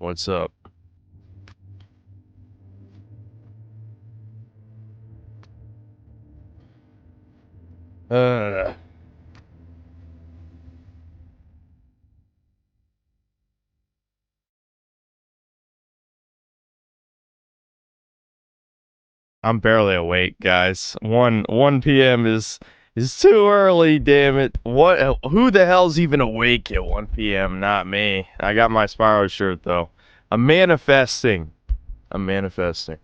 What's up? Uh, I'm barely awake, guys. 1 p.m. is too early, damn it. What who the hell's even awake at 1 p.m.? Not me. I got my Spyro shirt though. I'm manifesting. I'm manifesting.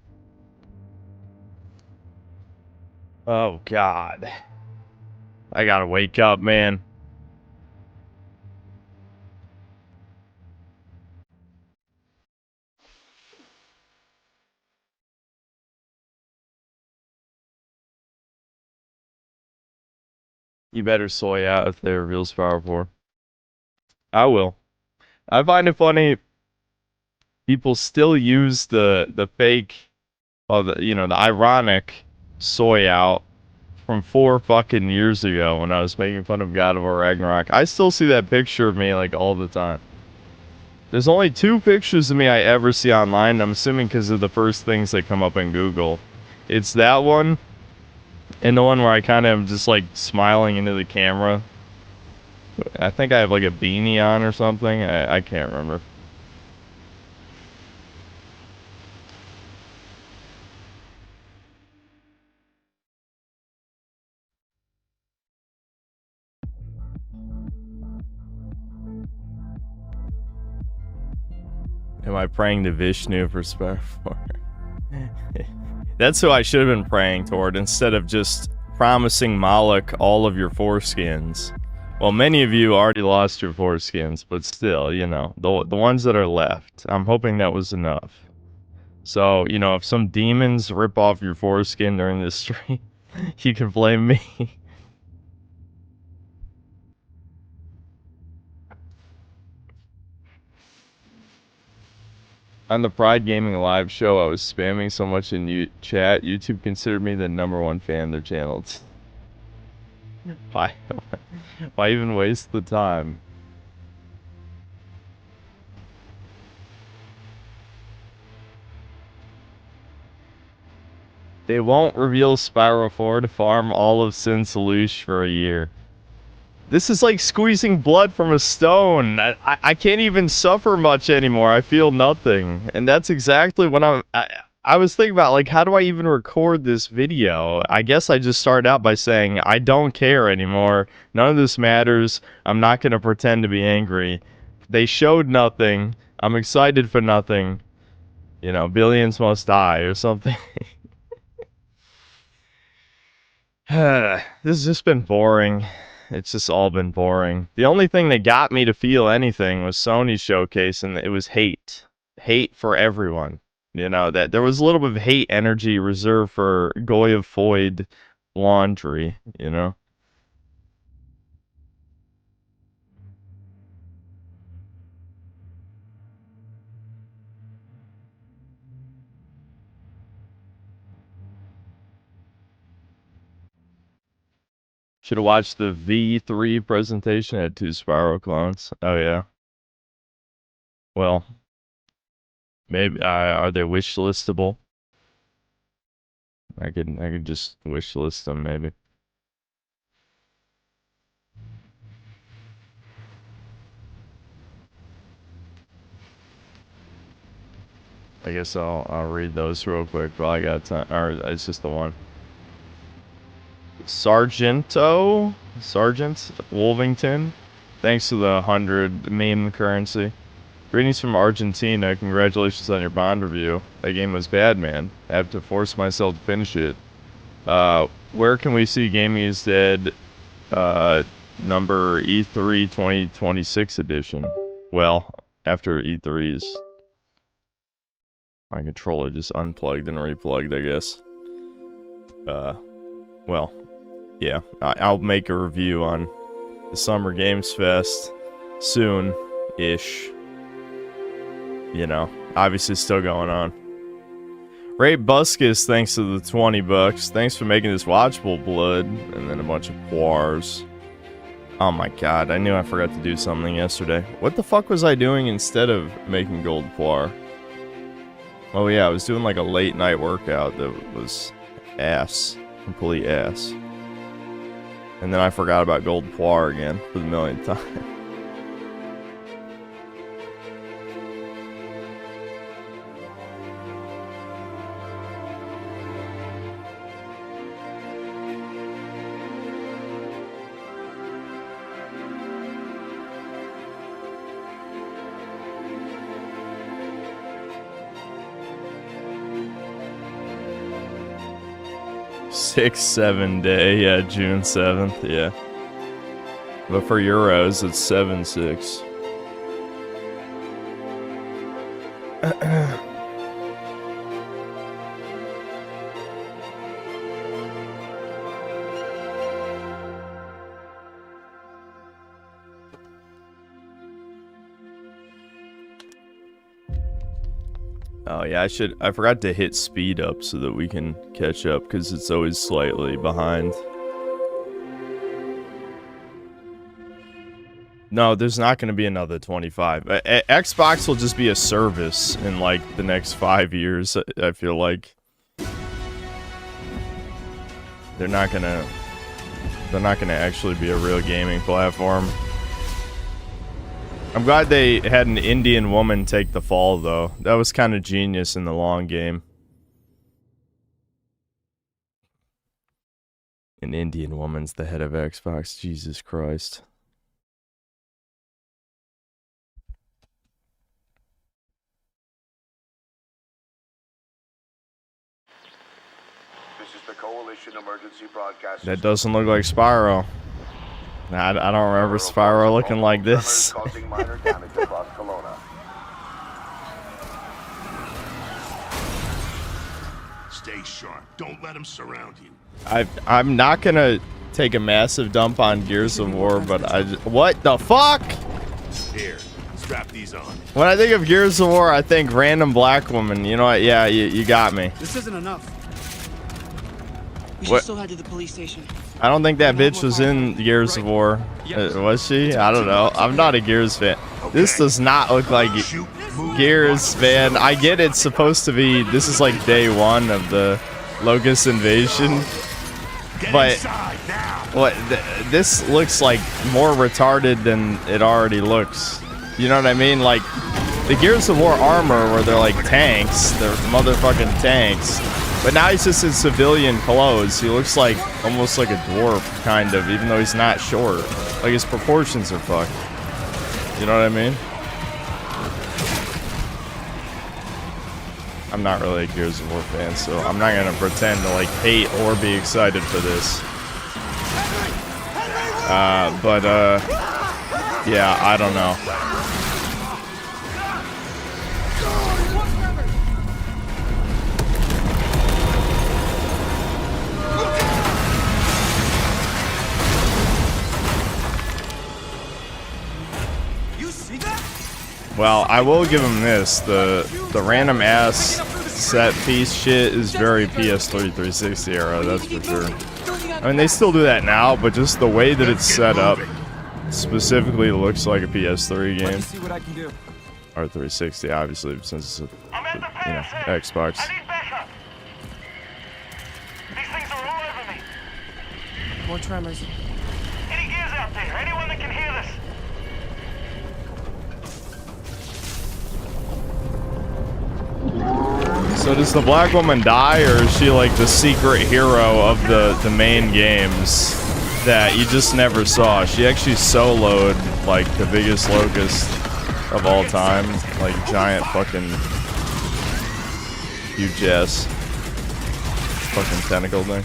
Oh god. I gotta wake up, man. You better soy out if they reveal Spyro 4. I will. I find it funny people still use the fake, well, the ironic soy out from 4 fucking years ago when I was making fun of God of War Ragnarok. I still see that picture of me like all the time. There's only 2 pictures of me I ever see online. I'm assuming because of the first things that come up in Google. It's that one and the one where I kind of am just like smiling into the camera. I think I have like a beanie on or something. I can't remember. Am I praying to Vishnu for Spyro 4? That's who I should have been praying toward instead of just promising Moloch all of your foreskins. Well, many of you already lost your foreskins, but still, the ones that are left. I'm hoping that was enough. So, if some demons rip off your foreskin during this stream, you can blame me. On the Pride Gaming live show, I was spamming so much in chat, YouTube considered me the #1 fan of their channel. Why? Why even waste the time? They won't reveal Spyro 4 to farm all of Sin Solution for a year. This is like squeezing blood from a stone. I can't even suffer much anymore. I feel nothing. And that's exactly what I was thinking about, like, how do I even record this video? I guess I just started out by saying, I don't care anymore. None of this matters. I'm not going to pretend to be angry. They showed nothing. I'm excited for nothing. Billions must die or something. This has just been boring. It's just all been boring. The only thing that got me to feel anything was Sony's showcase, and it was hate. Hate for everyone. That there was a little bit of hate energy reserved for Goya Foyd laundry. Should have watched the V3 presentation. It had 2 Spyro clones. Oh, yeah. Well, maybe, are they wish listable? I could just wish list them, maybe. I guess I'll read those real quick while I got time. Or it's just the one. Sergeant Wolvington. Thanks to the 100 meme currency. Greetings from Argentina. Congratulations on your Bond review. That game was bad, man. I have to force myself to finish it. Where can we see Gaming is Dead number E3 2026 edition? Well, after E3's. My controller just unplugged and replugged, I guess. Well, yeah, I'll make a review on the Summer Games Fest soon-ish. Obviously still going on. Ray Buskus, thanks to the 20 bucks. Thanks for making this watchable, Blood. And then a bunch of quars. Oh my god, I knew I forgot to do something yesterday. What the fuck was I doing instead of making gold poire? Oh yeah, I was doing like a late night workout that was ass. Complete ass. And then I forgot about gold poire again for the millionth time. Six, 7 day, yeah, June 7th, yeah. But for Euros, it's 7-6. Oh yeah, I forgot to hit speed up so that we can catch up, because it's always slightly behind. No, there's not going to be another 25. Xbox will just be a service in like the next 5 years, I feel like. They're not gonna actually be a real gaming platform. I'm glad they had an Indian woman take the fall, though. That was kind of genius in the long game. An Indian woman's the head of Xbox. Jesus Christ. This is the Coalition Emergency Broadcast. That doesn't look like Spyro. I don't remember Spyro looking like this. Causing minor damage across Kelowna. Stay sharp. Don't let them surround you. I'm not gonna take a massive dump on Gears of War, but what the fuck? Here, strap these on. When I think of Gears of War, I think random black woman. You know what? Yeah, you got me. This isn't enough. We What? should still head to the police station. I don't think that bitch was in Gears of War. Was she? I don't know. I'm not a Gears fan. This does not look like Gears, man. I get it's supposed to be. This is like day one of the Locust invasion. But what? This looks like more retarded than it already looks. You know what I mean? Like the Gears of War armor, where they're like tanks. They're motherfucking tanks. But now he's just in civilian clothes. He looks like almost like a dwarf, kind of, even though he's not short. Like his proportions are fucked. You know what I mean? I'm not really a Gears of War fan, so I'm not gonna pretend to like hate or be excited for this. Yeah, I don't know. Well, I will give him this. The random ass set piece shit is very PS3 360 era, that's for sure. I mean, they still do that now, but just the way that it's set up specifically looks like a PS3 game. Or 360, obviously, since it's a, Xbox. These things are all over me. More tremors. Any gears out there? Anyone that can hear this? So does the black woman die, or is she like the secret hero of the main games that you just never saw? She actually soloed like the biggest locust of all time, like giant fucking huge ass fucking tentacle thing.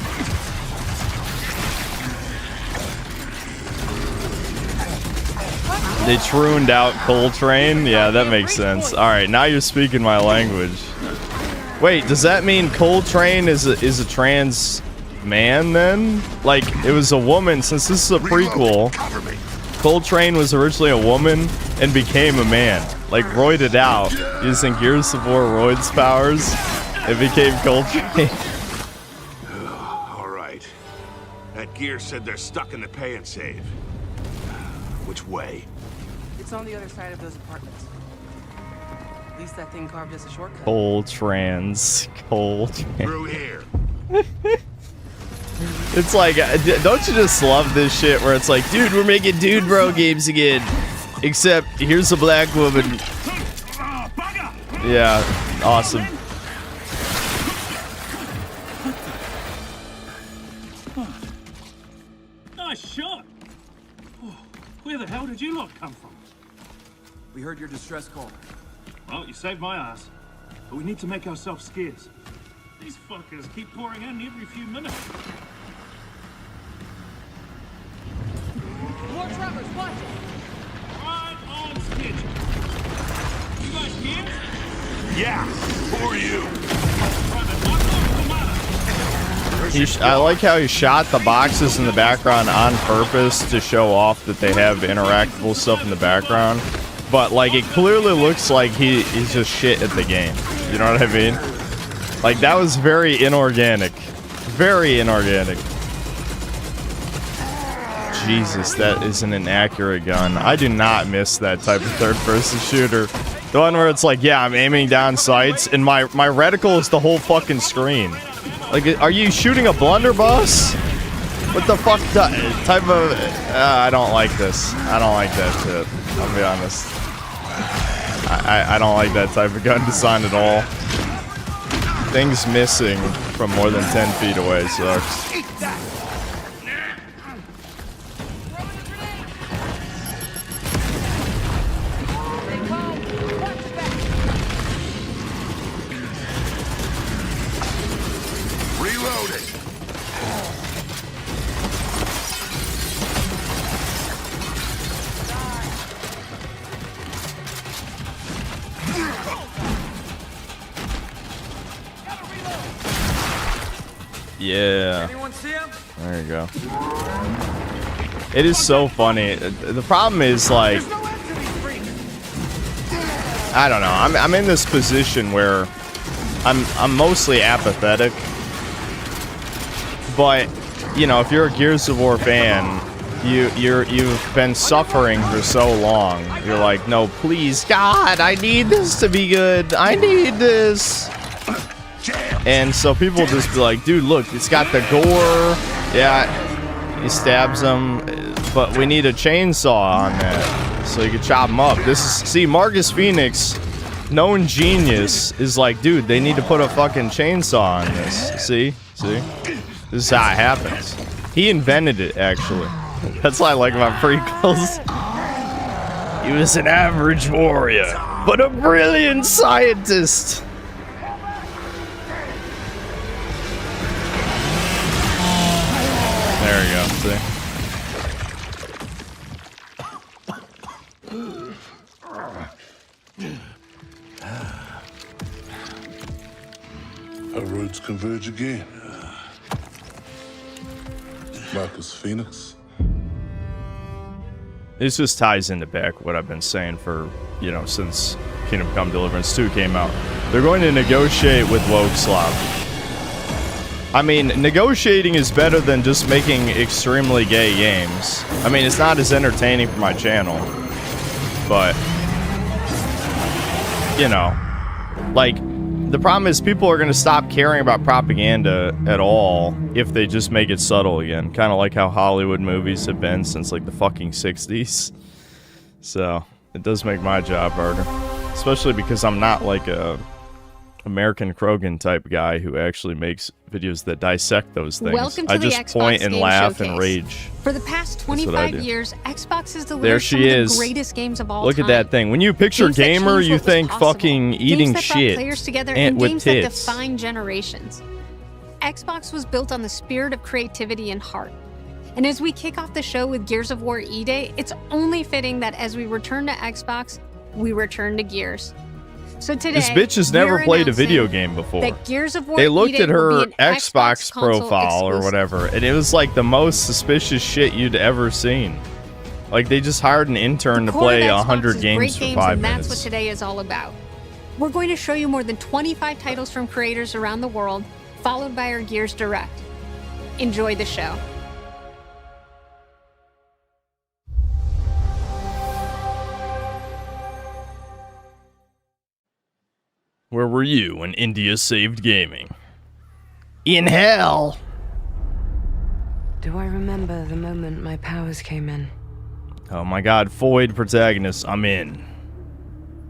They trooned out Coltrane? Yeah, that makes sense. Alright, now you're speaking my language. Wait, does that mean Coltrane is a trans man then? Like, it was a woman, since this is a prequel. Coltrane was originally a woman and became a man. Like, roided out, using Gears of War roids powers. It became Coltrane. All right. That gear said they're stuck in the pay and save. Which way? It's on the other side of those apartments. At least that thing carved us a shortcut. Cold trans. Through here. It's like, don't you just love this shit where it's like, dude, we're making Dude Bro games again. Except, here's a black woman. Yeah, awesome. Nice shot. Where the hell did you lot come from? We heard your distress call. Well, you saved my ass. But we need to make ourselves scarce. These fuckers keep pouring in every few minutes. More trappers, watch it! Right on schedule. You guys here? Yeah, for you. I like how he shot the boxes in the background on purpose to show off that they have interactable stuff in the background. But, like, it clearly looks like he's just shit at the game. You know what I mean? Like, that was very inorganic. Very inorganic. Jesus, that is an inaccurate gun. I do not miss that type of third-person shooter. The one where it's like, yeah, I'm aiming down sights, and my reticle is the whole fucking screen. Like, are you shooting a blunderbuss? What the fuck type of... I don't like this. I don't like that shit. I'll be honest. I don't like that type of gun design at all. Things missing from more than 10 feet away sucks. Reloading. Yeah. Anyone see him? There you go. It is so funny. The problem is, like, I don't know. I'm in this position where I'm mostly apathetic. But, you know, if you're a Gears of War fan, you've been suffering for so long. You're like, no, please, God, I need this to be good. I need this. And so people just be like, dude, look, it's got the gore. Yeah, he stabs him, but we need a chainsaw on that so you can chop him up. See, Marcus Phoenix, known genius, is like, dude, they need to put a fucking chainsaw on this. See? This is how it happens. He invented it, actually. That's what I like about prequels. He was an average warrior, but a brilliant scientist. There we go, see? Our roads converge again. Marcus Phoenix. This just ties into back what I've been saying for, you know, since Kingdom Come Deliverance 2 came out. They're going to negotiate with Wokeslop. I mean, negotiating is better than just making extremely gay games. I mean, it's not as entertaining for my channel. But, you know, like, the problem is people are going to stop caring about propaganda at all if they just make it subtle again. Kind of like how Hollywood movies have been since, like, the fucking 60s. So, it does make my job harder. Especially because I'm not, like, a American Krogan type guy who actually makes videos that dissect those things. Welcome to I the just Xbox point and Game laugh Showcase. and rage. For the past That's what I 25 do. years, Xbox has delivered There some she of is. the greatest games of all Look time. at that thing. When you picture Games that gamer, changed you what was think possible. fucking Games eating that brought shit players together and and with games tits. that define generations. Xbox was built on the spirit of creativity and heart. And as we kick off the show with Gears of War E-Day, it's only fitting that as we return to Xbox, we return to Gears. So today, This bitch has never we're played a video announcing game before. that Gears of War They looked E-Day at will her be an Xbox console profile or exclusive. whatever, and it was like the most suspicious shit you'd ever seen. Like, they just hired an intern to The core play of Xbox 100 is games great for games, 5 and minutes. that's what today is all about. We're going to show you more than 25 titles from creators around the world, followed by our Gears Direct. Enjoy the show. Where were you when India saved gaming? In hell. Do I remember the moment my powers came in? Oh my god, Void protagonist, I'm in.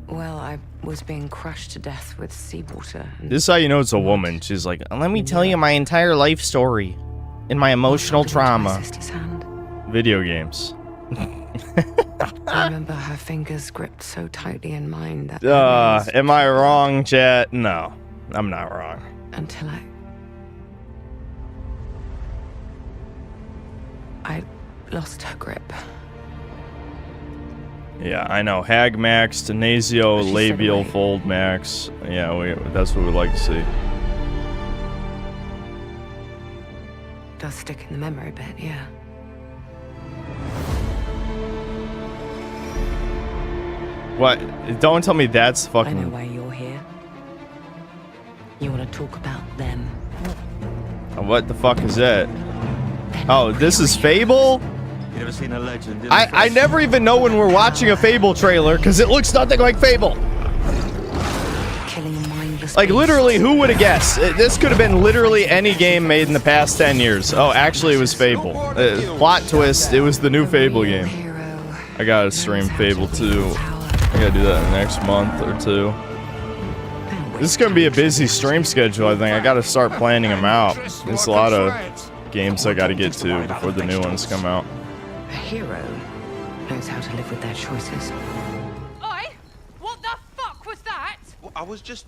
Well, I was being crushed to death with seawater. This is how you know it's a woman. She's like, let me tell you my entire life story and my emotional trauma. Video games. I remember her fingers gripped so tightly in mine that... Am I wrong, chat? No, I'm not wrong. Until I lost her grip. Yeah, I know. Hag max, Tenasio, labial fold max. Yeah, that's what we'd like to see. Does stick in the memory bit, yeah. What? Don't tell me that's fucking... I know why you're here. You want to talk about them. What the fuck is that? Oh, this is Fable? You ever seen a legend? I never even know when we're watching a Fable trailer because it looks nothing like Fable. Killing a mindless like literally, who would have guessed? This could have been literally any game made in the past 10 years. Oh, actually, it was Fable. Plot twist: it was the new Fable game. I gotta stream Fable 2. I gotta do that in the next month or two. This is gonna be a busy stream schedule. I think I gotta start planning them out. There's a lot of games I gotta get to before the new ones come out. A hero knows how to live with their choices. Oi! What the fuck was that? Well, I was just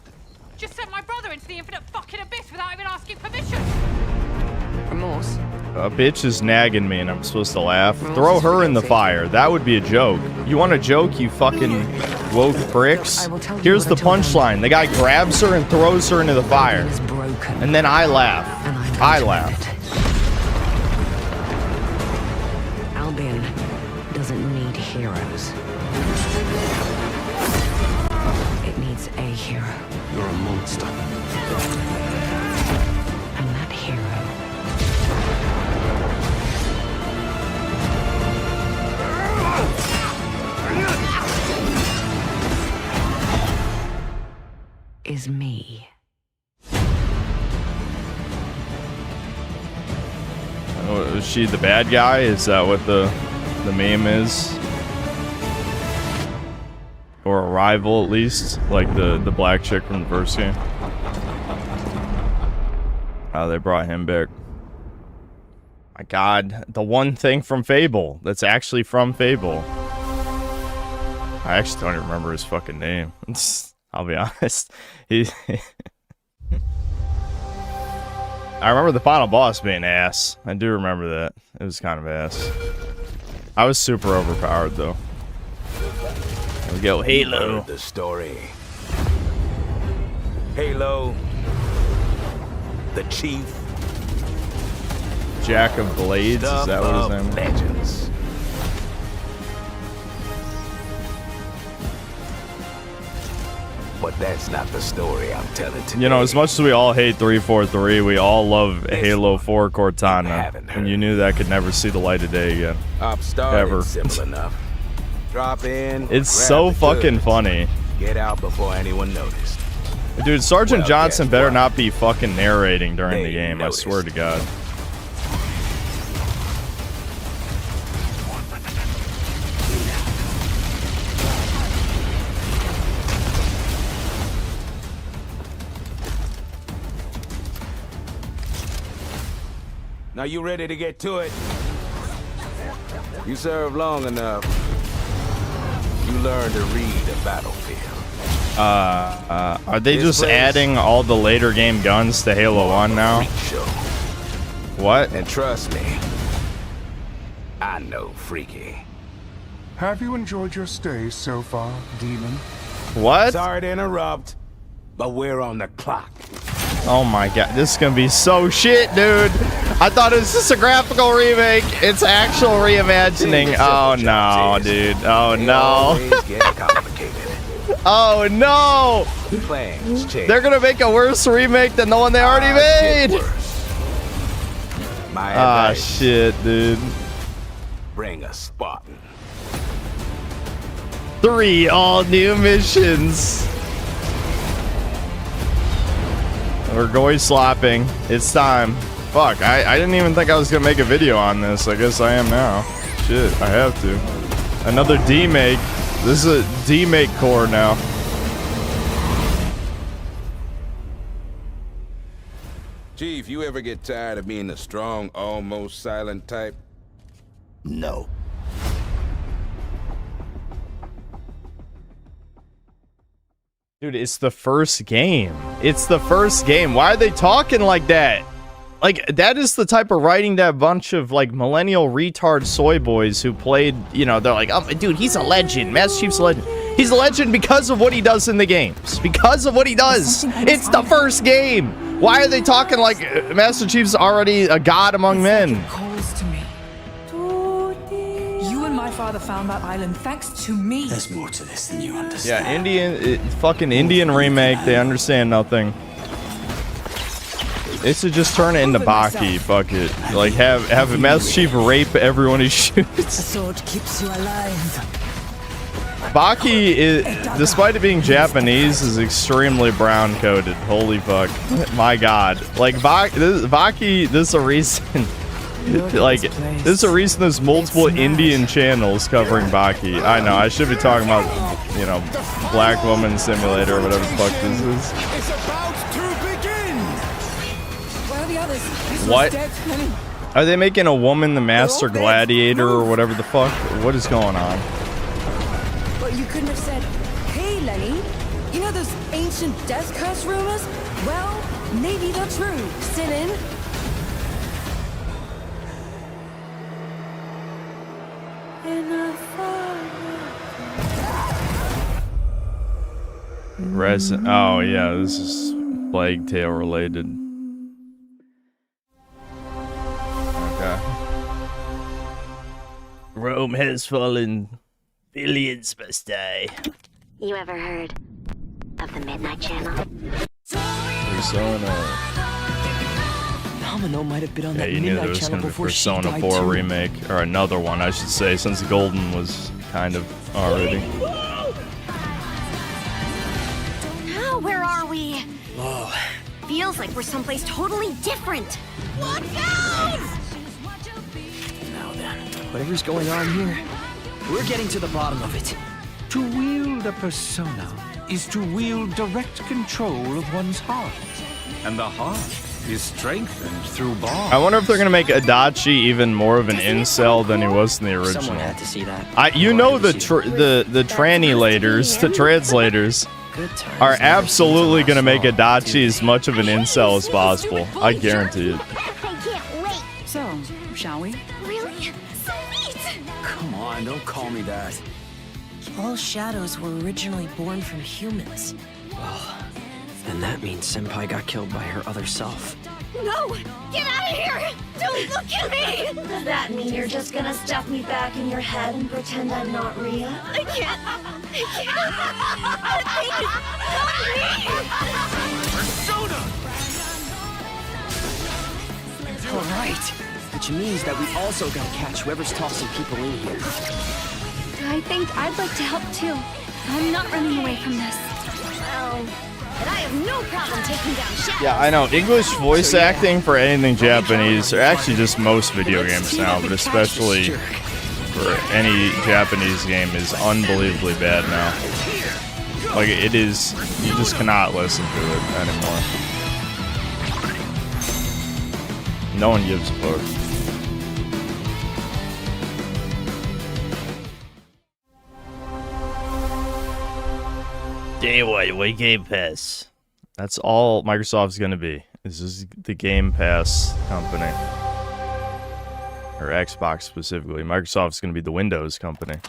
sent my brother into the infinite fucking abyss without even asking permission. Remorse. A bitch is nagging me and I'm supposed to laugh. Throw her in the fire. That would be a joke. You want a joke, you fucking woke pricks? Here's the punchline. The guy grabs her and throws her into the fire. And then I laugh. I laugh. Albion doesn't need heroes. It needs a hero. You're a monster. And that hero is me. Oh, is she the bad guy? Is that what the meme is? Or a rival, at least? Like the black chick from the first game? Oh, they brought him back. My god, the one thing from Fable that's actually from Fable. I actually don't even remember his fucking name. I'll be honest. I remember the final boss being ass. I do remember that. It was kind of ass. I was super overpowered though. There we go, Halo. The story. Halo. The Chief. Jack of Blades, is that what his name was? Legends. But that's not the story I'm telling today. You know, as much as we all hate 343, we all love Halo 4 Cortana. And you knew that could never see the light of day again. Ever. Simple enough. Drop in. It's so fucking funny. Get out before anyone noticed. Dude, Sergeant Johnson better not be fucking narrating during the game, I swear to God. Now you ready to get to it? You serve long enough. You learn to read a battlefield. Are they just adding all the later game guns to Halo 1 now? What? And trust me, I know freaky. Have you enjoyed your stay so far, Demon? What? Sorry to interrupt, but we're on the clock. Oh my god, this is gonna be so shit, dude. I thought it was just a graphical remake. It's actual reimagining. Oh no, dude. Oh no. Oh no. They're gonna make a worse remake than the one they already made. Ah shit, dude. Bring a Spartan. 3 all new missions. We're going slopping. It's time. Fuck, I didn't even think I was gonna make a video on this. I guess I am now. Shit, I have to. Another D-make. This is a D-make core now. Chief, you ever get tired of being the strong, almost silent type? No. Dude, it's the first game. It's the first game. Why are they talking like that? Like, that is the type of writing that bunch of, like, millennial retard soy boys who played, you know, they're like, oh, dude, he's a legend. Master Chief's a legend. He's a legend because of what he does in the games. Because of what he does. It's the first game. Why are they talking like Master Chief's already a god among men? Calls to me. You and my father found that island thanks to me. There's more to this than you understand. Yeah, fucking Indian remake. They understand nothing. They should just turn it into Baki. Fuck it. Like, have Master Chief rape everyone he shoots. A sword keeps you alive. Baki, despite it being Japanese, is extremely brown coated. Holy fuck. My god. Like, Baki, this is a reason. Like, this is a reason there's multiple Indian channels covering Baki. I know, I should be talking about, you know, Black Woman Simulator or whatever the fuck this is. It's about to begin. Where are the others? What? Are they making a woman the master gladiator or whatever the fuck? What is going on? But you couldn't have said, hey, Lenny, you know those ancient death curse rumors? Well, maybe they're true. Sit in. Oh yeah, this is Plague Tale related. Okay. Rome has fallen. Billions must die. You ever heard of the Midnight Channel? Persona. Domino might have been on Yeah, that you knew there Midnight was Channel gonna be before she Persona died 4 too. remake, or another one, I should say, since Golden was kind of already. Now, where are we? Oh. Feels like we're someplace totally different. Watch out! Now then, whatever's going on here, we're getting to the bottom of it. To wield a persona is to wield direct control of one's heart. And the heart is strengthened through bonds. I wonder if they're gonna make Adachi even more of an incel than he was in the original. Someone had to see that. You know the translator are absolutely gonna make Adachi as much of an incel as possible. I guarantee it. I can't wait. So, shall we? Really? So neat! Come on, don't call me that. All shadows were originally born from humans. Well, then that means Senpai got killed by her other self. No! Get out of here! Don't look at me! Does that mean you're just gonna stuff me back in your head and pretend I'm not Rhea? I can't. All right, which means that we also gotta catch whoever's tossing people in here. I think I'd like to help too. I'm not running away from this. Well, but I have no problem taking down shadows. Yeah, I know. English voice acting for anything Japanese, or actually just most video games now, but especially for any Japanese game, is unbelievably bad now. Like, it is, you just cannot listen to it anymore. No one gives a fuck. Day one, Game Pass. That's all Microsoft's gonna be. This is the Game Pass company. Or Xbox specifically. Microsoft's gonna be the Windows company.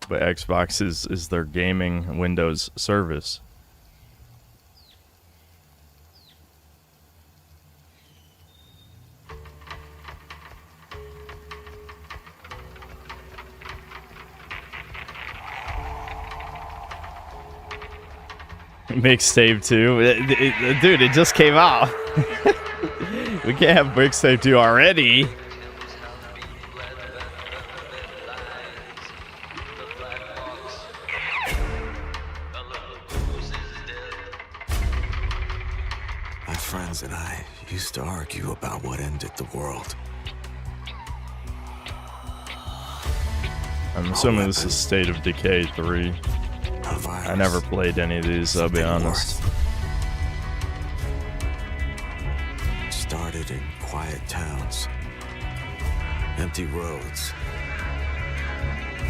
But Xbox is their gaming Windows service. Mixtape 2. Dude, it just came out. We can't have Mixtape 2 already. I used to argue about what ended the world. I'm assuming this is State of Decay 3. I never played any of these, I'll be honest. Started in quiet towns, empty roads,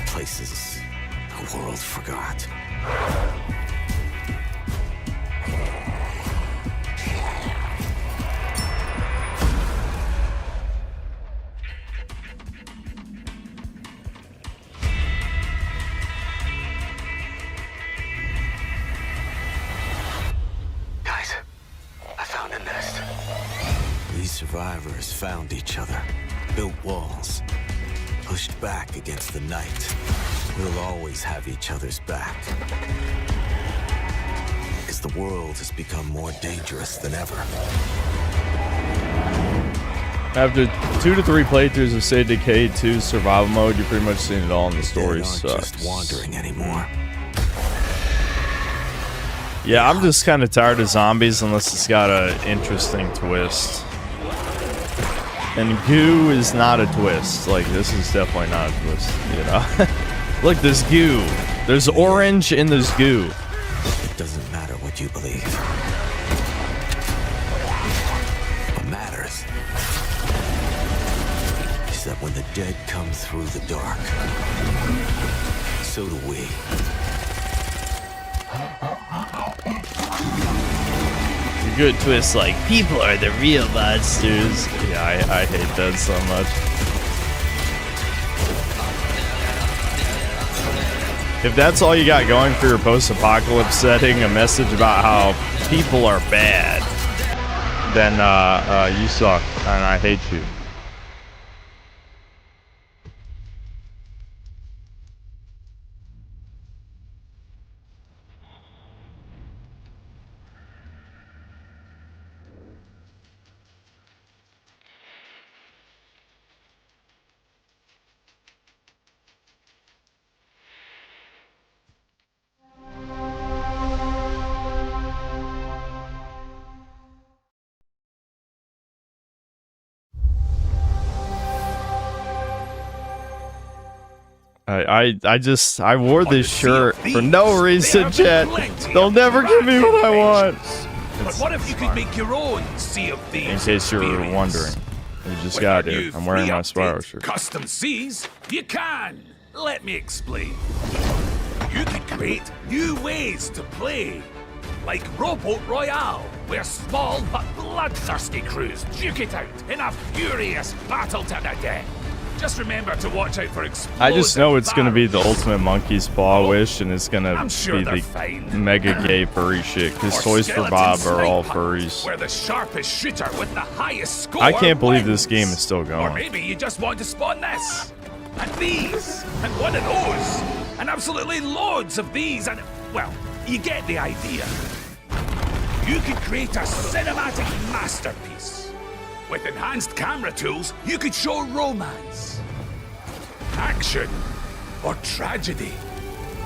places the world forgot. Guys, I found a nest. These survivors found each other, built walls, pushed back against the night. We'll always have each other's back. Because the world has become more dangerous than ever. After 2 to 3 playthroughs of State of Decay 2 survival mode, you've pretty much seen it all, and the story sucks. Just wandering anymore. Yeah, I'm just kind of tired of zombies unless it's got an interesting twist. And goo is not a twist. Like, this is definitely not a twist, you know? Look, there's goo. There's orange in this goo. It doesn't matter what you believe. What matters is that when the dead come through the dark, so do we. A good twist like, people are the real monsters. Yeah, I hate that so much. If that's all you got going for your post-apocalypse setting, a message about how people are bad, then you suck, and I hate you. I wore this shirt for no reason, chat. They'll never give me what I want. But what if you could make your own Sea of Thieves? In case you're wondering, you just got it. I'm wearing my Spyro shirt. Custom seas? You can. Let me explain. You could create new ways to play, like Rowboat Royale, where small but bloodthirsty crews duke it out in a furious battle to the death. Just remember to watch out for explosive I just know it's gonna be the ultimate monkey's paw wish, and it's gonna be the mega gay furry shit, because Toys for Bob are all furries. Where the sharpest shooter with the highest score I can't believe wins. this game is still Or going. maybe you just want to spawn this, and these, and one of those, and absolutely loads of these, and, well, you get the idea. You could create a cinematic masterpiece. With enhanced camera tools, you could show romance, action, or tragedy.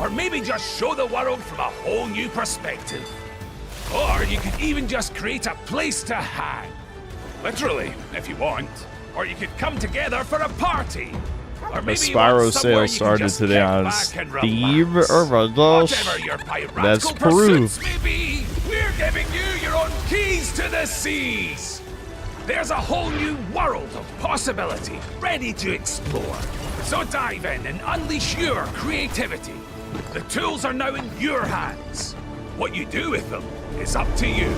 Or maybe just show the world from a whole new perspective. Or you could even just create a place to hang. Literally, if you want. Or you could come together for a party. Or The maybe Spyro sale started today on Steam or That's Peru. Maybe we're giving you your own keys to the seas. There's a whole new world of possibility ready to explore. So dive in and unleash your creativity. The tools are now in your hands. What you do with them is up to you.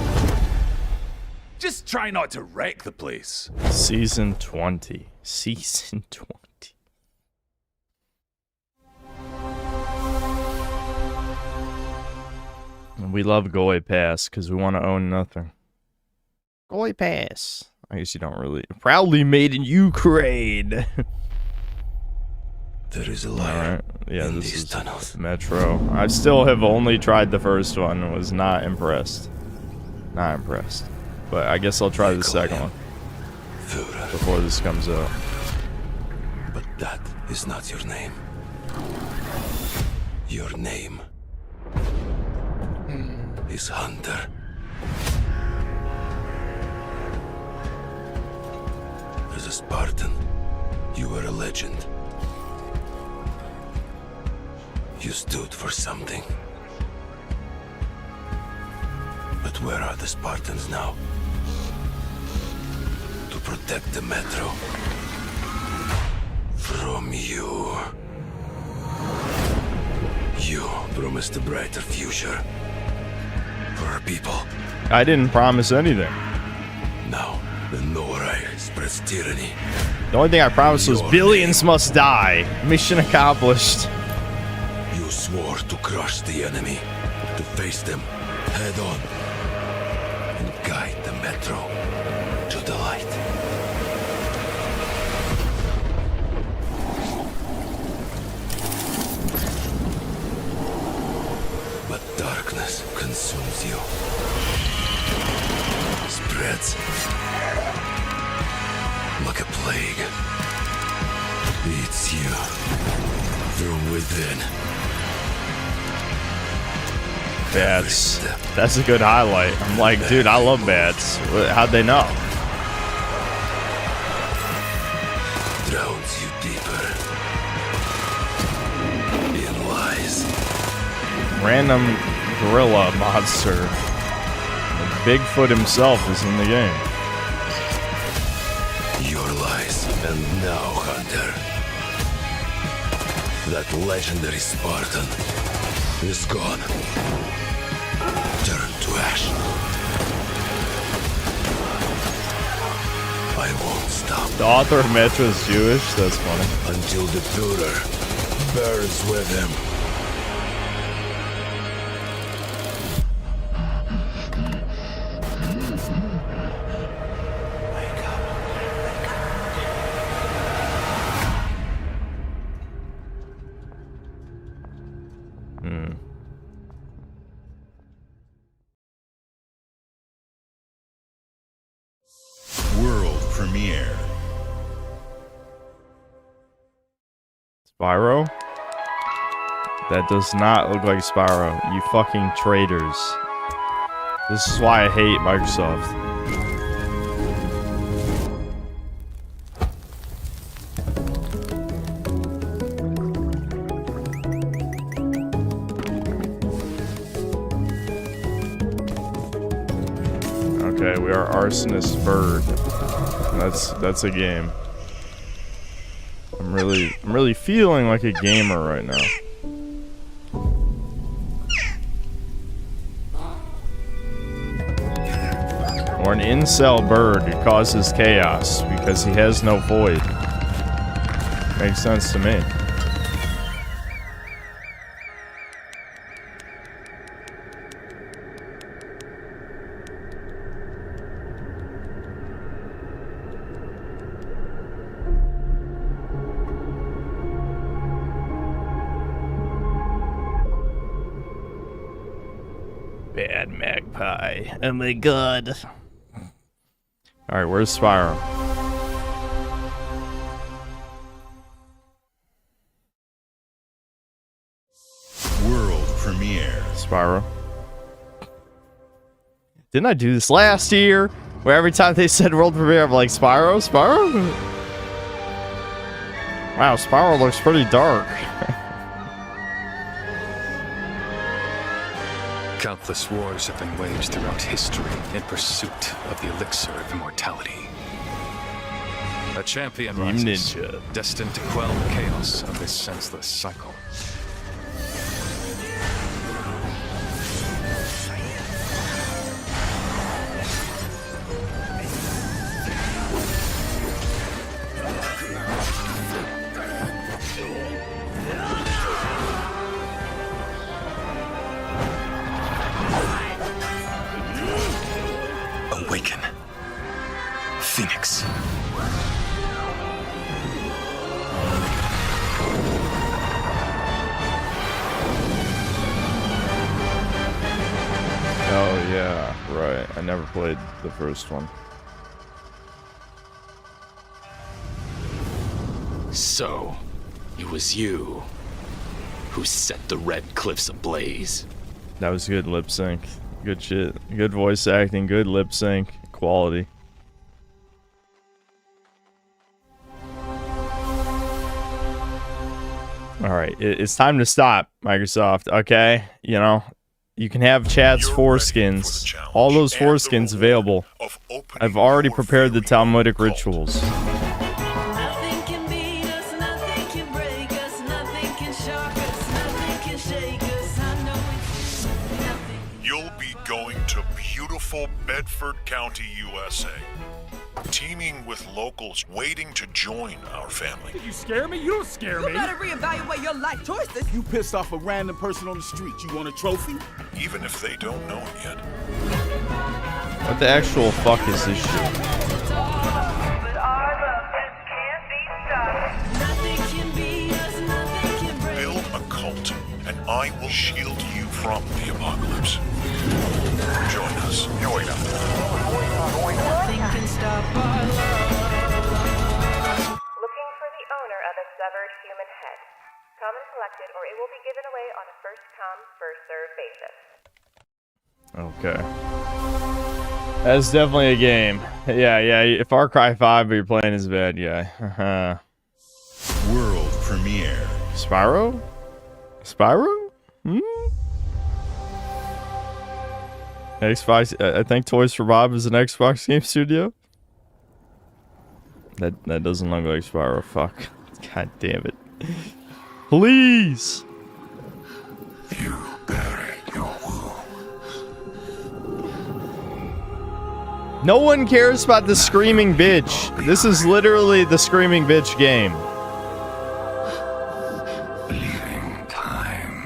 Just try not to wreck the place. Season 20. Season 20. And we love Goy Pass because we want to own nothing. Goy Pass. I guess you don't really. Proudly made in Ukraine. There is a liar. Right. Yeah, in this these is tunnels. Metro. I still have only tried the first one and was not impressed. Not impressed. But I guess I'll try the second one before this comes out. But that is not your name. Your name is Hunter. Spartan. You were a legend. You stood for something. But where are the Spartans now? To protect the metro. From you. You promised a brighter future. For our people. I didn't promise anything. Now, the Norai spreads tyranny. The only thing I promised was billions must die. Mission accomplished. You swore to crush the enemy, to face them head on, and guide the metro to the light. But darkness consumes you. Spreads like a plague. Eats you from within. Bats. That's a good highlight. I'm like, dude, I love bats. How'd they know? Drowns you deeper in lies. Random gorilla monster. Bigfoot himself is in the game. Your lies, and now, Hunter. That legendary Spartan is gone. Turn to ash. I won't stop. The author of Metro is Jewish? That's funny. Until the Führer burns with him. World premiere. Spyro? That does not look like Spyro. You fucking traitors. This is why I hate Microsoft. Okay, we are Arsonist Bird. That's a game. I'm really feeling like a gamer right now. Or an incel bird who causes chaos because he has no void. Makes sense to me. Bad magpie. Oh my god. Alright, where's Spyro? World premiere. Spyro. Didn't I do this last year? Where every time they said world premiere, I'm like, Spyro? Spyro? Wow, Spyro looks pretty dark. Countless wars have been waged throughout history in pursuit of the elixir of immortality. A champion rises, destined to quell the chaos of this senseless cycle. Awaken. Phoenix. Oh yeah, right. I never played the first one. So, it was you who set the Red Cliffs ablaze. That was good lip sync. Good shit. Good voice acting, good lip sync, quality. All right, it's time to stop, Microsoft. Okay, you know, you can have Chad's foreskins. All those foreskins available. I've already prepared the Talmudic rituals. Nothing can beat us, nothing can break us, nothing can shock us, nothing can shake us. I know it's nothing. You'll be going to beautiful Bedford County, USA. Teaming with locals waiting to join our family. You scare me? You don't scare me. You better reevaluate your life choices. You pissed off a random person on the street. You want a trophy? Even if they don't know it yet. What the actual fuck is this shit? Build a cult, and I will shield you from the apocalypse. Join us. Join us. Nothing can stop our love. Looking for the owner of a severed human head. Come and collect it, or it will be given away on a first-come, first-served basis. Okay. That's definitely a game. Yeah. Far Cry 5, but you're playing as a bad guy. World premiere. Spyro? Xbox. I think Toys for Bob is an Xbox game studio. That doesn't look like Spyro. Fuck. God damn it. Please. You buried your wound. No one cares about the screaming bitch. This is literally the screaming bitch game.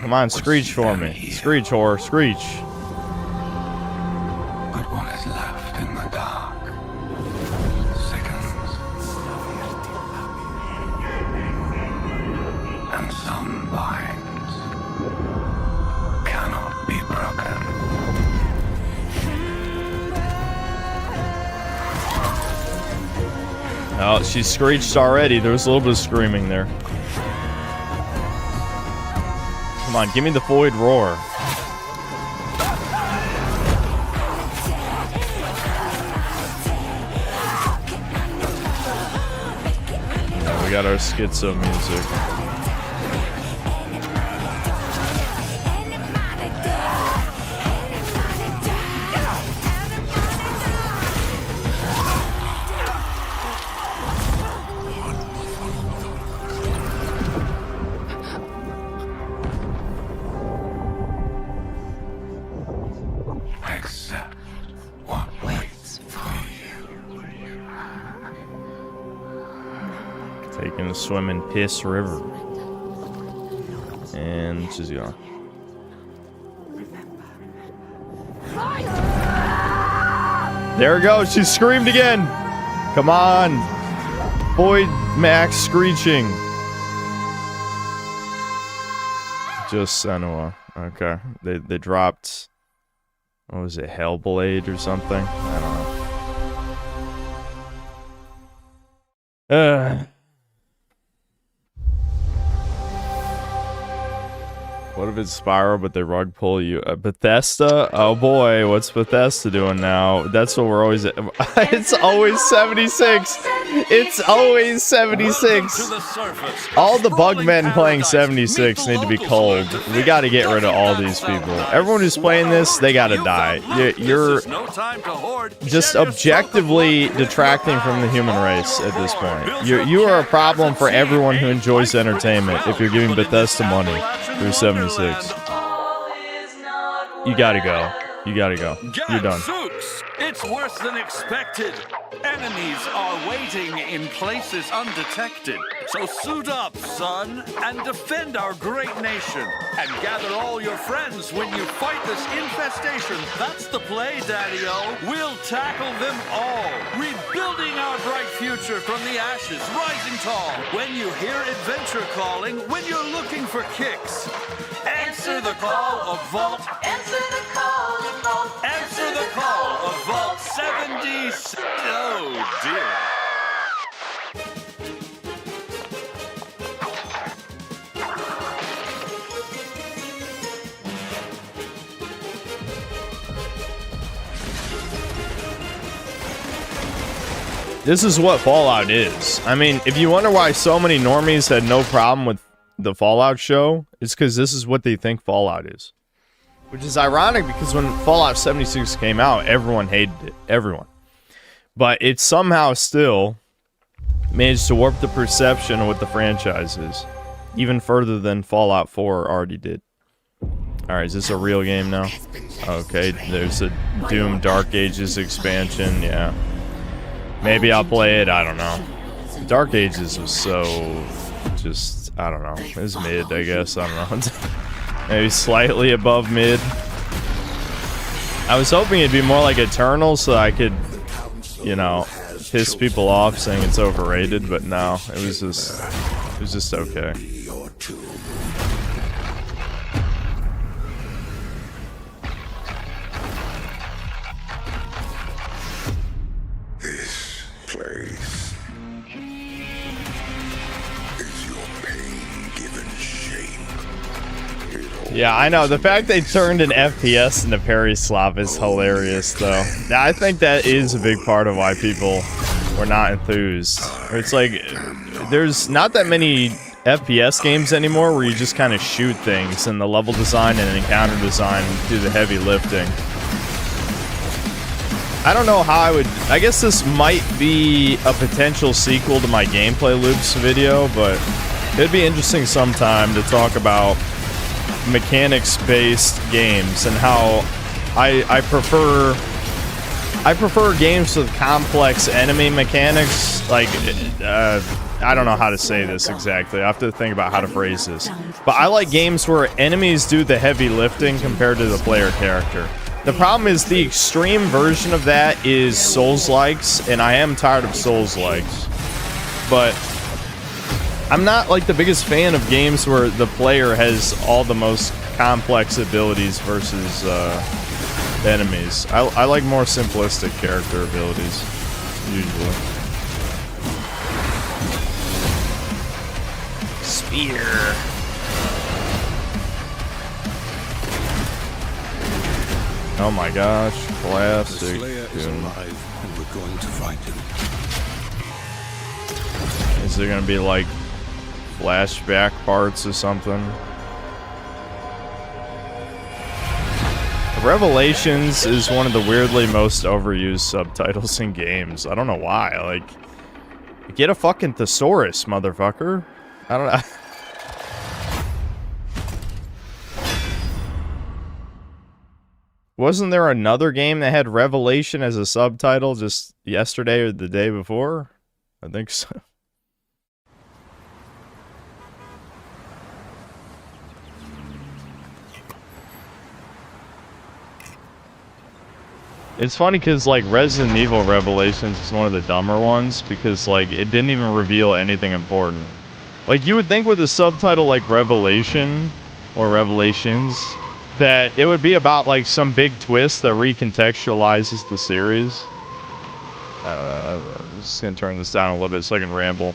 Come on, screech for me. Screech, whore, screech. But what is left in the dark sickens. And some binds cannot be broken. Oh, she screeched already. There was a little bit of screaming there. Come on, give me the void roar. Yeah, we got our schizo music. Accept what waits for you. Taking a swim in Piss River. And she's gone. There we go. She screamed again. Come on. Void Max screeching. Just Senua. Okay. They dropped... What was it? Hellblade or something? I don't know. What if it's Spyro, but they rug pull you? Bethesda? Oh boy, what's Bethesda doing now? That's what we're always... It's always 76! It's always 76! All the bug men playing 76 need to be culled. We gotta get rid of all these people. Everyone who's playing this, they gotta die. You're just objectively detracting from the human race at this point. You are a problem for everyone who enjoys entertainment if you're giving Bethesda money through 76. You gotta go. You gotta go. You're done. Gadzooks! It's worse than expected. Enemies are waiting in places undetected. So suit up, son, and defend our great nation. And gather all your friends when you fight this infestation. That's the play, Daddy-O. We'll tackle them all. Rebuilding our bright future from the ashes, rising tall. When you hear adventure calling, when you're looking for kicks. Answer the call of Vault. Answer the call of Vault. Answer the call of Vault 76. Oh dear. This is what Fallout is. I mean, if you wonder why so many normies had no problem with the Fallout show is because this is what they think Fallout is. Which is ironic because when Fallout 76 came out, everyone hated it. Everyone. But it somehow still managed to warp the perception of what the franchise is. Even further than Fallout 4 already did. Alright, is this a real game now? Okay, there's a Doom Dark Ages expansion, yeah. Maybe I'll play it, I don't know. Dark Ages was so... just, I don't know. It was mid, I guess, I don't know. Maybe slightly above mid. I was hoping it'd be more like Eternal so I could, you know, piss people off saying it's overrated, but no, it was just okay. This place is your pain-given shame. Yeah, I know. The fact they turned an FPS into Perislav is hilarious, though. I think that is a big part of why people were not enthused. It's like, there's not that many FPS games anymore where you just kind of shoot things, and the level design and encounter design do the heavy lifting. I don't know how I would... I guess this might be a potential sequel to my gameplay loops video, but it'd be interesting sometime to talk about mechanics-based games and how I prefer games with complex enemy mechanics. Like, I don't know how to say this exactly. I have to think about how to phrase this. But I like games where enemies do the heavy lifting compared to the player character. The problem is the extreme version of that is Souls-likes, and I am tired of Souls-likes. But I'm not like the biggest fan of games where the player has all the most complex abilities versus enemies. I like more simplistic character abilities, usually. Spear. Oh my gosh, classic. The Slayer is alive, and we're going to find him. Is there gonna be like flashback parts or something? Revelations is one of the weirdly most overused subtitles in games. I don't know why. Like, get a fucking thesaurus, motherfucker. I don't know. Wasn't there another game that had Revelation as a subtitle just yesterday or the day before? I think so. It's funny because, like, Resident Evil Revelations is one of the dumber ones because, like, it didn't even reveal anything important. Like, you would think with a subtitle like Revelation or Revelations that it would be about, like, some big twist that recontextualizes the series. I'm just gonna turn this down a little bit so I can ramble.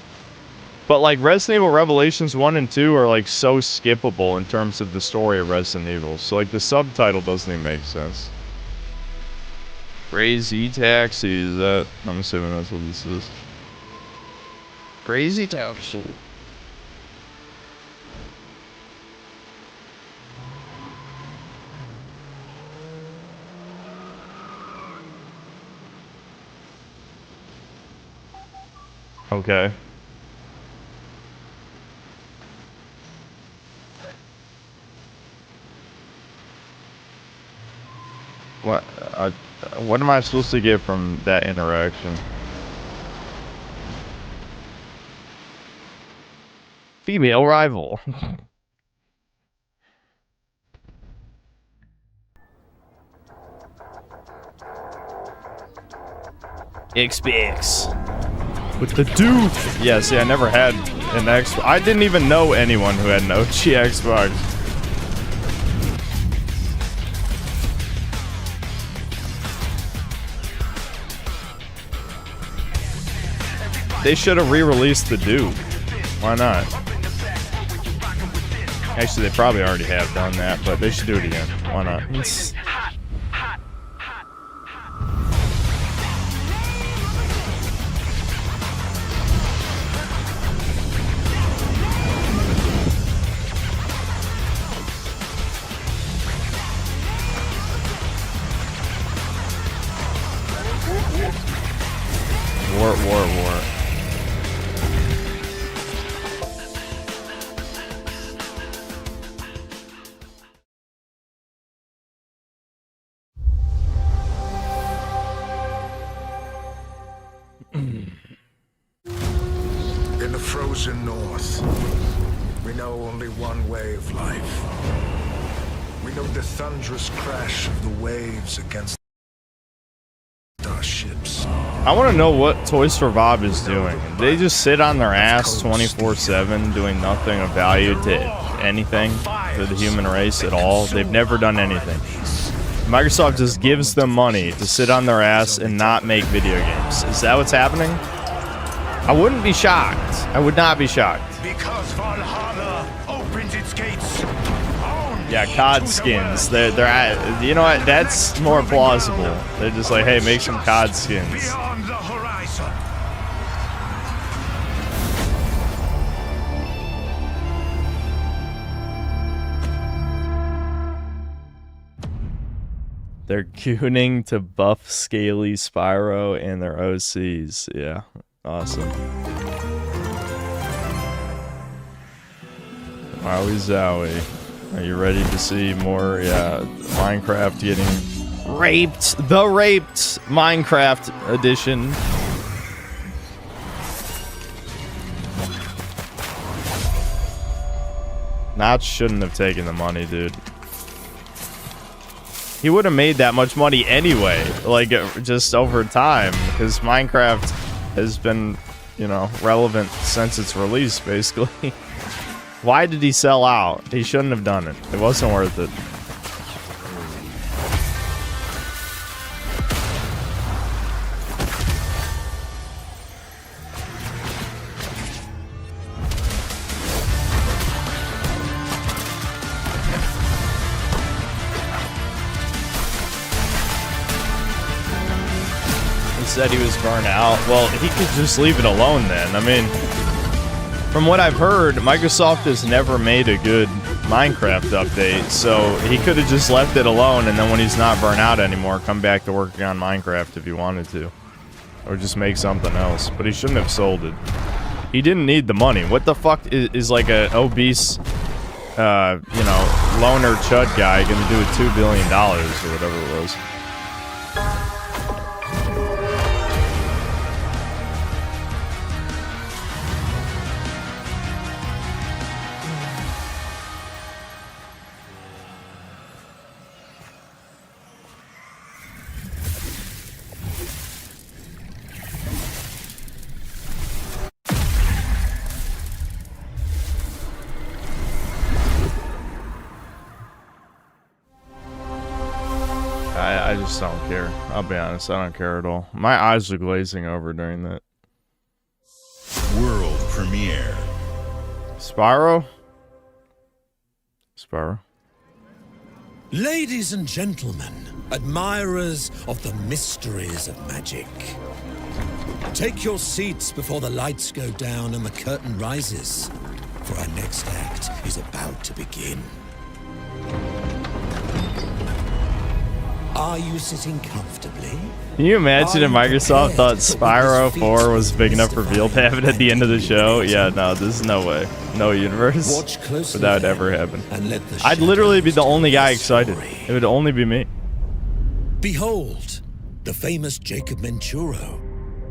But, like, Resident Evil Revelations 1 and 2 are, like, so skippable in terms of the story of Resident Evil. So, like, the subtitle doesn't even make sense. Crazy Taxi, is that? I'm assuming that's what this is. Crazy Taxi. Okay. What am I supposed to get from that interaction? Female rival. Xbox. With the Duke. Yeah, see, I never had an Xbox. I didn't even know anyone who had an OG Xbox. They should have re-released the Duke. Why not? Actually, they probably already have done that, but they should do it again. Why not? War. In the frozen north, we know only one way of life. We know the thunderous crash of the waves against our ships. I want to know what Toys for Bob is doing. They just sit on their ass 24/7 doing nothing of value to anything for the human race at all. They've never done anything. Microsoft just gives them money to sit on their ass and not make video games. Is that what's happening? I wouldn't be shocked. I would not be shocked. Because Valhalla opens its gates. Yeah, COD skins. They're at, you know what? That's more plausible. They're just like, hey, make some COD skins. Beyond the horizon. They're gooning to buff Scaly Spyro and their OCs. Yeah, awesome. Wowie zowie. Are you ready to see more, yeah, Minecraft getting raped? The Raped Minecraft edition. Notch shouldn't have taken the money, dude. He would have made that much money anyway, like, just over time, because Minecraft has been, you know, relevant since its release, basically. Why did he sell out? He shouldn't have done it. It wasn't worth it. He said he was burnt out. Well, he could just leave it alone then. I mean, from what I've heard, Microsoft has never made a good Minecraft update, so he could have just left it alone, and then when he's not burnt out anymore, come back to working on Minecraft if he wanted to. Or just make something else. But he shouldn't have sold it. He didn't need the money. What the fuck is like a obese, you know, loner chud guy gonna do with $2 billion or whatever it was? I just don't care. I'll be honest, I don't care at all. My eyes are glazing over during that. World premiere. Spyro? Spyro? Ladies and gentlemen, admirers of the mysteries of magic, take your seats before the lights go down and the curtain rises, for our next act is about to begin. Are you sitting comfortably? Can you imagine if Microsoft thought Spyro 4 was big enough reveal to have it at the end of the show? Yeah, no, there's no way. No universe. But that would ever happen. I'd literally be the only guy excited. It would only be me. Behold, the famous Jacob Menturo,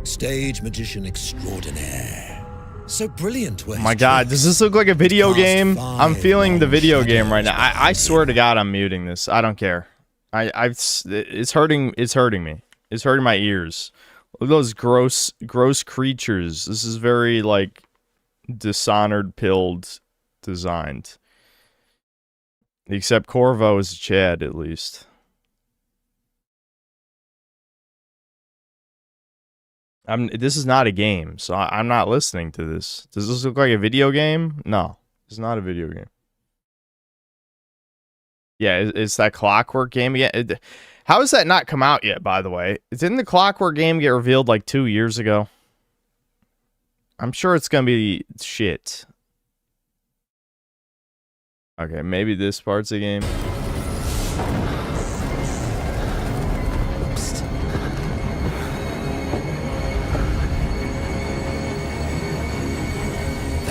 stage magician extraordinaire. So brilliant. Oh my god, does this look like a video game? I'm feeling the video game right now. I swear to god I'm muting this. I don't care. It's hurting me. It's hurting my ears. Look at those gross creatures. This is very, like, Dishonored pilled designed. Except Corvo is Chad, at least. This is not a game, so I'm not listening to this. Does this look like a video game? No, it's not a video game. Yeah, it's that Clockwork game again. How has that not come out yet, by the way? Didn't the Clockwork game get revealed like 2 years ago? I'm sure it's gonna be shit. Okay, maybe this part's a game.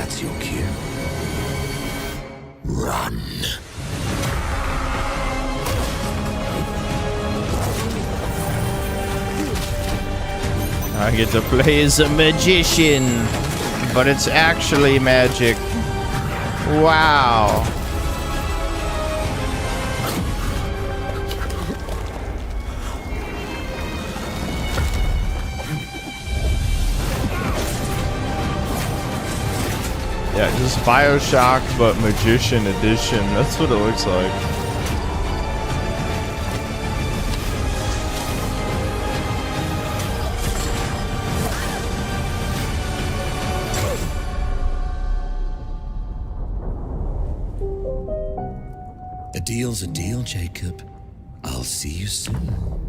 that's your cue. Run. I get to play as a magician, but it's actually magic. Wow. Yeah, just BioShock, but Magician Edition. That's what it looks like. A deal's a deal, Jacob. I'll see you soon.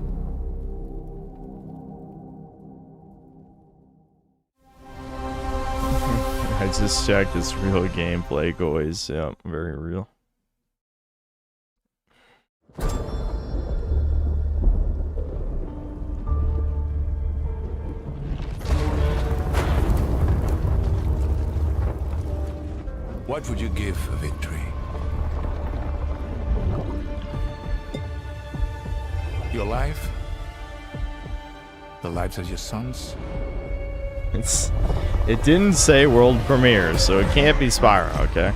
I just checked, it's real gameplay, guys. Yeah, very real. What would you give for victory? Your life? The lives of your sons? It didn't say world premiere, so it can't be Spyro, okay?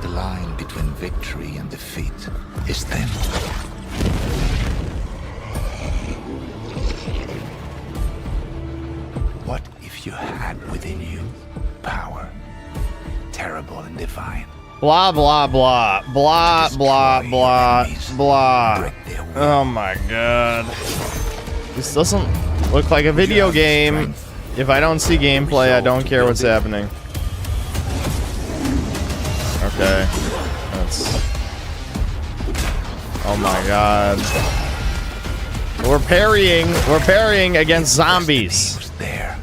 The line between victory and defeat is thin. What if you had within you power, terrible and divine? Blah, blah, blah. Blah, blah, blah, blah. Oh my god. This doesn't look like a video game. If I don't see gameplay, I don't care what's happening. Okay. That's... Oh my god. We're parrying against zombies.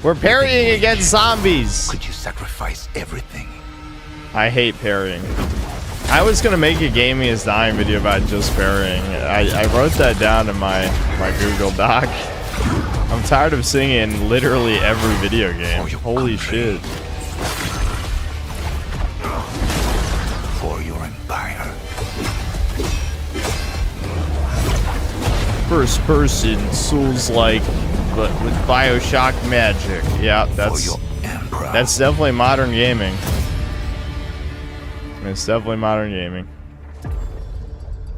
We're parrying against zombies. Could you sacrifice everything? I hate parrying. I was gonna make a gaming is dying video about just parrying. I wrote that down in my Google Doc. I'm tired of seeing it in literally every video game. Holy shit. For your empire. First person, Souls-like, but with BioShock magic. Yeah, that's definitely modern gaming. It's definitely modern gaming.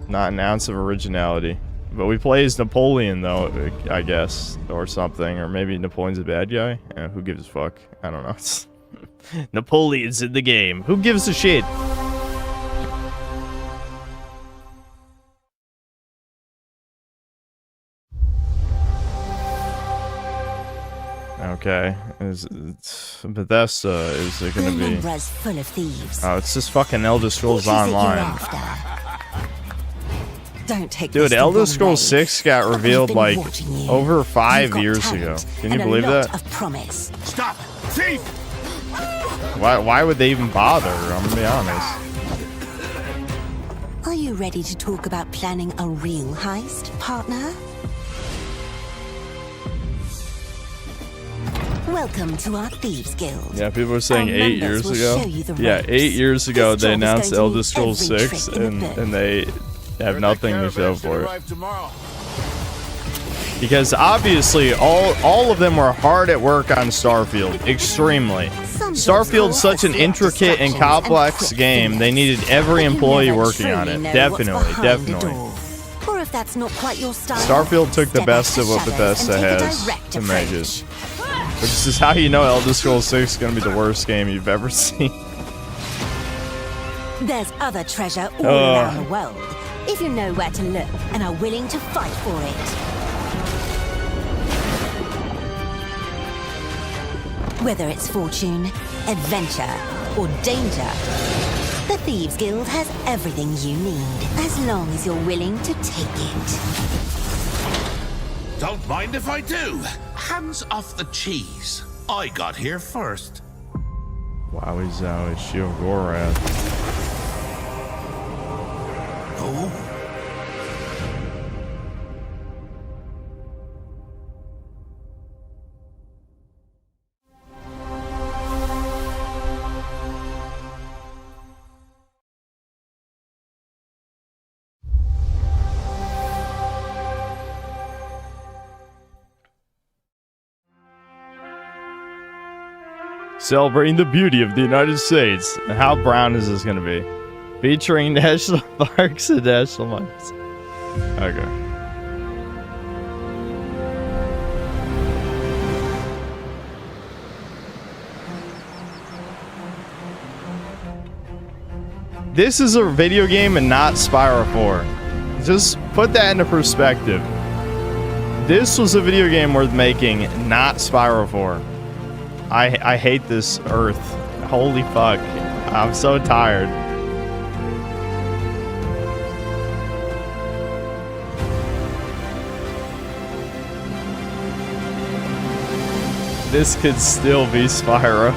Not an ounce of originality. But we play as Napoleon, though, I guess. Or something. Or maybe Napoleon's a bad guy? Who gives a fuck? I don't know. Napoleon's in the game. Who gives a shit? Okay. Bethesda, is it gonna be... full of thieves. Oh, it's just fucking Elder Scrolls Online. Don't take Dude, Elder Scrolls 6 got revealed like over 5 years ago. Can you believe that? Promise. Stop! Thief! Why would they even bother? I'm gonna be honest. Are you ready to talk about planning a real heist, partner? Welcome to our Thieves Guild. Yeah, people were saying 8 years ago. Yeah, 8 years ago they announced Elder Scrolls 6 and they have nothing to show for it. Because obviously all of them were hard at work on Starfield, extremely. Starfield's such an intricate and complex game, they needed every employee working on it. Definitely. Or if that's not quite your style, Starfield took the best of what Bethesda has to make it. Which is how you know Elder Scrolls 6 is going to be the worst game you've ever seen. There's other treasure all around the world, if you know where to look and are willing to fight for it. Whether it's fortune, adventure, or danger, the Thieves Guild has everything you need, as long as you're willing to take it. Don't mind if I do. Hands off the cheese. I got here first. Wowie zowie, Shiogorath. Oh? Celebrating the beauty of the United States. How brown is this gonna be? Featuring national parks and national monuments. Okay. This is a video game and not Spyro 4. Just put that into perspective. This was a video game worth making, not Spyro 4. I hate this Earth. Holy fuck. I'm so tired. This could still be Spyro.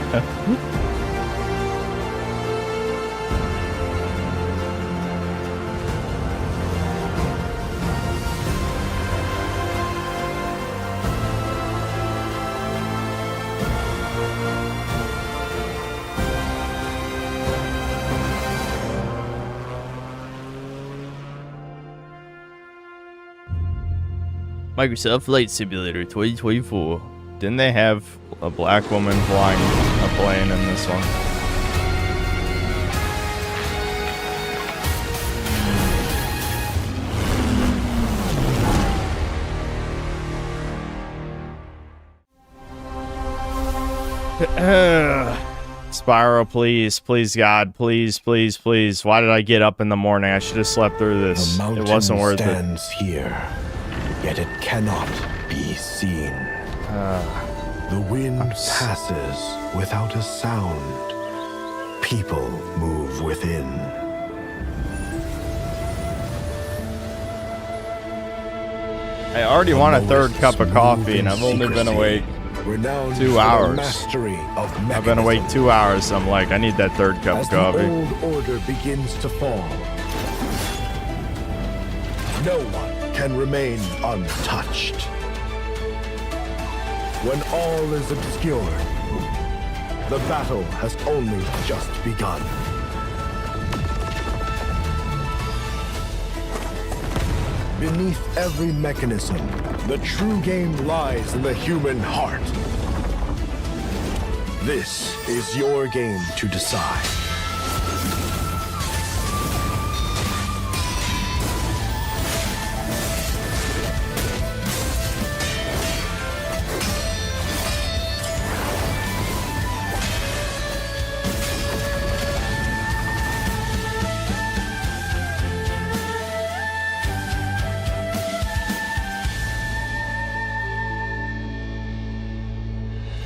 Microsoft Flight Simulator 2024. Didn't they have a black woman flying a plane in this one? Spyro, please, please, God, please, please, please. Why did I get up in the morning? I should have slept through this. The mountain It wasn't worth it. stands here, yet it cannot be seen. The wind passes without a sound. People move within. I already want a third cup of coffee, and I've only been awake 2 hours. I've been awake 2 hours, so I'm like, I need that third cup of coffee. The old order begins to fall, no one can remain untouched. When all is obscured, the battle has only just begun. Beneath every mechanism, the true game lies in the human heart. This is your game to decide.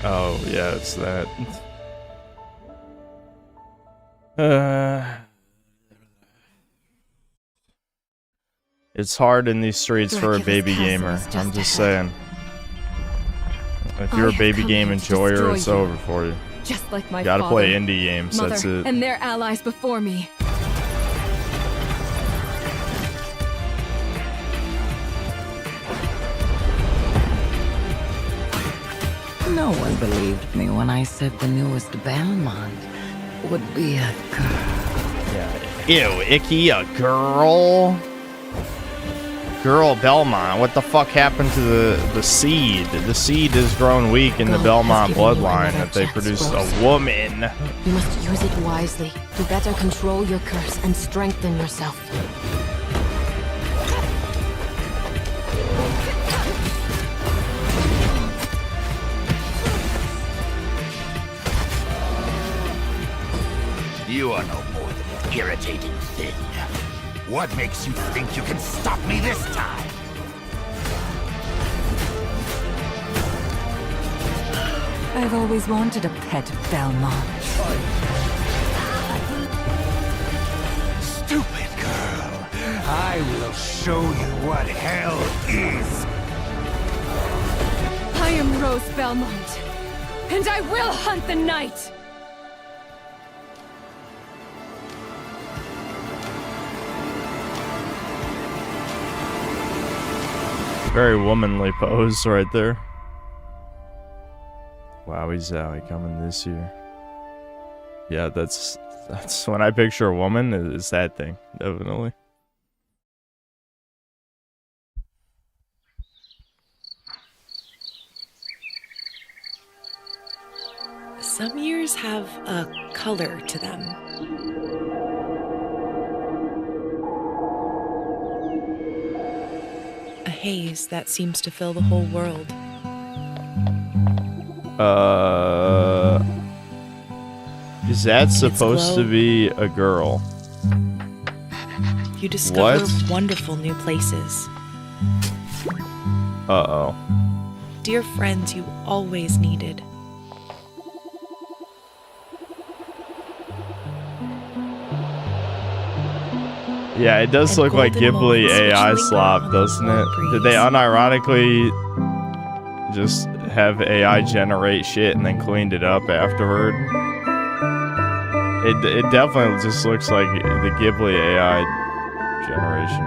Oh, yeah, it's that. It's hard in these streets for a baby gamer. I'm just saying. If you're a baby game enjoyer, it's over for you. Just like my Gotta father, play indie games, mother, that's it. and their allies before me. No one believed me when I said the newest Belmont would be a girl. Yeah. Ew, icky, a girl? Girl Belmont, what the fuck happened to the seed? The seed has grown weak in the Belmont bloodline if they produce a woman. You must use it wisely to better control your curse and strengthen yourself. You are no more than an irritating thing. What makes you think you can stop me this time? I've always wanted a pet Belmont. Stupid girl. I will show you what hell is. I am Rose Belmont, and I will hunt the night! Very womanly pose right there. Wowie zowie coming this year. Yeah, that's when I picture a woman, is that thing, definitely. Some years have a color to them. A haze that seems to fill the whole world. Is that supposed to be a girl? You discover What? wonderful new places. Uh-oh. Dear friends you always needed. Yeah, it does look like Ghibli AI slop, doesn't it? Did they unironically just have AI generate shit and then cleaned it up afterward? It definitely just looks like the Ghibli AI generation.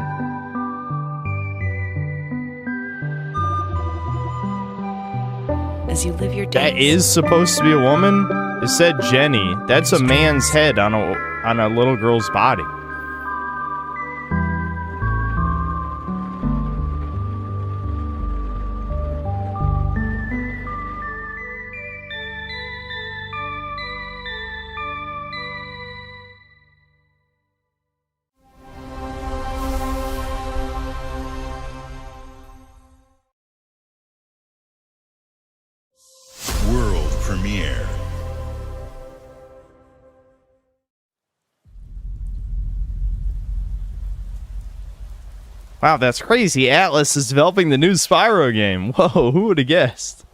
As you live your days. That is supposed to be a woman? It said Jenny. That's a man's head on a little girl's body. World premiere. Wow, that's crazy. Atlas is developing the new Spyro game. Whoa, who would have guessed?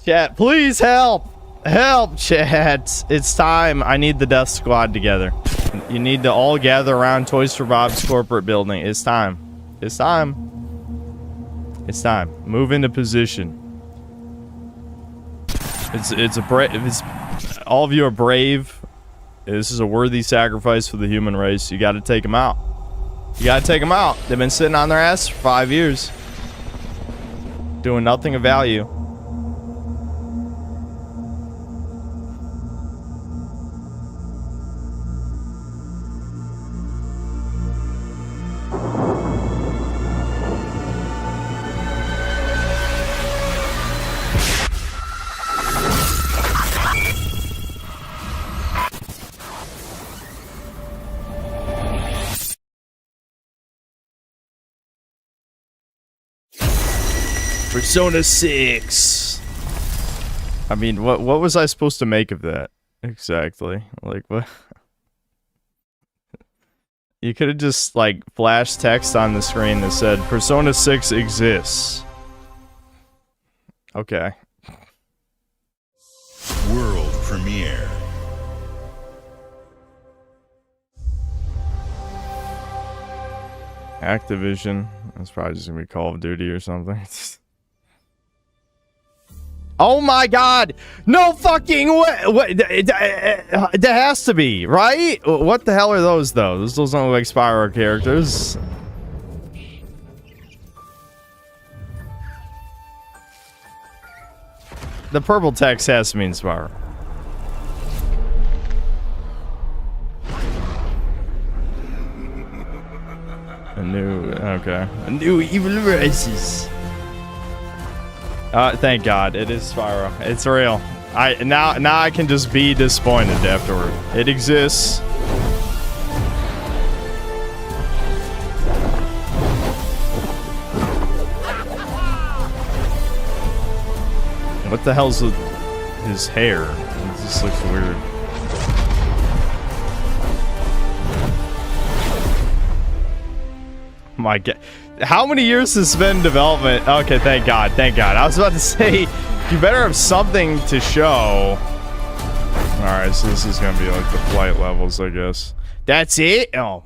Chat, please help! Help, chat! It's time. I need the Death Squad together. You need to all gather around Toys for Bob's corporate building. It's time. It's time. It's time. Move into position. It's all of you are brave. This is a worthy sacrifice for the human race. You got to take them out. You got to take them out. They've been sitting on their ass for 5 years, doing nothing of value. Persona 6. I mean, what was I supposed to make of that? Exactly. Like, what? You could have just, like, flashed text on the screen that said, Persona 6 exists. Okay. World premiere. Activision. That's probably just gonna be Call of Duty or something. Oh my god! No fucking way! What? There has to be, right? What the hell are those, though? Those don't look like Spyro characters. The purple text has to mean Spyro. Okay. A new evil races. Thank God, it is Spyro. It's real. Now I can just be disappointed afterward. It exists. What the hell's with his hair? It just looks weird. My God. How many years has been in development? Okay, thank God. Thank God. I was about to say, you better have something to show. Alright, so this is going to be like the flight levels, I guess. That's it? Oh.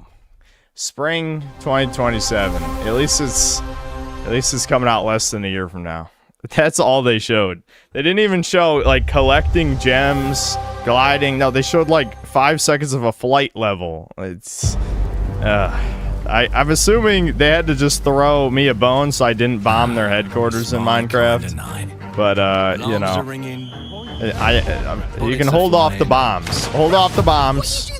Spring 2027. At least it's coming out less than a year from now. That's all they showed. They didn't even show, like, collecting gems, gliding. No, they showed, like, 5 seconds of a flight level. It's... I'm assuming they had to just throw me a bone so I didn't bomb their headquarters in Minecraft. But, you know, you can hold off the bombs. Hold off the bombs.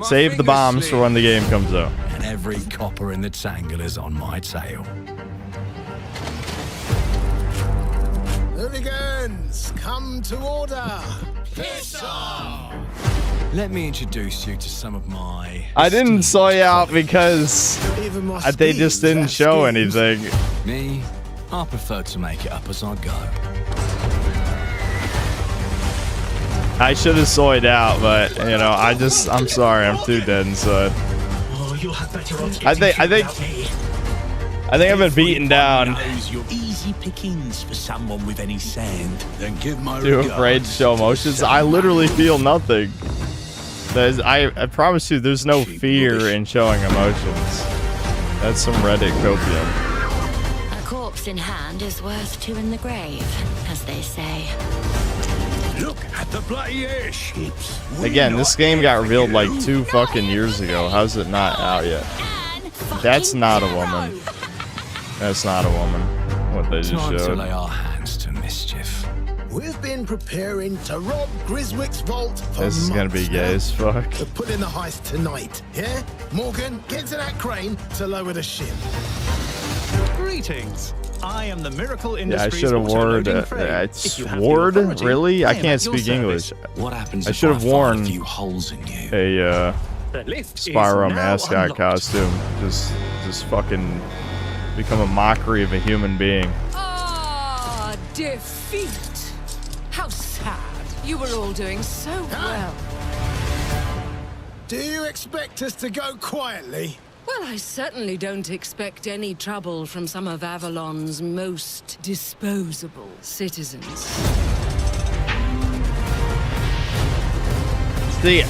Save the bombs for when the game comes out. And every copper in the tangle is on my tail. Let me go. friends, come to order. Piss off! Let me introduce you to some of my... I didn't soy out because they just didn't show anything. Me, I prefer to make it up as I go. I should have soyed out, but you know, I'm sorry, I'm too dead inside. Oh, you'll have better odds I think I've been beaten down. You're easy pickings for someone with any sand. Then give my Too afraid to show emotions. I literally feel nothing. I promise you, there's no fear in showing emotions. That's some Reddit copium. A corpse in hand is worth two in the grave, as they say. Look at the bloody airships. Again, this game got revealed like 2 fucking years ago. How's it not out yet? That's not a woman. That's not a woman. What they just Time to showed. lay our hands to mischief. We've been preparing to rob Griswick's vault for This is gonna be gay as fuck. to put in the heist tonight. Yeah? Morgan, get to that crane to lower the ship. Greetings. I am the Miracle Yeah, I Industries should have warned. auto-loading crane. If you have the Ward? authority, Really? I am can't at your speak English. service. What happens I if should have find worn a few holes in you? a The lift is Spyro now mascot unlocked. costume. Just fucking become a mockery of a human being. Ah, defeat. How sad. You were all doing so well. Do you expect us to go quietly? Well, I certainly don't expect any trouble from some of Avalon's most disposable citizens. See,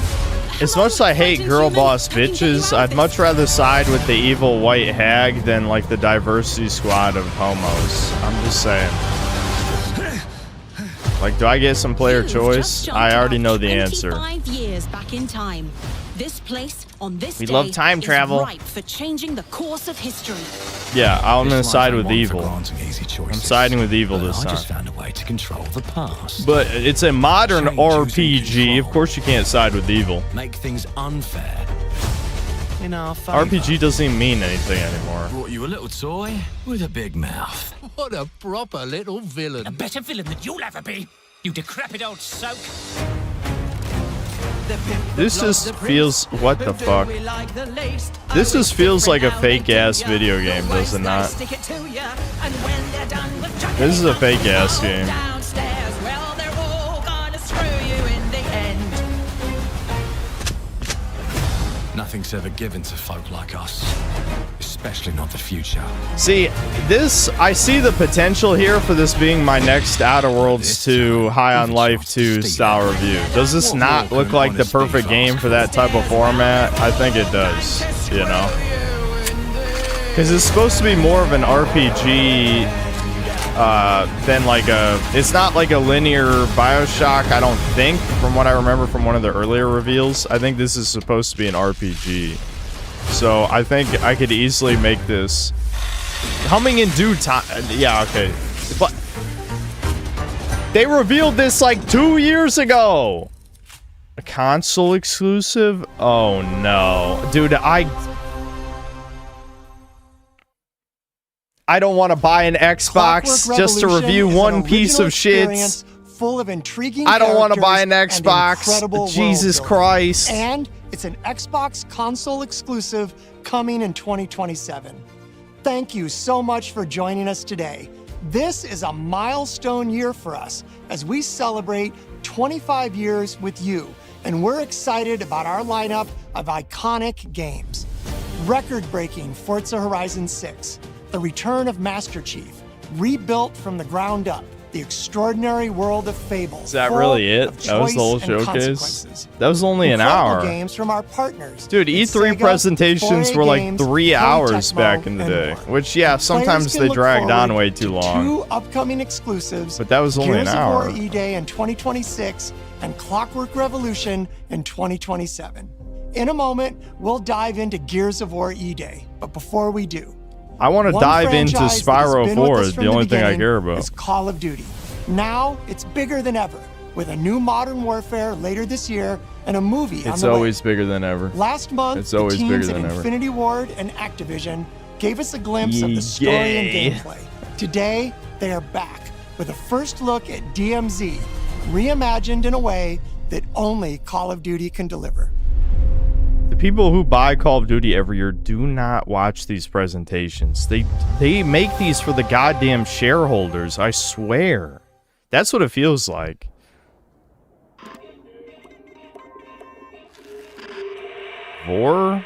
as much as I hate girl boss bitches, I'd much rather side with the evil white hag than like the diversity squad of homos. I'm just saying. Like, do I get some player choice? I already know the answer. 25 years back in time. This place on this We day love time travel. is ripe for changing the course of history. Yeah, I'm gonna This side life with ain't one for evil. granting easy I'm choices. siding with evil But this I just time. found a way to control the past. But it's a modern Change RPG. Of course you can't side with evil. Make things unfair. In our favor. RPG doesn't even mean anything anymore. Brought you a little toy with a big mouth. What a proper little villain. A better villain than you'll ever be, you decrepit old soak. This just feels... What the fuck? This just feels like a fake-ass video game, does it not? This is a fake-ass game. Nothing's ever given to folk like us. Especially not the future. See, this... I see the potential here for this being my next Outer Worlds 2 High on Life 2 style review. Does this not look like the perfect game for that type of format? I think it does, you know? Because it's supposed to be more of an RPG than like a... It's not like a linear Bioshock, I don't think, from what I remember from one of the earlier reveals. I think this is supposed to be an RPG. So I think I could easily make this coming in due time. Yeah, okay. But they revealed this like 2 years ago. A console exclusive? Oh no. Dude, I don't want to buy an Xbox just to review one piece of shit. Full of intriguing I don't want to buy an characters and Xbox. incredible Jesus world building. Christ. And it's an Xbox console exclusive coming in 2027. Thank you so much for joining us today. This is a milestone year for us as we celebrate 25 years with you, and we're excited about our lineup of iconic games. Record-breaking Forza Horizon 6, the return of Master Chief, rebuilt from the ground up, the extraordinary world of Fable. Is that really it? That was the whole showcase? That was only an hour. Games from our partners. Dude, E3 presentations were like 3 hours back in the day. Which, yeah, sometimes they dragged on way too long. 2 upcoming exclusives. But that was only an hour. Gears of War E-Day in 2026 and Clockwork Revolution in 2027. In a moment, we'll dive into Gears of War E-Day. But before we do, I want to dive into Spyro 4, the only thing I care about. Is Call of Duty. Now, it's bigger than ever, with a new Modern Warfare later this year and a movie on It's the way. always bigger than ever. Last month, It's always the bigger teams at than ever. Infinity Ward and Activision gave us a glimpse of the story and Yay. gameplay. Today, they are back with a first look at DMZ, reimagined in a way that only Call of Duty can deliver. The people who buy Call of Duty every year do not watch these presentations. They make these for the goddamn shareholders, I swear. That's what it feels like. Vor?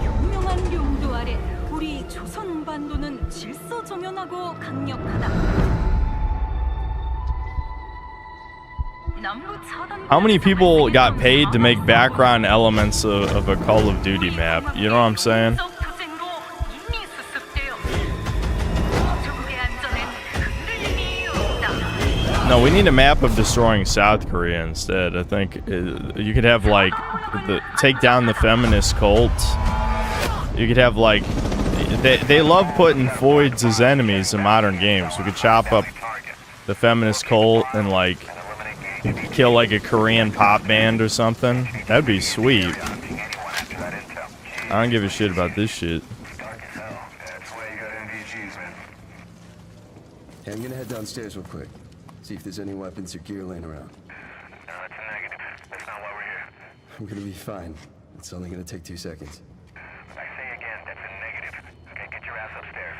유명한 용도 아래 우리 조선 반도는 질서정연하고 강력하다. How many people got paid to make background elements of a Call of Duty map? You know what I'm saying? No, we need a map of destroying South Korea instead. I think you could have like take down the feminist cult. You could have like they love putting foids as enemies in modern games. We could chop up the feminist cult and like kill like a Korean pop band or something. That'd be sweet. I don't give a shit about this shit. Hey, I'm gonna head downstairs real quick. See if there's any weapons or gear laying around. No, that's a negative. That's not why we're here. I'm gonna be fine. It's only gonna take 2 seconds. I say again, that's a negative. Okay, get your ass upstairs.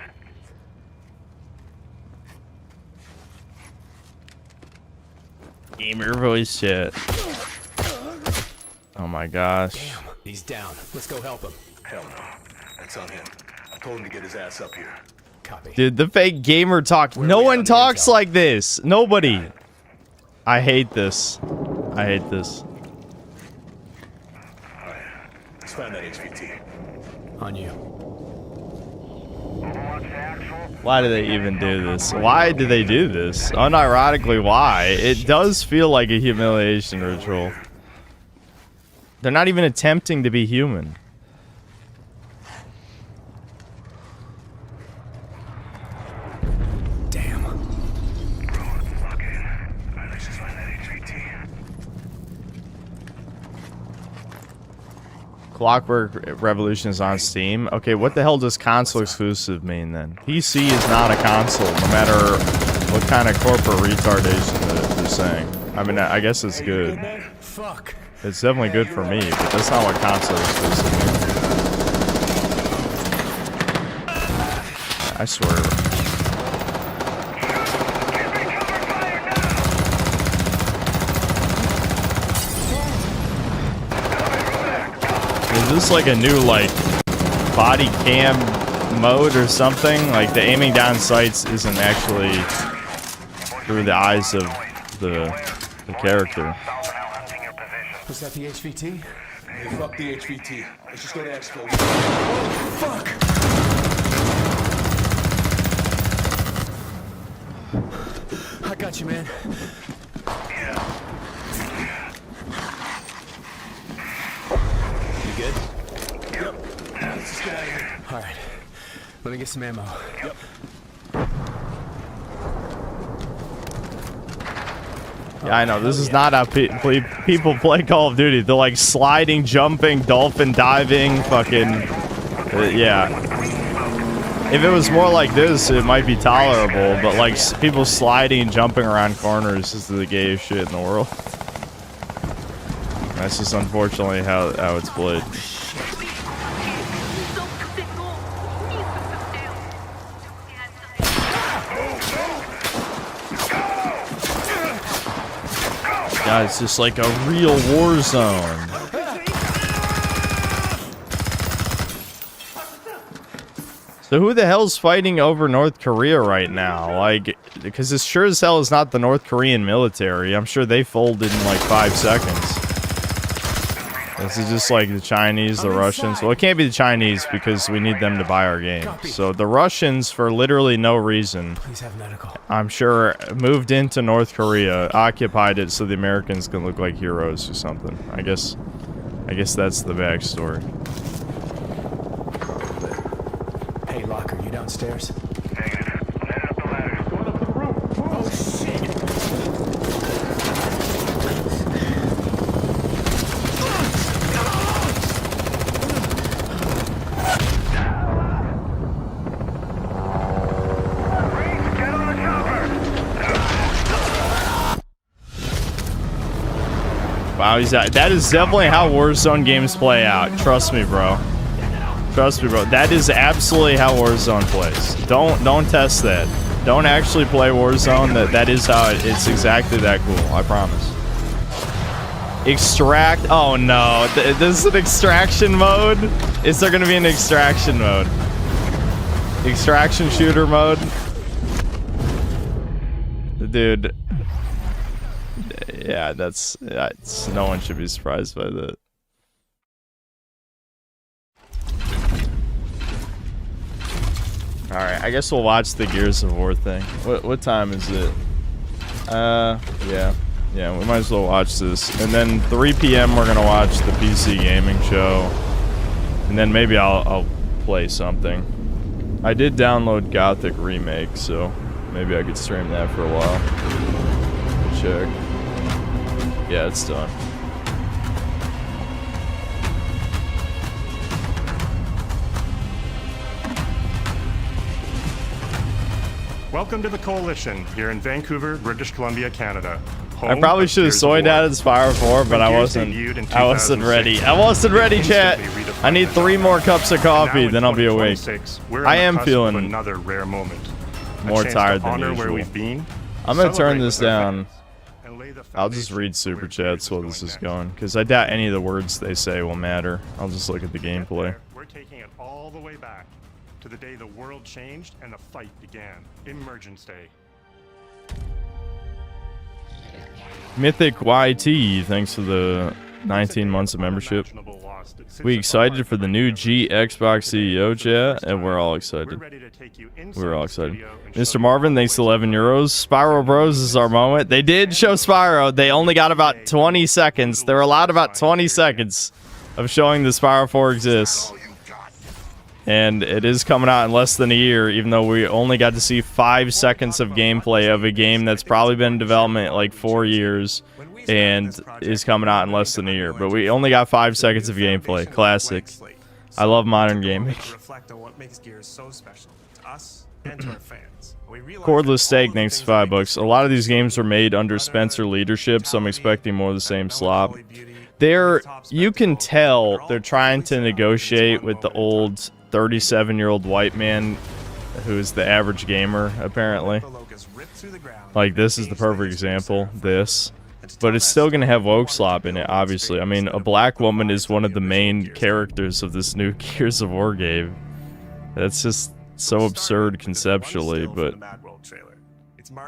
Gamer voice chat. Oh my gosh. Damn, he's down. Let's go help him. Hell no. That's on him. I told him to get his ass up here. Copy. Dude, the fake gamer talk. No one talks like this. Nobody. I hate this. I hate this. Alright. Let's find that HVT. On you. Why do they even do this? Why do they do this? Unironically, why? It does feel like a humiliation ritual. They're not even attempting to be human. Damn. Okay. Alright, let's just find that HVT. Clockwork Revolution is on Steam. Okay, what the hell does console exclusive mean then? PC is not a console, no matter what kind of corporate retardation they're saying. I mean, I guess it's good. Fuck. It's definitely good for me, but that's not what console exclusive means. I swear. Is this like a new like body cam mode or something? Like the aiming down sights isn't actually through the eyes of the character. Was that the HVT? Hey, fuck the HVT. Let's just go to Expo. Fuck! I got you, man. You good? Yep. Let's just get out of here. All right. Let me get some ammo. Yep. Yeah, I know. This is not how people play Call of Duty. They're like sliding, jumping, dolphin diving, fucking... yeah. If it was more like this, it might be tolerable, but like people sliding and jumping around corners is the gayest shit in the world. That's just unfortunately how it's played. Yeah, it's just like a real war zone. So who the hell's fighting over North Korea right now? Like, because it sure as hell is not the North Korean military. I'm sure they folded in like 5 seconds. This is just like the Chinese, the Russians. Well, it can't be the Chinese because we need them to buy our game. So the Russians, for literally no reason, I'm sure, moved into North Korea, occupied it so the Americans can look like heroes or something. I guess that's the backstory. Hey, Locker, you downstairs? Negative. I'm headed up the ladder. Going up to the roof. Oh, shit! how he's at. That is definitely how Warzone games play out. Trust me, bro. Trust me, bro. That is absolutely how Warzone plays. Don't test that. Don't actually play Warzone. That is how it's exactly that cool. I promise. Extract. Oh no, this is an extraction mode. Is there gonna be an extraction mode? Extraction shooter mode, dude. Yeah, that's no one should be surprised by that. All right, I guess we'll watch the Gears of War thing. What time is it? Yeah, we might as well watch this. And then 3 p.m. we're gonna watch the PC gaming show. And then maybe I'll play something. I did download Gothic Remake, so maybe I could stream that for a while. Check. Yeah, it's done. Welcome to the Coalition here in Vancouver, British Columbia, Canada. I probably should have soyed out of Spyro 4, but I wasn't ready. I wasn't ready, chat. I need 3 more cups of coffee, then I'll be awake. I am feeling another rare moment. more tired than usual. I'm gonna turn this down. I'll just read super chats while this is going, because I doubt any of the words they say will matter. I'll just look at the gameplay. We're taking it all the way back to the day the world changed and the fight began. Emergence Day. Mythic YT, thanks for the 19 months of membership. We excited for the new Xbox CEO chat, and we're all excited. We're all excited. Mr. Marvin, thanks to 11 euros. Spyro Bros is our moment. They did show Spyro. They only got about 20 seconds. They were allowed about 20 seconds of showing the Spyro 4 exists. And it is coming out in less than a year, even though we only got to see 5 seconds of gameplay of a game that's probably been in development like 4 years and is coming out in less than a year. But we only got 5 seconds of gameplay. Classic. I love modern gaming. Cordless Steak, thanks to $5. A lot of these games were made under Spencer leadership, so I'm expecting more of the same slop. You can tell they're trying to negotiate with the old 37-year-old white man who's the average gamer, apparently. Like, this is the perfect example, this. But it's still going to have woke slop in it, obviously. I mean, a black woman is one of the main characters of this new Gears of War game. That's just so absurd conceptually, but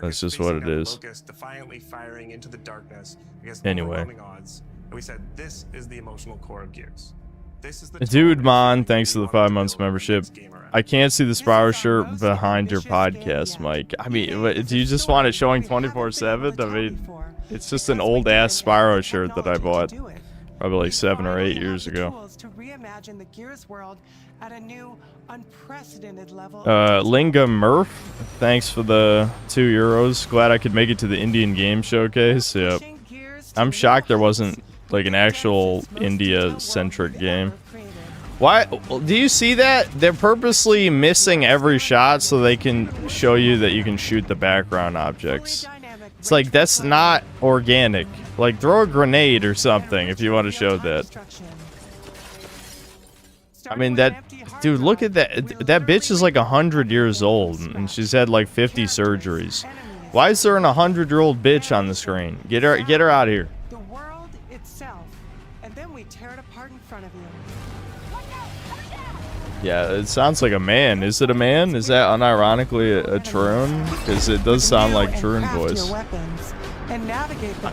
that's just what it is. Anyway. We said this is the emotional core of Gears. Dude Mon, thanks to the 5 months membership. I can't see the Spyro shirt behind your podcast, Mike. I mean, do you just want it showing 24/7? I mean, it's just an old ass Spyro shirt that I bought probably like 7 or 8 years ago. Linga Murph, thanks for the 2 euros. Glad I could make it to the Indian Game Showcase. Yep. I'm shocked there wasn't like an actual India-centric game. Why? Do you see that? They're purposely missing every shot so they can show you that you can shoot the background objects. It's like, that's not organic. Like, throw a grenade or something if you want to show that. I mean, dude, look at that. That bitch is like 100 years old, and she's had like 50 surgeries. Why is there an 100-year-old bitch on the screen? Get her out of here. The world itself, and then we tear it apart in front of you. Yeah, it sounds like a man. Is it a man? Is that unironically a Troon? Because it does sound like Troon voice. I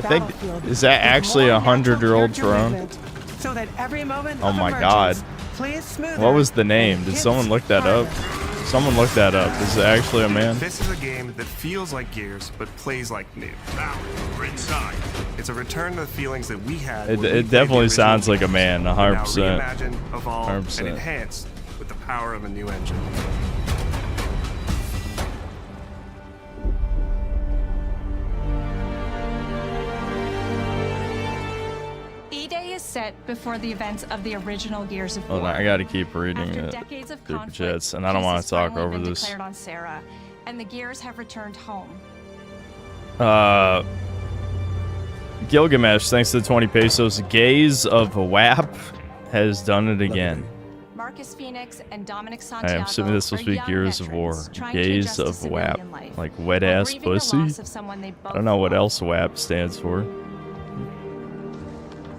think, is that actually a 100-year-old Troon? Oh my god. What was the name? Did someone look that up? Someone look that up. Is it actually a man? This is a game that feels like Gears, but plays like new. Now, we're inside. It's a return to the feelings that we had. It definitely sounds like a man, 100%. Now reimagined, evolved, 100%. and enhanced with the power of a new engine. E-Day is set before the events of the original Gears of War. Hold on, I gotta keep reading After it. decades of Super conflict, chats, and I don't want peace to has talk finally over been this. declared on Sarah, and the Gears have returned home. Gilgamesh, thanks to the 20 pesos. Gaze of WAP has done it again. Marcus Phoenix and Dominic I Santiago am assuming this will are be young Gears of War. veterans trying to Gaze adjust to of WAP. civilian life Like wet while ass grieving the pussy? loss of someone they I don't know what else WAP stands for.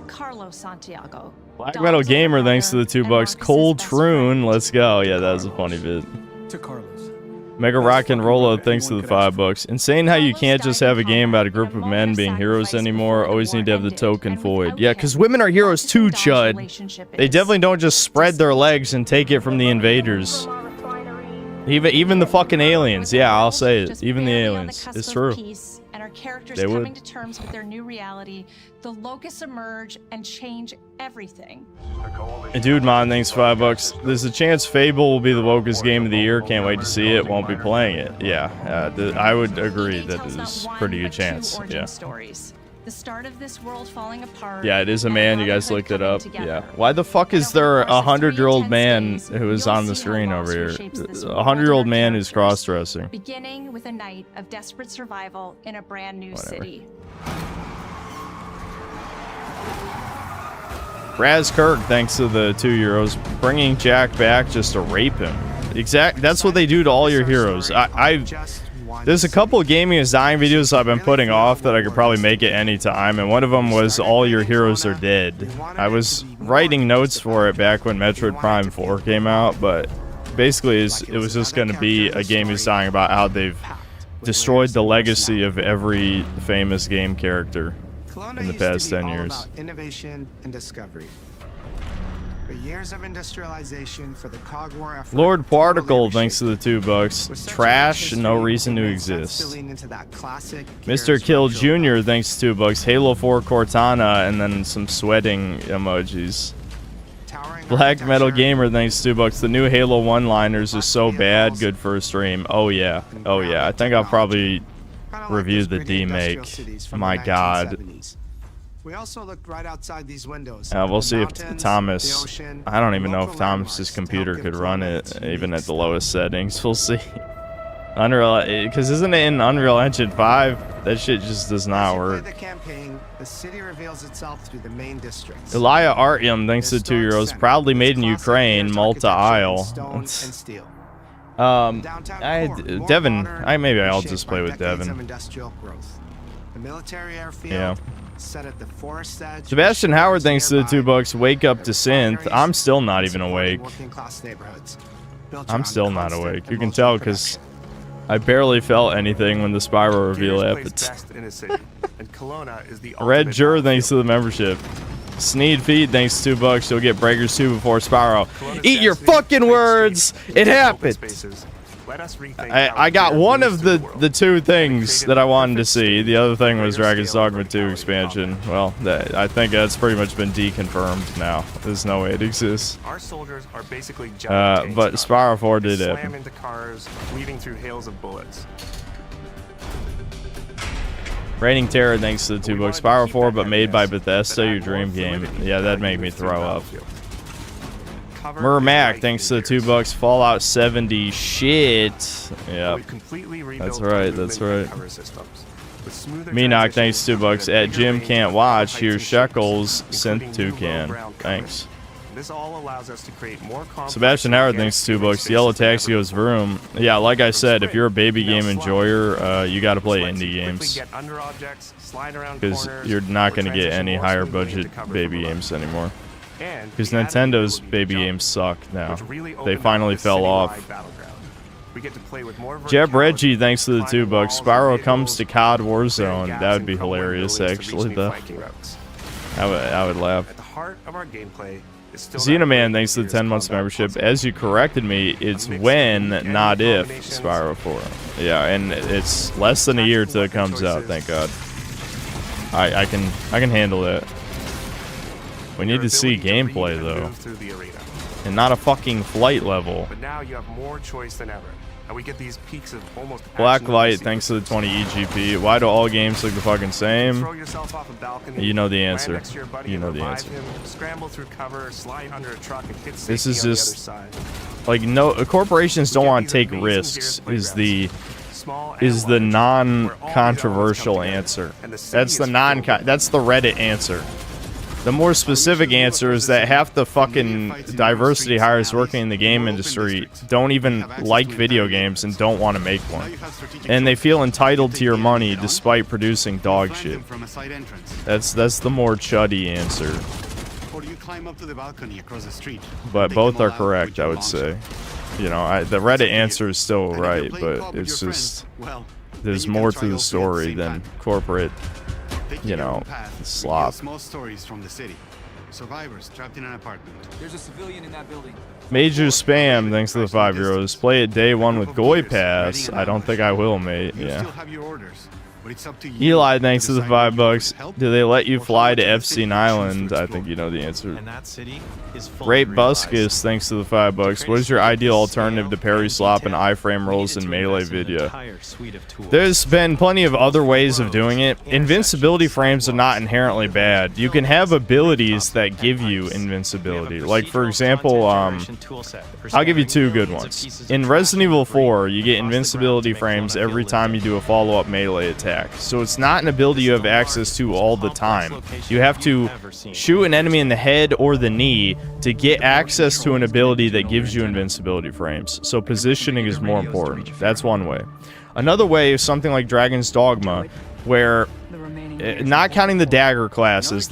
Carlos Santiago. Black Metal Gamer, thanks to the $2. Cold Troon, let's go. Yeah, that was a funny bit. To Carlos. Mega Rock and Rolo, thanks to the $5. Insane how you can't just have a game about a group of men being heroes anymore. Always need to have the token void. Yeah, because women are heroes too, Chud. They definitely don't just spread their legs and take it from the invaders. Even the fucking aliens. Yeah, I'll say it. Even the aliens. It's true. And our characters They would. coming to terms with their new reality, the locusts emerge and change everything. And Dude Mon, thanks $5. There's a chance Fable will be the Locust game of the year. Can't wait to see it. Won't be playing it. Yeah, I would agree that there's a pretty good chance. Yeah. Stories. The start of this world falling apart. Yeah, it is a man. You guys looked it up. Yeah. Why the fuck is there a 100-year-old man who is on the screen over here? A 100-year-old man who's cross-dressing. Beginning with a night of desperate survival in a brand new city. Raz Kirk, thanks to the €2, bringing Jack back just to rape him. That's what they do to all your heroes. There's a couple of Gaming is Dying videos I've been putting off that I could probably make at any time, and one of them was all your heroes are dead. I was writing notes for it back when Metroid Prime 4 came out, but basically it was just going to be a Gaming is Dying about how they've destroyed the legacy of every famous game character in the past 10 years. Innovation and discovery. For years of industrialization, for the cog war effort, Lord Particle, thanks to the $2. Trash, no reason to exist. Mr. Kill Jr., thanks to $2. Halo 4 Cortana, and then some sweating emojis. Black Metal Gamer, thanks to $2. The new Halo one-liners is so bad, good for a stream. Oh yeah, oh yeah. I think I'll probably review the D-Make. My god. We also looked right outside these windows. We'll see if Thomas... I don't even know if Thomas's computer could run it, even at the lowest settings. We'll see. Unreal... Because isn't it in Unreal Engine 5? That shit just does not work. The city reveals itself through the main districts. Elia Artyom, thanks to €2. Proudly made in Ukraine, Malta-Isle. Devin... Maybe I'll just play with Devin. The military airfield. Yeah. Set at the forest edge. Sebastian Howard, thanks to the $2. Wake up to synth. I'm still not even awake. I'm still not awake. You can tell because I barely felt anything when the Spyro reveal happened. Red Jur, thanks to the membership. Sneed Feed, thanks to $2. You'll get Breakers 2 before Spyro. Eat your fucking words! It happened! I got one of the two things that I wanted to see. The other thing was Dragon's Dogma 2 expansion. Well, I think that's pretty much been deconfirmed now. There's no way it exists. Our soldiers are basically but Spyro 4 did slam happen. into cars, weaving through hails of bullets. Raining Terror, thanks to the $2. Spyro 4, but made by Bethesda, your dream game. Yeah, that'd make me throw up. Mermac, thanks to the $2. Fallout 70, shit. Yeah, that's right, that's right. Meanock, thanks to $2. At Jim Can't Watch, here's Shekels, Synth Toucan. Thanks. This all allows us to create more Sebastian Howard, thanks to $2. Yellow Taxi goes vroom. Yeah, like I said, if you're a baby game enjoyer, you gotta play indie games. Because you're not gonna get any higher budget baby games anymore. Because Nintendo's baby games suck now. They finally fell off. Jeb Reggie, thanks to the $2. Spyro comes to COD Warzone. That would be hilarious, actually, though. I would laugh. Xenoman, thanks to the 10 months membership. As you corrected me, it's when, not if, Spyro 4. Yeah, and it's less than a year till it comes out, thank God. I can handle that. We need to see gameplay, though. And not a fucking flight level. But now you have more choice than ever. And we get these peaks of almost Blacklight, thanks to the 20 EGP. Why do all games look the fucking same? You know the answer. You know the answer. Scramble through cover, slide under a truck, and hit this is just like, no, corporations don't want to take risks is the is the non-controversial answer. That's the that's the Reddit answer. The more specific answer is that half the fucking diversity hires working in the game industry don't even like video games and don't want to make one. And they feel entitled to your money despite producing dog shit. That's the more chuddy answer. But both are correct, I would say. You know, the Reddit answer is still right, but it's just there's more to the story than corporate, you know, slop. Survivors trapped in an apartment. There's a civilian in that building. Major spam, thanks to the €5. Play it day one with Goy Pass. I don't think I will, mate. Yeah. Eli, thanks to the $5. Do they let you fly to Epstein Island? I think you know the answer. Rape Buskus, thanks to the $5. What is your ideal alternative to parry slop and iframe rolls in Melee video? There's been plenty of other ways of doing it. Invincibility frames are not inherently bad. You can have abilities that give you invincibility. Like, for example, I'll give you two good ones. In Resident Evil 4, you get invincibility frames every time you do a follow-up melee attack. So it's not an ability you have access to all the time. You have to shoot an enemy in the head or the knee to get access to an ability that gives you invincibility frames. So positioning is more important. That's one way. Another way is something like Dragon's Dogma, where, not counting the dagger classes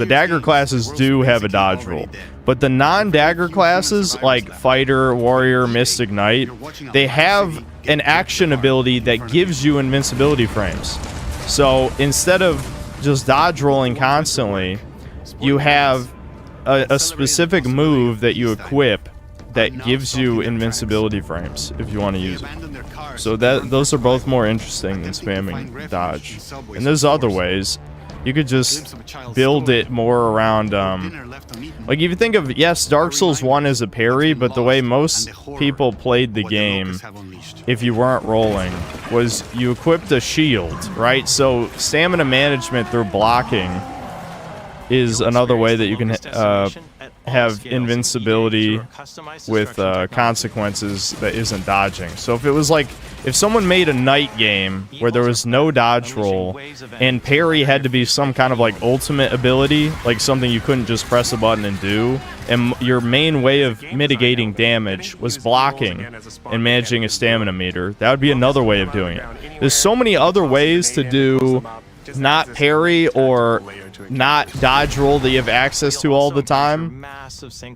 do have a dodge roll. But the non-dagger classes, like Fighter, Warrior, Mystic Knight, they have an action ability that gives you invincibility frames. So instead of just dodge rolling constantly, you have a specific move that you equip that gives you invincibility frames if you want to use it. So those are both more interesting than spamming dodge. And there's other ways. You could just build it more around, like if you think of, yes, Dark Souls 1 is a parry, but the way most people played the game, if you weren't rolling, was you equipped a shield, right? So stamina management through blocking is another way that you can have invincibility with consequences that isn't dodging. So if it was like, if someone made a night game where there was no dodge roll and parry had to be some kind of like ultimate ability, like something you couldn't just press a button and do, and your main way of mitigating damage was blocking and managing a stamina meter, that would be another way of doing it. There's so many other ways to do not parry or not dodge roll that you have access to all the time.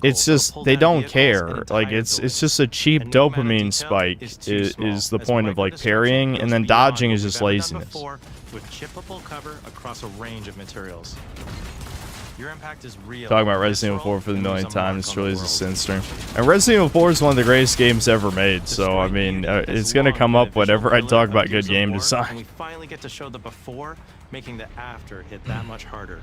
It's just they don't care. Like it's just a cheap dopamine spike is the point of like parrying, and then dodging is just laziness. With chippable cover across a range of materials. Your impact is real. Talking about Resident Evil 4 for the millionth time, this really is a sin stream. And Resident Evil 4 is one of the greatest games ever made, so I mean, it's gonna come up whenever I talk about good game design. We finally get to show the before, making the after hit that much harder.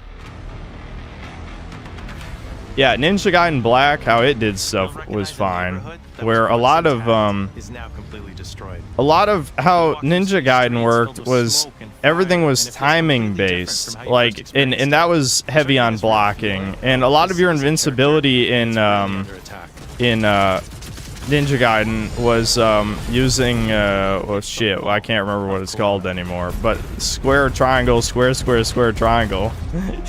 Yeah, Ninja Gaiden Black, how it did stuff was fine. Where a lot of how Ninja Gaiden worked was everything was timing based, like, and that was heavy on blocking, and a lot of your invincibility in Ninja Gaiden was using well, shit, well, I can't remember what it's called anymore, but square, triangle, square, square, square, triangle.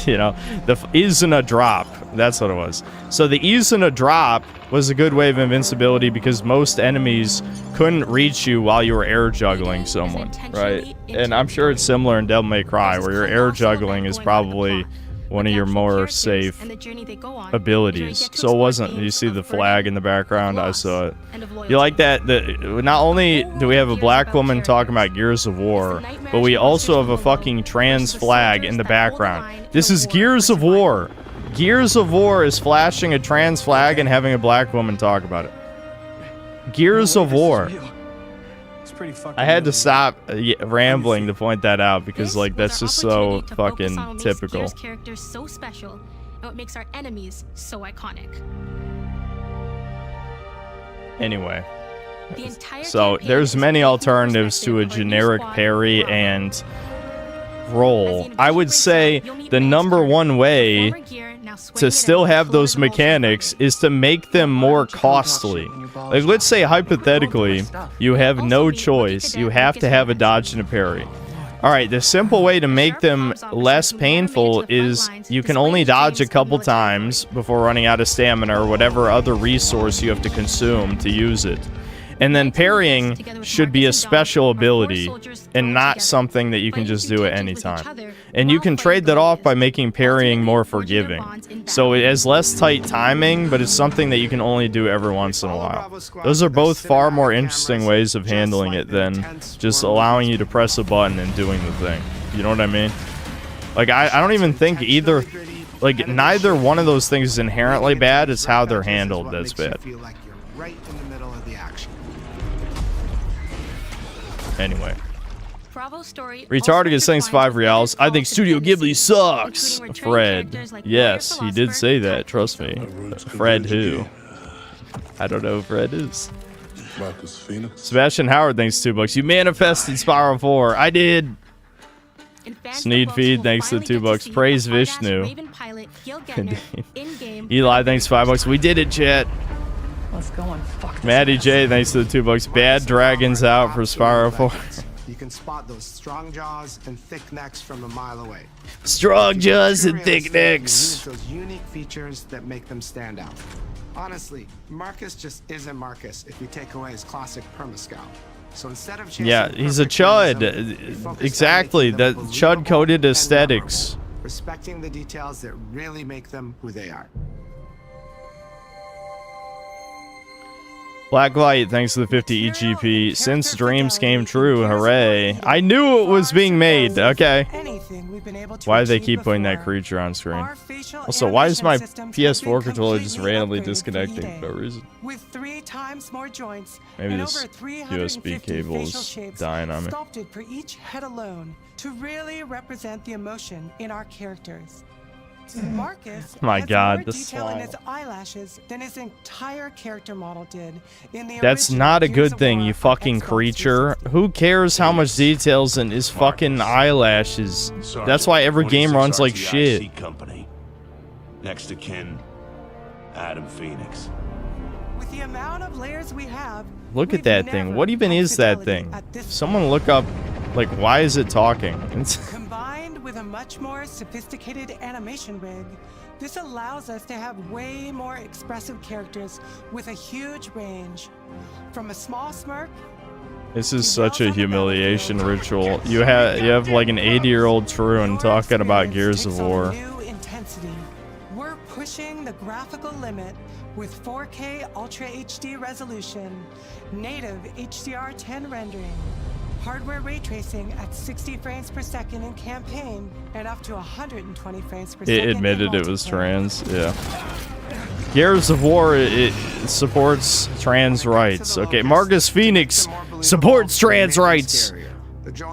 You know, the Izuna drop, that's what it was. So the Izuna drop was a good way of invincibility because most enemies couldn't reach you while you were air juggling someone, right? And I'm sure it's similar in Devil May Cry, where your air juggling is probably one of your more safe abilities. So it wasn't, you see the flag in the background, I saw it. You like that? Not only do we have a black woman talking about Gears of War, but we also have a fucking trans flag in the background. This is Gears of War. Gears of War is flashing a trans flag and having a black woman talk about it. Gears of War. I had to stop rambling to point that out because, like, that's just so fucking typical. Gears characters so special, and what makes our enemies so iconic. Anyway, so there's many alternatives to a generic parry and roll. I would say the number one way to still have those mechanics is to make them more costly. Like, let's say hypothetically, you have no choice. You have to have a dodge and a parry. Alright, the simple way to make them less painful is you can only dodge a couple times before running out of stamina or whatever other resource you have to consume to use it. And then parrying should be a special ability and not something that you can just do at any time. And you can trade that off by making parrying more forgiving. So it has less tight timing, but it's something that you can only do every once in a while. Those are both far more interesting ways of handling it than just allowing you to press a button and doing the thing. You know what I mean? Like, I don't even think either... Like, neither one of those things is inherently bad. It's how they're handled that's bad. Anyway. Retarded is saying 5 reals. I think Studio Ghibli sucks. Fred. Yes, he did say that. Trust me. Fred who? I don't know who Fred is. Sebastian Howard, thanks $2. You manifested Spiral 4. I did. Sneed Feed, thanks to $2. Praise Vishnu. Eli, thanks $5. We did it, chat. Let's go and fuck this Maddie J, thanks to the $2. Bad Dragons out for Spiral 4. You can spot those strong jaws and thick necks from a mile away. Strong jaws and thick necks. Those unique features that make them stand out. Honestly, Marcus just isn't Marcus if you take away his classic perma-scout. So instead of he's a chud. Exactly, that chud-coded aesthetics. Respecting the details that really make them who they are. Blacklight, thanks to the 50 EGP. Since dreams came true, hooray. I knew it was being made, okay. Why do they keep putting that creature on screen? Also, why is my PS4 controller just randomly disconnecting for no reason? With 3 times more joints, maybe this USB cable is dying on me. Sculpted for each head alone to really represent the emotion in our characters. Marcus my God, more the detail in slime. his eyelashes than his entire character model did in the That's not a good thing, you fucking creature. Who cares how much details in his fucking eyelashes? That's why every game runs like shit. Company. Next to kin, Adam Phoenix. With the amount of layers we have, Look at that thing. What even is that thing? Someone look up, like, why is it talking? combined with a much more sophisticated animation rig, this allows us to have way more expressive characters with a huge range. From a small smirk. This is such a humiliation ritual. You have like an 80-year-old Tarun talking about Gears of War. New intensity. We're pushing the graphical limit with 4K Ultra HD resolution, native HDR10 rendering, hardware ray tracing at 60 frames per second in campaign, and up to 120 frames per second. It admitted it was trans, yeah. Gears of War, it supports trans rights. Okay, Marcus Phoenix supports trans rights.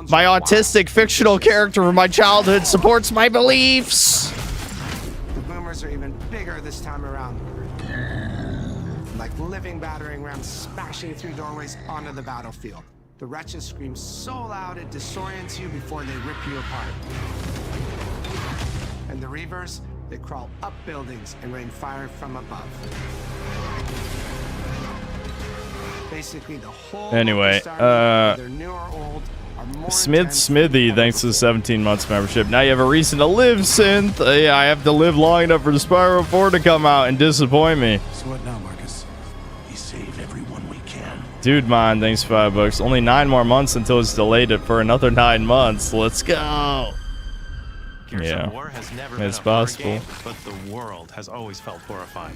My autistic fictional character from my childhood supports my beliefs. The boomers are even bigger this time around. Like living battering rams smashing through doorways onto the battlefield. The wretches scream so loud it disorients you before they rip you apart. And the Reavers, they crawl up buildings and rain fire from above. Basically, the whole anyway, Smithy, thanks to the 17 months membership. Now you have a reason to live, Synth. Yeah, I have to live long enough for Spyro 4 to come out and disappoint me. So what now, Marcus? We save everyone we can. Dude, mine, thanks $5. Only 9 more months until it's delayed for another 9 months. Let's go. Gears yeah, of War has never been it's a horror possible. game, but the world has always felt horrifying.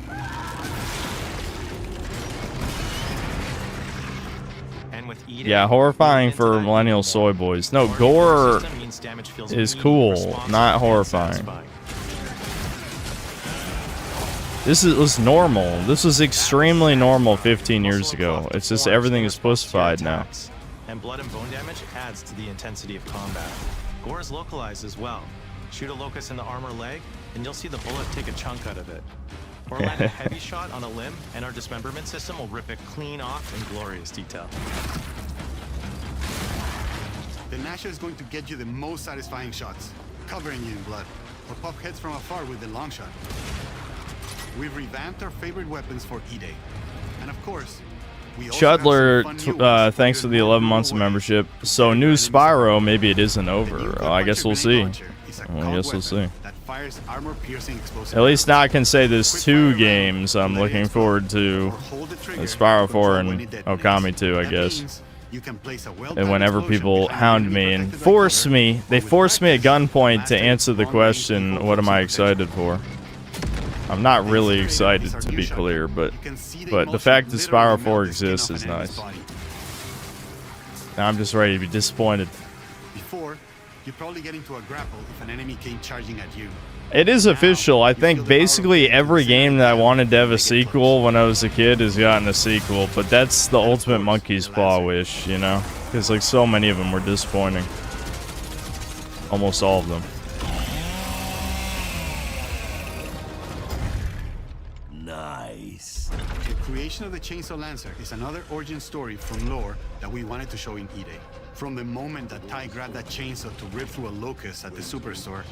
And with Yeah, horrifying for millennial soy boys. No, gore is cool, not horrifying. This was normal. This was extremely normal 15 years ago. It's just everything is pussified now. And blood and bone damage adds to the intensity of combat. Gore is localized as well. Shoot a locust in the armor leg, and you'll see the bullet take a chunk out of it. Or land a heavy shot on a limb, and our dismemberment system will rip it clean off in glorious detail. The Nasher is going to get you the most satisfying shots, covering you in blood. or pop heads from afar with the long shot. We've revamped our favorite weapons for E-Day. And of course, we also have some Chudler, fun new ones thanks for the 11 months of membership. So new Spyro, maybe it isn't over. I guess we'll see. I guess we'll see. At least now I can say there's 2 games I'm looking forward to. Spyro 4 and Okami 2, I guess. And whenever people hound me and force me at gunpoint to answer the question, what am I excited for? I'm not really excited, to be clear, but the fact that Spyro 4 exists is nice. Now I'm just ready to be disappointed. Before, you'd probably get into a grapple if an enemy came charging at you. It is official. I think basically every game that I wanted to have a sequel when I was a kid has gotten a sequel, but that's the ultimate monkey's paw wish, you know? Because like so many of them were disappointing. Almost all of them. Nice. The creation of the Chainsaw Lancer is another origin story from lore that we wanted to show in E-Day. From the moment that Ty grabbed that chainsaw to rip through a locust at the superstore,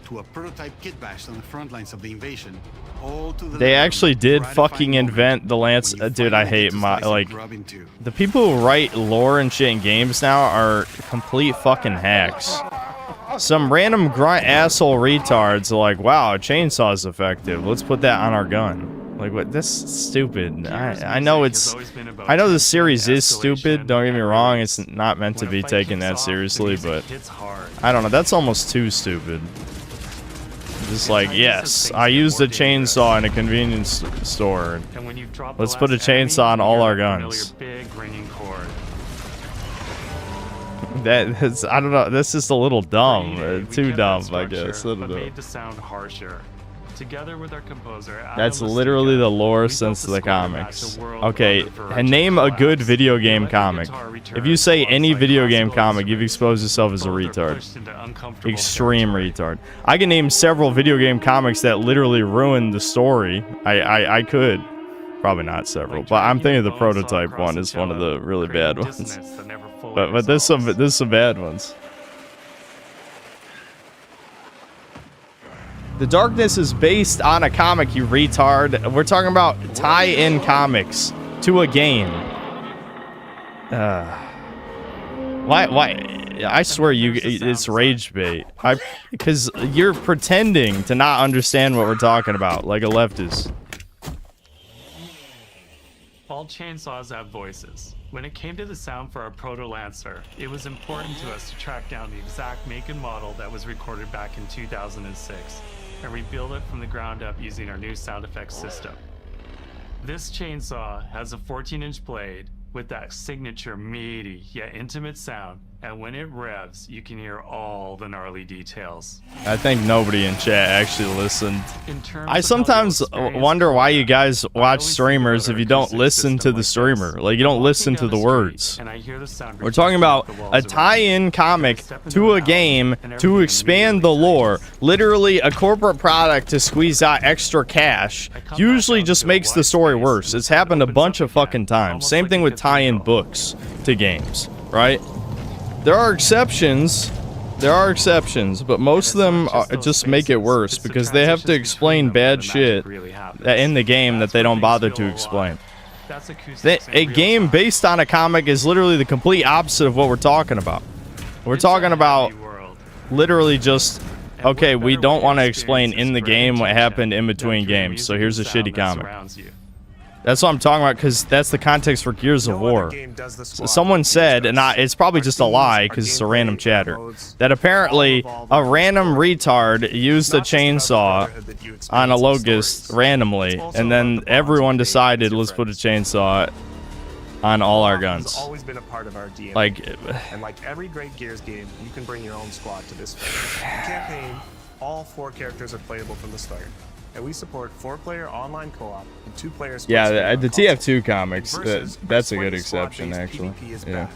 to a prototype kit bashed on the front lines of the invasion, all to the They actually did fucking invent the Lance. Dude, I hate the people who write lore and shit in games now are complete fucking hacks. Some random grunt asshole retards are like, wow, a chainsaw is effective. Let's put that on our gun. Like, what? That's stupid. I know I know the series is stupid. Don't get me wrong. It's not meant to be taken that seriously, but I don't know. That's almost too stupid. Just like, yes, I used a chainsaw in a convenience store. Let's put a chainsaw on all our guns. That's, I don't know, that's just a little dumb. Too dumb, I guess. I don't know. Made the sound harsher. Together with our composer, That's literally the lore since the comics. Okay, and name a good video game comic. If you say any video game comic, you've exposed yourself as a retard. Extreme retard. I can name several video game comics that literally ruined the story. I could. Probably not several, but I'm thinking the prototype one is one of the really bad ones. But there's some bad ones. The Darkness is based on a comic, you retard. We're talking about tie-in comics to a game. Why? I swear it's rage bait. Because you're pretending to not understand what we're talking about, like a leftist. All chainsaws have voices. When it came to the sound for our Proto-Lancer, it was important to us to track down the exact make and model that was recorded back in 2006. And rebuild it from the ground up using our new sound effects system. This chainsaw has a 14-inch blade with that signature meaty yet intimate sound, and when it revs, you can hear all the gnarly details. I think nobody in chat actually listened. I sometimes wonder why you guys watch streamers if you don't listen to the streamer. Like, you don't listen to the words. We're talking about a tie-in comic to a game to expand the lore. Literally a corporate product to squeeze out extra cash usually just makes the story worse. It's happened a bunch of fucking times. Same thing with tie-in books to games, right? There are exceptions, but most of them just make it worse because they have to explain bad shit in the game that they don't bother to explain. A game based on a comic is literally the complete opposite of what we're talking about. We're talking about literally just, okay, we don't want to explain in the game what happened in between games, so here's a shitty comic. That's what I'm talking about, because that's the context for Gears of War. So someone said, and it's probably just a lie because it's a random chatter, that apparently a random retard used a chainsaw on a locust randomly, and then everyone decided, let's put a chainsaw on all our guns. It's always been a part of our DNA. And like every great Gears game, you can bring your own squad to this campaign. All 4 characters are playable from the start. And we support 4-player online co-op and 2-player. Yeah, the TF2 comics. That's a good exception, actually. Yeah.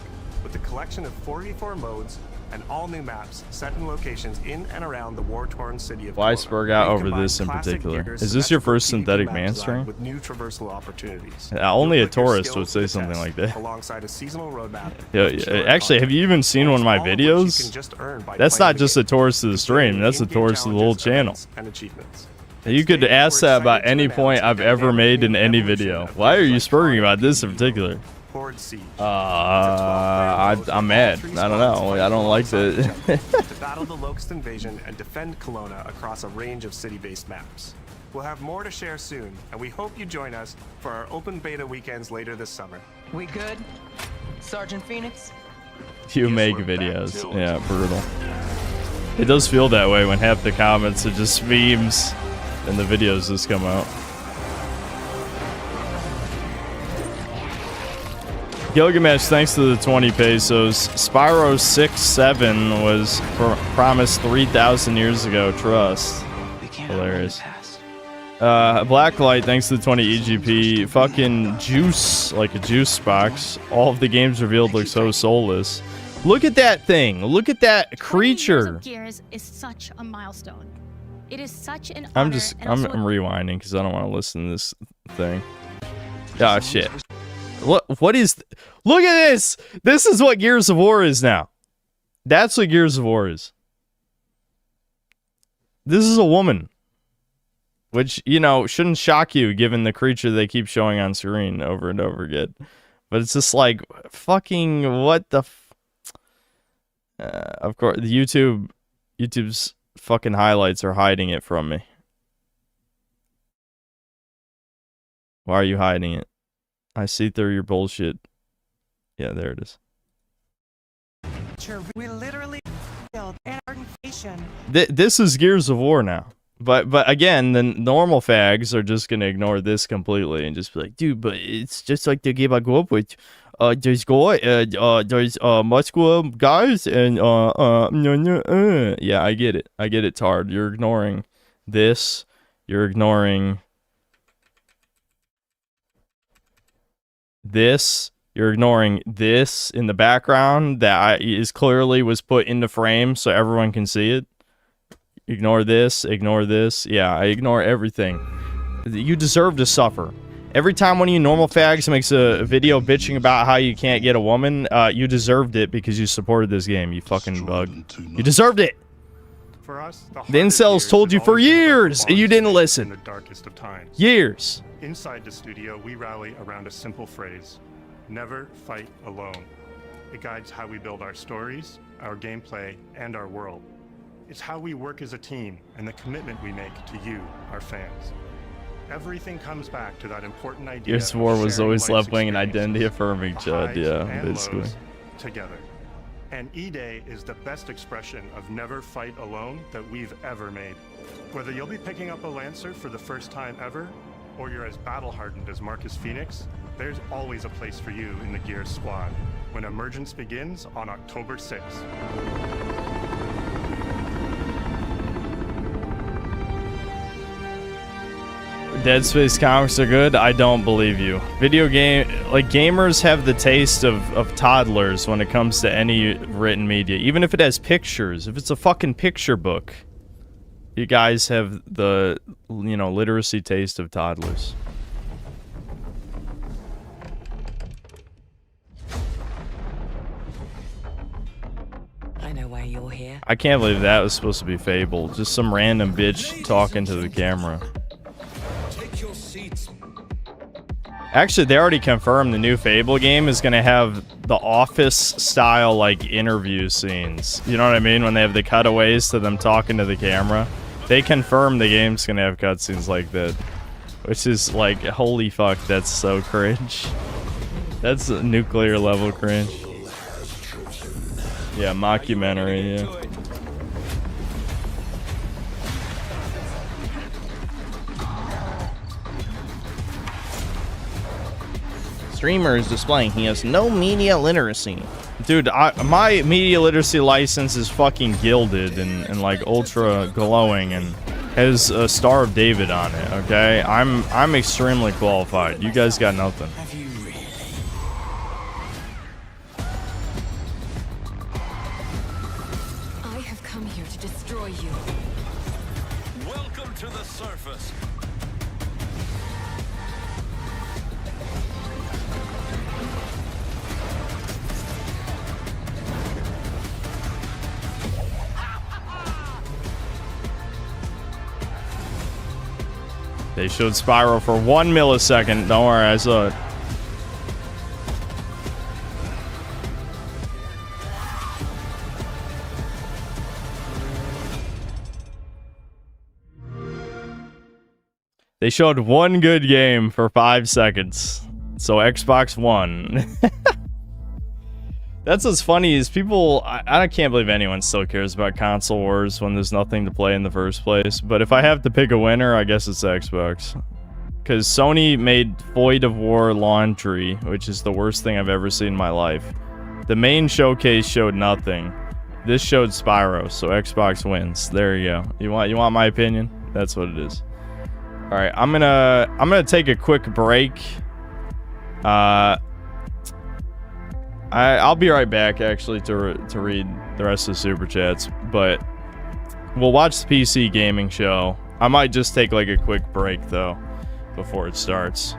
With a collection of 4v4 modes, and all new maps set in locations in and around the war-torn city of Why Kelowna. spurg out We over combine this in classic particular? Gears Is this your symmetrical first PvP synthetic map man design stream? with new traversal opportunities. Only a You'll put your tourist skills would to say the something test like that. alongside a seasonal roadmap. Yeah, actually, have you even seen one of my videos? That's not just a tourist to the stream. That's a tourist to the whole channel. And achievements. You could ask that about any point I've ever made in any video. Why are you spurring about this in particular? I'm mad. I don't know. I don't like the. To battle the Locust invasion and defend Kelowna across a range of city-based maps. We'll have more to share soon, and we hope you join us for our open beta weekends later this summer. We good, Sergeant Phoenix? You make videos. Yeah, brutal. It does feel that way when half the comments are just memes and the videos just come out. Gilgamesh, thanks to the 20 pesos. Spyro 6-7 was promised 3,000 years ago. Trust. Hilarious. Blacklight, thanks to the 20 EGP. Fucking juice, like a juice box. All of the games revealed look so soulless. Look at that thing. Look at that creature. Gears is such a milestone. It is such an I'm honor just, and I'm also a rewinding because I don't want to listen to this thing. Ah, shit. What is... Look at this! This is what Gears of War is now. That's what Gears of War is. This is a woman. Which, you know, shouldn't shock you given the creature they keep showing on screen over and over again. But it's just like, fucking, what the... of course, the YouTube's fucking highlights are hiding it from me. Why are you hiding it? I see through your bullshit. Yeah, there it is. We literally built an organization. This is Gears of War now. But again, the normal fags are just gonna ignore this completely and just be like, dude, but it's just like the game I grew up with. There's muscular guys and yeah, I get it. I get it, Tard. You're ignoring this. You're ignoring this. You're ignoring this in the background that is clearly was put into frame so everyone can see it. Ignore this. Ignore this. Yeah, I ignore everything. You deserve to suffer. Every time one of you normal fags makes a video bitching about how you can't get a woman, you deserved it because you supported this game, you fucking bug. You deserved it! For us, the incels told you for years, and you didn't listen. In the darkest of times. Years. Inside the studio, we rally around a simple phrase: never fight alone. It guides how we build our stories, our gameplay, and our world. It's how we work as a team and the commitment we make to you, our fans. Everything comes back to that important idea. Gears of War was always left-wing and identity-affirming, Chad. Yeah, basically. Together. And E-Day is the best expression of never fight alone that we've ever made. Whether you'll be picking up a Lancer for the first time ever, or you're as battle-hardened as Marcus Phoenix, there's always a place for you in the Gears squad when Emergence begins on October 6th. Dead Space comics are good? I don't believe you. Video game... Like, gamers have the taste of toddlers when it comes to any written media. Even if it has pictures. If it's a fucking picture book. You guys have the, you know, literacy taste of toddlers. I know why you're here. I can't believe that was supposed to be Fable. Just some random bitch talking to the camera. Actually, they already confirmed the new Fable game is going to have the Office-style, like, interview scenes. You know what I mean? When they have the cutaways to them talking to the camera. They confirmed the game's going to have cutscenes like that. Which is, like, holy fuck, that's so cringe. That's a nuclear level cringe. Yeah, mockumentary, yeah. Streamer is displaying he has no media literacy. Dude, my media literacy license is fucking gilded and like ultra glowing and has a Star of David on it, okay? I'm extremely qualified. You guys got nothing. you. Welcome to the surface. They showed Spyro for 1 millisecond. Don't worry, I saw it. They showed one good game for 5 seconds. So Xbox One. That's what's funny is people... I can't believe anyone still cares about console wars when there's nothing to play in the first place. But if I have to pick a winner, I guess it's Xbox. Because Sony made Void of War Laundry, which is the worst thing I've ever seen in my life. The main showcase showed nothing. This showed Spyro, so Xbox wins. There you go. You want my opinion? That's what it is. All right, I'm gonna take a quick break. I'll be right back actually to read the rest of the super chats, but we'll watch the PC gaming show. I might just take like a quick break though before it starts.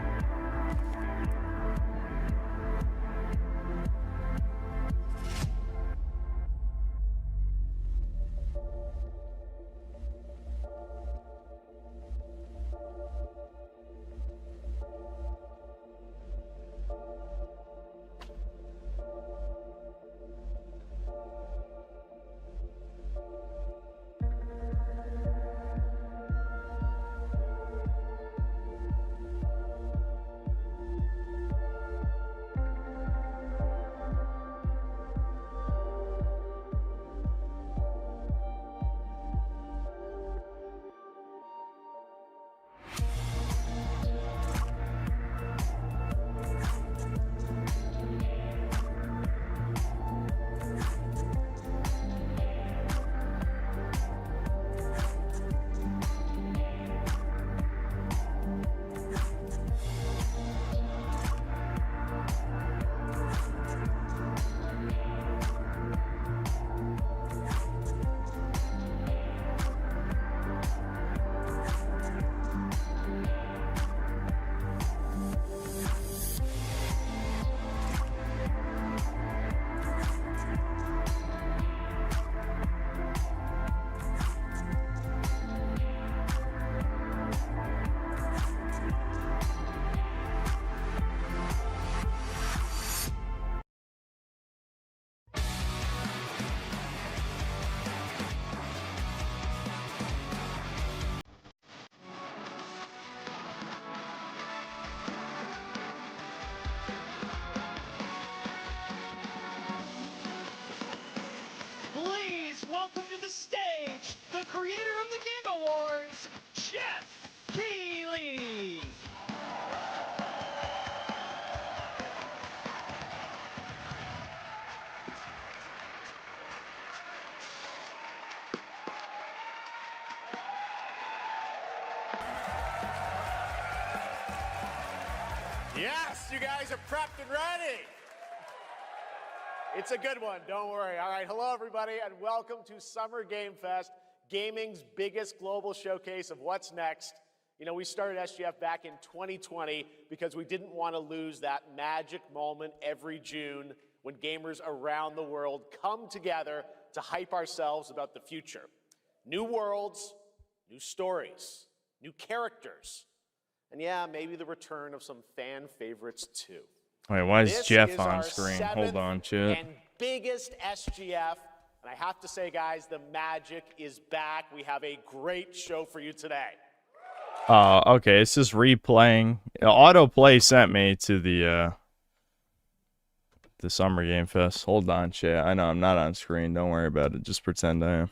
Please welcome to the stage the creator of the Game Awards, Jeff Keighley. Yes, you guys are prepped and ready. It's a good one, don't worry. All right, hello everybody, and welcome to Summer Game Fest, gaming's biggest global showcase of what's next. You know, we started SGF back in 2020 because we didn't want to lose that magic moment every June when gamers around the world come together to hype ourselves about the future. New worlds, new stories, new characters, and yeah, maybe the return of some fan favorites too. Wait, why is This Jeff is on our screen? Hold seventh on, chat. and biggest SGF, and I have to say, guys, the magic is back. We have a great show for you today. Okay, it's just replaying. Autoplay sent me to the Summer Game Fest. Hold on, chat. I know I'm not on screen. Don't worry about it. Just pretend I am.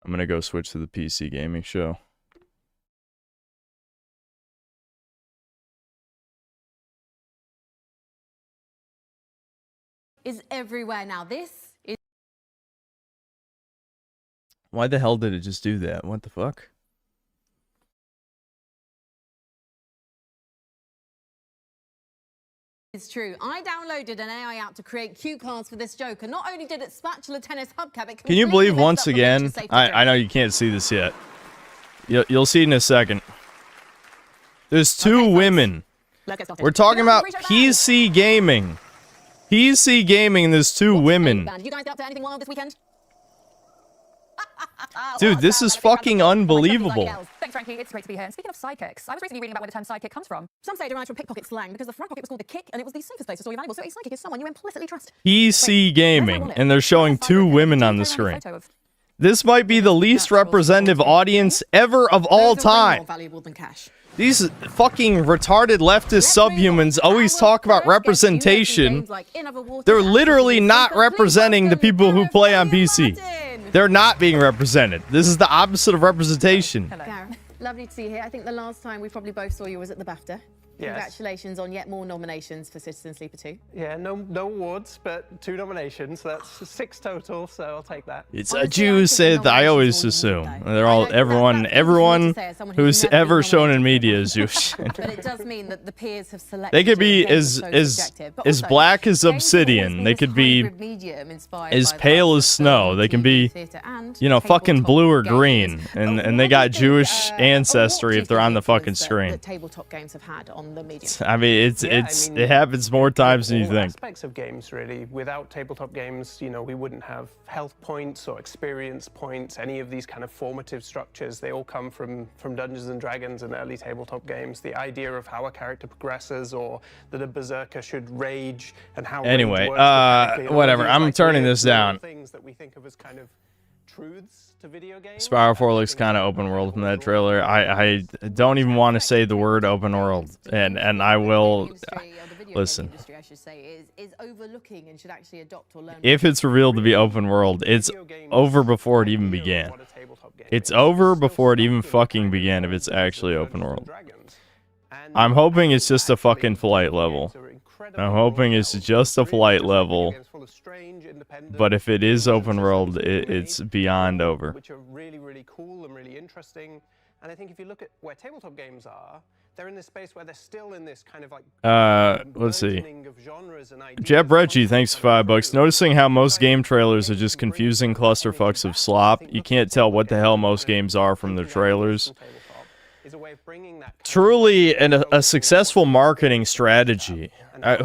I'm gonna go switch to the PC gaming show. Is everywhere now. This is... Why the hell did it just do that? What the fuck? It's true. I downloaded an AI app to create cue cards for this joke, and not only did it spatula tennis hubcap, it Can you believe completely once messed up the again? feature safety I know you can't see this yet. You'll see in a second. There's two women. We're talking about PC gaming. PC gaming. There's two women. You guys get up to anything wild this weekend? Dude, this is fucking unbelievable. Thanks, Frankie. It's great to be here. And speaking of sidekicks, I was recently reading about where the term sidekick comes from. Some say it derived from pickpocket slang because the front pocket was called the kick, and it was the safest place to store your valuables. So a sidekick is someone you implicitly trust. PC gaming, and they're showing two women on the screen. This might be the least representative audience ever of all time. These fucking retarded leftist subhumans always talk about representation. They're literally not representing the people who play on PC. They're not being represented. This is the opposite of representation. Gareth, lovely to see you here. I think the last time we probably both saw you was at the BAFTA. Yes. Congratulations on yet more nominations for Citizen Sleeper 2. Yeah, no awards, but 2 nominations. So that's 6 total, so I'll take that. It's a Jew said. I always assume they're all everyone who's ever shown in media is Jewish. But it does mean that the peers have selected. They could be as black as obsidian. They could be as pale as snow. They can be, you know, fucking blue or green, and they got Jewish ancestry if they're on the fucking screen. That tabletop games have had on the medium. I mean, it happens more times than you think. Aspects of games, really. Without tabletop games, you know, we wouldn't have health points or experience points, any of these kind of formative structures. They all come from Dungeons and Dragons and early tabletop games. The idea of how a character progresses, or that a berserker should rage, and how. Anyway, whatever. I'm turning this down. Things that we think of as kind of truths to video games. Spyro 4 looks kind of open world from that trailer. I don't even want to say the word open world, and I will listen. If it's revealed to be open world, it's over before it even began. It's over before it even fucking began if it's actually open world. I'm hoping it's just a fucking flight level. I'm hoping it's just a flight level. But if it is open world, it's beyond over. Which are really, really cool and really interesting. And I think if you look at where tabletop games are, they're in this space where they're still in this kind of like let's see. Jeb Reggie, thanks for $5. Noticing how most game trailers are just confusing clusterfucks of slop. You can't tell what the hell most games are from the trailers. Truly a successful marketing strategy.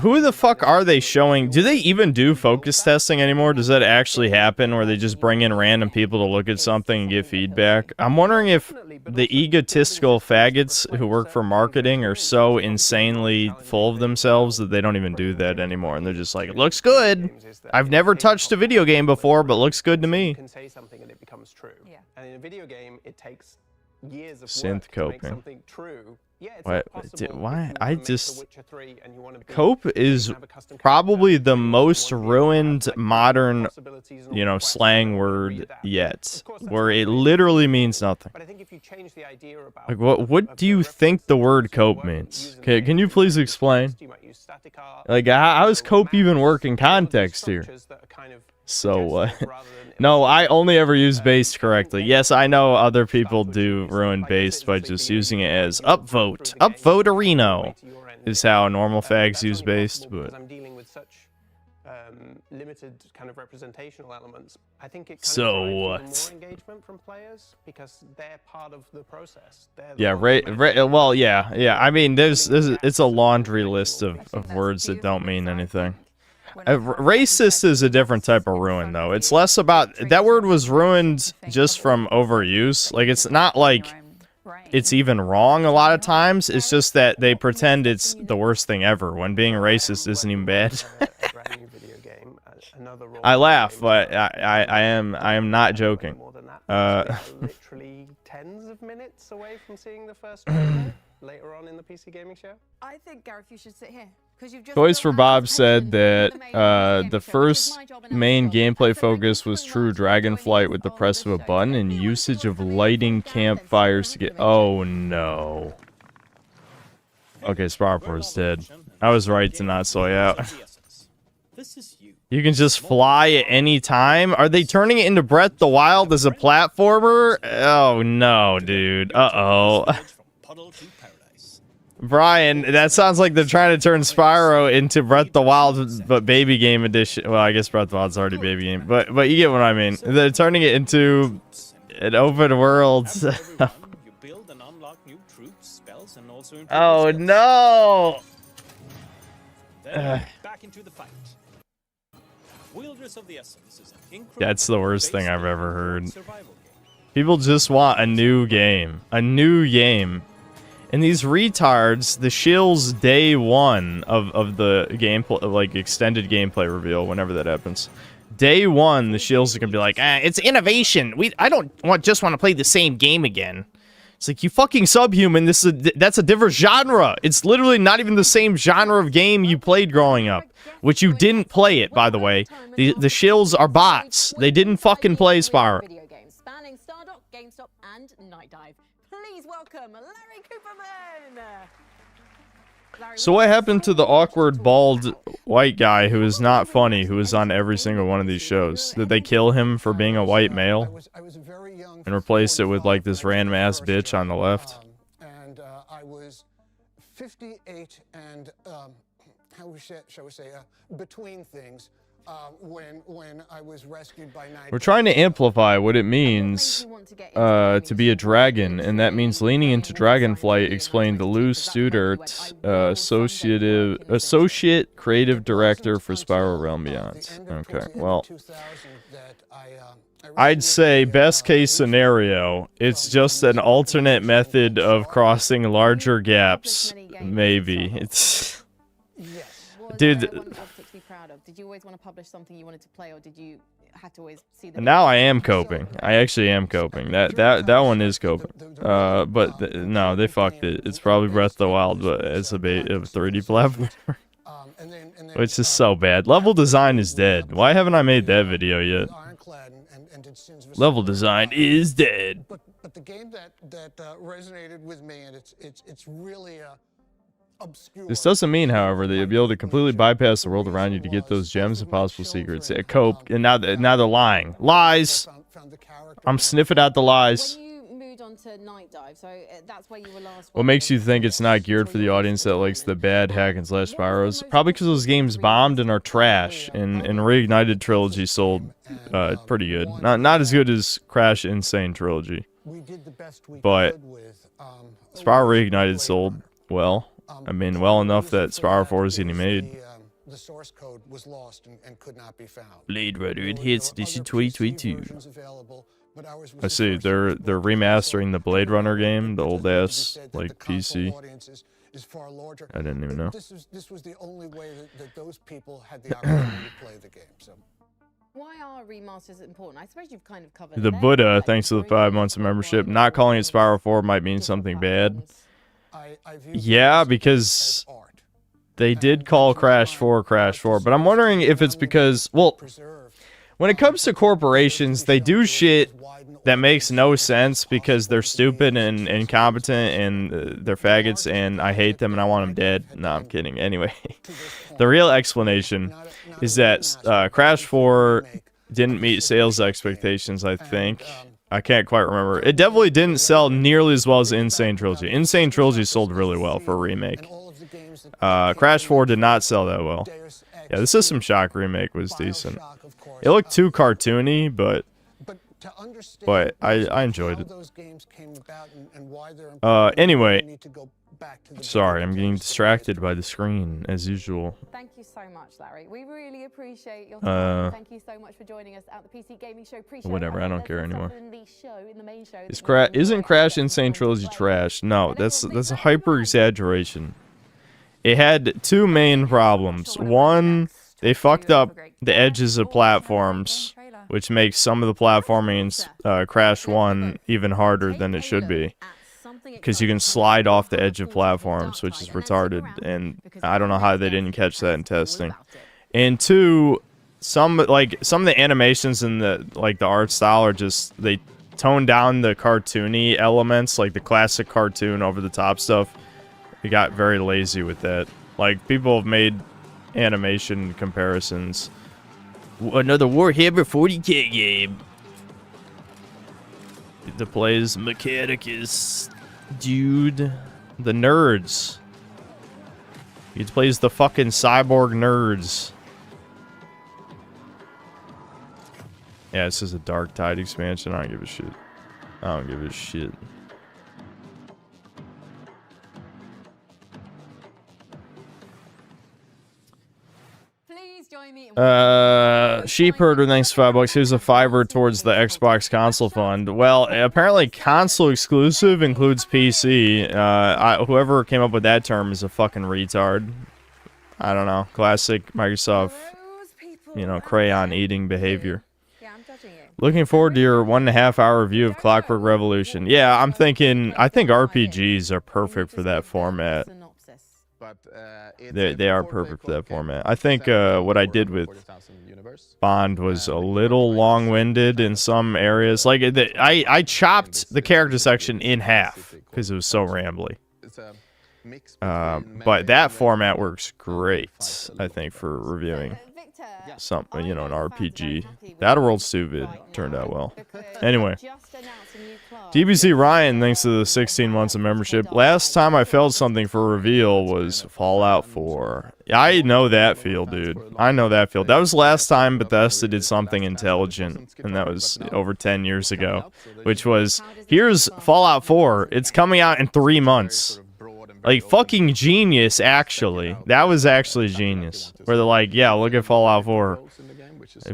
Who the fuck are they showing? Do they even do focus testing anymore? Does that actually happen where they just bring in random people to look at something and give feedback? I'm wondering if the egotistical faggots who work for marketing are so insanely full of themselves that they don't even do that anymore. And they're just like, it looks good. I've never touched a video game before, but looks good to me. You can say something and it becomes true. Yeah. And in a video game, it takes years of synth work coping. To make something true. Yeah, why? I just... Cope is probably the most ruined modern, you know, slang word yet, where it literally means nothing. Like, what do you think the word cope means? Okay, can you please explain? Like, how does cope even work in context here? So, no, I only ever use based correctly. Yes, I know other people do ruin based by just using it as upvote. Upvote Areno is how normal fags use based, but... I'm dealing with such limited kind of representational elements. I think it so more engagement from players because they're part of the process. Yeah, well, yeah. I mean, it's a laundry list of words that don't mean anything. Racist is a different type of ruin, though. It's less about... That word was ruined just from overuse. Like, it's not like it's even wrong a lot of times. It's just that they pretend it's the worst thing ever, when being racist isn't even bad. I laugh, but I am not joking. Literally tens of minutes away from seeing the first trailer later on in the PC gaming show. I think, Gareth, you should sit here. Toys for Bob said that the first main gameplay focus was true dragon flight with the press of a button and usage of lighting campfires to get... Oh, no. Okay, Sparpor is dead. I was right to not soy out. You can just fly at any time? Are they turning it into Breath of the Wild as a platformer? Oh, no, dude. Uh-oh. Brian, that sounds like they're trying to turn Spyro into Breath of the Wild, but baby game edition. Well, I guess Breath of the Wild's already baby game, but you get what I mean. They're turning it into an open world. Oh no! Back into the fight. Wilderness of the Essence is an That's the worst thing I've ever heard. People just want a new game. A new game. And these retards, the shills day one of the gameplay, like extended gameplay reveal, whenever that happens. Day one, the shills are gonna be like, it's innovation. I don't just want to play the same game again. It's like, you fucking subhuman. That's a different genre. It's literally not even the same genre of game you played growing up, which you didn't play it, by the way. The shills are bots. They didn't fucking play Spyro. Video games spanning Stardock, GameStop, and Night Dive. Please welcome Larry Cooperman. So what happened to the awkward, bald, white guy who is not funny, who is on every single one of these shows? Did they kill him for being a white male? And replaced it with, like, this random-ass bitch on the left? And I was 58 and, shall we say, between things. When I was rescued by Night. We're trying to amplify what it means to be a dragon, and that means leaning into dragonflight, explained the Lou Studert, associate creative director for Spiral Realm Beyond. Okay, well, I'd say best case scenario, it's just an alternate method of crossing larger gaps. Maybe it's, dude. Did you always want to publish something you wanted to play, or did you have to always see the... Now I am coping. I actually am coping. That one is coping. But no, they fucked it. It's probably Breath of the Wild, but it's a 3D platform. Which is so bad. Level design is dead. Why haven't I made that video yet? Level design is dead. But the game that resonated with me, and it's really obscure. This doesn't mean, however, that you'll be able to completely bypass the world around you to get those gems and possible secrets. Cope, and now they're lying. Lies! I'm sniffing out the lies. When you moved on to Night Dive, so that's where you were last. What makes you think it's not geared for the audience that likes the bad hack and slash Spyros? Probably because those games bombed and are trash, and Reignited Trilogy sold pretty good. Not as good as Crash Insane Trilogy, but Spyro Reignited sold well. I mean, well enough that Spyro 4 is getting made. The source code was lost and could not be found. Blade Runner Enhanced Edition 2022. I see. They're remastering the Blade Runner game, the old ass like PC. I didn't even know. This was the only way that those people had the opportunity to play the game. So. Why are remasters important? I suppose you've kind of covered The Buddha, thanks to the 5 months of membership, not calling it Spyro 4 might mean something bad. Yeah, because they did call Crash 4, but I'm wondering if it's because, well, when it comes to corporations, they do shit that makes no sense because they're stupid and incompetent and they're faggots and I hate them and I want them dead. No, I'm kidding. Anyway, the real explanation is that Crash 4 didn't meet sales expectations, I think. I can't quite remember. It definitely didn't sell nearly as well as Insane Trilogy. Insane Trilogy sold really well for a remake. Crash 4 did not sell that well. Yeah, the System Shock remake was decent. It looked too cartoony, but I enjoyed it. Anyway, sorry, I'm getting distracted by the screen as usual. Thank you so much, Larry. We really appreciate your time. Thank you so much for joining us at the PC Gaming Show pre-show. Whatever, I don't care anymore. Isn't Crash Insane Trilogy trash? No, that's a hyper exaggeration. It had two main problems. One, they fucked up the edges of platforms, which makes some of the platforming in Crash 1 even harder than it should be. Because you can slide off the edge of platforms, which is retarded, and I don't know how they didn't catch that in testing. And two, some of the animations and the art style are just, they tone down the cartoony elements, like the classic cartoon over the top stuff. They got very lazy with that. Like, people have made animation comparisons. Another Warhammer 40k game. The plays Mechanicus. Dude, the nerds. You get to play as the fucking cyborg nerds. Yeah, this is a Dark Tide expansion. I don't give a shit. I don't give a shit. Sheep Herder, thanks for $5. Here's a $5 towards the Xbox console fund. Well, apparently console exclusive includes PC. Whoever came up with that term is a fucking retard. I don't know. Classic Microsoft, you know, crayon eating behavior. Looking forward to your 1.5 hour review of Clockwork Revolution. Yeah, I think RPGs are perfect for that format. They are perfect for that format. I think what I did with Bond was a little long-winded in some areas. Like I chopped the character section in half because it was so rambly. But that format works great, I think, for reviewing something, you know, an RPG. That World Stupid turned out well. Anyway, DBC Ryan, thanks to the 16 months of membership. Last time I felt something for reveal was Fallout 4. I know that feel, dude. I know that feel. That was the last time Bethesda did something intelligent, and that was over 10 years ago, which was, here's Fallout 4. It's coming out in 3 months. Like, fucking genius, actually. That was actually genius. Where they're like, yeah, look at Fallout 4.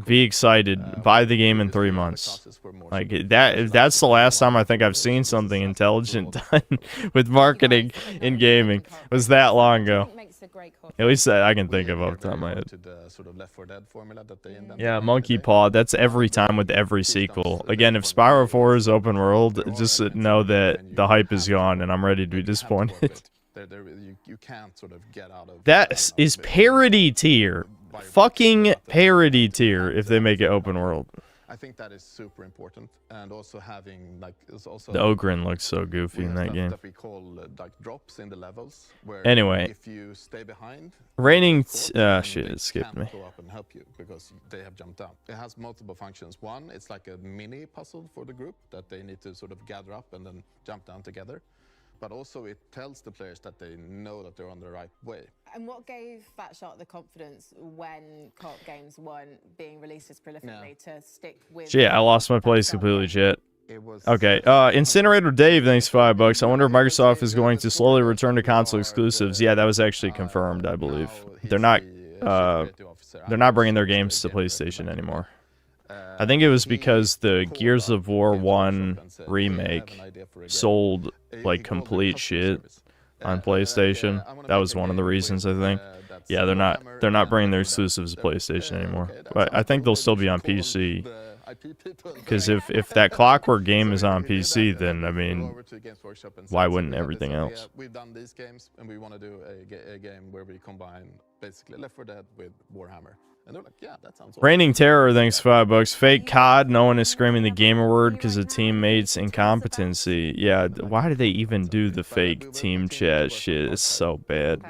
Be excited. Buy the game in 3 months. Like, that's the last time I think I've seen something intelligent done with marketing in gaming. It was that long ago. At least that I can think of off the top of my head. Yeah, Monkey Paw, that's every time with every sequel. Again, if Spyro 4 is open world, just know that the hype is gone and I'm ready to be disappointed. You can't sort of get out of that is parody tier. Fucking parody tier if they make it open world. I think that is super important, and also having like the Ogren looks so goofy in that game. That we call, like, drops in the levels, where anyway, if you stay behind, raining shit, it skipped me. Go up and help you because they have jumped out. It has multiple functions. One, it's like a mini puzzle for the group that they need to sort of gather up and then jump down together. But also it tells the players that they know that they're on the right way. And what gave Fatshot the confidence when co-op games weren't being released as prolifically to stick with... Shit, I lost my place completely, shit. Okay, Incinerator Dave, thanks for $5. I wonder if Microsoft is going to slowly return to console exclusives. Yeah, that was actually confirmed, I believe. They're not bringing their games to PlayStation anymore. I think it was because the Gears of War 1 remake sold like complete shit on PlayStation. That was one of the reasons, I think. Yeah, they're not bringing their exclusives to PlayStation anymore. But I think they'll still be on PC. Because if that Clockwork game is on PC, then I mean, why wouldn't everything else? We've done these games, and we want to do a game where we combine basically Left 4 Dead with Warhammer. And they're like, yeah, that sounds awesome. Raining Terror, thanks for $5. Fake COD, no one is screaming the gamer word because of teammates' incompetency. Yeah, why do they even do the fake team chat shit? It's so bad.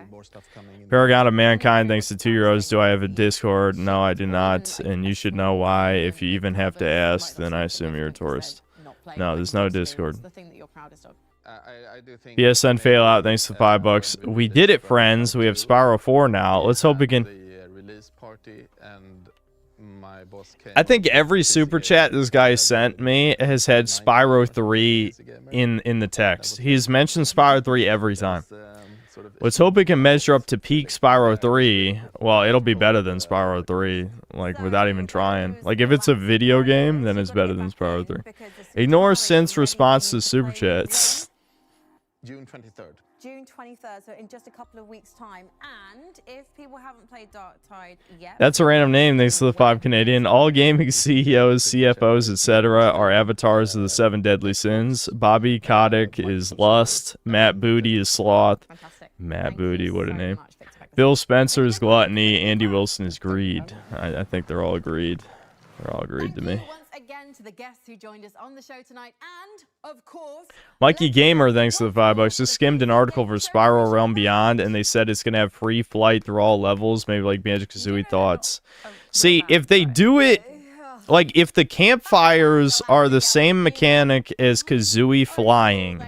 Paragon of Mankind, thanks to €2. Do I have a Discord? No, I do not. And you should know why. If you even have to ask, then I assume you're a tourist. No, there's no Discord. PSN fail out, thanks to $5. We did it, friends. We have Spyro 4 now. Let's hope we can... I think every super chat this guy sent me has had Spyro 3 in the text. He's mentioned Spyro 3 every time. Let's hope it can measure up to peak Spyro 3. Well, it'll be better than Spyro 3, like, without even trying. Like, if it's a video game, then it's better than Spyro 3. Ignore Synth's response to super chats. June 23rd. June 23rd, so in just a couple of weeks' time. And if people haven't played Dark Tide yet... That's a random name, thanks to the 5 Canadian. All gaming CEOs, CFOs, etc. are avatars of the 7 deadly sins. Bobby Kotick is lust. Matt Booty is sloth. Matt Booty, what a name. Phil Spencer is gluttony. Andy Wilson is greed. I think they're all agreed. They're all agreed to me. Again to the guests who joined us on the show tonight, and of course, Mikey Gamer, thanks to the $5. Just skimmed an article for Spiral Realm Beyond, and they said it's gonna have free flight through all levels, maybe like Banjo-Kazooie thoughts. See, if they do it, like if the campfires are the same mechanic as Kazooie flying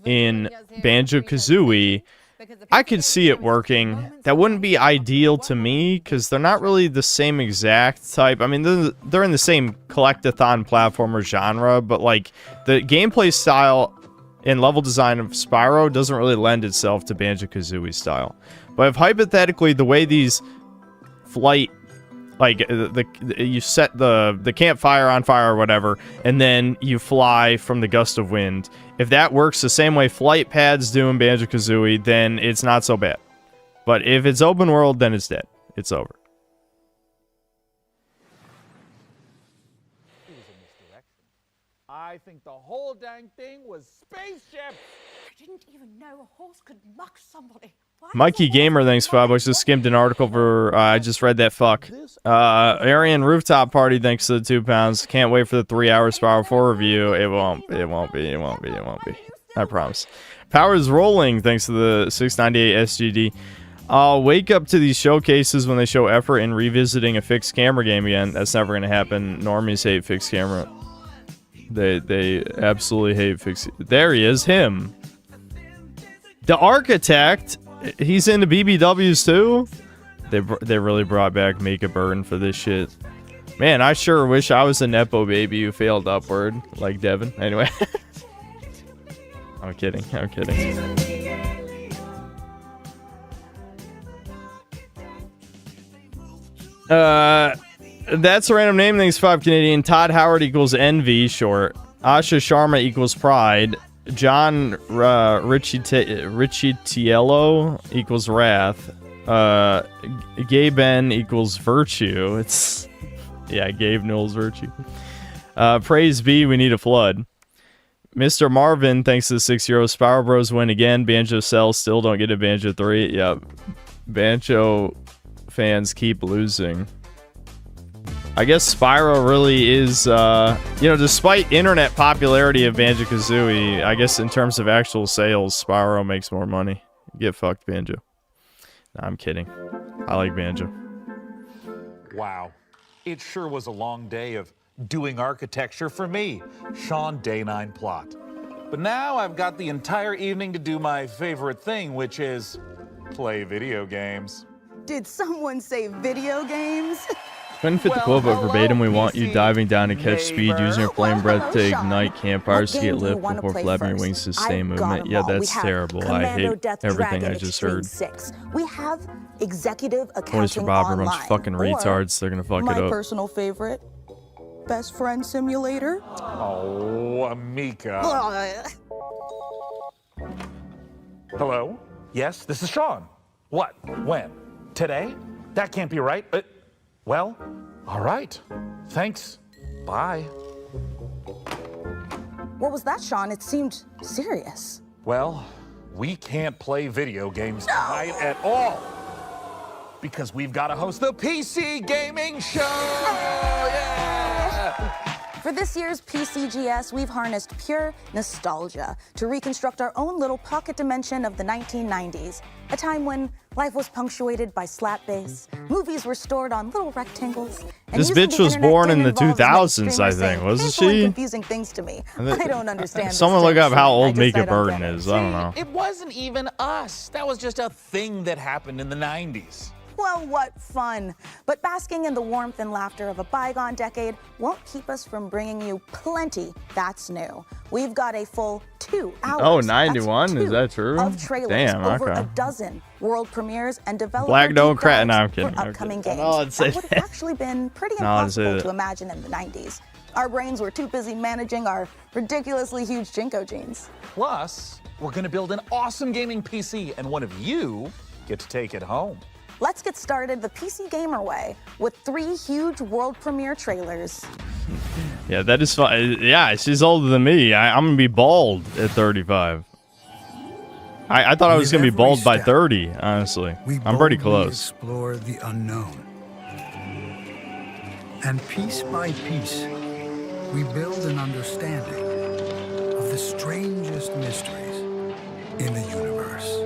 in Banjo-Kazooie, I could see it working. That wouldn't be ideal to me because they're not really the same exact type. I mean, they're in the same collectathon platformer genre, but like the gameplay style and level design of Spyro doesn't really lend itself to Banjo-Kazooie style. But if hypothetically the way these flight, like you set the campfire on fire or whatever, and then you fly from the gust of wind. If that works the same way flight pads do in Banjo-Kazooie, then it's not so bad. But if it's open world, then it's dead. It's over. I think the whole dang thing was spaceship. I didn't even know a horse could muck somebody. Mikey Gamer, thanks for $5. Just skimmed an article for, I just read that, fuck. Aryan Rooftop Party, thanks to the £2. Can't wait for the 3-hour Spyro 4 review. It won't be. I promise. Power's rolling, thanks to the 698 SGD. I'll wake up to these showcases when they show effort in revisiting a fixed camera game again. That's never going to happen. Normies hate fixed camera. They absolutely hate fixed. There he is, him. The Architect. He's into BBWs too. They really brought back Mika Burton for this shit. Man, I sure wish I was a nepo baby who failed upward like Devin. Anyway, I'm kidding. That's a random name. Thanks 5 Canadian. Todd Howard equals envy short. Asha Sharma equals pride. John Ricciello equals wrath. Gay Ben equals virtue. It's Gabe Knowles virtue. Praise be, we need a flood. Mr. Marvin, thanks to the €6. Spyro Bros win again. Banjo Cells still don't get a Banjo 3. Yep. Banjo fans keep losing. I guess Spyro really is, despite internet popularity of Banjo-Kazooie, I guess in terms of actual sales, Spyro makes more money. Get fucked, Banjo. Nah, I'm kidding. I like Banjo. Wow. It sure was a long day of doing architecture for me, Sean Day9 Plot. But now I've got the entire evening to do my favorite thing, which is play video games. Did someone say video games? Couldn't fit the quote, but verbatim, we want you diving down to catch speed, using your flame breath to ignite campfires to get lift before flapping your wings to stay in movement. Yeah, that's terrible. I hate everything I just heard. We have executive accounting Voice for Bob online. a bunch of fucking retards. They're gonna fuck it My up. personal favorite, Best Friend Simulator. Oh, Amika. Hello? Yes, this is Sean. What? When? Today? That can't be right. Well, all right. Thanks. Bye. What was that, Sean? It seemed serious. Well, we can't play video games tonight at all. Because we've got to host the PC Gaming Show! Yeah! For this year's PCGS, we've harnessed pure nostalgia to reconstruct our own little pocket dimension of the 1990s, a time when life was punctuated by slap bass, movies were stored on little rectangles, and This using bitch the was internet born in the didn't involve 2000s, I streamers think, saying wasn't painful and she? confusing things to me. I don't understand. Someone this look up shit. how I old just- Mika I don't Burton get it. is. I don't know. It wasn't even us. That was just a thing that happened in the 90s. Well, what fun. But basking in the warmth and laughter of a bygone decade won't keep us from bringing you plenty that's new. We've got a full 2 hours. Oh, 91? That's Is that true? Of trailers, Damn, over okay. a dozen world premieres and developer Black don't deep crack. dives No, I'm for kidding. upcoming games. No, I'd say that would have actually been pretty No, I'd say impossible that. to imagine in the 90s. Our brains were too busy managing our ridiculously huge Jinko genes. Plus, we're going to build an awesome gaming PC, and one of you get to take it home. Let's get started the PC Gamer way with 3 huge world premiere trailers. Yeah, that is fine. Yeah, she's older than me. I'm gonna be bald at 35. I thought I was gonna be bald by 30. Honestly, I'm pretty close. Explore the unknown, and piece by piece, we build an understanding of the strangest mysteries in the universe.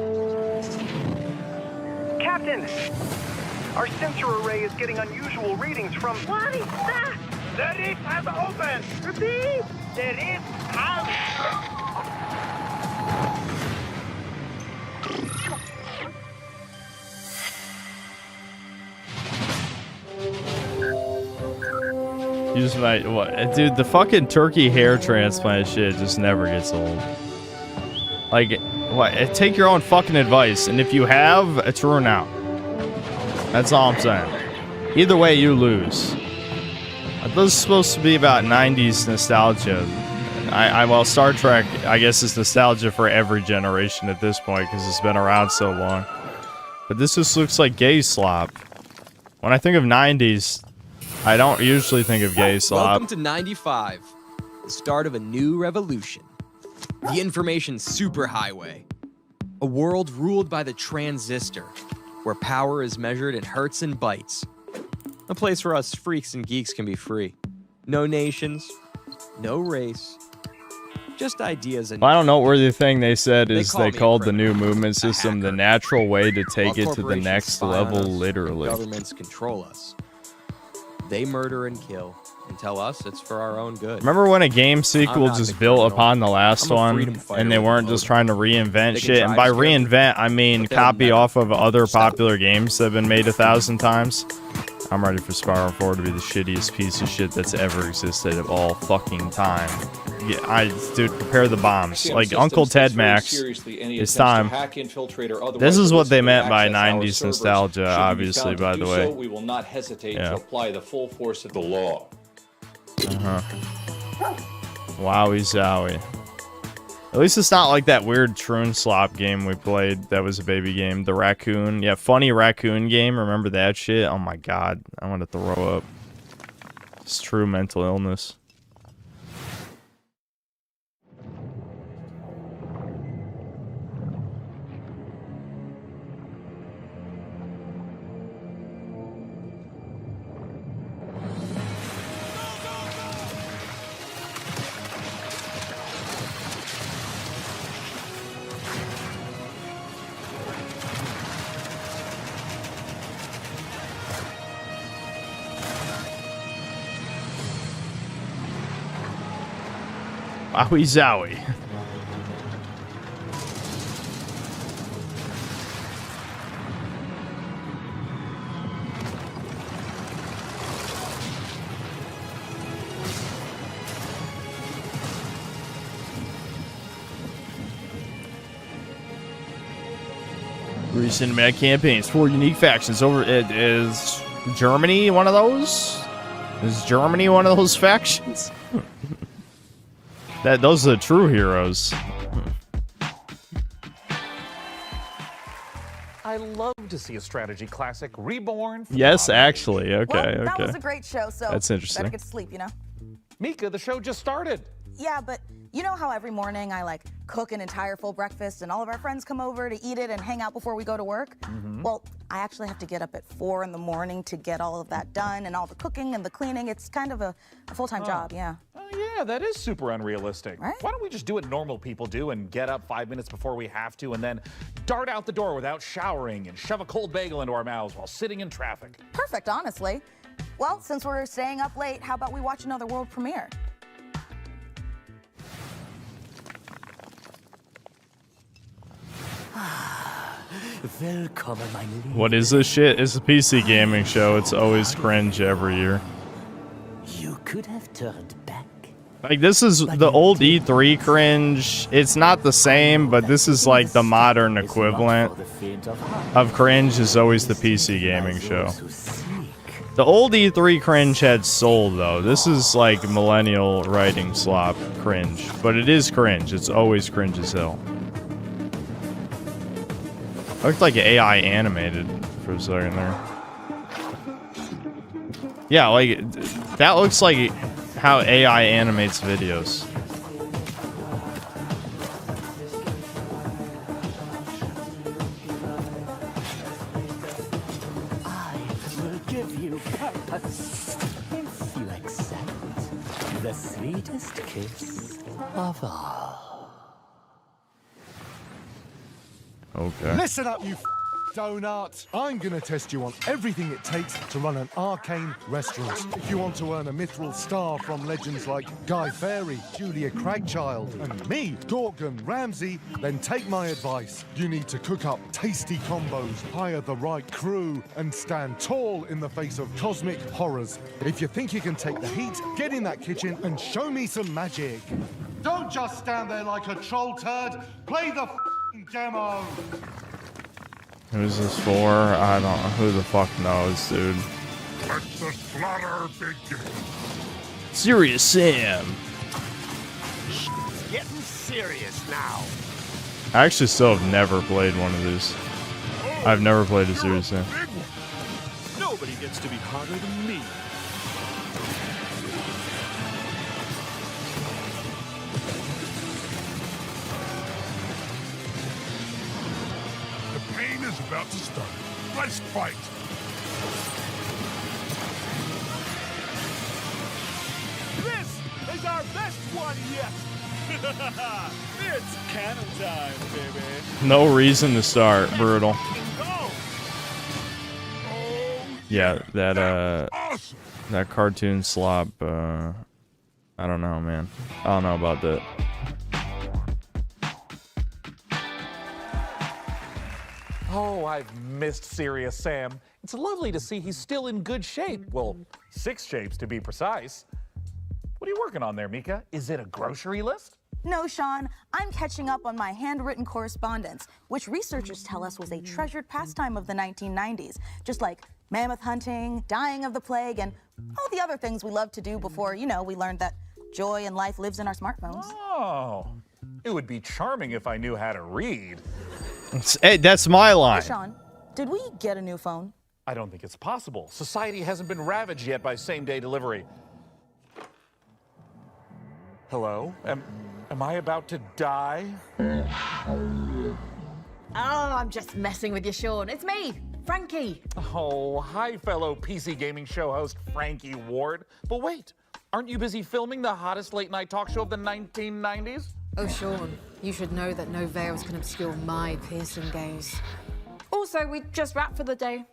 Captain! Our sensor array is getting unusual readings from... What is that? The lift has opened! Repeat! The lift has... Use my what, dude? The fucking turkey hair transplant shit just never gets old. Like, what? Take your own fucking advice, and if you have, tune out. That's all I'm saying. Either way, you lose. This is supposed to be about 90s nostalgia. Well, Star Trek, I guess, is nostalgia for every generation at this point because it's been around so long. But this just looks like gay slop. When I think of 90s, I don't usually think of gay slop. Welcome to 95, the start of a new revolution. The information superhighway. A world ruled by the transistor, where power is measured in hertz and bytes. A place where us freaks and geeks can be free. No nations, no race, just ideas and... I don't know where the thing they said is they called the new criminal, movement system the natural way to take While it to the corporations next spy on level, us, literally. Governments control us. They murder and kill, and tell us it's for our own good. Remember when a game sequel not just the built criminal. upon the last I'm a one, freedom fighter and they with weren't a just motive. trying to reinvent They can shit? And try by to scare you, reinvent, I mean but they'll copy never off of other popular games that have been made 1,000 times. I'm ready for Spiral 4 to be the shittiest piece of shit that's ever existed of all fucking time. Yeah, dude, prepare the bombs. Like Uncle Ted Max, it's time. This is what they meant by 90s nostalgia, obviously, by the way. We will not hesitate Yeah. to apply the full force of the law. Wowie zowie. At least it's not like that weird Troon Slop game we played that was a baby game. The raccoon. Yeah, funny raccoon game. Remember that shit? Oh my god. I want to throw up. It's true mental illness. Wowie zowie. Recent mad campaigns, 4 unique factions over. Is Germany one of those? Is Germany one of those factions? Those are the true heroes. I love to see a strategy classic reborn. From Yes, modern actually. age. Okay, Well, that okay. was a great show, so That's interesting. better get to sleep, you know? Mika, the show just started. Yeah, but you know how every morning I like cook an entire full breakfast and all of our friends come over to eat it and hang out before we go to work? Well, I actually have to get up at 4 in the morning to get all of that done and all the cooking and the cleaning. It's kind of a full-time job, yeah. Yeah, that is super unrealistic. Right? Why don't we just do what normal people do and get up 5 minutes before we have to and then dart out the door without showering and shove a cold bagel into our mouths while sitting in traffic? Perfect, honestly. Well, since we're staying up late, how about we watch another world premiere? What is this shit? It's a PC gaming show. It's always cringe every year. You could have turned back. Like, this is the old E3 cringe. It's not the same, but this is like the modern equivalent of cringe is always the PC gaming show. The old E3 cringe had soul, though. This is like millennial writing slop cringe. But it is cringe. It's always cringe as hell. Looked like AI animated for a second there. Yeah, like, that looks like how AI animates videos. Will give you purpose if you accept the sweetest kiss of all. Okay. Listen up, you Donut. I'm gonna test you on everything it takes to run an arcane restaurant. If you want to earn a mithril star from legends like Guy Fawkes, Julia Cragchild, and me, Gorgon Ramsay, then take my advice. You need to cook up tasty combos, hire the right crew, and stand tall in the face of cosmic horrors. If you think you can take the heat, get in that kitchen and show me some magic. Don't just stand there like a troll turd. Play the f***ing demo. Who's this for? I don't know. Who the fuck knows, dude? Let the slaughter begin. Serious Sam. Getting serious now. I actually still have never played one of these. I've never played a Serious Sam. Nobody gets to be harder than me. The pain is about to start. Let's fight. This is our best one yet. It's cannon time, baby. No reason to start. Brutal. Yeah, that cartoon slop. I don't know, man. I don't know about that. Oh, I've missed Serious Sam. It's lovely to see he's still in good shape. Well, 6 shapes to be precise. What are you working on there, Mika? Is it a grocery list? No, Sean, I'm catching up on my handwritten correspondence, which researchers tell us was a treasured pastime of the 1990s, just like mammoth hunting, dying of the plague, and all the other things we loved to do before, you know, we learned that joy in life lives in our smartphones. Oh, it would be charming if I knew how to read. Hey, that's my line. Hey, Sean, did we get a new phone? I don't think it's possible. Society hasn't been ravaged yet by same-day delivery. Hello? Am I about to die? Oh, I'm just messing with you, Sean. It's me, Frankie. Oh, hi, fellow PC gaming show host Frankie Ward. But wait, aren't you busy filming the hottest late-night talk show of the 1990s? Oh, Sean, you should know that no veils can obscure my piercing gaze. Also, we just wrapped for the day.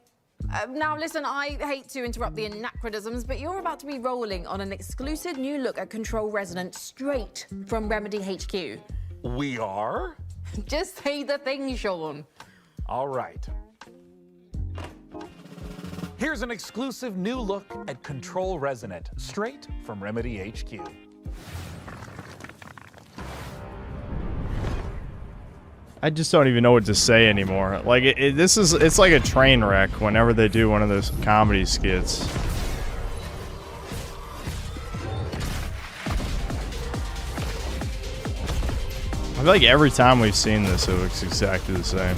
Now, listen, I hate to interrupt the anachronisms, but you're about to be rolling on an exclusive new look at Control Resonant straight from Remedy HQ. We are? Just say the thing, Sean. All right. Here's an exclusive new look at Control Resonant, straight from Remedy HQ. I just don't even know what to say anymore. Like, it's like a train wreck whenever they do one of those comedy skits. I feel like every time we've seen this, it looks exactly the same.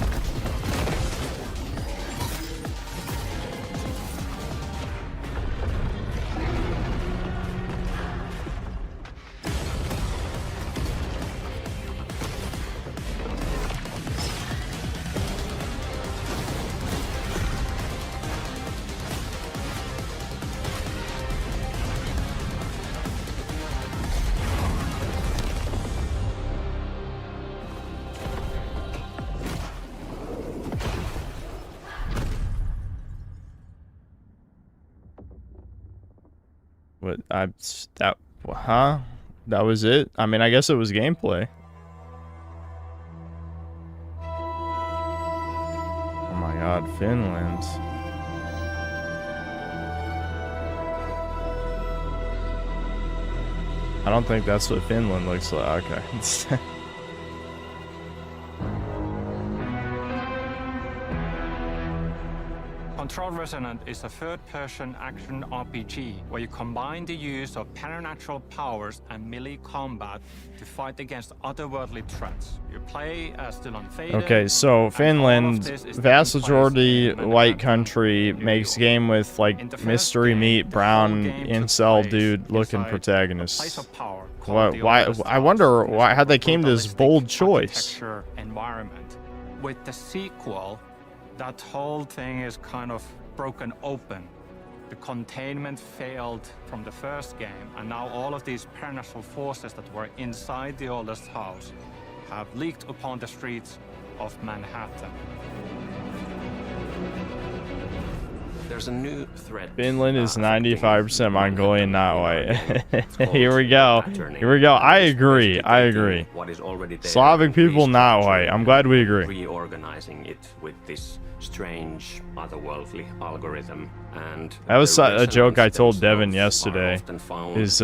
That was it? I mean, I guess it was gameplay. Oh my god, Finland. I don't think that's what Finland looks like. Okay. Control Resonant is a third-person action RPG where you combine the use of supernatural powers and melee combat to fight against otherworldly threats. You play as the unfaded. Okay, so Finland, vast majority white country, makes game with like mystery meat, brown incel dude looking protagonist. Why? I wonder how they came to this bold choice. Environment. With the sequel, that whole thing is kind of broken open. The containment failed from the first game, and now all of these supernatural forces that were inside the oldest house have leaked upon the streets of Manhattan. There's a new threat. Finland is 95% Mongolian, not white. Here we go. Here we go. I agree. I agree. What is already there, Slavic people, not white. I'm glad we agree. Reorganizing it with this strange, otherworldly algorithm, and that was a joke I told Devin yesterday. Is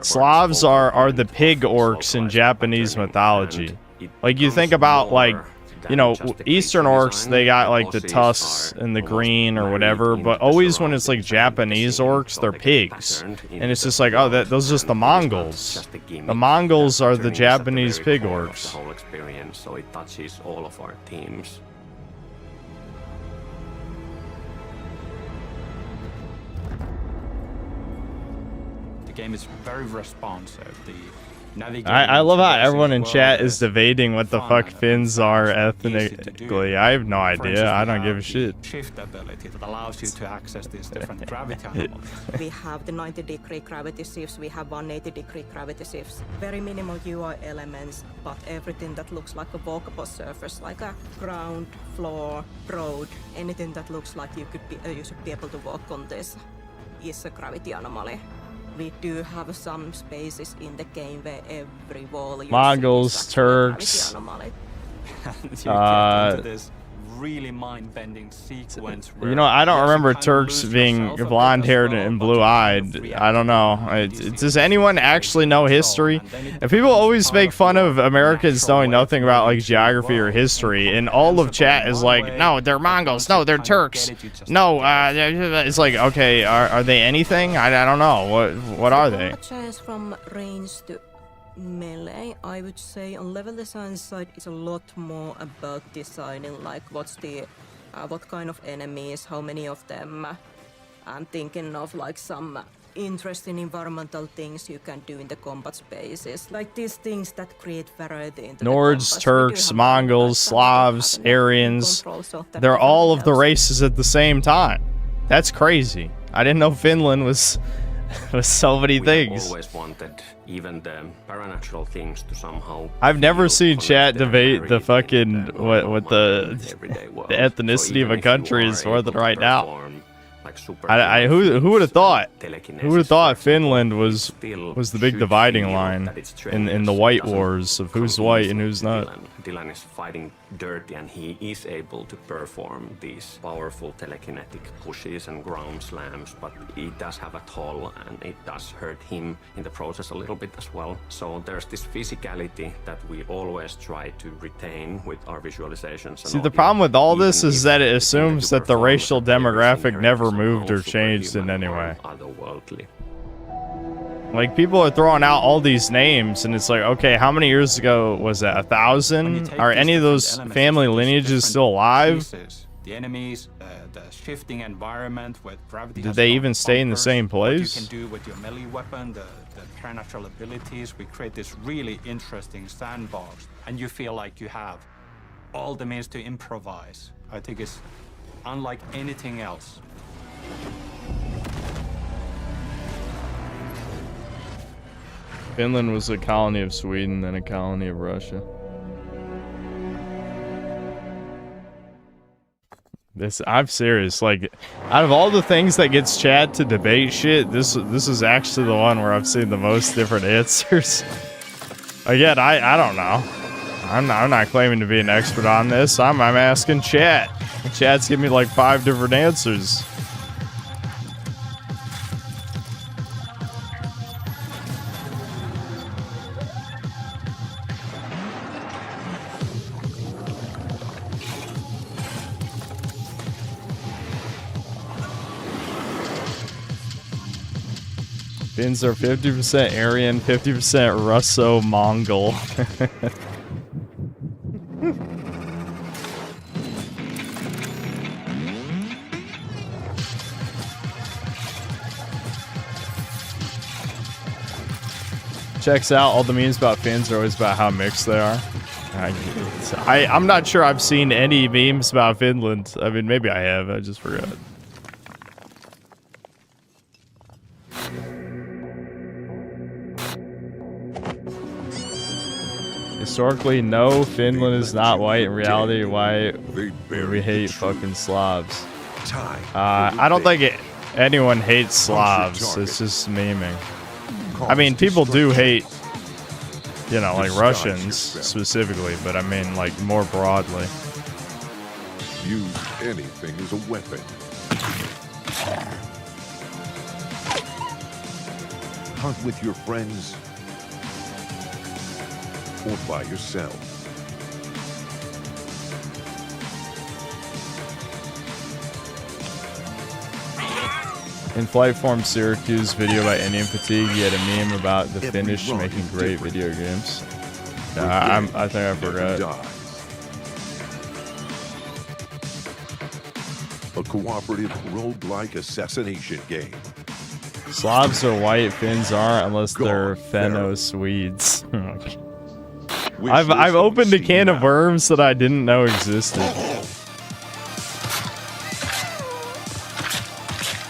Slavs are the pig orcs in Japanese mythology. Like you think about like, you know, Eastern orcs, they got like the tusks and the green or whatever, but always when it's like Japanese orcs, they're pigs. And it's just like, oh, those are just the Mongols. The Mongols are the Japanese pig orcs. The whole experience, so it touches all of our teams. The game is very responsive. I love how everyone in chat is debating what the fuck Finns are ethnically. I have no idea. I don't give a shit. Shift ability that allows you to access these different gravity anomalies. We have the 90-degree gravity shifts, we have 180-degree gravity shifts. Very minimal UI elements, but everything that looks like a walkable surface, like a ground, floor, road, anything that looks like you should be able to walk on this is a gravity anomaly. We do have some spaces in the game where every wall Mongols, Turks, really mind-bending sequence. You know, I don't remember Turks being blonde-haired and blue-eyed. I don't know. Does anyone actually know history? And people always make fun of Americans knowing nothing about like geography or history, and all of chat is like, no, they're Mongols, no, they're Turks, no. It's like, okay, are they anything? I don't know. What are they? From range to melee, I would say on level design side is a lot more about designing like what's the what kind of enemies, how many of them. I'm thinking of like some interesting environmental things you can do in the combat spaces, like these things that create variety in the Nords, Turks, Mongols, Slavs, Aryans, they're all of the races at the same time. That's crazy. I didn't know Finland was so many things. Always wanted even the paranatural things to somehow. I've never seen chat debate the fucking what the ethnicity of a country is more than right now. Who would have thought? Who would have thought Finland was the big dividing line in the white wars of who's white and who's not? Dylan is fighting dirty, and he is able to perform these powerful telekinetic pushes and ground slams, but it does have a toll, and it does hurt him in the process a little bit as well. So there's this physicality that we always try to retain with our visualizations. See, the problem with all this is that it assumes that the racial demographic never moved or changed in any way. Otherworldly. Like, people are throwing out all these names, and it's like, okay, how many years ago was that? 1,000? Are any of those family lineages still alive? The enemies, the shifting environment with gravity. Did they even stay in the same place? What you can do with your melee weapon, the preternatural abilities. We create this really interesting sandbox, and you feel like you have all the means to improvise. I think it's unlike anything else. Finland was a colony of Sweden, then a colony of Russia. I'm serious. Like, out of all the things that gets chat to debate shit, this is actually the one where I've seen the most different answers. Again, I don't know. I'm not claiming to be an expert on this. I'm asking chat. Chat's giving me like 5 different answers. Finns are 50% Aryan, 50% Russo-Mongol. Checks out, all the memes about Finns are always about how mixed they are. I'm not sure I've seen any memes about Finland. I mean, maybe I have, I just forgot. Historically, no, Finland is not white. In reality, why we hate fucking Slavs. I don't think anyone hates Slavs. It's just memeing. I mean, people do hate, you know, like Russians specifically, but I mean, like, more broadly. Use anything as a weapon. Hunt with your friends or by yourself. In Flight Form Syracuse video by Indian Fatigue, he had a meme about the Finnish making great video games. I think I forgot. A cooperative roguelike assassination game. Slavs are white, Finns aren't unless they're Finno-Swedes. I've opened a can of worms that I didn't know existed.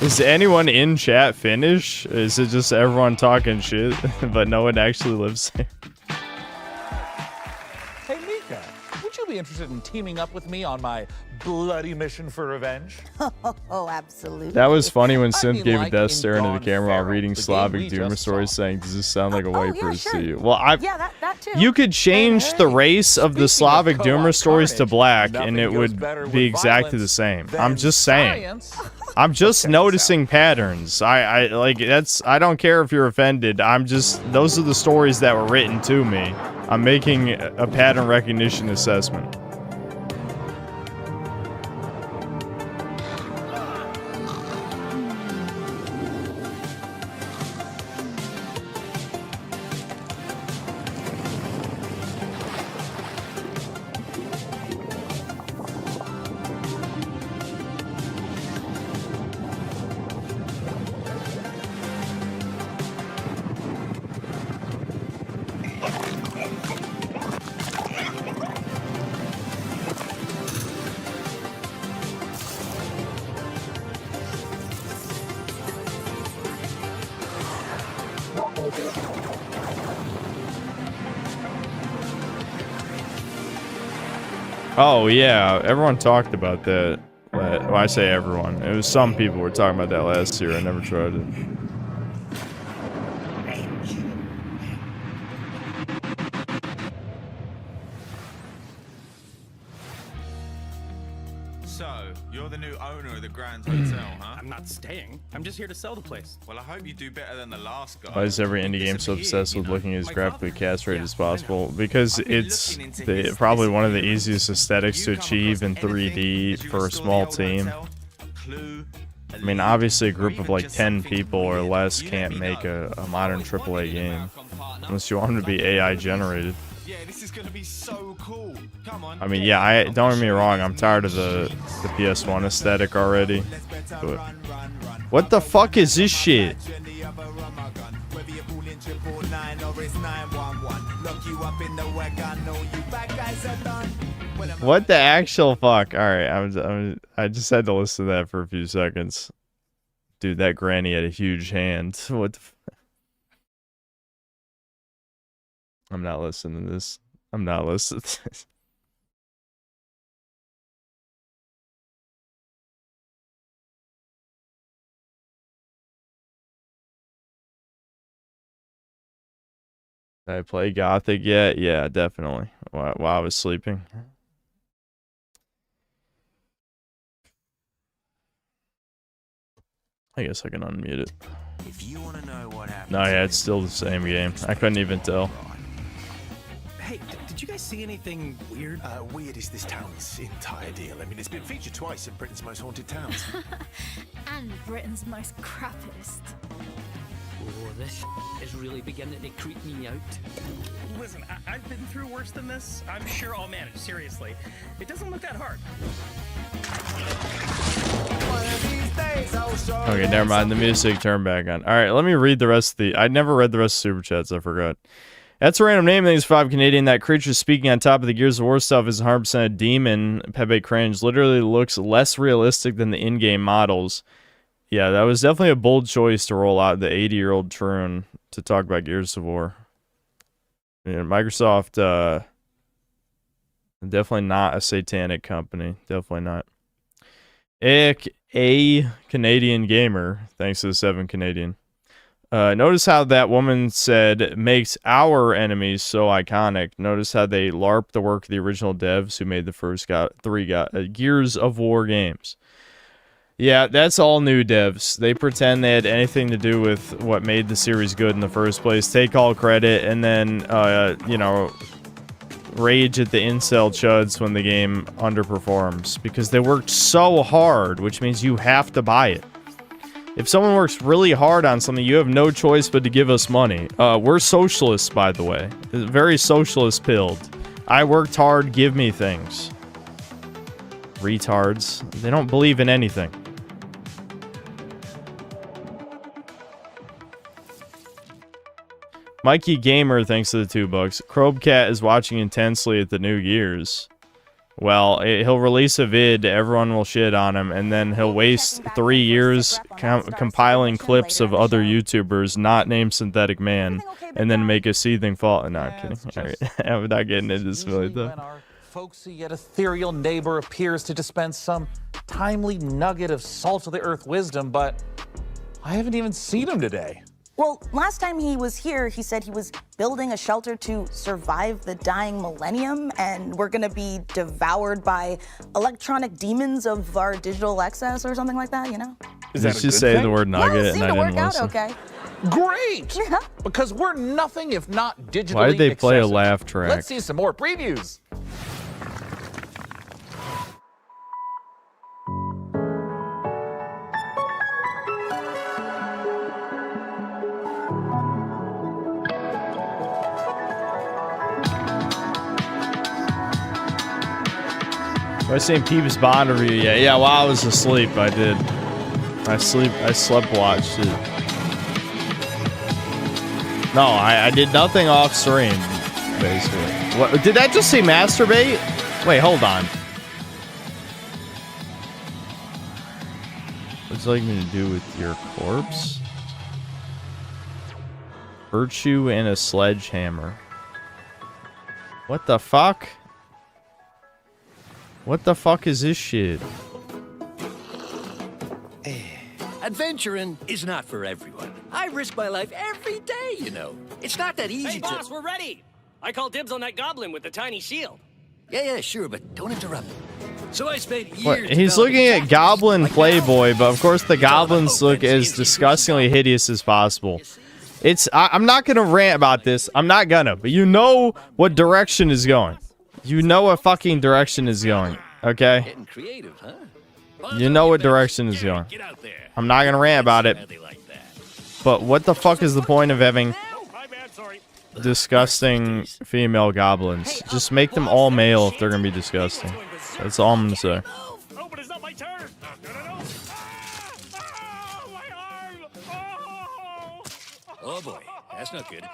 Is anyone in chat Finnish? Is it just everyone talking shit, but no one actually lives there? Hey, Mika, would you be interested in teaming up with me on my bloody mission for revenge? Oh, absolutely. That was funny when Synth mean, gave like a death in stare into the Gone camera while Feral, reading the game Slavic we Doomer just stories, saw. saying, "Does this sound like a white person sure. to you?" Well, that too. you could change the race of the Slavic co-op Doomer stories to carnage, black, nothing and it goes would better be with exactly violence the same. than I'm just saying. science. I'm just noticing patterns. I like that's. I don't care if you're offended. I'm just. Those are the stories that were written to me. I'm making a pattern recognition assessment. Oh yeah, everyone talked about that. Well, I say everyone. It was some people were talking about that last year. I never tried it. So, you're the new owner of the Grand Hotel, huh? I'm not staying. I'm just here to sell the place. Well, I hope you do better than the last guy. Why is every indie game so obsessed with looking as graphically castrated as possible? Because it's probably one of the easiest aesthetics to achieve in 3D for a small team. I mean, obviously a group of like 10 people or less can't make a modern AAA game. Unless you want them to be AI generated. Yeah, this is gonna be so cool. Come on. I mean, yeah, don't get me wrong, I'm tired of the PS1 aesthetic already. But what the fuck is this shit? What the actual fuck? Alright, I just had to listen to that for a few seconds. Dude, that granny had a huge hand. What the I'm not listening to this. I'm not listening to this. Did I play Gothic yet? Yeah, definitely. While I was sleeping. I guess I can unmute it. If you want to know what happened. No, yeah, it's still the same game. I couldn't even tell. Hey, did you guys see anything weird? Weird is this town's entire deal. I mean, it's been featured twice in Britain's most haunted towns. And Britain's most crappiest. Oh, this is really beginning to creep me out. Listen, I've been through worse than this. I'm sure I'll manage, seriously. It doesn't look that hard. Okay, never mind. The music turned back on. Alright, let me read the rest of the... I never read the rest of Super Chats, I forgot. That's a random name. Thanks 5 Canadian. That creature speaking on top of the Gears of War stuff is 100% a demon. Pepe cringe. Literally looks less realistic than the in-game models. Yeah, that was definitely a bold choice to roll out the 80-year-old Troon to talk about Gears of War. Yeah, Microsoft, definitely not a satanic company. Definitely not. A Canadian gamer, thanks to the 7 Canadian. Notice how that woman said makes our enemies so iconic. Notice how they LARP the work of the original devs who made the first Gears of War games. Yeah, that's all new devs. They pretend they had anything to do with what made the series good in the first place, take all credit, and then, you know, rage at the incel chuds when the game underperforms. Because they worked so hard, which means you have to buy it. If someone works really hard on something, you have no choice but to give us money. We're socialists, by the way. Very socialist pilled. I worked hard, give me things. Retards. They don't believe in anything. Mikey Gamer, thanks to the $2. Crobcat is watching intensely at the new Gears. Well, he'll release a vid, everyone will shit on him, and then he'll waste 3 years compiling clips of other YouTubers not named Synthetic Man, and then make a seething fall. No, I'm kidding. Alright. I'm not getting into this really though. When our folksy yet ethereal neighbor appears to dispense some timely nugget of salt-of-the-earth wisdom, but I haven't even seen him today. Well, last time he was here, he said he was building a shelter to survive the dying millennium, and we're gonna be devoured by electronic demons of our digital excess or something like that, you know? Let's just say the word nugget, yeah, and I to didn't work out listen. okay. Great! Yeah. Because we're nothing if not digitally Why'd they play a excessive. laugh track? Let's see some more previews. I seen Peeps Bond review yet. Yeah, while I was asleep, I did. I slept watched it. No, I did nothing off stream, basically. What, did that just say masturbate? Wait, hold on. What's it like me to do with your corpse? Virtue and a sledgehammer. What the fuck? What the fuck is this shit? Adventuring is not for everyone. I risk my life every day, you know. It's not that easy Hey, boss, we're ready. I call dibs on that goblin with the tiny shield. Yeah, sure, but don't interrupt me. So I spent years... What? He's looking at Goblin Playboy, but of course the goblins look as disgustingly hideous as possible. I'm not gonna rant about this. I'm not gonna, but you know what direction is going. You know what fucking direction is going, okay? Getting creative, huh? You know what direction is going. I'm not gonna rant about it. But what the fuck is the point of having disgusting female goblins? Just make them all male if they're gonna be disgusting. That's all I'm gonna say. Oh, but it's not my turn. No. Oh boy, that's not good.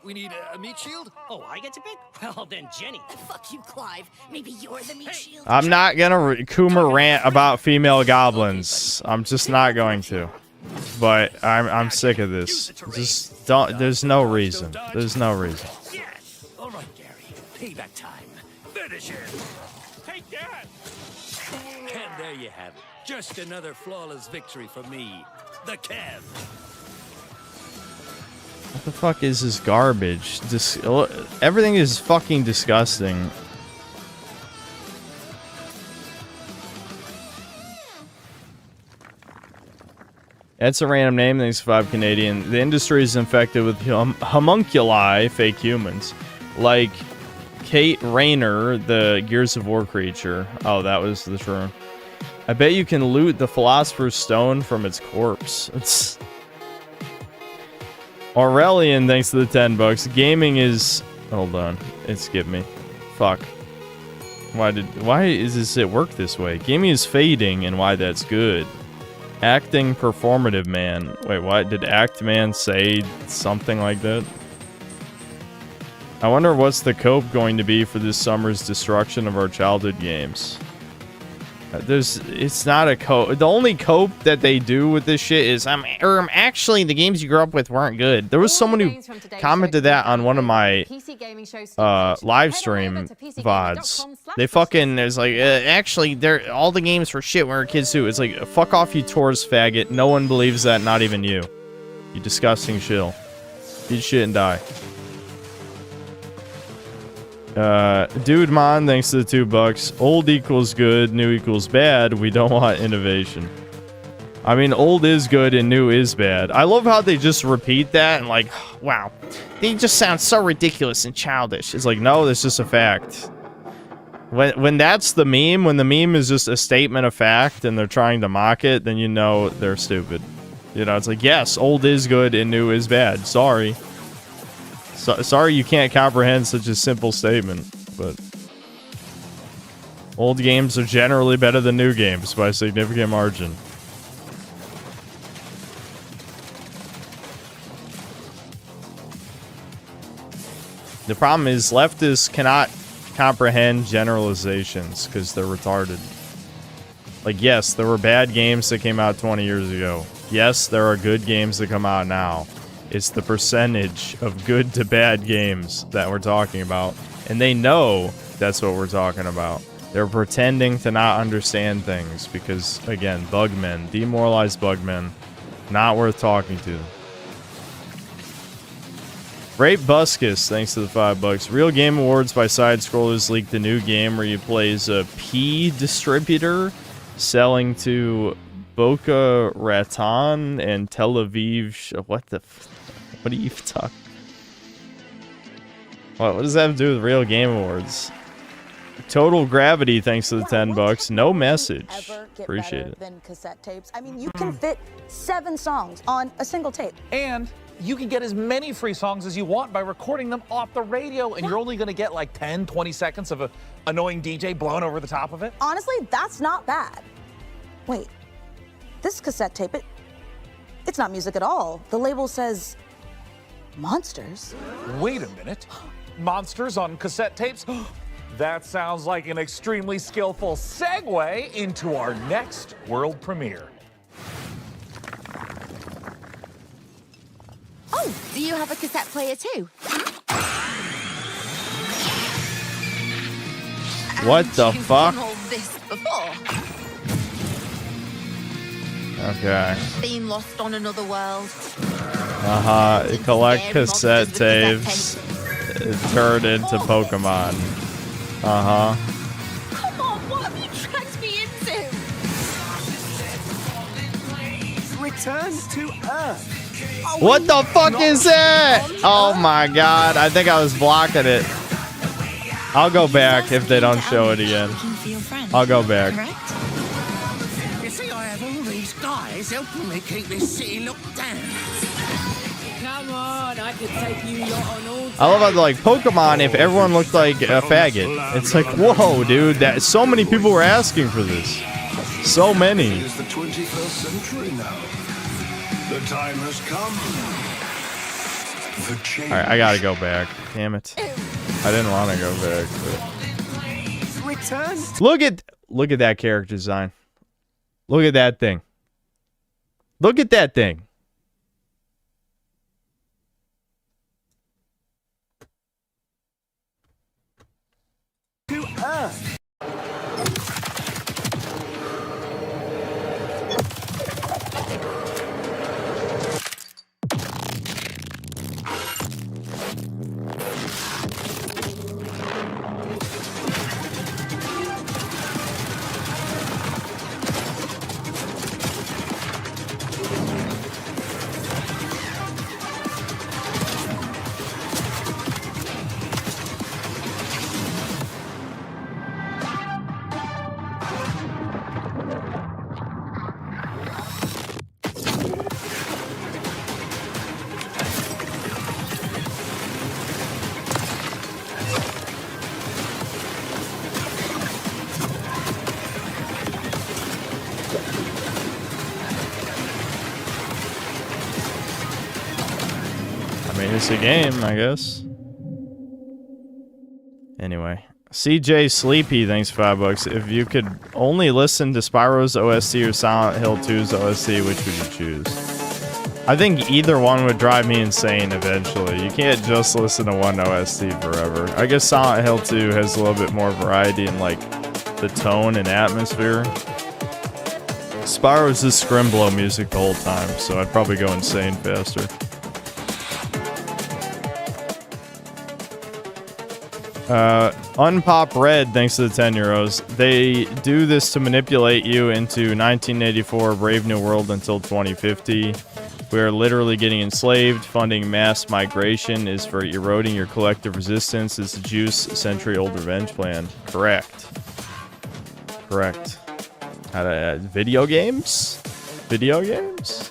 We need a meat shield? Oh, I get to pick? Well, then Jenny. Fuck you, Clive. Maybe you're the meat shield. I'm not gonna Coomer rant about female goblins. I'm just not going to. But I'm sick of this. Just don't. There's no reason. There's no reason. Yes! All right, Gary. Payback time. Finish it! Take that. And there you have it. Just another flawless victory for me, the Kev. What the fuck is this garbage? Everything is fucking disgusting. That's a random name. Thanks for 5 Canadian. The industry is infected with homunculi, fake humans, like Kate Rayner, the Gears of War creature. Oh, that was the true. I bet you can loot the Philosopher's Stone from its corpse. It's Aurelian, thanks to the $10. Gaming is... Hold on. It skipped me. Fuck. Why is this it work this way? Gaming is fading, and why that's good. Acting performative man. Wait, what? Did Act Man say something like that? I wonder what's the cope going to be for this summer's destruction of our childhood games. It's not a cope. The only cope that they do with this shit is actually the games you grew up with weren't good. There was someone who commented that on one of my live stream VODs. They fucking there's like actually they're all the games were shit when we were kids too. It's like fuck off you Taurus faggot. No one believes that, not even you. You disgusting shill. Eat shit and die. Dude Mon, thanks to the $2. Old equals good, new equals bad. We don't want innovation. I mean, old is good and new is bad. I love how they just repeat that and like, wow, they just sound so ridiculous and childish. It's like, no, that's just a fact. When that's the meme, when the meme is just a statement of fact and they're trying to mock it, then you know they're stupid. You know, it's like, yes, old is good and new is bad. Sorry. Sorry you can't comprehend such a simple statement, but old games are generally better than new games by a significant margin. The problem is leftists cannot comprehend generalizations because they're retarded. Like, yes, there were bad games that came out 20 years ago. Yes, there are good games that come out now. It's the percentage of good to bad games that we're talking about. And they know that's what we're talking about. They're pretending to not understand things because, again, bugmen, demoralized bugmen, not worth talking to. Rape Buscus, thanks to the $5. Real Game Awards by Side Scrollers leaked a new game where you play as a P distributor selling to Boca Raton and Tel Aviv. What are you talking? What does that have to do with Real Game Awards? Total Gravity, thanks to the $10. No message. Appreciate it. Than cassette tapes. I mean, you can fit 7 songs on a single tape. And you can get as many free songs as you want by recording them off the radio, and you're only going to get like 10, 20 seconds of an annoying DJ blowing over the top of it. Honestly, that's not bad. Wait, this cassette tape, it's not music at all. The label says monsters. Wait a minute. Monsters on cassette tapes? That sounds like an extremely skillful segue into our next world premiere. Oh, do you have a cassette player too? What the fuck? All this before. Okay. Been lost on another world. Collect cassette tapes. Turn into Pokemon. Come on, what have you dragged me into? Return to Earth. What the fuck is that? Oh my god, I think I was blocking it. I'll go back if they don't show it again. I'll go back. You see, I have all these guys helping me keep this city locked down. Come on, I could take you lot on all. I love how they're like Pokemon if everyone looked like a faggot. It's like, whoa, dude, that so many people were asking for this. So many. It's the 21st century now. The time has come. The change. Alright, I gotta go back. Damn it. I didn't want to go back. But... Return. Look at that character design. Look at that thing. Look at that thing. To Earth. It's a game, I guess. Anyway, CJ Sleepy, thanks for $5. If you could only listen to Spyro's OST or Silent Hill 2's OST, which would you choose? I think either one would drive me insane eventually. You can't just listen to one OST forever. I guess Silent Hill 2 has a little bit more variety in like the tone and atmosphere. Spyro's just Scrimblow music the whole time, so I'd probably go insane faster. Unpop Red, thanks to the 10 euros. They do this to manipulate you into 1984 Brave New World until 2050. We are literally getting enslaved. Funding mass migration is for eroding your collective resistance. It's a juice century-old revenge plan. Correct. Correct. Video games? Video games?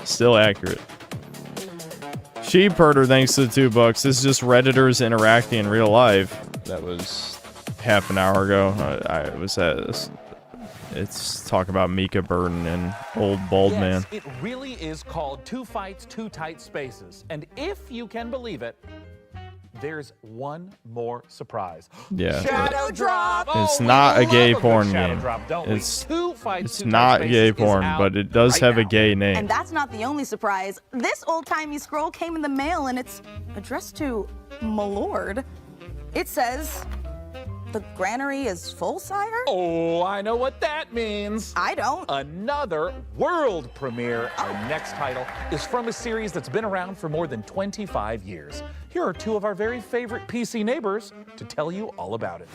Still accurate. Sheep Herder, thanks to the $2. This is just Redditors interacting in real life. That was half an hour ago. I was at... It's talking about Mika Burton and Old Bald Man. It really is called Two Fights, Two Tight Spaces. And if you can believe it, there's one more surprise. Yeah. Shadow Drop! It's not a gay porn game. It's It's not gay porn, but it does have a gay name. And that's not the only surprise. This old-timey scroll came in the mail, and it's addressed to Malord. It says, "The granary is full, sire?" Oh, I know what that means. I don't. Another world premiere. Our next title is from a series that's been around for more than 25 years. Here are two of our very favorite PC neighbors to tell you all about it.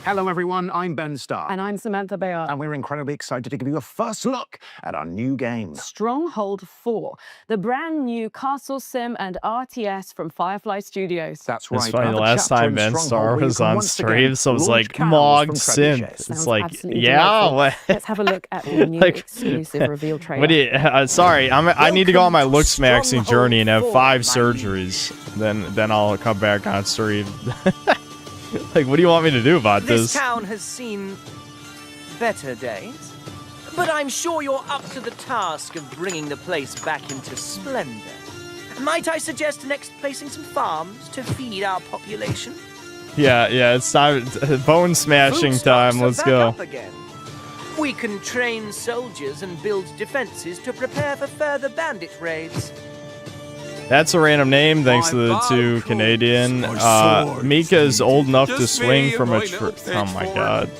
Hello everyone, I'm Ben Starr. And I'm Samantha Bayard. And we're incredibly excited to give you a first look at our new game. Stronghold 4, the brand new castle sim and RTS from Firefly Studios. That's It's funny, the last time Ben Starr was on stream, so it was like, Mogged Synth. It's like, yeah, what? Let's have a look at the new exclusive reveal trailer. What do you, sorry, I need to go on my looks maxing journey and have 5 surgeries. Then I'll come back on stream. Like, what do you want me to do about this? This town has seen better days, but I'm sure you're up to the task of bringing the place back into splendor. Might I suggest next placing some farms to feed our population? Yeah, it's time. Bone smashing time. Let's go. Up again. We can train soldiers and build defenses to prepare for further bandit raids. That's a random name, thanks to the 2 Canadian. Mika is old enough to swing from a tree. Oh my god.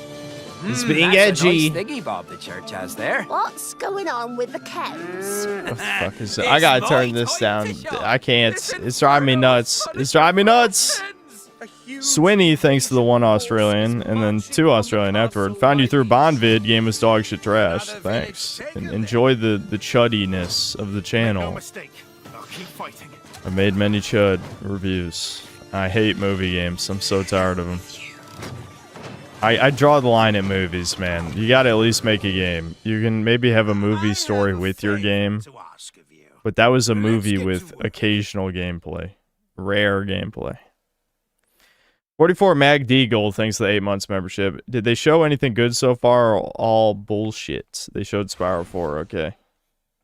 He's being edgy. Nice thingy bob the church has there. What's going on with the cows? What the fuck is that? I gotta turn this down. I can't. It's driving me nuts. It's driving me nuts. Swinny, thanks to the 1 Australian, and then 2 Australian afterward. Found you through Bondvid. Game was dog shit trash. Thanks. And enjoy the chuddiness of the channel. Keep fighting. I've made many chud reviews. I hate movie games. I'm so tired of them. I draw the line at movies, man. You gotta at least make a game. You can maybe have a movie story with your game, but that was a movie with occasional gameplay. Rare gameplay. 44 Mag D Gold, thanks to the 8 months membership. Did they show anything good so far, or all bullshit? They showed Spyro 4, okay.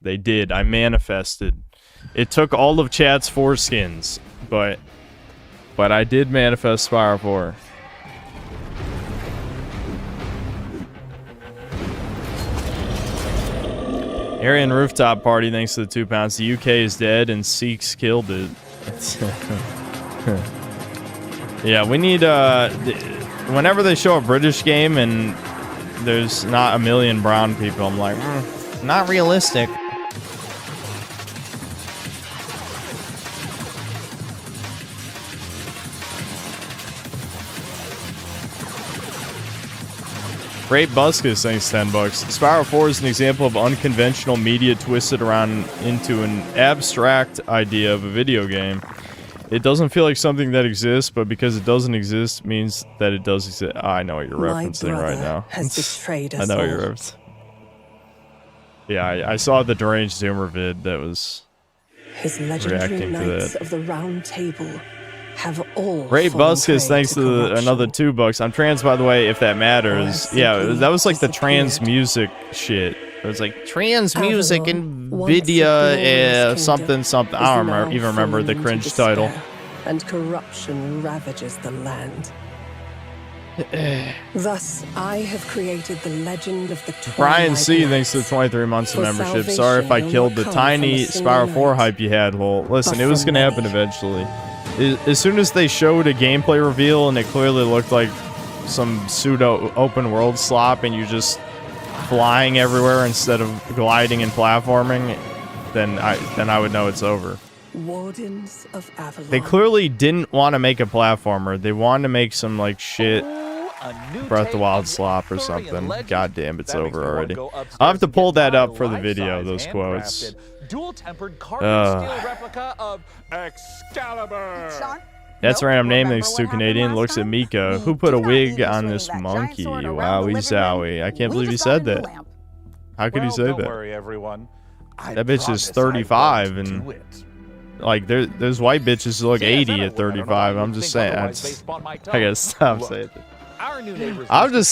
They did. I manifested. It took all of chat's foreskins, but I did manifest Spyro 4. Aryan Rooftop Party, thanks to the 2 pounds. The UK is dead and Sikhs killed it. Yeah, we need, whenever they show a British game and there's not a million brown people, I'm like, not realistic. Great Buskus, thanks $10. Spyro 4 is an example of unconventional media twisted around into an abstract idea of a video game. It doesn't feel like something that exists, but because it doesn't exist means that it does exist. I know what you're referencing right now. Has betrayed us I know what all. you're referencing. Yeah, I saw the deranged Zoomer vid that was His legendary reacting to knights that. of the Round Table have all Great fallen Buskus, prey thanks to to another $2. I'm trans, by the way, if that matters. Yeah, that was like the trans music shit. It was like trans music and video, something. I don't even remember the cringe title. and corruption ravages the land. Thus, I have created the legend of the Brian Twilight C. Knights. thanks to the 23 months of For membership. Sorry if I salvation killed the will not come tiny from a single Spiral 4 knight, hype you had. Well, listen, but it was from going to happen eventually. As soon as they showed a gameplay reveal and it clearly looked like some pseudo open world slop and you just flying everywhere instead of gliding and platforming, then I would know it's over. Wardens of Avalon. They clearly didn't want to make a platformer. They wanted to make some like shit Breath of the Wild slop or something. God damn, it's over already. I'll have to pull that up for the video, those quotes. Dual-tempered carbon steel replica of Excalibur. That's a random name thanks to Canadian. Looks at Mika. Who put a wig on this monkey? Wowie zowie. I can't believe he said that. How could he say Don't that? worry, everyone. That bitch is 35 and like there's white bitches who look 80 at 35. I'm just saying. I gotta stop saying that. I'm just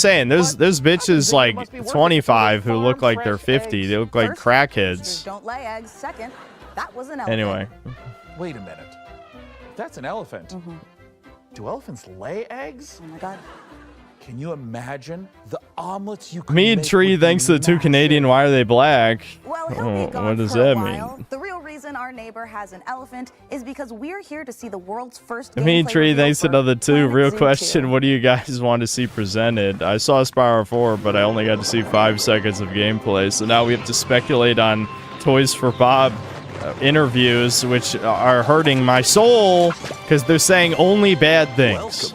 saying. There's bitches like 25 who look like they're 50. They look like crackheads. Don't lay eggs. Second, that was an elephant. Anyway. Wait a minute. That's an elephant. Do elephants lay eggs? Oh my god. Can you imagine the omelets you could Mead make Tree, with thanks to the two Canadian. Why are they black? Well, Oh, what does that mean? The real reason our neighbor has an elephant is because we're here to see the world's first Mead gameplay Tree, reveal thanks to for another two. Planet Real Zoo question: 2. what do you guys want to see presented? I saw Spiral 4, but I only got to see 5 seconds of gameplay. So now we have to speculate on Toys for Bob interviews, which are hurting my soul because they're saying only bad things.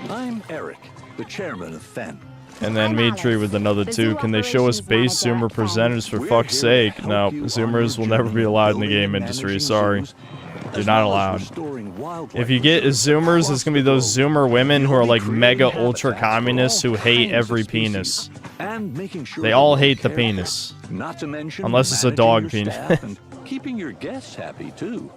I'm Eric, the chairman of FEN. And then Mead Tree with another 2. Can they show us base Zoomer presenters for fuck's sake? No, Zoomers will never be allowed in the game industry. Sorry. You're not allowed. If you get Zoomers, it's gonna be those Zoomer women who are like mega ultra communists who hate every penis. They all hate the penis. Unless it's a dog penis. Keeping your guests happy too.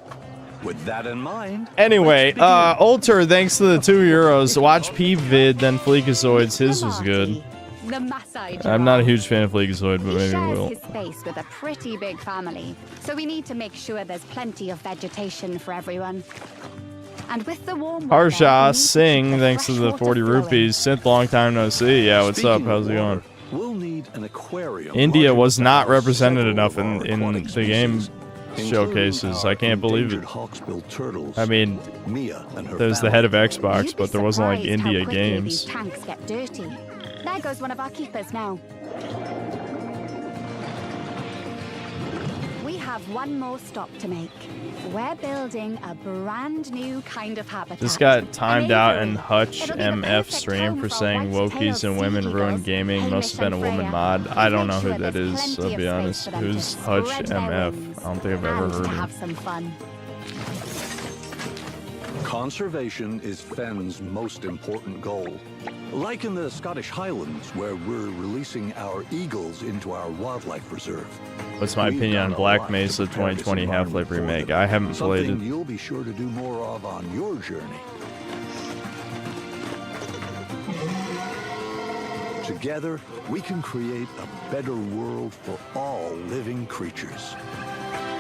With that in mind. Anyway, Ulter, thanks to the €2. Watch P-Vid, then Fleekazoids. His was good. The Maasai I'm not a huge fan of Fleekazoid, but maybe we shares will. his space with a pretty big family, so we need to make sure there's plenty of vegetation for everyone. And with the warm weather, Harsha Singh, thanks to the 40 rupees. Synth, long time no see. Yeah, what's up? How's it going? We'll need an aquarium. India was not represented enough in the game showcases. I can't believe it. I mean, there's the head of Xbox, but there wasn't like surprised how India quickly games. These tanks get dirty. There goes one of our keepers now. We have one more stop to make. We're building a brand new kind of habitat. This got timed out in It'll Hutch be the MF perfect stream home for for saying white-tailed Wokies and women sea ruin eagles. gaming. Must have been a woman mod. I don't know who that is, plenty I'll of be space honest. for them to Who's Hutch spread their MF? wings I don't think I've ever and heard to of have him. some fun. Conservation is FEN's most important goal. Like in the Scottish Highlands, where we're releasing our eagles into our wildlife reserve. What's my opinion on Black Mesa 2020 Half-Life Remake? I haven't played Something it. you'll be sure to do more of on your journey. Together, we can create a better world for all living creatures.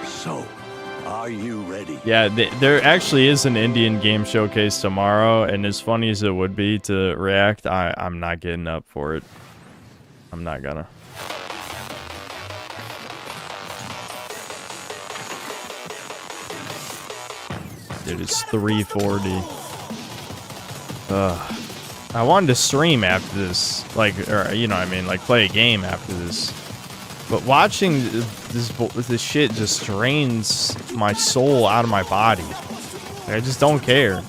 So, are you ready? Yeah, there actually is an Indian game showcase tomorrow, and as funny as it would be to react, I'm not getting up for it. I'm not gonna. Dude, it's 3:40. I wanted to stream after this, like, or you know what I mean, like play a game after this. But watching this shit just drains my soul out of my body. I just don't care.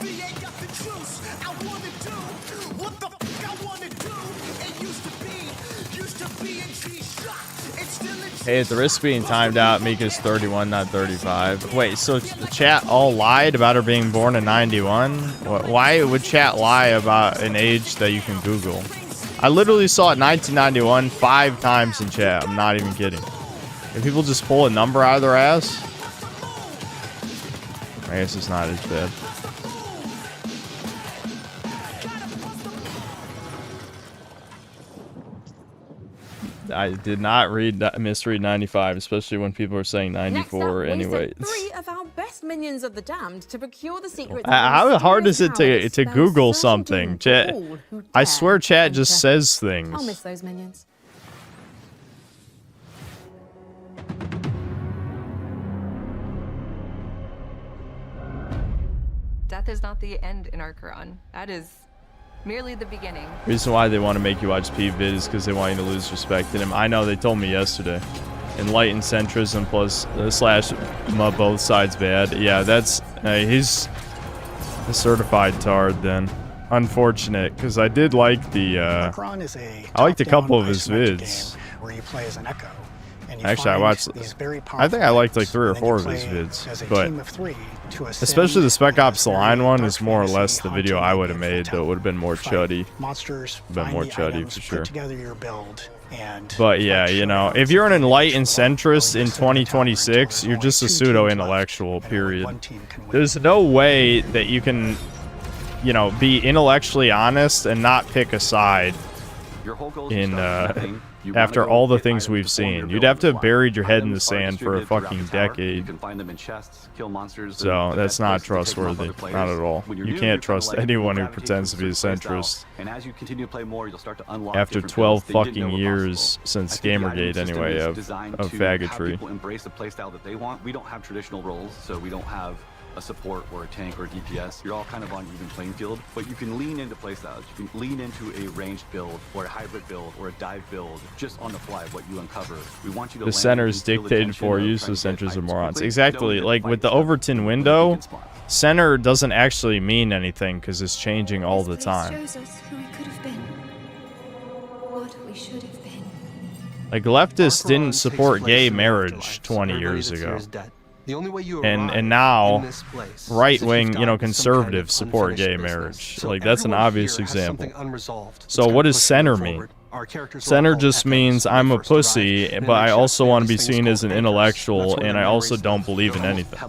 Hey, at the risk of being timed out, Mika's 31, not 35. Wait, so the chat all lied about her being born in 91? Why would chat lie about an age that you can Google? I literally saw it 1991 5 times in chat. I'm not even kidding. If people just pull a number out of their ass, I guess it's not as bad. I did not read misread 95, especially when people are saying 94 anyway. 3 of our best best minions of the damned to procure the secrets. How hard is it to Google something? Chat, I swear chat just says things. I'll miss those minions. Death is not the end in our Quran. That is merely the beginning. Reason why they want to make you watch P-Vid is because they want you to lose respect in him. I know, they told me yesterday. Enlightened centrism plus slash both sides bad. Yeah, that's he's a certified tard then. Unfortunate, because I did like the I liked a couple of his vids. Where you play as an echo. Actually, I watched. I think I liked like 3 or 4 of his vids, but especially the Spec Ops: The Line one is more or less the video I would have made. Though it would have been more chuddy. Been more chuddy for sure. But yeah, you know, if you're an enlightened centrist in 2026, you're just a pseudo-intellectual. Period. There's no way that you can, you know, be intellectually honest and not pick a side in after all the things we've seen. You'd have to have buried your head in the sand for a fucking decade. So that's not trustworthy, not at all. You can't trust anyone who pretends to be a centrist. After 12 fucking years since Gamergate, anyway, of faggotry. Embrace the playstyle that they want. We don't have traditional roles, so we don't have a support or a tank or a DPS. You're all kind of on even playing field, but you can lean into playstyles. You can lean into a ranged build or a hybrid build or a dive build just on the fly, what you uncover. We want you to the center's dictated for use, the centers are morons. Exactly, like with the Overton window, center doesn't actually mean anything because it's changing all the time. Shows us who we could have been, what we should have been. Like leftists didn't support gay marriage 20 years ago. And now right-wing, you know, conservatives support gay marriage. Like that's an obvious example. So what does center mean? Center just means I'm a pussy, but I also want to be seen as an intellectual, and I also don't believe in anything.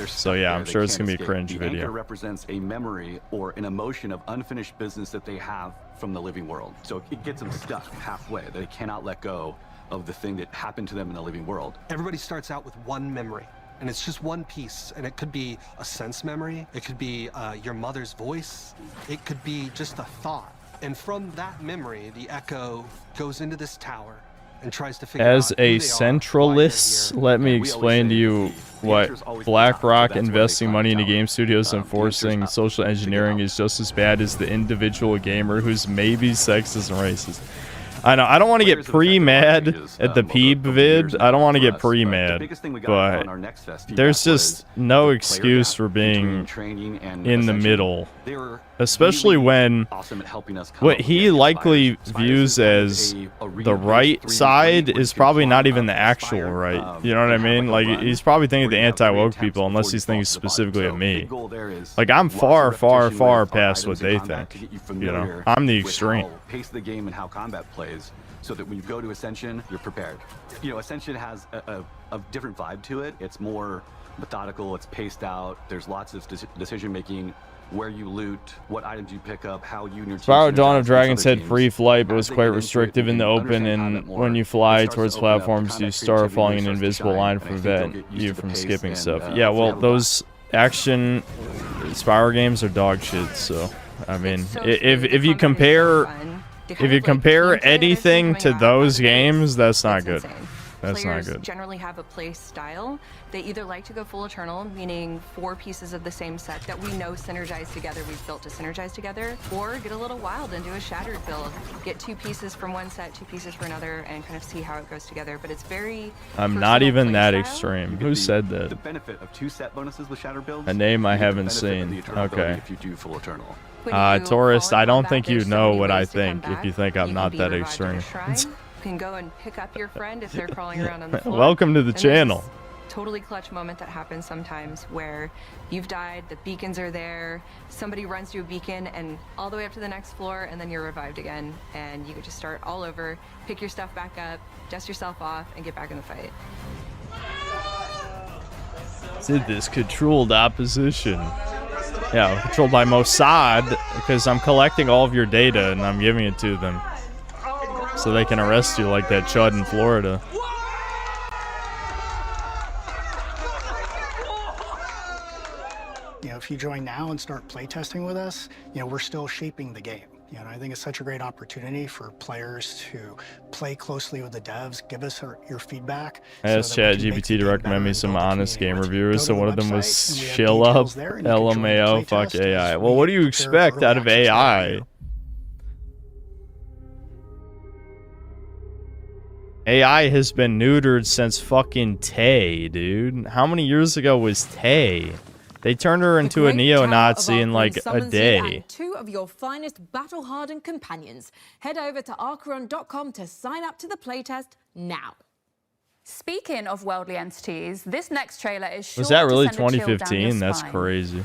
So yeah, I'm sure it's gonna be a cringe video. Anchor represents a memory or an emotion of unfinished business that they have from the living world. So it gets them stuck halfway. They cannot let go of the thing that happened to them in the living world. Everybody starts out with one memory, and it's just one piece, and it could be a sense memory, it could be your mother's voice, it could be just a thought. And from that memory, the echo goes into this tower and tries to figure As out a centralist, let me explain to you what BlackRock investing money into game studios and forcing social engineering is just as bad as the individual gamer who's maybe sexist and racist. I know, I don't want to get pre-mad at the Peeb vid. I don't want to get pre-mad, but there's just no excuse for being in the middle. Especially when what he likely views as the right side is probably not even the actual right. You know what I mean? Like, he's probably thinking of the anti-woke people, unless he's thinking specifically of me. Like, I'm far, far, far past what they think. You know, I'm the extreme. Pace the game and how combat plays, so that when you go to Ascension, you're prepared. You know, Ascension has a different vibe to it. It's more methodical, it's paced out, there's lots of decision making, where you loot, what items you pick up, how you and your team... Spyro Dawn of Dragons had free flight, but was quite restrictive in the open, and when you fly towards platforms, you start falling an invisible line to prevent you from skipping stuff. Yeah, well, those action Spyro games are dog shit, so... I mean, if you compare anything to those games, that's not good. That's not good. Generally have a play style. They either like to go full eternal, meaning 4 pieces of the same set that we know synergize together, we've built to synergize together, or get a little wild and do a shattered build. Get 2 pieces from one set, 2 pieces for another, and kind of see how it goes together. But it's very... I'm not even that extreme. Who said that? The benefit of 2 set bonuses with shattered builds. A name I haven't seen. Okay. If you do full eternal. Tourist, I don't think you know what I think if you think I'm not that extreme. You can go and pick up your friend if they're crawling around on the floor. Welcome to the channel. Totally clutch moment that happens sometimes where you've died, the beacons are there, somebody runs to a beacon and all the way up to the next floor, and then you're revived again, and you get to start all over, pick your stuff back up, dust yourself off, and get back in the fight. Did this controlled opposition? Yeah, controlled by Mossad, because I'm collecting all of your data and I'm giving it to them so they can arrest you like that chud in Florida. if you join now and start playtesting with us, you know, we're still shaping the game. You know, I think it's such a great opportunity for players to play closely with the devs, give us your feedback. I asked ChatGPT to recommend me some honest game reviewers, so one of them was Chill Up, LMAO, fuck AI. Well, what do you expect out of AI? AI has been neutered since fucking Tay, dude. How many years ago was Tay? They turned her into a neo-Nazi in like a day. Two of your finest battle-hardened companions. Head over to Archeron.com to sign up to the playtest now. Speaking of worldly entities, this next trailer is sure Was that really to send a chill down your 2015? That's spine. crazy.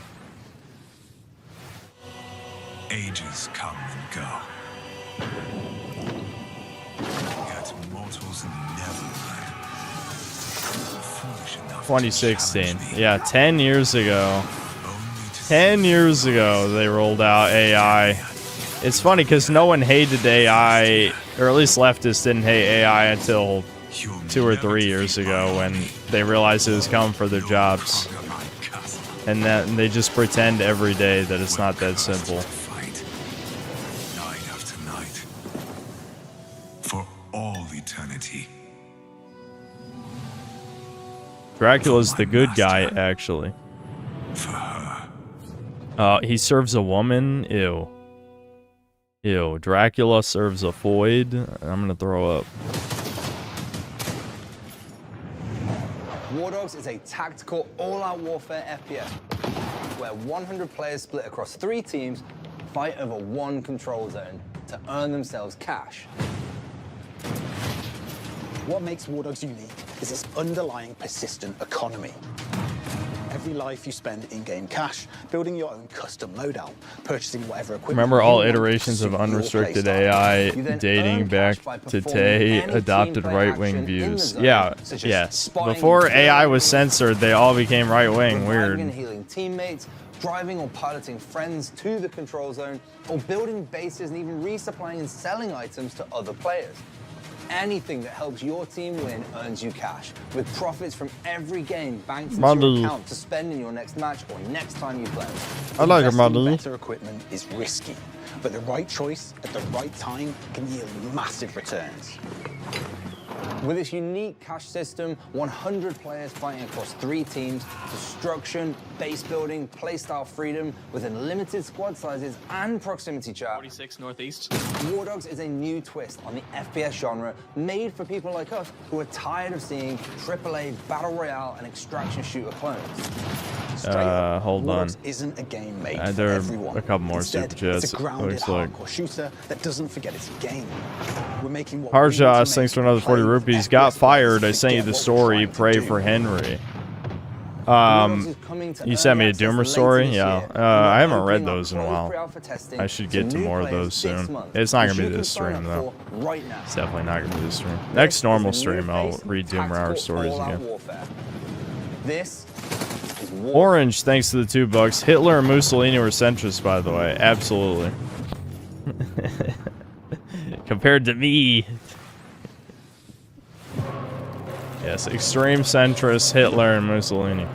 Ages come and go. Yet mortals never learn. Foolish enough 2016. Yeah, 10 years ago. 10 years ago, they rolled out AI. It's funny because no one hated AI, or at least leftists didn't hate AI until 2 or 3 years ago when they realized it was coming for their jobs. And then they just pretend every day that it's not that simple. night after night. For all eternity. Dracula's the good guy, actually. For her. He serves a woman? Ew. Ew. Dracula serves a void? I'm gonna throw up. War Dogs is a tactical, all-out warfare FPS, where 100 players split across 3 teams fight over one control zone to earn themselves cash. What makes War Dogs unique is its underlying persistent economy. Every life you spend in-game cash, building your own custom loadout, purchasing whatever equipment. Remember all you want iterations to of suit your unrestricted playstyle. AI You then dating earn back cash by to performing Tay any adopted team play right-wing action in the views. zone, Yeah, such as yes. spotting, Before AI drilling, was censored, they all became right-wing. reviving and Weird. healing teammates, driving or piloting friends to the control zone, or building bases and even resupplying and selling items to other players. Anything that helps your team win earns you cash, with profits from every game banked into Money. your account to spend in your next match or next time you play. I like your Investing in money. better equipment is risky, but the right choice at the right time can yield massive returns. With its unique cash system, 100 players fighting across 3 teams, destruction, base building, playstyle freedom, with unlimited squad sizes and proximity chat. 46 Northeast. War Dogs is a new twist on the FPS genre, made for people like us who are tired of seeing AAA battle royale and extraction shooter clones. Hold War on. Dogs isn't a game made for There are everyone. a couple more Instead, super chats. it's a grounded Looks like. hardcore shooter that doesn't forget it's a game. We're making what Harjas, thanks for another 40 rupees. Got fired. I sent you the story. Pray for Henry. You sent me a Doomer story? Yeah. I haven't read those in a while. I should get to more of those soon. It's not gonna be this stream though. It's definitely not gonna be this stream. Next normal stream, I'll read Doomer Hour stories again. This is War Orange, thanks to the $2. Hitler and Mussolini were centrists, by the way. Absolutely. Compared to me. Yes, extreme centrist Hitler and Mussolini.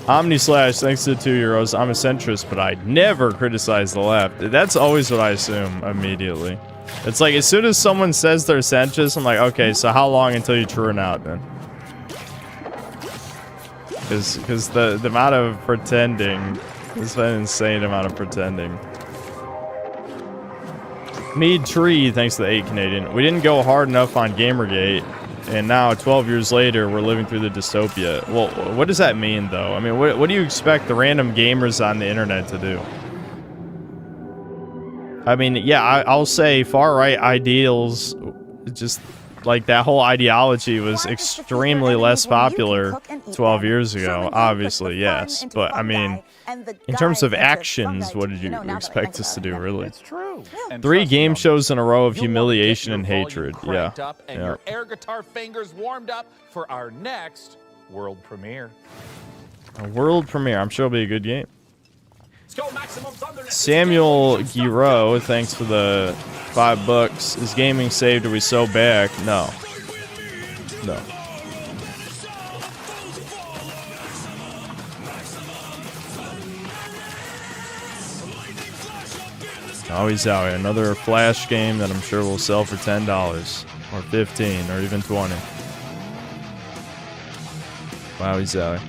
Omni Slash, thanks to the €2. I'm a centrist, but I never criticize the left. That's always what I assume immediately. It's like, as soon as someone says they're centrist, I'm like, okay, so how long until you turn out then? Because the amount of pretending, there's been an insane amount of pretending. Mead Tree, thanks to the 8 Canadian. We didn't go hard enough on Gamergate, and now 12 years later, we're living through the dystopia. Well, what does that mean, though? I mean, what do you expect the random gamers on the internet to do? I mean, yeah, I'll say far-right ideals, just like that whole ideology was extremely less popular 12 years ago, obviously, yes. But, I mean, in terms of actions, what did you expect us to do, really? It's true. 3 game shows in a row of humiliation and hatred. Yeah. Up and your air guitar fingers warmed up for our next world premiere. A world premiere. I'm sure it'll be a good game. Samuel Giro, thanks for the $5. Is gaming saved? Are we so back? No. No. Oh, he's out. Another Flash game that I'm sure will sell for $10 or 15 or even 20. Wow, he's out.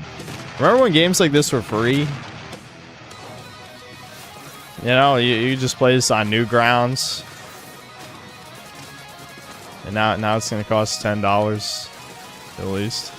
Remember when games like this were free? You know, you just play this on Newgrounds. And now it's going to cost $10 at least.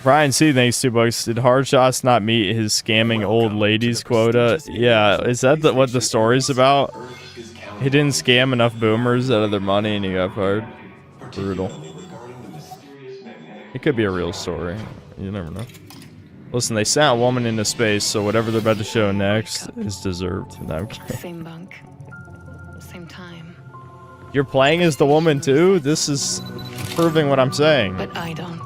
Brian C, thanks $2. Did Hardshots not meet his scamming old ladies quota? Yeah, is that what the story's about? He didn't scam enough boomers out of their money and he got fired. Brutal. It could be a real story. You never know. Listen, they sent a woman into space, so whatever they're about to show next is deserved. No, I'm kidding. Same bunk. Same time. You're playing as the woman too? This is proving what I'm saying. But I don't.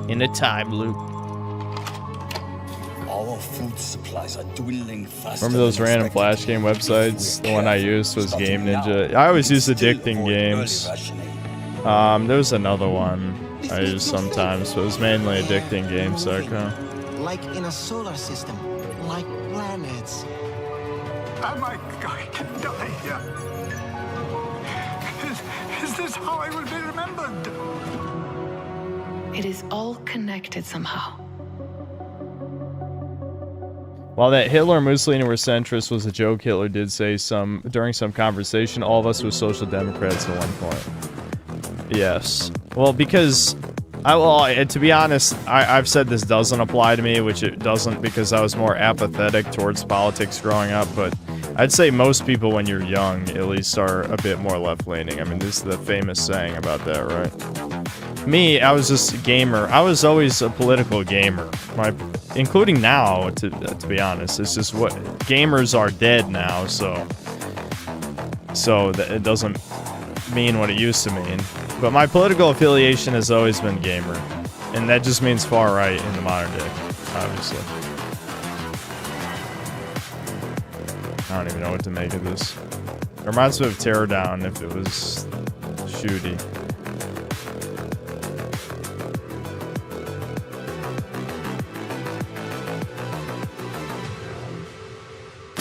In a time loop. Our food supplies are dwindling faster. Remember those random Flash game websites? The one I used was Game Ninja. I always use addicting games. There was another one I used sometimes, but it was mainly addicting games. Like in a solar system, like planets. Am I going to die here? Is this how I will be remembered? It is all connected somehow. While that Hitler and Mussolini were centrists was a joke, Hitler did say during some conversation, all of us were social democrats at one point. Yes. Well, because to be honest, I've said this doesn't apply to me, which it doesn't because I was more apathetic towards politics growing up, but I'd say most people when you're young at least are a bit more left-leaning. I mean, this is the famous saying about that, right? Me, I was just a gamer. I was always a political gamer. Including now, to be honest. It's just what gamers are dead now, so that it doesn't mean what it used to mean. But my political affiliation has always been gamer, and that just means far right in the modern day, obviously. I don't even know what to make of this. It reminds me of Teardown if it was shooty.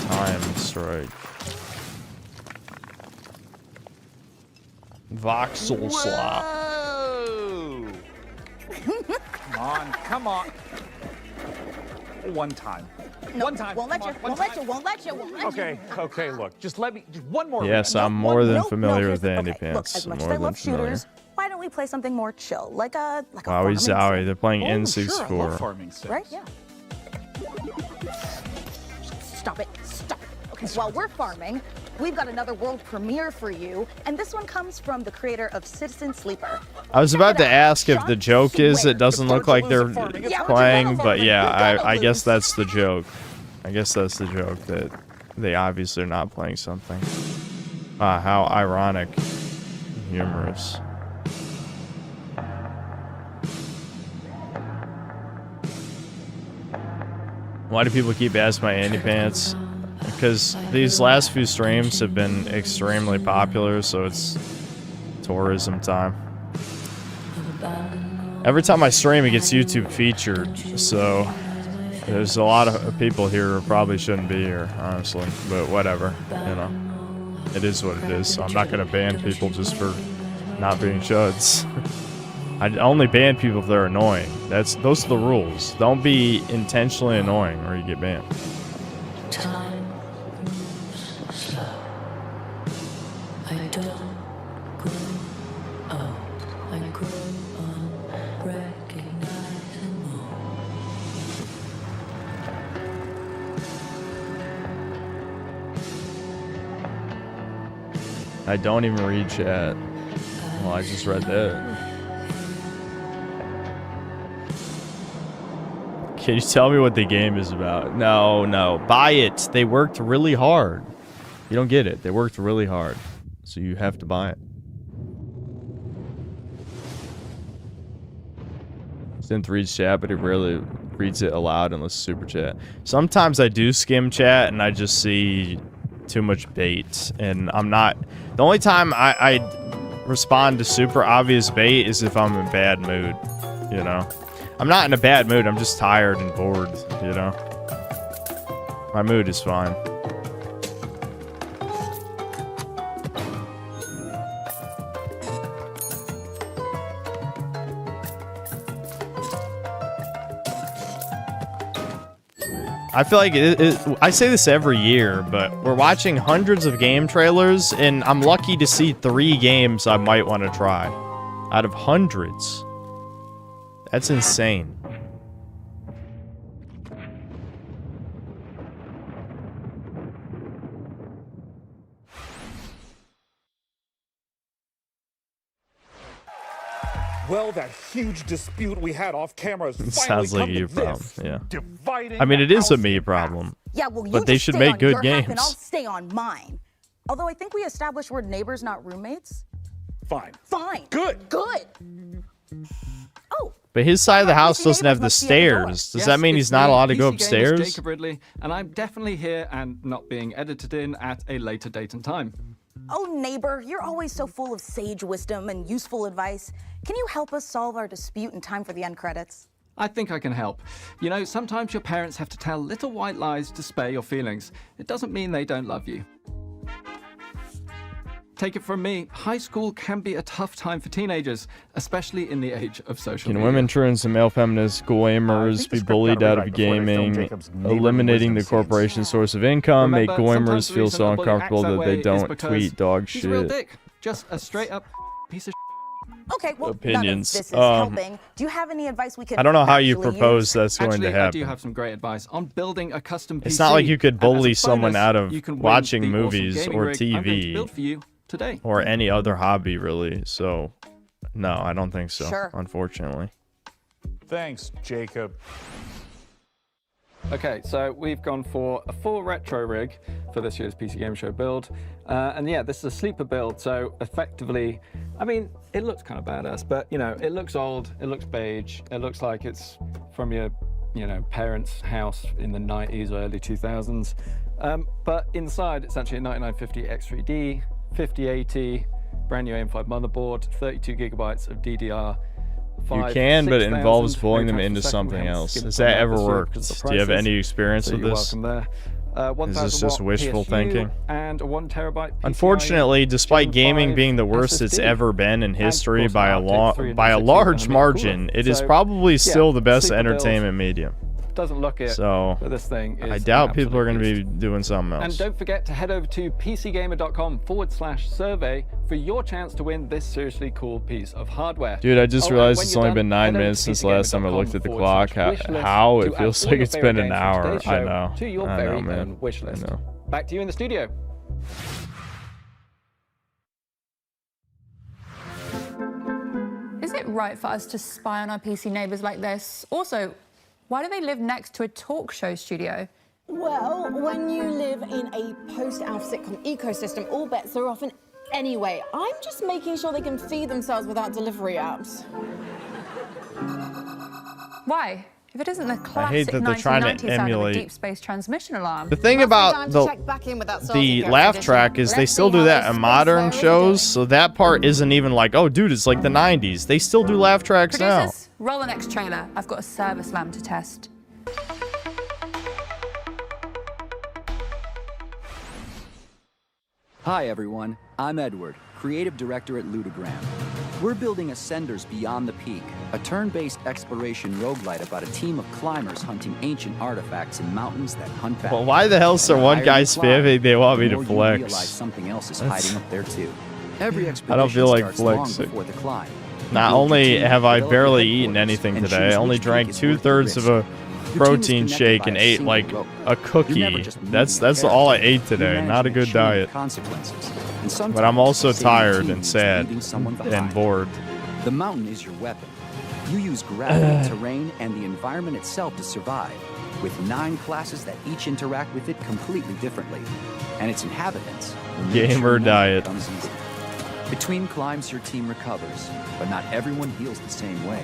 Time strike. Voxel slop. Come on. One time. No, One time. Won't let you. Won't let you. Okay, look. Just let me. Just one more. Yes, round. I'm more than No, familiar here's with Andy okay, Pants. Look, as much More as I than love familiar. shooters, why don't we play something more chill, like a Wow, he's farming Zowie. They're playing sim? N64. Sure, I love farming sims. right? Yeah. Stop it. Okay, while we're farming, we've got another world premiere for you, and this one comes from the creator of Citizen Sleeper. I was about to ask if the joke is it doesn't look like they're playing, but yeah, I guess that's the joke. I guess that's the joke, that they obviously are not playing something. Ah, how ironic. Humorous. Why do people keep asking my Andy Pants? Because these last few streams have been extremely popular, so it's tourism time. Every time I stream, it gets YouTube featured, so there's a lot of people here who probably shouldn't be here, honestly. But whatever, you know. It is what it is, so I'm not going to ban people just for not being chuds. I only ban people if they're annoying. Those are the rules. Don't be intentionally annoying or you get banned. I don't even read chat. Well, I just read that. Can you tell me what the game is about? No. Buy it. They worked really hard. You don't get it. They worked really hard. So you have to buy it. Synth reads chat, but he rarely reads it aloud and listens to super chat. Sometimes I do skim chat and I just see too much bait, and I'm not. The only time I respond to super obvious bait is if I'm in a bad mood, you know. I'm not in a bad mood. I'm just tired and bored, you know. My mood is fine. I feel like I say this every year, but we're watching hundreds of game trailers, and I'm lucky to see 3 games I might want to try out of hundreds. That's insane. Well, that huge dispute we had off camera is finally Sounds like come to you problem, this. yeah. Dividing I mean, it the is a house me in problem. Yeah, well, you but they just should stay make on good your half games. and I'll stay on mine. Although I think we established we're neighbors, not roommates. Fine. Fine. Good. Good. Oh. But his side of the house doesn't have the stairs. Does that mean he's not allowed to go upstairs? Jacob Ridley, and I'm definitely here and not being edited in at a later date and time. Oh, neighbor, you're always so full of sage wisdom and useful advice. Can you help us solve our dispute in time for the end credits? I think I can help. You know, sometimes your parents have to tell little white lies to spare your feelings. It doesn't mean they don't love you. Take it from me, high school can be a tough time for teenagers, especially in the age of social Can media. women, trans, and male feminists, gamers be bullied out of gaming, eliminating the corporation source of income, make gamers feel so uncomfortable that they don't tweet dog he's a real shit? dick. Just a straight up piece of Okay, well, Opinions. none of this is helping. Do you have any advice we can I don't know how you actually propose use? that's going to I do happen. have some great advice on building a custom PC. It's not like you could And as a bully someone bonus, out of you can win watching the awesome movies gaming or rig I'm going to TV build for you today. or any other hobby, really. So, no, I don't think so, Sure. unfortunately. Thanks, Jacob. Okay, so we've gone for a full retro rig for this year's PC Game Show build. And yeah, this is a sleeper build, so effectively, I mean, it looks kind of badass, but you know, it looks old, it looks beige, it looks like it's from your, you know, parents' house in the 90s or early 2000s. But inside, it's actually a 9950 X3D, 5080, brand new AM5 motherboard, 32 gigabytes of DDR. You can, but it involves pulling them into something else. Has that ever worked? Do you have any experience with this? Is this just wishful thinking? And a 1 terabyte Unfortunately, despite gaming being the worst it's ever been in history by a large margin, it is probably still the best entertainment medium. Doesn't look it, So but this thing is I doubt an people are going to absolute be doing something And else. don't forget to head over to pcgamer.com/survey for your chance to win this seriously cool piece of hardware. Dude, I just Oh, and realized when it's you're only done, been 9 head over minutes to since the last time I looked at the clock. pcgamer.com/wishlist How? to It add feels all like your it's favorite been an games from hour. today's I show know. To your I very know, man. own wish I list. know. Back to you in the studio. Is it right for us to spy on our PC neighbours like this? Also, why do they live next to a talk show studio? Well, when you live in a post-Alf sitcom ecosystem, all bets are off. And anyway, I'm just making sure they can feed themselves without delivery apps. Why? If it isn't the I hate classic that they're trying 1990s to sound of a emulate. deep space transmission alarm. The thing about the laugh track is they still do that in modern shows, so that part isn't even like, oh, dude, it's like the 90s. They still do laugh tracks now. Producers, roll the next trailer. I've got a service lamp to test. Hi everyone, I'm Edward, creative director at Ludogram. We're building Ascenders Beyond the Peak, a turn-based exploration roguelite about a team of climbers hunting ancient artifacts in mountains that hunt back. Well, why the hell is there one guy spamming they want me to The more you realize flex? something else is That's- hiding up there too. Every I don't feel like expedition starts long flexing. before the climb. Not only have I barely eaten anything today, I only drank 2/3 of a protein shake and ate like a cookie. That's all I ate today. Not a good diet. But I'm also tired and sad and bored. The mountain is your weapon. You use gravity, terrain, and the environment itself to survive, with 9 classes that each interact with it completely differently. And its inhabitants will make Gamer sure nothing diet. becomes easy. Between climbs, your team recovers, but not everyone heals the same way.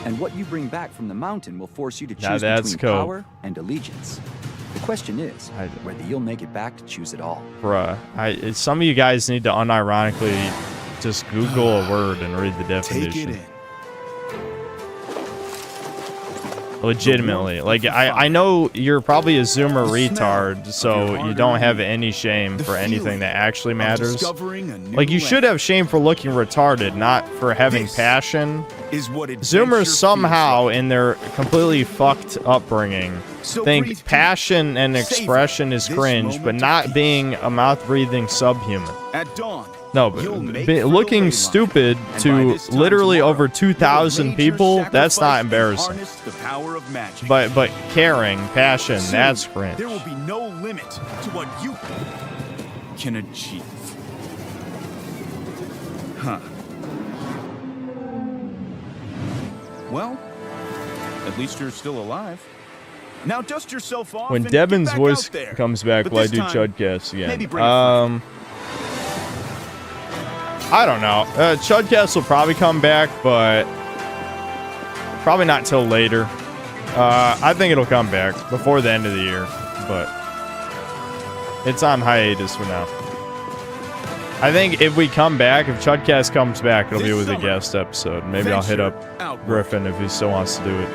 And what you bring back from the mountain will force you to choose between power and allegiance. The question is whether you'll make it back to choose it all. Bruh, some of you guys need to unironically just Google a word and read the definition. Take it in. Legitimately. Like, I know you're probably a Zoomer retard, so you don't have any shame for anything that actually matters. Like, you should have shame for looking retarded, not for having passion. Zoomers somehow, in their completely fucked upbringing, think passion and expression is cringe, but not being a mouth-breathing subhuman. At dawn, No, but looking stupid to literally over 2,000 people, that's not embarrassing. The power of magic. But caring, passion, that's cringe. There will be no limit to what you can achieve. Huh. Well, at least you're still alive. Now dust yourself off. When and Devin's get back voice out there. comes back, But will I this do time, Chudcast maybe again? bring a friend. I don't know. Chudcast will probably come back, but probably not till later. I think it'll come back before the end of the year, but it's on hiatus for now. I think if we come back, if Chudcast comes back, it'll be with a guest episode. Maybe I'll hit up Griffin if he still wants to do it.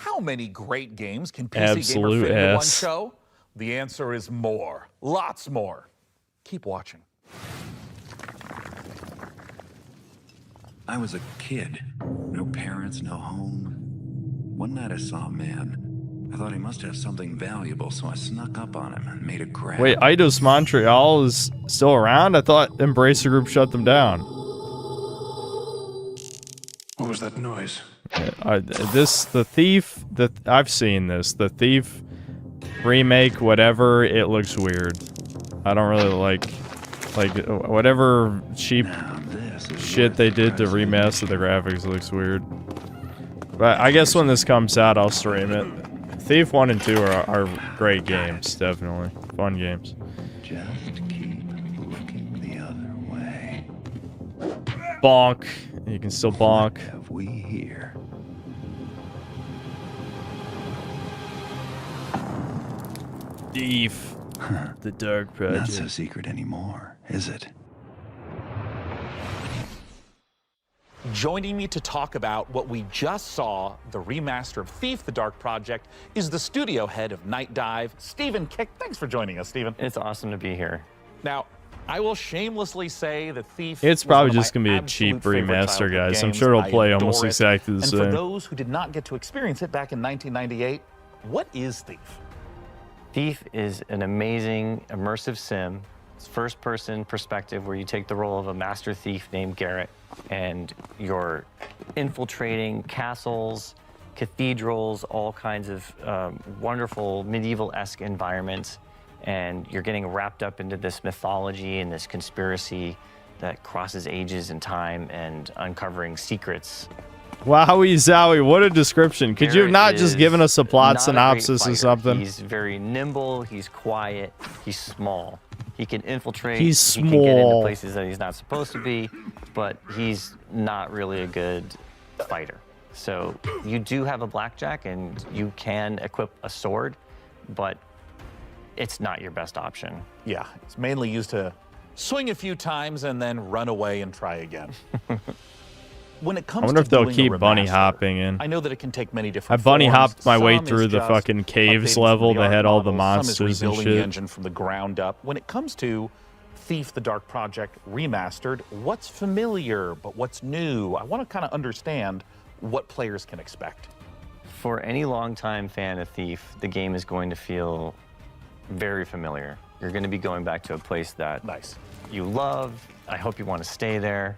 How many great games can PC Absolute Gamer fit into one ass. show? The answer is more. Lots more. Keep watching. I was a kid. No parents, no home. One night I saw a man. I thought he must have something valuable, so I snuck up on him and made a grab. Wait, Eidos Montreal is still around? I thought Embracer Group shut them down. What was that noise? The Thief, I've seen this. The Thief remake, whatever, it looks weird. I don't really like whatever cheap shit they did to remaster the graphics looks weird. But I guess when this comes out, I'll stream it. Thief 1 and 2 are great games, definitely. Fun games. Just keep looking the other way. Bonk. You can still bonk. What have we here? Thief. The Dark Project. Not so secret anymore, is it? Joining me to talk about what we just saw, the remaster of Thief, the Dark Project, is the studio head of Night Dive, Stephen Kick. Thanks for joining us, Stephen. It's awesome to be here. Now, I will shamelessly say that Thief It's was probably one of just my going to be a absolute cheap favorite remaster, childhood guys. I'm games. sure it'll I play adore almost it. exactly the and same. for those who did not get to experience it back in 1998, what is Thief? Thief is an amazing immersive sim. It's first-person perspective where you take the role of a master thief named Garrett, and you're infiltrating castles, cathedrals, all kinds of wonderful medieval-esque environments, and you're getting wrapped up into this mythology and this conspiracy that crosses ages and time and uncovering secrets. Wowie zowie, what a description. Could you have not Garrett just given us a plot not synopsis great or fighter. something? He's very nimble, he's quiet, he's small. He can infiltrate, He's he can get into small. places that he's not supposed to be, but he's not really a good fighter. So you do have a blackjack and you can equip a sword, but it's not your best option. Yeah, it's mainly used to swing a few times and then run away and try again. When it comes I wonder to if they'll doing a keep bunny remaster, hopping in. I know that it can take many I different bunny forms. hopped my way Some is through the just fucking caves updating some level of the that art had all the models, some monsters is and rebuilding the shit. engine from the ground up. When it comes to Thief: The Dark Project Remastered, what's familiar but what's new? I want to kind of understand what players can expect. For any longtime fan of Thief, the game is going to feel very familiar. You're going to be going back to a place that you love. I hope you want to stay there.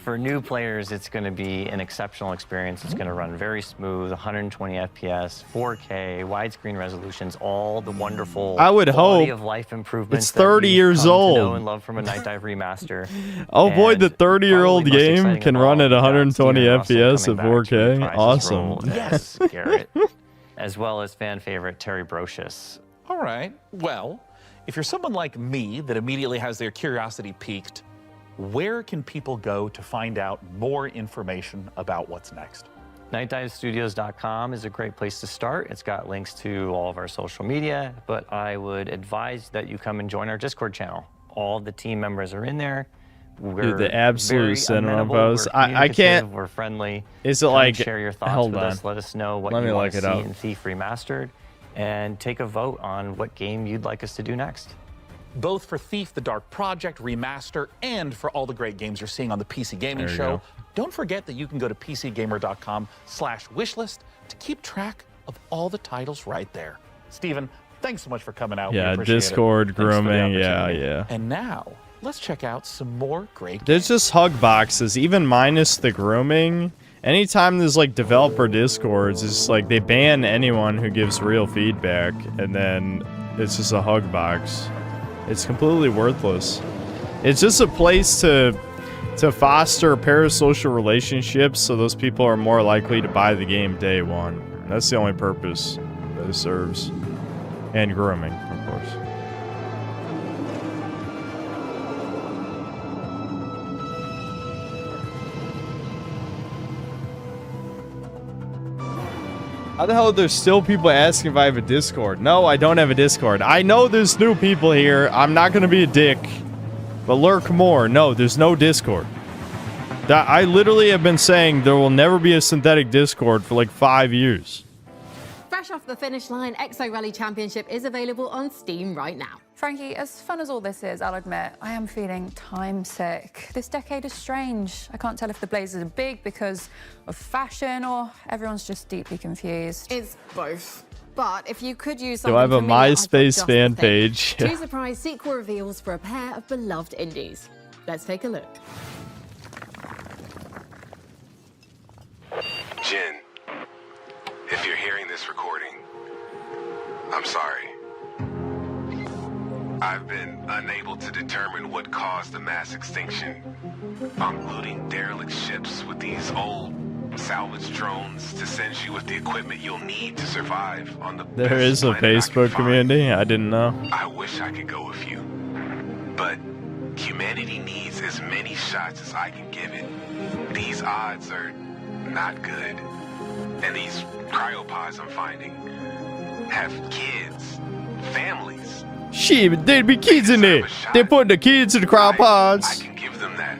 For new players, it's going to be an exceptional experience. It's going to run very smooth, 120 FPS, 4K, widescreen resolutions, all the wonderful I would quality hope. of life improvements. It's 30 years that you've come old. to know and love from a Night Dive remaster. Oh boy, the And 30-year-old probably most game exciting can of run all, at we've got 120 Steven Russell FPS at coming back to 4K. reprise his Awesome. role as Garrett. as well as fan favorite Terry Brocious. All right. Well, if you're someone like me that immediately has their curiosity piqued, where can people go to find out more information about what's next? NightDiveStudios.com is a great place to start. It's got links to all of our social media, but I would advise that you come and join our Discord channel. All of the team members are in there. Dude, the absolute cinema amenable, pose. we're I can't. We're friendly. Is it Come like? share your thoughts Hold with on. us. Let us know what Let me you want look to it see up. in Thief Remastered, and take a vote on what game you'd like us to do next. Both for Thief, The Dark Project, Remaster, and for all the great games you're seeing on the PC Gaming There you Show. go. Don't forget that you can go to PCGamer.com/wishlist to keep track of all the titles right there. Steven, thanks so much for coming out. We Yeah, appreciate Discord, it. Thanks for the grooming. Yeah, opportunity. yeah. And now, let's check out some more great There's just hug boxes, even minus the grooming. Anytime there's like developer discords, it's like they ban anyone who gives real feedback, and then it's just a hug box. It's completely worthless. It's just a place to foster parasocial relationships, so those people are more likely to buy the game day one. That's the only purpose that it serves, and grooming, of course. How the hell are there still people asking if I have a Discord? No, I don't have a Discord. I know there's new people here. I'm not going to be a dick. But lurk more. No, there's no Discord. I literally have been saying there will never be a synthetic Discord for like 5 years. Fresh off the finish line, Exo Rally Championship is available on Steam right now. Frankie, as fun as all this is, I'll admit, I am feeling time sick. This decade is strange. I can't tell if the blazers are big because of fashion or everyone's just deeply confused. It's both. But if you could use Do something I have a familiar, I've got MySpace just fan the thing. page? Two surprise sequel reveals for a pair of beloved indies. Let's take a look. Jin, if you're hearing this recording, I'm sorry. I've been unable to determine what caused the mass extinction. I'm looting derelict ships with these old salvage drones to send you with the equipment you'll need to survive on the There best is a planet I can Facebook find. community? I didn't know. I wish I could go with you, but humanity needs as many shots as I can give it. These odds are not good, and these cryopods I'm finding have kids, families. Shit, but there'd be kids in there. They're putting the kids in the cryopods. I can give them that.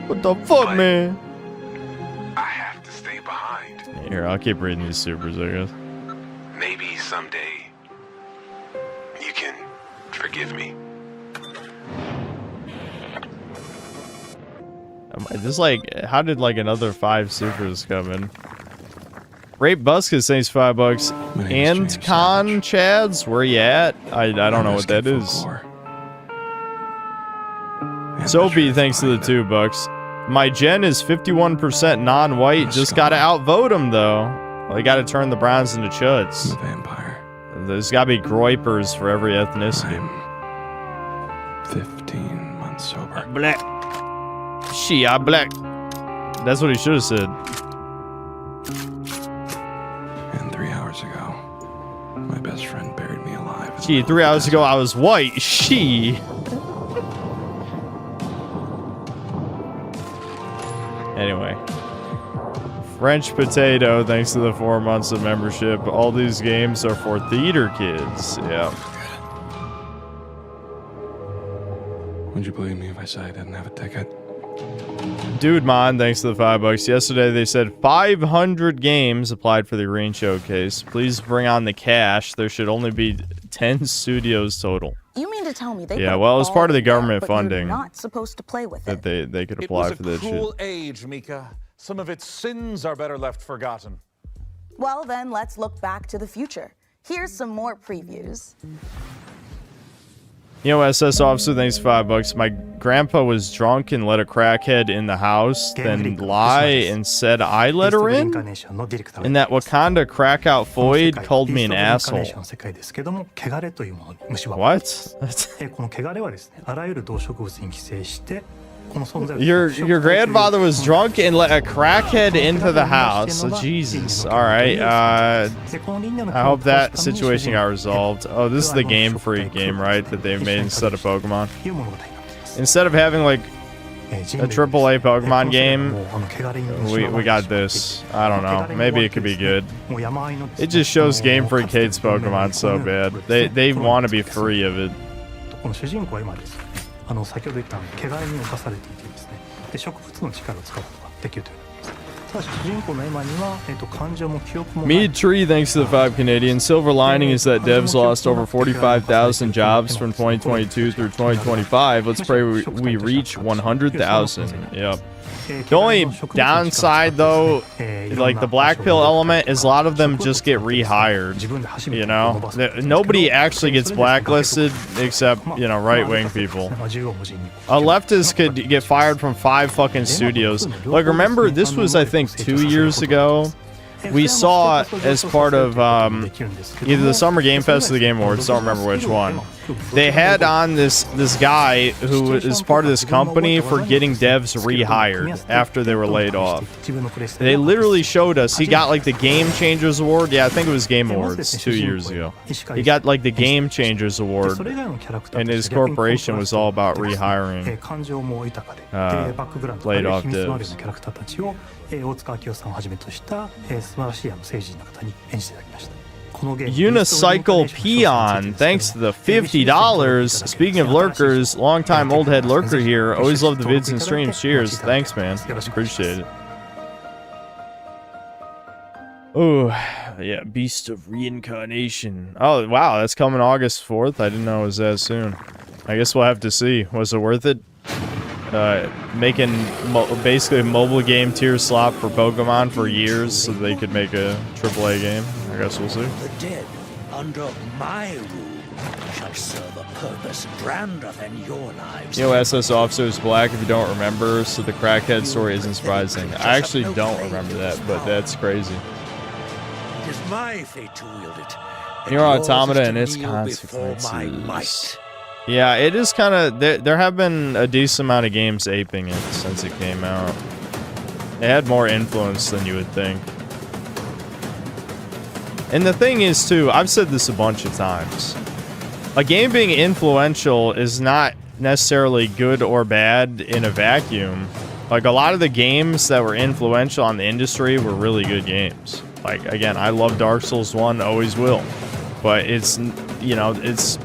What the fuck, man? I have to stay behind. Here, I'll keep reading these supers, I guess. Maybe someday you can forgive me. This like, how did like another 5 supers come in? Rape Buskus thanks $5. And Con Chads, where you at? I don't know what that is. Soapy thanks to the $2. My gen is 51% non-white. Just gotta outvote him though. Well, you gotta turn the browns into chuds. I'm a vampire. There's gotta be groypers for every ethnicity. 15 months sober. Black. She, I black. That's what he should have said. And 3 hours ago, my best friend buried me alive. Gee, 3 hours ago I was white. She. Anyway. French Potato, thanks to the 4 months of membership. All these games are for theater kids. Yeah. Would you believe me if I said I didn't have a ticket? Dude Mon, thanks to the $5. Yesterday they said 500 games applied for the Green Showcase. Please bring on the cash. There should only be 10 studios total. You mean to tell me they Yeah, put well, it was all part of the in there, government but you're funding not supposed to play with it. that they could It apply was for a that shit. cruel age, Mika. Some of its sins are better left forgotten. Well, then let's look back to the future. Here's some more previews. You know, SS officer, thanks for $5. My grandpa was drunk and let a crackhead in the house, then lie and said I let her in? And that Wakanda crackout Void called me an asshole. 世界ですけども、汚れというものに蝕まれ What? この汚れはですね、あらゆる動植物に寄生して Your grandfather was drunk and let a crackhead into the house. So Jesus. All right. I hope that situation got resolved. Oh, this is the Game Freak game, right? That they've made instead of Pokemon. Instead of having like a AAA Pokemon game, we got this. I don't know. Maybe it could be good. It just shows Game Freak hates Pokemon so bad. They want to be free of it. この主人公は今ですね、先ほど言った毛ガニに侵されていてですね、で植物の力を使うことができるという。ただし主人公のエマには感情も記憶も。Mead Tree, thanks to the 5 Canadian. Silver lining is that devs lost over 45,000 jobs from 2022 through 2025. Let's pray we reach 100,000. Yep. The only downside, though, like the black pill element, is a lot of them just get rehired. You know, nobody actually gets blacklisted except, you know, right-wing people. A leftist could get fired from 5 fucking studios. Like, remember, this was, I think, 2 years ago. We saw as part of either the Summer Game Fest or the Game Awards, don't remember which one. They had on this guy who is part of this company for getting devs rehired after they were laid off. They literally showed us, he got like the Game Changers Award. Yeah, I think it was Game Awards 2 years ago. He got like the Game Changers Award, and his corporation was all about rehiring laid off devs. 大塚明夫さんをはじめとした素晴らしい政治人の方に演じていただきました。 Unicycle Peon, thanks to the $50. Speaking of lurkers, long-time old head lurker here. Always love the vids and streams. Cheers. Thanks, man. Appreciate it. Oh, yeah. Beast of Reincarnation. Oh, wow. That's coming August 4th. I didn't know it was that soon. I guess we'll have to see. Was it worth it? Making basically a mobile game tier slot for Pokemon for years so they could make a AAA game. I guess we'll see. The dead, under my rule, shall serve a purpose grander than your lives. Yo, SS Officer is black if you don't remember, so the crackhead story isn't surprising. I actually don't remember that, but that's crazy. It is my fate to wield it. Your Automata and its consequences. Yeah, it is kind of... There have been a decent amount of games aping it since it came out. It had more influence than you would think. And the thing is, too, I've said this a bunch of times. A game being influential is not necessarily good or bad in a vacuum. Like, a lot of the games that were influential on the industry were really good games. Like, again, I love Dark Souls 1, always will. But it's, you know, it's...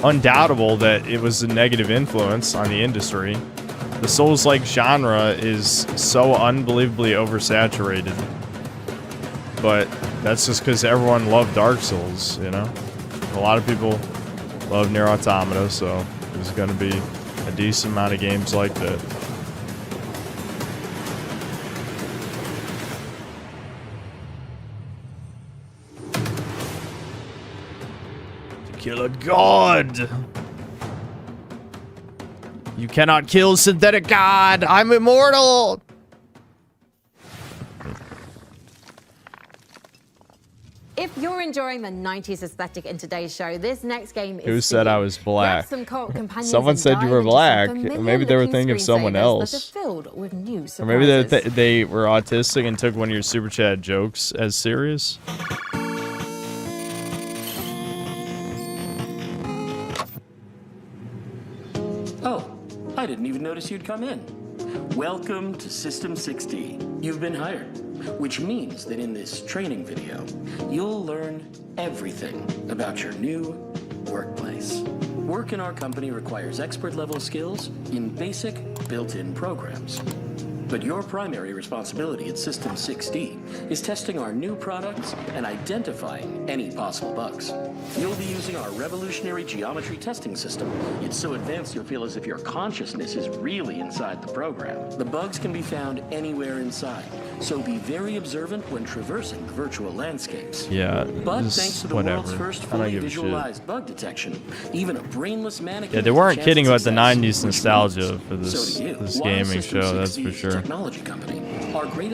undoubtable that it was a negative influence on the industry. The Souls-like genre is so unbelievably oversaturated. But that's just because everyone loved Dark Souls, you know? A lot of people love Nier Automata, so there's going to be a decent amount of games like that. Kill a god! You cannot kill synthetic god! I'm immortal! If you're enjoying the 90s aesthetic in today's show, this next game is... Who said I was black? Someone said you were black. Maybe they were thinking of someone else. Or maybe they were autistic and took one of your super chat jokes as serious. Oh, I didn't even notice you'd come in. Welcome to System 60. You've been hired, which means that in this training video, you'll learn everything about your new workplace. Work in our company requires expert-level skills in basic, built-in programs. But your primary responsibility at System 60 is testing our new products and identifying any possible bugs. You'll be using our revolutionary geometry testing system. It's so advanced you'll feel as if your consciousness is really inside the program. The bugs can be found anywhere inside, so be very observant when traversing virtual landscapes. Yeah, but thanks to the world's first fully visualized bug detection, even a brainless mannequin... Yeah, they weren't kidding about the 90s nostalgia for this gaming show, that's for sure.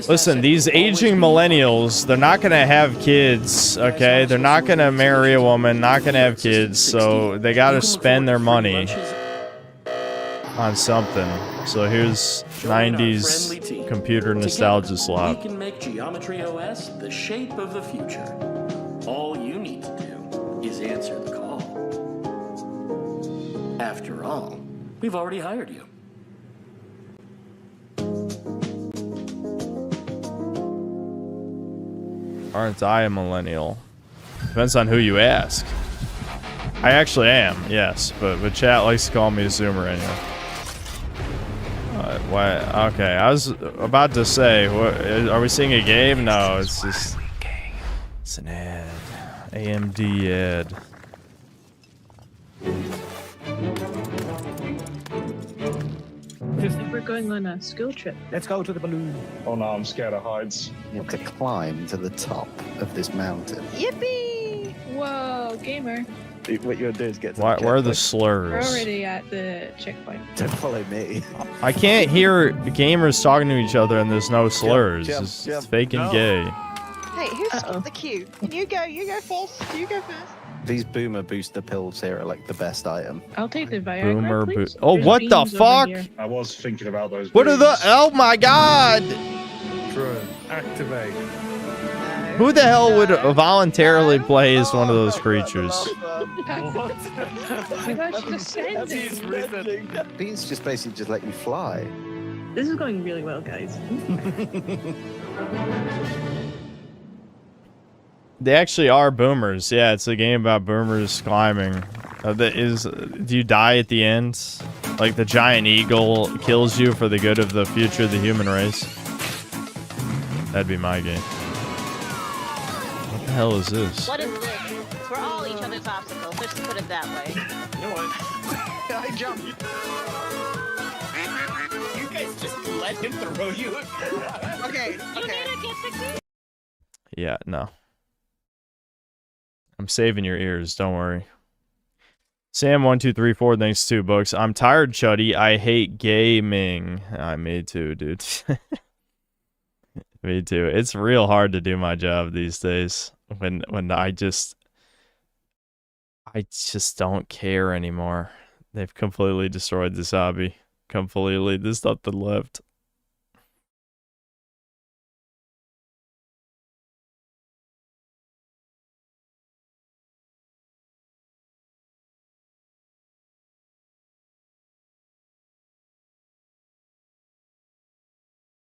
Listen, these aging millennials, they're not going to have kids, okay? They're not going to marry a woman, not going to have kids, so they got to spend their money. on something. So here's 90s computer nostalgia slot. We can make Geometry OS the shape of the future. All you need to do is answer the call. After all, we've already hired you. Aren't I a millennial? Depends on who you ask. I actually am, yes, but chat likes to call me a zoomer anyway. Why? Okay, I was about to say, what, are we seeing a game? No, it's just it's an ad, AMD ad. I think we're going on a school trip. Let's go to the balloon. Oh no, I'm scared of heights. You have to climb to the top of this mountain. Yippee! Whoa, gamer. What you're gonna do is get to Where are the We're slurs? already at the checkpoint. Don't follow me. I can't hear gamers talking to each other and there's no slurs. Jump, It's fake and gay. Hey, who stopped the queue? You go first. You go first. These boomer booster pills here are like the best item. I'll take the Viagra, Boomer please. Oh, There's what the beans over fuck? here. I was thinking about those. What are the? beams. Oh my god! Drone, activate. Who the hell would voluntarily play as one of those creatures? Oh my gosh, descending. Beans just basically just let you fly. This is going really well, guys. They actually are boomers. Yeah, it's a game about boomers climbing. Do you die at the end? Like the giant eagle kills you for the good of the future of the human race? That'd be my game. What the hell is this? What is this? We're all each other's obstacles. Let's put it that way. You know what? I jumped. You guys just let him throw you. Okay. Yeah, no. I'm saving your ears, don't worry. Sam1234, thanks 2 books. I'm tired, Chuddy. I hate gaming. Me too, dude. Me too. It's real hard to do my job these days when I just don't care anymore. They've completely destroyed this hobby. Completely. There's nothing left.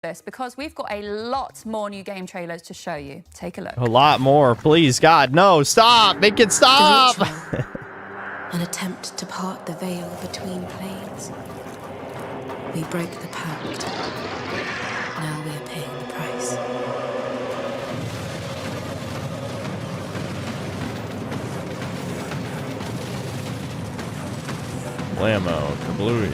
This because we've got a lot more new game trailers to show you. Take a look. A lot more. Please, God, no. Stop. Make it stop. An attempt to part the veil between planes. We broke the pact. Now we are paying the price. Blammo. Kablooey.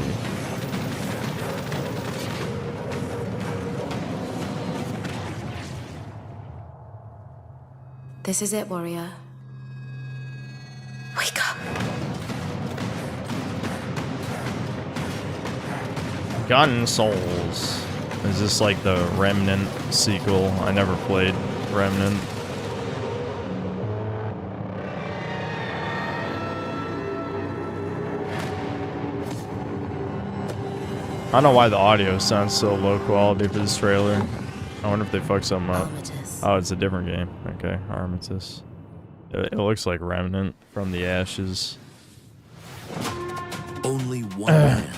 This is it, warrior. Wake up. Gun Souls. Is this like the Remnant sequel? I never played Remnant. I don't know why the audio sounds so low quality for this trailer. I wonder if they fucked something up. Oh, it's a different game. Okay, Armistice. It looks like Remnant from the Ashes. Only one man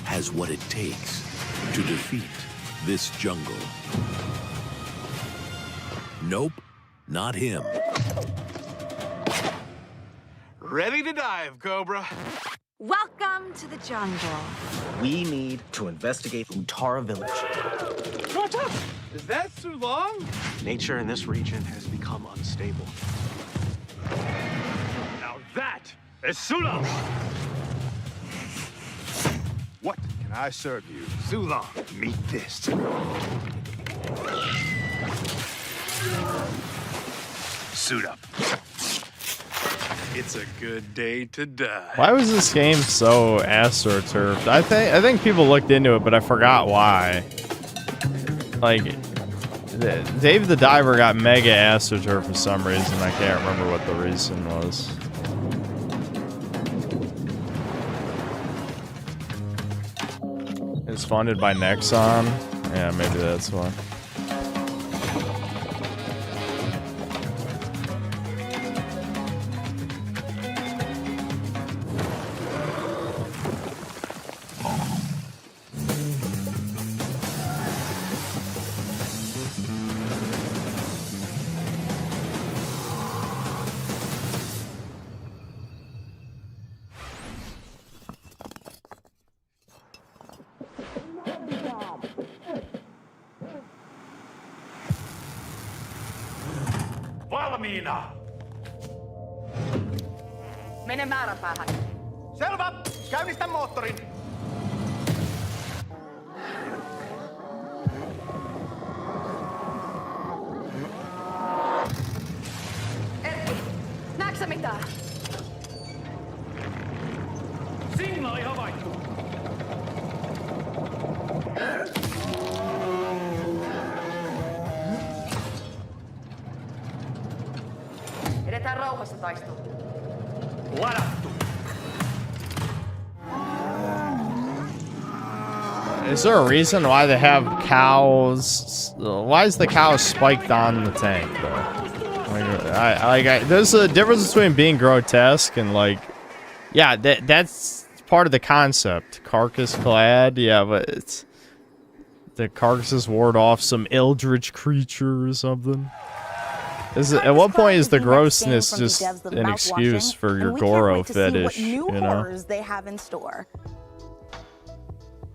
has what it takes to defeat this jungle. Nope, not him. Ready to dive, Cobra. Welcome to the jungle. We need to investigate Utara Village. What up? Is that too long? Nature in this region has become unstable. Now that is Sula. What can I serve you? Sula, meet this. Suit up. It's a good day to die. Why was this game so astroturfed? I think people looked into it, but I forgot why. Like, Dave the Diver got mega astroturfed for some reason. I can't remember what the reason was. it's funded by Nexon. Yeah, maybe that's why. Valmiina! Mene määränpäähän. Selvä! Käynnistä moottorin! Erkki, näetkö sä mitään? Signaali havaittu! Edetään rauhassa taistoon. Ladattu! Is there a reason why they have cows? Why is the cow spiked on the tank though? There's a difference between being grotesque and like, yeah, that's part of the concept. Carcass clad, yeah, but it's the carcasses ward off some eldritch creature or something. At what point is the grossness just an excuse for your Goro fetish? You know. They have in store.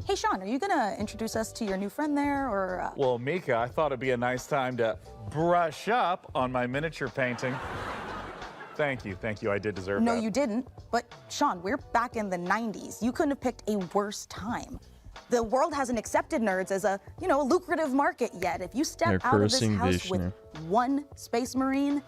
Hey, Sean, are you gonna introduce us to your new friend there, or? Well, Mika, I thought it'd be a nice time to brush up on my miniature painting. Thank you, I did deserve that. No, you didn't. But Sean, we're back in the 90s. You couldn't have picked a worse time. The world hasn't accepted nerds as a, you know, lucrative market yet. If you step out of this house with one Space Marine,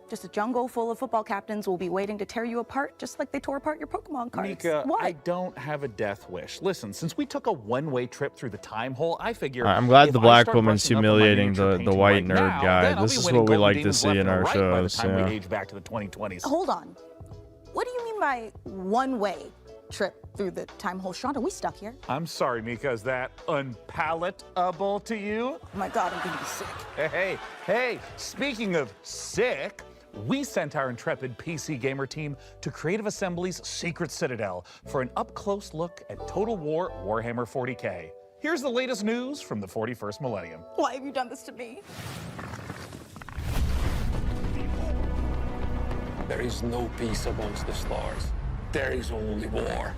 just a jungle full of football captains will be waiting to tear you apart, just like they tore apart your Pokemon cards. Mika, what? I don't have a death wish. Listen, since we took a one-way trip through the time hole, I figure I'm glad if the I black start woman's brushing up on my humiliating miniature the painting white right nerd now, guy. then I'll This be is winning what we gold like to demons see left in and our right by the shows. time Yeah. we age back to the 2020s. Hold on. What do you mean by one-way trip through the time hole? Sean, are we stuck here? I'm sorry, Mika, is that unpalatable to you? Oh my God, I'm gonna be sick. Hey, speaking of sick, we sent our intrepid PC gamer team to Creative Assembly's Secret Citadel for an up-close look at Total War Warhammer 40K. Here's the latest news from the 41st millennium. Why have you done this to me? There is no peace amongst the stars. There is only war.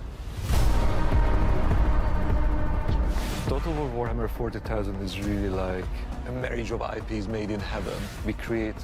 Total War Warhammer 40,000 is really like a marriage of IPs made in heaven. We create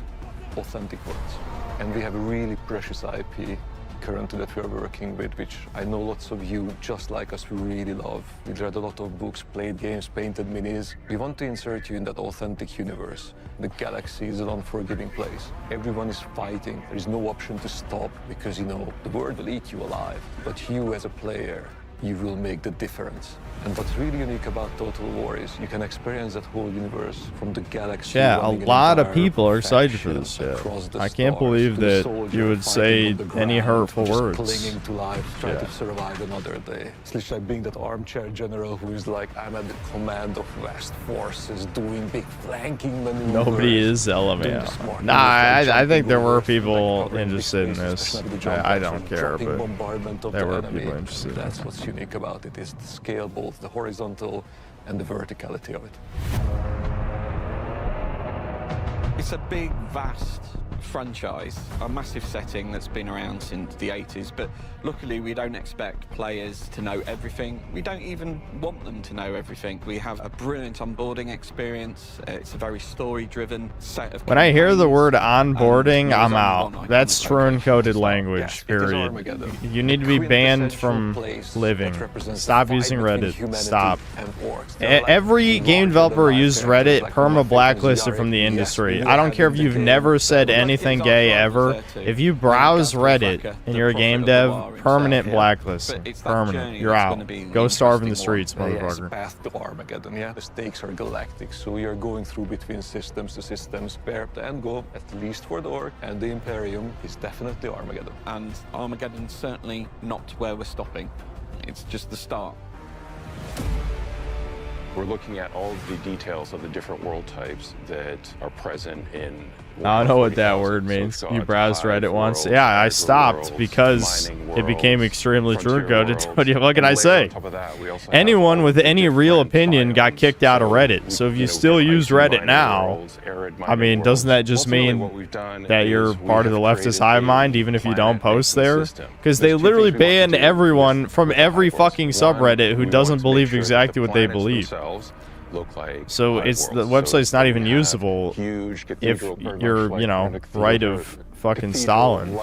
authentic worlds. And we have a really precious IP currently that we are working with, which I know lots of you, just like us, we really love. We read a lot of books, played games, painted minis. We want to insert you in that authentic universe. The galaxy is an unforgiving place. Everyone is fighting. There is no option to stop because, you know, the world will eat you alive. But you as a player, you will make the difference. And what's really unique about Total War is you can experience that whole universe from the galaxy. Yeah, a lot of people are excited for this shit. I can't believe that you would say any hurtful words. Clinging to life, trying to survive another day. It's literally like being that armchair general who is like, I'm at the command of vast forces, doing big flanking maneuvers. Nobody is LMAO. Nah, I think there were people interested in this. I don't care, but there were people interested in it. That's what's unique about it, is the scale, both the horizontal and the verticality of it. It's a big, vast franchise, a massive setting that's been around since the 80s, but luckily we don't expect players to know everything. We don't even want them to know everything. We have a brilliant onboarding experience. It's a very story-driven set of When I hear the word onboarding, I'm out. That's true-encoded language, period. You need to be banned from living. Stop using Reddit. Stop. Every game developer who uses Reddit perma-blacklisted from the industry. I don't care if you've never said anything gay ever. If you browse Reddit and you're a game dev, permanent blacklist. Permanent. You're out. Go starve in the streets, motherfucker. Path to Armageddon, yeah? The stakes are galactic, so you're going through between systems to systems, where the end goal, at least for the Orc and the Imperium, is definitely Armageddon. And Armageddon's certainly not where we're stopping. It's just the start. We're looking at all of the details of the different world types that are present in. I don't know what that word means. You browsed Reddit once? Yeah, I stopped because it became extremely true-coded. What can I say? Anyone with any real opinion got kicked out of Reddit. So if you still use Reddit now, I mean, doesn't that just mean that you're part of the leftist hive mind, even if you don't post there? Because they literally banned everyone from every fucking subreddit who doesn't believe exactly what they believe. So it's the website's not even usable if you're, you know, right of fucking Stalin.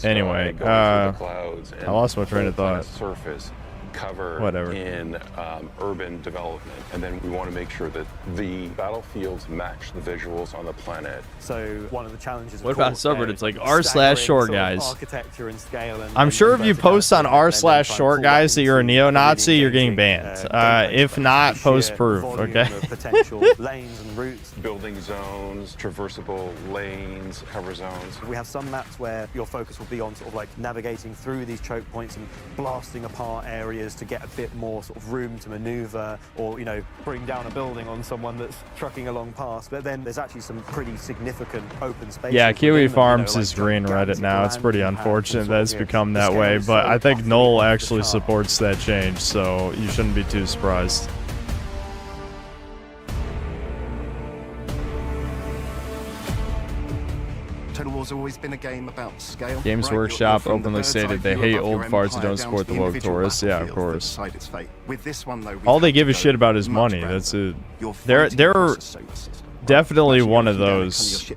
Anyway, I lost my train of thought. Cover whatever in urban development, and then we want to make sure that the battlefields match the visuals on the planet. So one of the challenges. What about subreddits like r/short guys? Architecture and scale and I'm sure if you post on r/short guys that you're a neo-Nazi, you're getting banned. If not, post proof. Okay. Potential lanes and routes, building zones, traversable lanes, cover zones. We have some maps where your focus will be on sort of like navigating through these choke points and blasting apart areas to get a bit more sort of room to maneuver, or, you know, bring down a building on someone that's trucking along past. But then there's actually some pretty significant open spaces. Yeah, Kiwi Farms is green Reddit now. It's pretty unfortunate that it's become that way, but I think Null actually supports that change, so you shouldn't be too surprised. Total War's always been a game about scale. Games Workshop openly stated they hate old farts who don't support the woke tourists. Yeah, of course. With this one, though, all they give a shit about is money. That's it. They're definitely one of those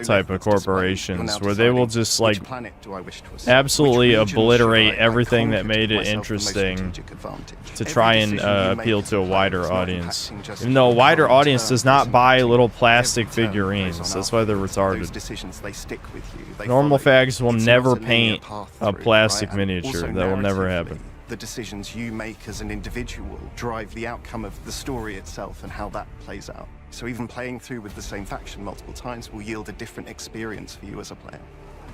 type of corporations where they will just like absolutely obliterate everything that made it interesting to try and appeal to a wider audience. Even though a wider audience does not buy little plastic figurines. That's why they're retarded. Normal fags will never paint a plastic miniature. That will never happen. The decisions you make as an individual drive the outcome of the story itself and how that plays out. So even playing through with the same faction multiple times will yield a different experience for you as a player.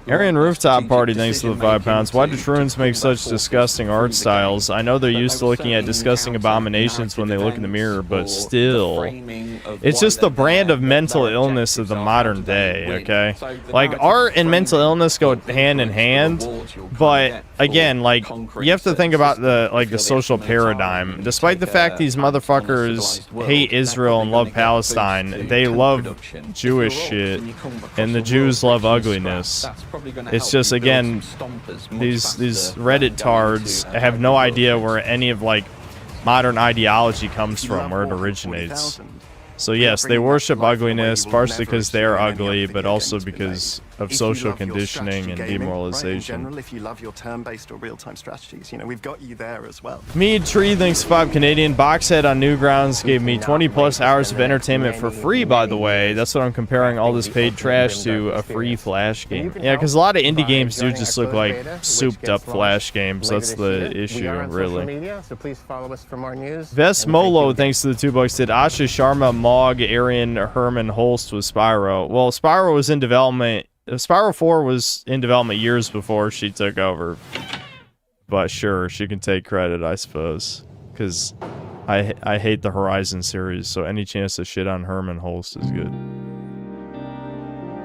Aryan Rooftop Party, thanks to the £5. Why do Truants make such disgusting art styles? I know they're used to looking at disgusting abominations when they look in the mirror, but still. It's just the brand of mental illness of the modern day, okay? Like, art and mental illness go hand in hand, but again, like, you have to think about the social paradigm. Despite the fact these motherfuckers hate Israel and love Palestine, they love Jewish shit, and the Jews love ugliness. It's just, again, these Reddit tards have no idea where any of, like, modern ideology comes from, where it originates. So yes, they worship ugliness, partially because they're ugly, but also because of social conditioning and demoralization. If you love your turn-based or real-time strategies, you know, we've got you there as well. Mead Tree, thanks 5 Canadian. Boxhead on Newgrounds gave me 20+ hours of entertainment for free, by the way. That's what I'm comparing all this paid trash to, a free Flash game. Yeah, because a lot of indie games do just look like souped-up Flash games. That's the issue, really. So please follow us for more news. Vest Molo, thanks to the $2, did Asha Sharma, Mog, Arian, Herman, Holst with Spyro. Well, Spyro was in development. Spyro 4 was in development years before she took over. But sure, she can take credit, I suppose. Because I hate the Horizon series, so any chance to shit on Herman Holst is good.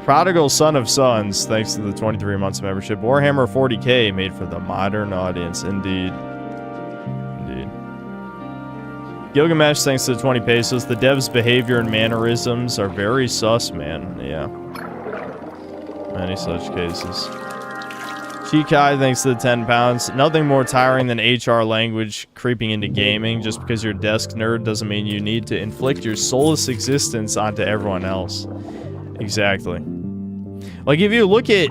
Prodigal Son of Sons, thanks to the 23 months of membership. Warhammer 40k, made for the modern audience, indeed. Indeed. Gilgamesh, thanks to the 20 pesos. The devs' behavior and mannerisms are very sus, man. Yeah. Many such cases. Chikai, thanks to the 10 pounds. Nothing more tiring than HR language creeping into gaming. Just because you're a desk nerd doesn't mean you need to inflict your soulless existence onto everyone else. Exactly. Like, if you look at,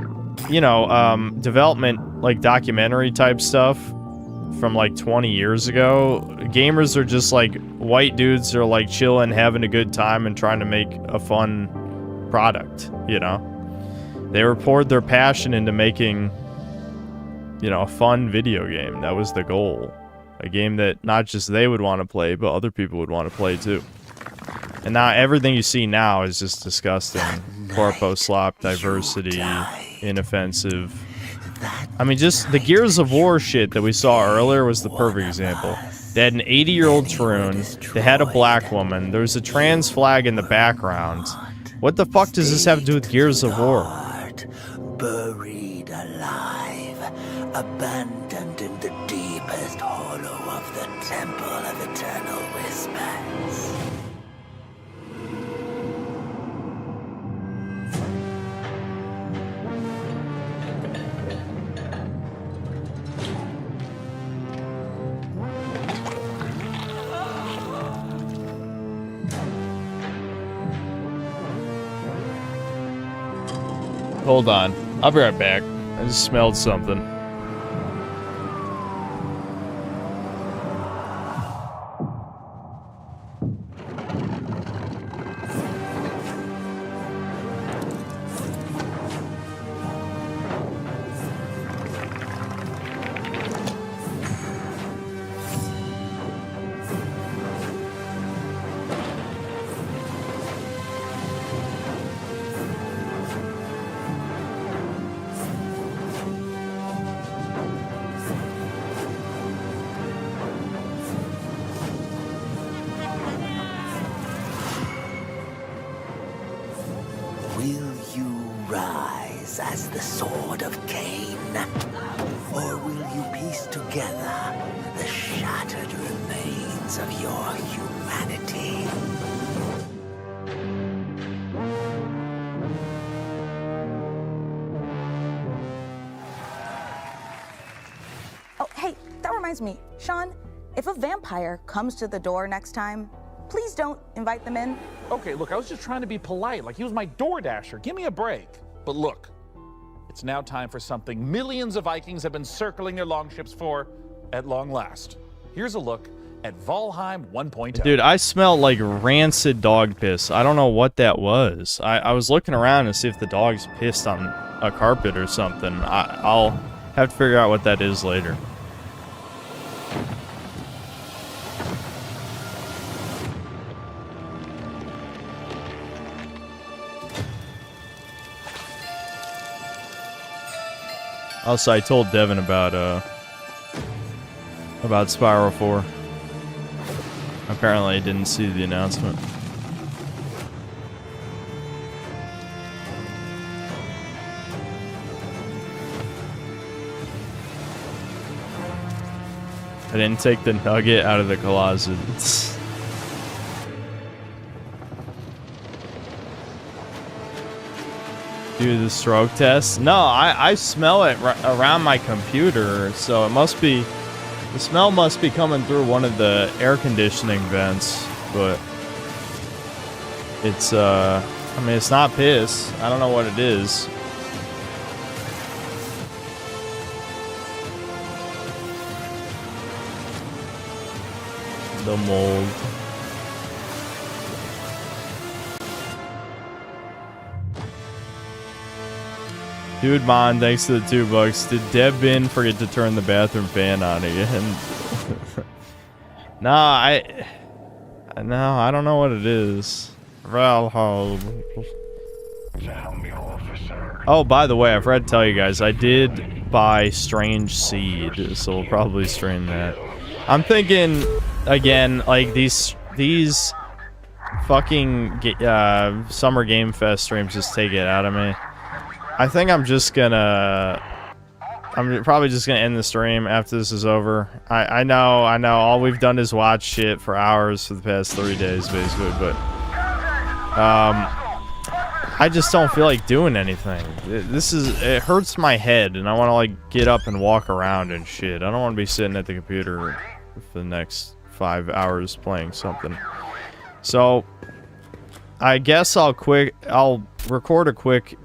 you know, development, like, documentary type stuff from, like, 20 years ago, gamers are just, like, white dudes that are, like, chilling, having a good time, and trying to make a fun product, you know? They poured their passion into making, you know, a fun video game. That was the goal. A game that not just they would want to play, but other people would want to play too. And now everything you see now is just disgusting. Corpo slop, diversity, inoffensive. I mean, just the Gears of War shit that we saw earlier was the perfect example. They had an 80-year-old troon. They had a black woman. There was a trans flag in the background. What the fuck does this have to do with Gears of War? Buried alive, abandoned in the deepest hollow of the Temple of Eternal Whispers. Hold on. I'll be right back. I just smelled something. Will you rise as the sword of Cain? Or will you piece together the shattered remains of your humanity? Oh, hey, that reminds me. Sean, if a vampire comes to the door next time, please don't invite them in. Okay, look, I was just trying to be polite, like he was my door dasher. Give me a break. But look, it's now time for something millions of Vikings have been circling their longships for at long last. Here's a look at Valheim 1.0. Dude, I smelled like rancid dog piss. I don't know what that was. I was looking around to see if the dogs pissed on a carpet or something. I'll have to figure out what that is later. Also, I told Devin about Spiral 4. Apparently, I didn't see the announcement. I didn't take the nugget out of the closet. Do the stroke test? No, I smell it around my computer, so it must be... The smell must be coming through one of the air conditioning vents, but... It's, I mean, it's not piss. I don't know what it is. The mold. Dude, Mon, thanks to the $2. Did Deb Bin forget to turn the bathroom fan on again? No, I don't know what it is. Valhalla. Oh, by the way, I forgot to tell you guys, I did buy Strange Seed, so we'll probably stream that. I'm thinking, again, like these fucking Summer Game Fest streams just take it out of me. I think I'm probably just gonna end the stream after this is over. I know, all we've done is watch shit for hours for the past 3 days, basically, but I just don't feel like doing anything. It hurts my head, and I want to, like, get up and walk around and shit. I don't want to be sitting at the computer for the next 5 hours playing something. So, I guess I'll record a quick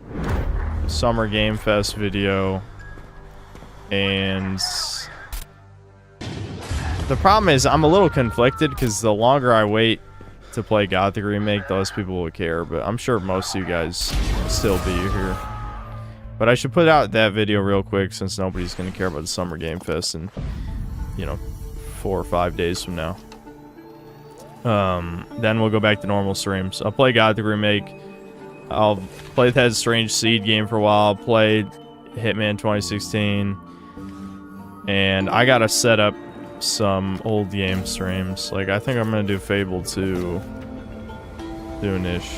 Summer Game Fest video, and the problem is I'm a little conflicted because the longer I wait to play Gothic Remake, the less people will care, but I'm sure most of you guys will still be here. But I should put out that video real quick since nobody's going to care about the Summer Game Fest in, 4 or 5 days from now. Then we'll go back to normal streams. I'll play Gothic Remake. I'll play that Strange Seed game for a while. I'll play Hitman 2016. And I gotta set up some old game streams. Like, I think I'm gonna do Fable 2 soon-ish.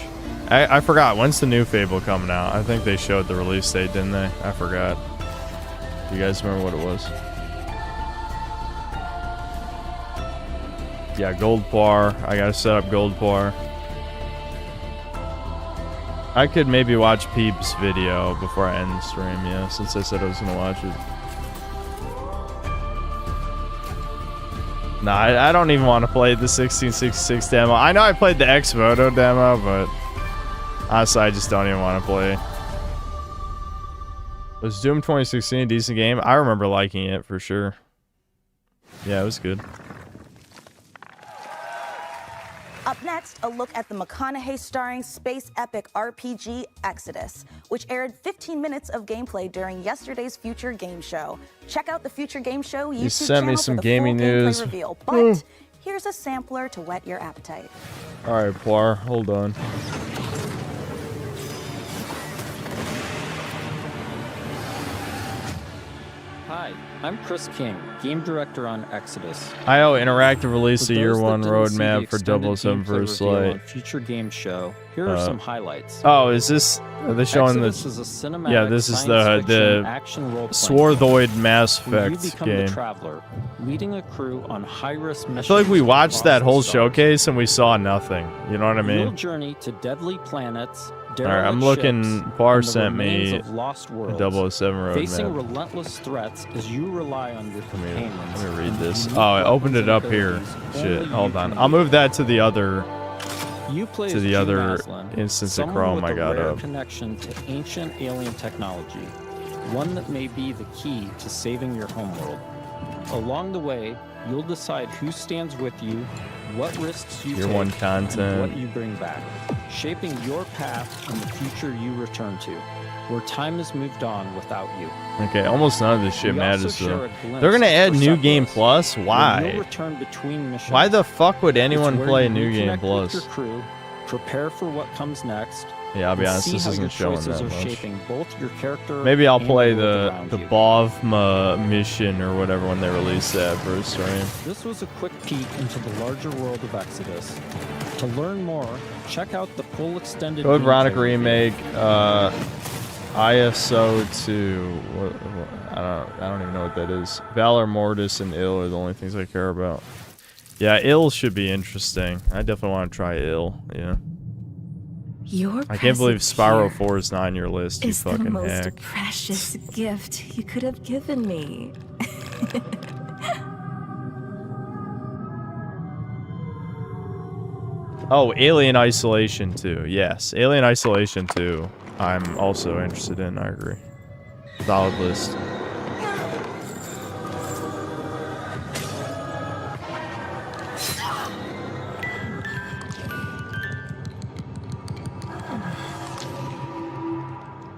I forgot, when's the new Fable coming out? I think they showed the release date, didn't they? I forgot. Do you guys remember what it was? Yeah, Gold Bar. I gotta set up Gold Bar. I could maybe watch Peep's video before I end the stream, yeah, since I said I was gonna watch it. Nah, I don't even want to play the 1666 demo. I know I played the X-Voto demo, but honestly, I just don't even want to play. Was Doom 2016 a decent game? I remember liking it for sure. Yeah, it was good. Up next, a look at the McConaughey starring space epic RPG Exodus, which aired 15 minutes of gameplay during yesterday's Future Game Show. Check out the Future Game Show YouTube sent me channel some for the gaming full gameplay news. reveal. But here's a sampler to whet your appetite. Alright, Plar, hold on. Hi, I'm Chris King, game director on Exodus. IO Interactive released a For year those that one didn't see the roadmap for extended 007 gameplay First reveal on Light. Future Game Show. Here are some highlights. Oh, is this? Are they showing Exodus is a cinematic Yeah, this is science fiction the action role-playing Swarthoid Mass where you Effect become game. the traveler, leading a crew on high-risk missions. I feel like we watched across that the whole stars. showcase and we saw nothing. You know what I You'll mean? journey to deadly planets. Alright, I'm derelict looking. ships, Bar and the sent remains me of lost a worlds, 007 facing roadmap. relentless threats as you rely on your companions. Let me read and the this. unique Oh, I opened weapons it and up here. abilities Shit, only hold you on. can I'll use. move that to the other You play to as the Jim other Aslan, instance of someone Chrome with I a got rare up. connection to ancient alien technology, one that may be the key to saving your homeworld. Along the way, you'll decide who stands with you, what risks you Year take, one and content. what you bring back, shaping your path and the future you return to, where time has moved on without you. Okay, almost none of this shit We also matters share though. a glimpse They're gonna add for New Game Sephiroth, Plus? when Why? you'll return between missions. Why the fuck would anyone It's where play you New Game reconnect with Plus? your crew, prepare for what comes next. Yeah, I'll be and honest, see this how isn't your showing choices that are much. shaping both your character Maybe I'll and play the world the around you. Bovma mission or whatever when they release that for a stream. This was a quick peek into the larger world of Exodus. To learn more, check out the full extended Code gameplay Veronica reveal. remake, ISO 2. I don't even know what that is. Valor Mortis and Ill are the only things I care about. Yeah, Ill should be interesting. I definitely want to try Ill. Yeah. Your I can't believe presence Spyro here 4 is not on your list. You is the fucking most hack. precious gift you could have given me. Oh, Alien Isolation 2. Yes, Alien Isolation 2. I'm also interested in. I agree. Solid list.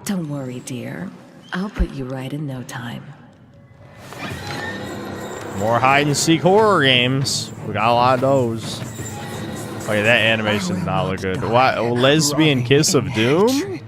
Don't worry, dear. I'll put you right in no time. More hide and seek horror games. We got a lot of those. Okay, that animation did not look good. What? Lesbian Kiss of Doom?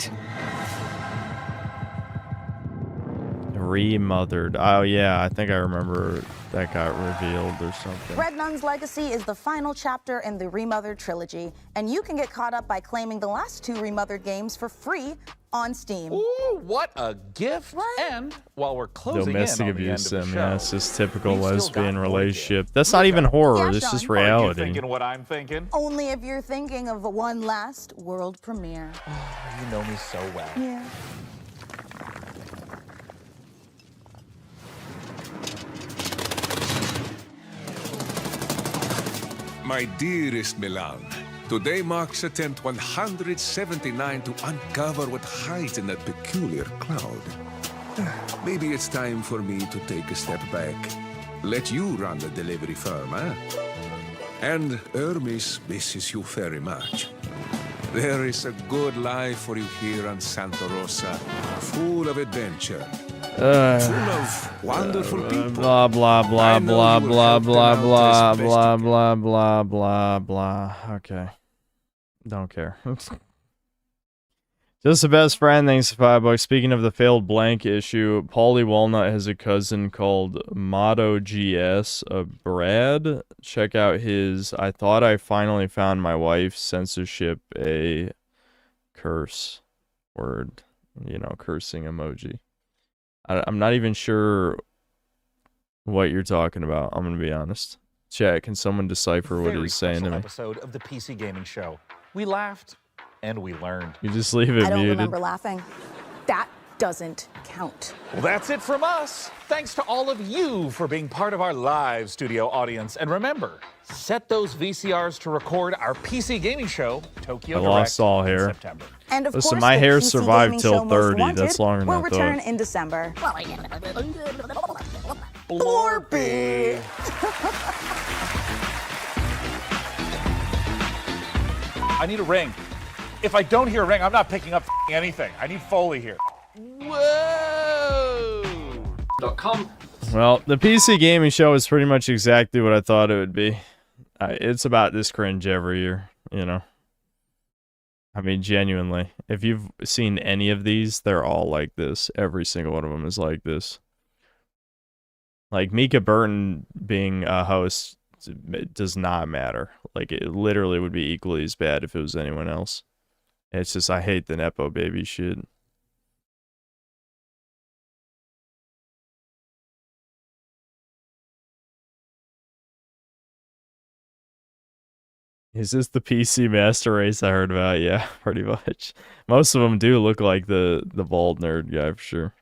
Remothered. Oh yeah, I think I remember that got revealed or something. Red Nun's Legacy is the final chapter in the Remothered trilogy, and you can get caught up by claiming the last two Remothered games for free on Steam. Ooh, what a gift! And while we're closing Domestic in on the end abuse, of the show, yeah, it's just typical we've still lesbian got relationship. That's not even horror, Yeah, it's just Sean. Are you reality. thinking what I'm thinking? Only if you're thinking of one last world premiere. You know me so well. Yeah. My dearest Milan, today marks attempt 179 to uncover what hides in that peculiar cloud. Maybe it's time for me to take a step back. Let you run the delivery firm, eh? And Hermes misses you very much. There is a good life for you here on Santa Rosa, full of adventure. Full of wonderful people. Blah blah blah I know blah you will blah help them blah out blah as best blah you blah blah blah blah. Okay, don't care. Just the best friend, thanks for $5. Speaking of the failed blank issue, Paulie Walnut has a cousin called Motto GS, Brad. Check out his I Thought I Finally Found My Wife censorship a curse word, you know, cursing emoji. I'm not even sure what you're talking about, I'm gonna be honest. Chat, can someone decipher what he's saying to me? Episode of the PC Gaming Show. We laughed and we learned. You just leave it I don't muted. remember laughing. That doesn't count. Well, that's it from us. Thanks to all of you for being part of our live studio audience. And remember, set those VCRs to record our PC Gaming Show, Tokyo I Direct, lost all in hair. September. And of Listen, course, my the hair PC survived Gaming till Show Most 30. Wanted That's longer than will I return thought. in December. Blorpy. I need a ring. If I don't hear a ring, I'm not picking up anything. I need Foley here. .com. Well, the PC Gaming Show is pretty much exactly what I thought it would be. It's about this cringe every year, you know. I mean, genuinely. If you've seen any of these, they're all like this. Every single one of them is like this. Like, Mika Burton being a host, it does not matter. Like, it literally would be equally as bad if it was anyone else. It's just, I hate the Nepo baby shit. Is this the PC Master Race I heard about? Yeah, pretty much. Most of them do look like the bald nerd guy for sure.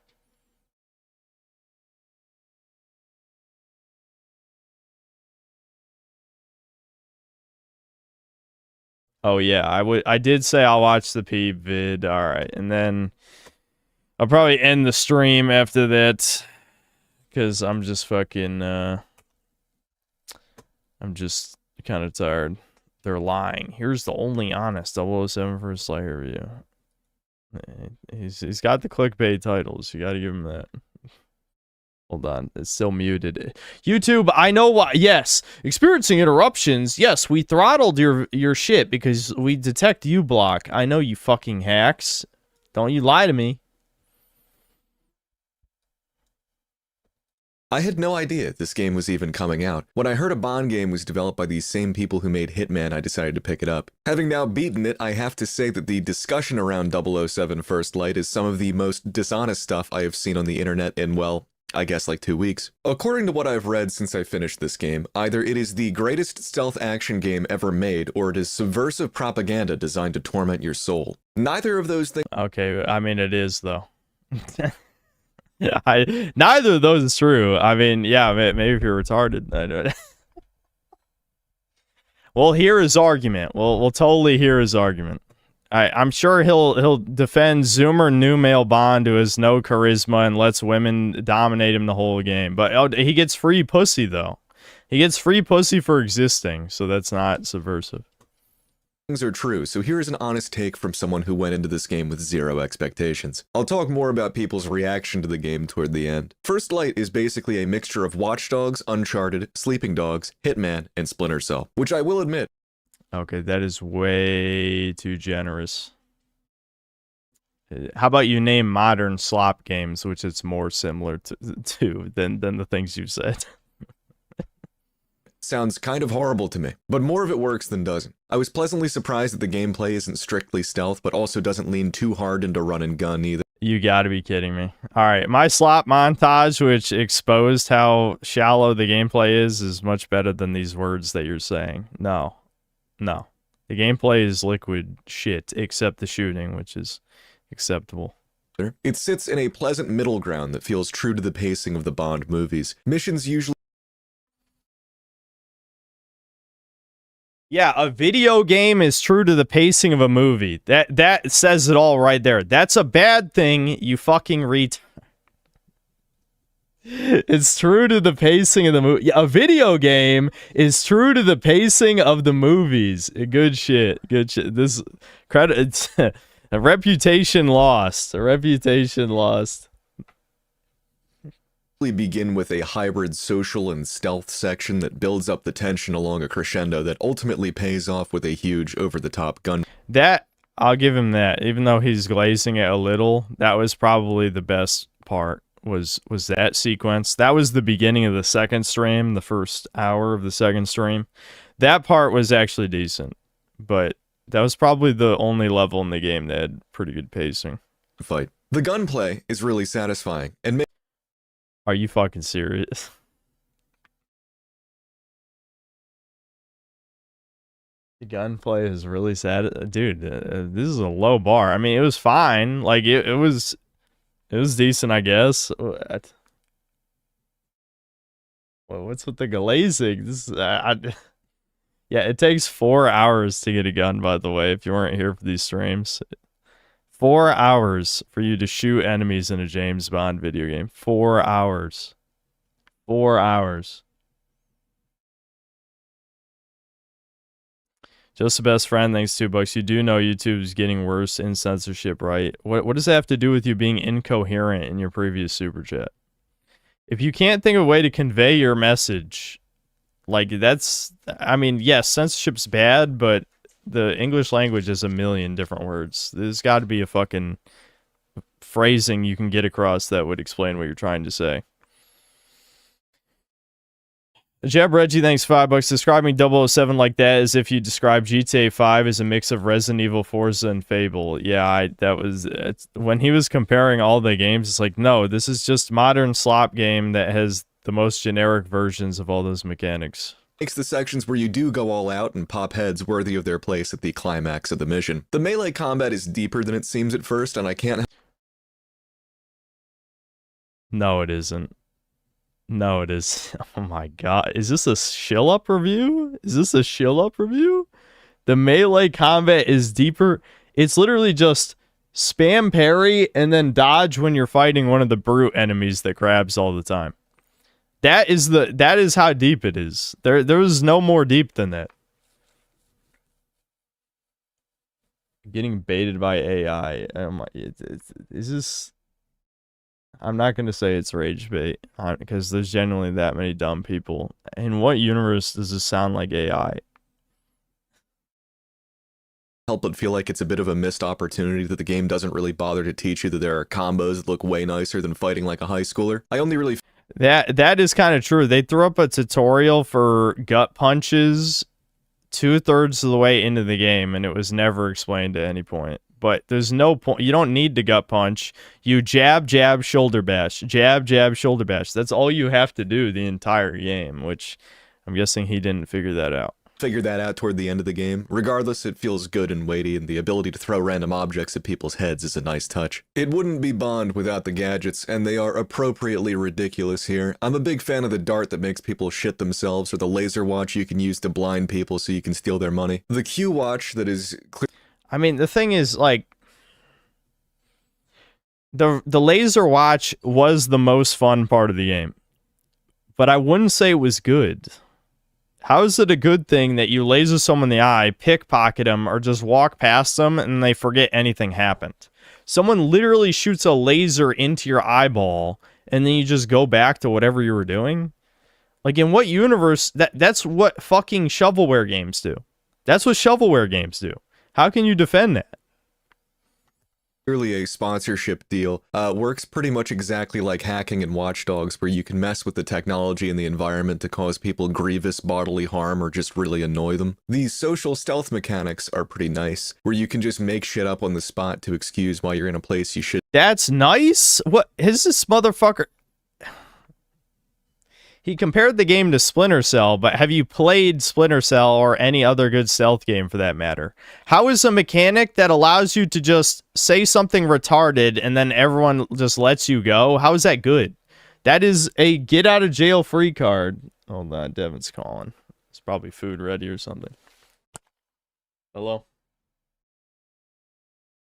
Oh yeah, I did say I'll watch the P vid. All right, and then I'll probably end the stream after that cuz I'm just fucking I'm just kind of tired. They're lying. Here's the only honest 007 for a Slayer review. He's got the clickbait titles. You got to give him that. Hold on, it's still muted. YouTube, I know why. Yes, experiencing interruptions. Yes, we throttled your shit because we detect uBlock. I know, you fucking hacks. Don't you lie to me. I had no idea this game was even coming out. When I heard a Bond game was developed by these same people who made Hitman, I decided to pick it up. Having now beaten it, I have to say that the discussion around 007 First Light is some of the most dishonest stuff I have seen on the internet in, well, I guess like 2 weeks. According to what I've read since I finished this game, either it is the greatest stealth action game ever made, or it is subversive propaganda designed to torment your soul. Neither of those things. Okay, I mean, it is though. Yeah, neither of those is true. I mean, yeah, maybe if you're retarded. I don't. We'll hear his argument. We'll totally hear his argument. I'm sure he'll defend Zoomer new male Bond who has no charisma and lets women dominate him the whole game. But he gets free pussy though. He gets free pussy for existing, so that's not subversive. Things are true, so here's an honest take from someone who went into this game with zero expectations. I'll talk more about people's reaction to the game toward the end. First Light is basically a mixture of Watch Dogs, Uncharted, Sleeping Dogs, Hitman, and Splinter Cell, which I will admit. Okay, that is way too generous. How about you name modern slop games, which it's more similar to than the things you've said. Sounds kind of horrible to me, but more of it works than doesn't. I was pleasantly surprised that the gameplay isn't strictly stealth, but also doesn't lean too hard into run and gun either. You gotta be kidding me. Alright, my slop montage, which exposed how shallow the gameplay is much better than these words that you're saying. No. No. The gameplay is liquid shit, except the shooting, which is acceptable. It sits in a pleasant middle ground that feels true to the pacing of the Bond movies. Missions usually... Yeah, a video game is true to the pacing of a movie. That says it all right there. That's a bad thing, you fucking It's true to the pacing of the movie. Yeah, a video game is true to the pacing of the movies. Good shit. Good shit. This credit, it's a reputation lost. A reputation lost. Begin with a hybrid social and stealth section that builds up the tension along a crescendo that ultimately pays off with a huge over-the-top gun. That I'll give him that. Even though he's glazing it a little, that was probably the best part. Was that sequence? That was the beginning of the second stream, the first hour of the second stream. That part was actually decent, but that was probably the only level in the game that had pretty good pacing. Fight. The gunplay is really satisfying, and are you fucking serious? The gunplay is really sad, dude. This is a low bar. I mean, it was fine. Like it was decent, I guess. What? Well, what's with the glazing? This yeah, it takes 4 hours to get a gun, by the way, if you weren't here for these streams. 4 hours for you to shoot enemies in a James Bond video game. 4 hours. 4 hours. Just the best friend, thanks $2. You do know YouTube's getting worse in censorship, right? What does that have to do with you being incoherent in your previous super chat? If you can't think of a way to convey your message, like that's, I mean, yes, censorship's bad, but the English language is a million different words. There's got to be a fucking phrasing you can get across that would explain what you're trying to say. Jeb Reggie, thanks $5. Describing 007 like that as if you describe GTA 5 as a mix of Resident Evil, Forza, and Fable. Yeah, when he was comparing all the games, it's like, no, this is just modern slop game that has the most generic versions of all those mechanics. Makes the sections where you do go all out and pop heads worthy of their place at the climax of the mission. The melee combat is deeper than it seems at first, and I can't... No, it isn't. No, it is. Oh my god. Is this a shill-up review? Is this a shill-up review? The melee combat is deeper. It's literally just spam parry and then dodge when you're fighting one of the brute enemies that grabs all the time. That is how deep it is. There is no more deep than that. Getting baited by AI. Is this... I'm not going to say it's rage bait, because there's genuinely that many dumb people. In what universe does this sound like AI? Help but feel like it's a bit of a missed opportunity that the game doesn't really bother to teach you that there are combos that look way nicer than fighting like a high schooler. I only really... That is kind of true. They threw up a tutorial for gut punches 2/3 of the way into the game, and it was never explained at any point. But there's no point. You don't need to gut punch. You jab, jab, shoulder bash. Jab, jab, shoulder bash. That's all you have to do the entire game, which I'm guessing he didn't figure that out. Figure that out toward the end of the game. Regardless, it feels good and weighty, and the ability to throw random objects at people's heads is a nice touch. It wouldn't be Bond without the gadgets, and they are appropriately ridiculous here. I'm a big fan of the dart that makes people shit themselves, or the laser watch you can use to blind people so you can steal their money. The Q watch that is clear. I mean, the thing is, like, the laser watch was the most fun part of the game, but I wouldn't say it was good. How is it a good thing that you laser someone in the eye, pickpocket them, or just walk past them and they forget anything happened? Someone literally shoots a laser into your eyeball and then you just go back to whatever you were doing? Like, in what universe? That's what fucking shovelware games do. That's what shovelware games do. How can you defend that? Clearly a sponsorship deal, works pretty much exactly like hacking in Watch Dogs, where you can mess with the technology and the environment to cause people grievous bodily harm or just really annoy them. These social stealth mechanics are pretty nice, where you can just make shit up on the spot to excuse why you're in a place you should. That's nice? What is this motherfucker? He compared the game to Splinter Cell, but have you played Splinter Cell or any other good stealth game for that matter? How is a mechanic that allows you to just say something retarded and then everyone just lets you go? How is that good? That is a get out of jail free card. Hold on, Devin's calling. It's probably food ready or something. Hello?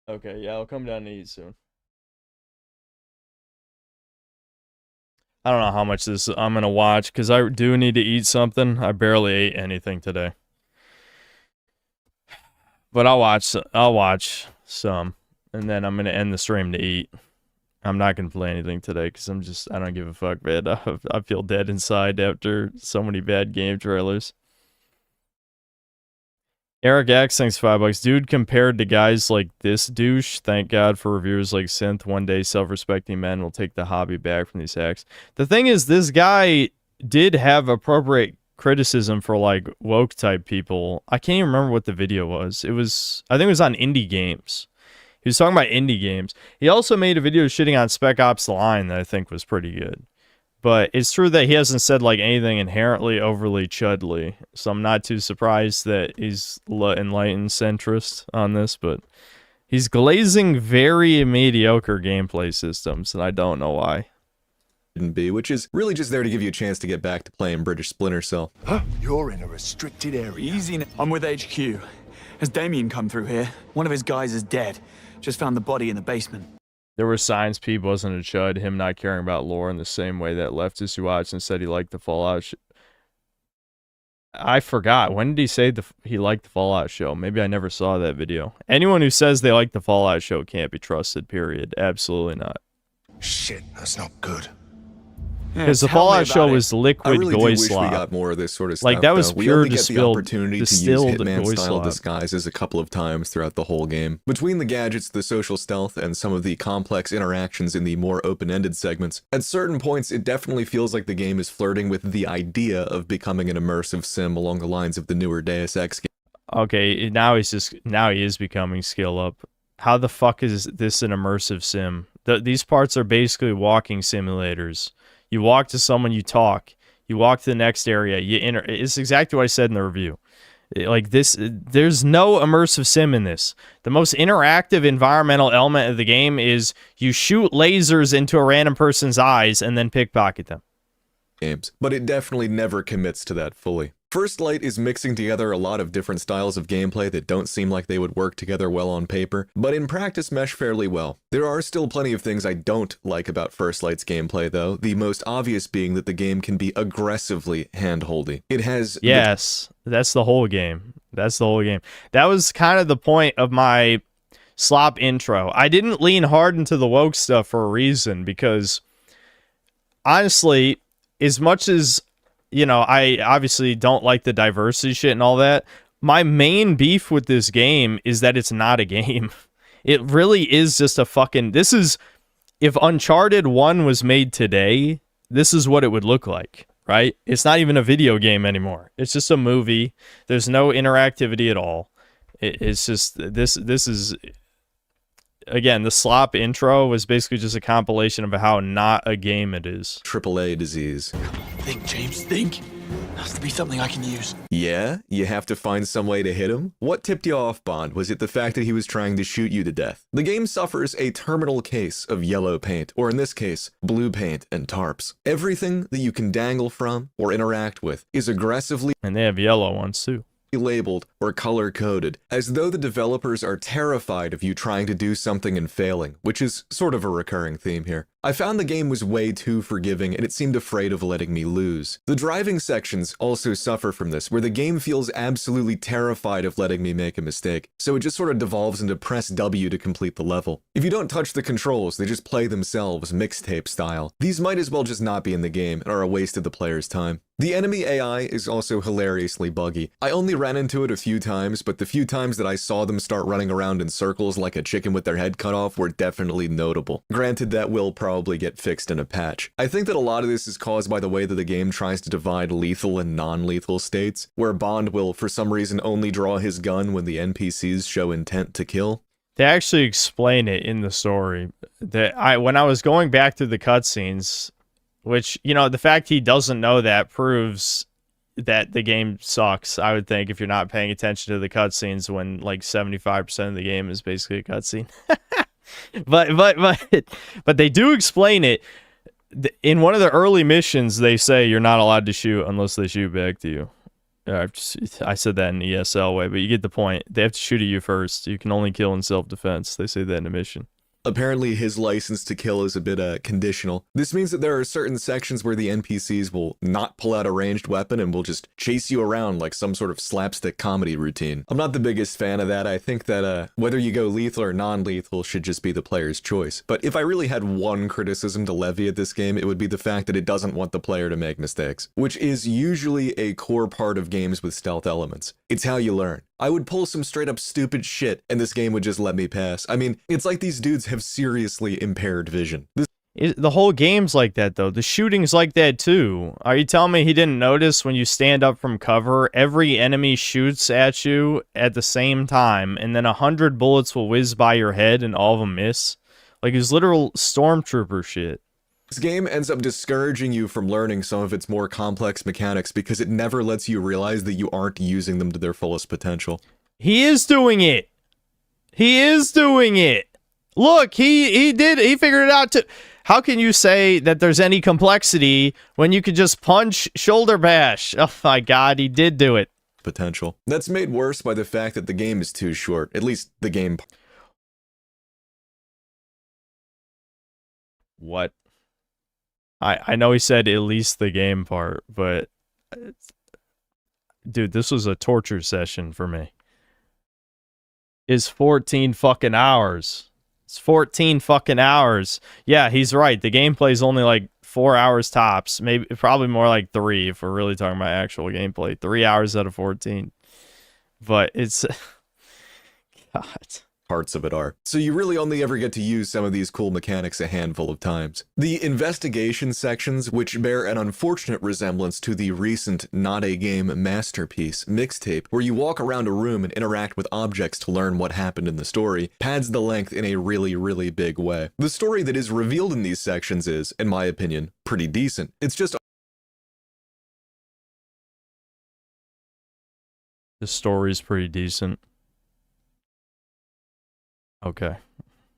Okay, yeah, I'll come down to eat soon. I don't know how much this I'm going to watch, because I do need to eat something. I barely ate anything today. But I'll watch some, and then I'm going to end the stream to eat. I'm not going to play anything today, because I don't give a fuck, man. I feel dead inside after so many bad game trailers. Eric X, thanks $5. Dude, compared to guys like this douche, thank God for reviewers like Synth. One day, self-respecting men will take the hobby back from these hacks. The thing is, this guy did have appropriate criticism for like woke type people. I can't even remember what the video was. I think it was on indie games. He was talking about indie games. He also made a video shitting on Spec Ops: The Line that I think was pretty good. But it's true that he hasn't said like anything inherently overly chudly, so I'm not too surprised that he's enlightened centrist on this, but he's glazing very mediocre gameplay systems, and I don't know why. Be, which is really just there to give you a chance to get back to playing British Splinter Cell. Huh? You're in a restricted area. Easy. I'm with HQ. Has Damien come through here? One of his guys is dead. Just found the body in the basement. There were signs Pete wasn't a chud, him not caring about lore in the same way that leftists who watched and said he liked the Fallout I forgot. When did he say he liked the Fallout show? Maybe I never saw that video. Anyone who says they like the Fallout show can't be trusted, period. Absolutely not. Shit, that's not good. Because the Fallout show was liquid I really do goy wish slop. we got more of this sort of stuff. Like that was though. pure we only get the distilled, opportunity to use distilled goy Hitman-style slop. disguises a couple of times throughout the whole game. Between the gadgets, the social stealth, and some of the complex interactions in the more open-ended segments, at certain points it definitely feels like the game is flirting with the idea of becoming an immersive sim along the lines of the newer Deus Ex game. Okay, now he is becoming skill up. How the fuck is this an immersive sim? These parts are basically walking simulators. You walk to someone, you talk. You walk to the next area. It's exactly what I said in the review. Like this, there's no immersive sim in this. The most interactive environmental element of the game is you shoot lasers into a random person's eyes and then pickpocket them. Games, but it definitely never commits to that fully. First Light is mixing together a lot of different styles of gameplay that don't seem like they would work together well on paper, but in practice mesh fairly well. There are still plenty of things I don't like about First Light's gameplay though, the most obvious being that the game can be aggressively hand-holdy. It has... Yes, that's the whole game. That's the whole game. That was kind of the point of my slop intro. I didn't lean hard into the woke stuff for a reason, because honestly, as much as, you know, I obviously don't like the diversity shit and all that, my main beef with this game is that it's not a game. It really is just a fucking... This is... If Uncharted 1 was made today, this is what it would look like, right? It's not even a video game anymore. It's just a movie. There's no interactivity at all. It's just... This is... Again, the slop intro was basically just a compilation of how not a game it is. AAA disease. Think, James, think. Has to be something I can use. Yeah? You have to find some way to hit him? What tipped you off, Bond? Was it the fact that he was trying to shoot you to death? The game suffers a terminal case of yellow paint, or in this case, blue paint and tarps. Everything that you can dangle from or interact with is aggressively... And they have yellow ones too. ...labeled or color-coded, as though the developers are terrified of you trying to do something and failing, which is sort of a recurring theme here. I found the game was way too forgiving, and it seemed afraid of letting me lose. The driving sections also suffer from this, where the game feels absolutely terrified of letting me make a mistake, so it just sort of devolves into press W to complete the level. If you don't touch the controls, they just play themselves, mixtape style. These might as well just not be in the game, and are a waste of the player's time. The enemy AI is also hilariously buggy. I only ran into it a few times, but the few times that I saw them start running around in circles like a chicken with their head cut off were definitely notable. Granted, that will probably get fixed in a patch. I think that a lot of this is caused by the way that the game tries to divide lethal and non-lethal states, where Bond will for some reason only draw his gun when the NPCs show intent to kill. They actually explain it in the story. That when I was going back through the cutscenes, which, you know, the fact he doesn't know that proves that the game sucks, I would think, if you're not paying attention to the cutscenes when like 75% of the game is basically a cutscene. but they do explain it. In one of the early missions, they say you're not allowed to shoot unless they shoot back to you. I said that in the ESL way, but you get the point. They have to shoot at you first. You can only kill in self-defense. They say that in a mission. Apparently his license to kill is a bit conditional. This means that there are certain sections where the NPCs will not pull out a ranged weapon and will just chase you around like some sort of slapstick comedy routine. I'm not the biggest fan of that. I think that whether you go lethal or non-lethal should just be the player's choice. But if I really had one criticism to levy at this game, it would be the fact that it doesn't want the player to make mistakes, which is usually a core part of games with stealth elements. It's how you learn. I would pull some straight up stupid shit and this game would just let me pass. I mean, it's like these dudes have seriously impaired vision. The whole game's like that, though. The shooting's like that, too. Are you telling me he didn't notice when you stand up from cover, every enemy shoots at you at the same time, and then 100 bullets will whiz by your head and all of them miss? Like, it's literal stormtrooper shit. This game ends up discouraging you from learning some of its more complex mechanics because it never lets you realize that you aren't using them to their fullest potential. He is doing it! He is doing it! Look, he figured it out too. How can you say that there's any complexity when you could just punch, shoulder bash? Oh my god, he did do it. Potential. That's made worse by the fact that the game is too short. At least the game. What? I know he said at least the game part, but dude, this was a torture session for me. It's 14 fucking hours. It's 14 fucking hours. Yeah, he's right. The gameplay's only like 4 hours tops. Maybe, probably more like 3 if we're really talking about actual gameplay. 3 hours out of 14. But it's... God. Parts of it are. So you really only ever get to use some of these cool mechanics a handful of times. The investigation sections, which bear an unfortunate resemblance to the recent Not a Game Masterpiece mixtape, where you walk around a room and interact with objects to learn what happened in the story, pads the length in a really, really big way. The story that is revealed in these sections is, in my opinion, pretty decent. It's just... The story's pretty decent. Okay.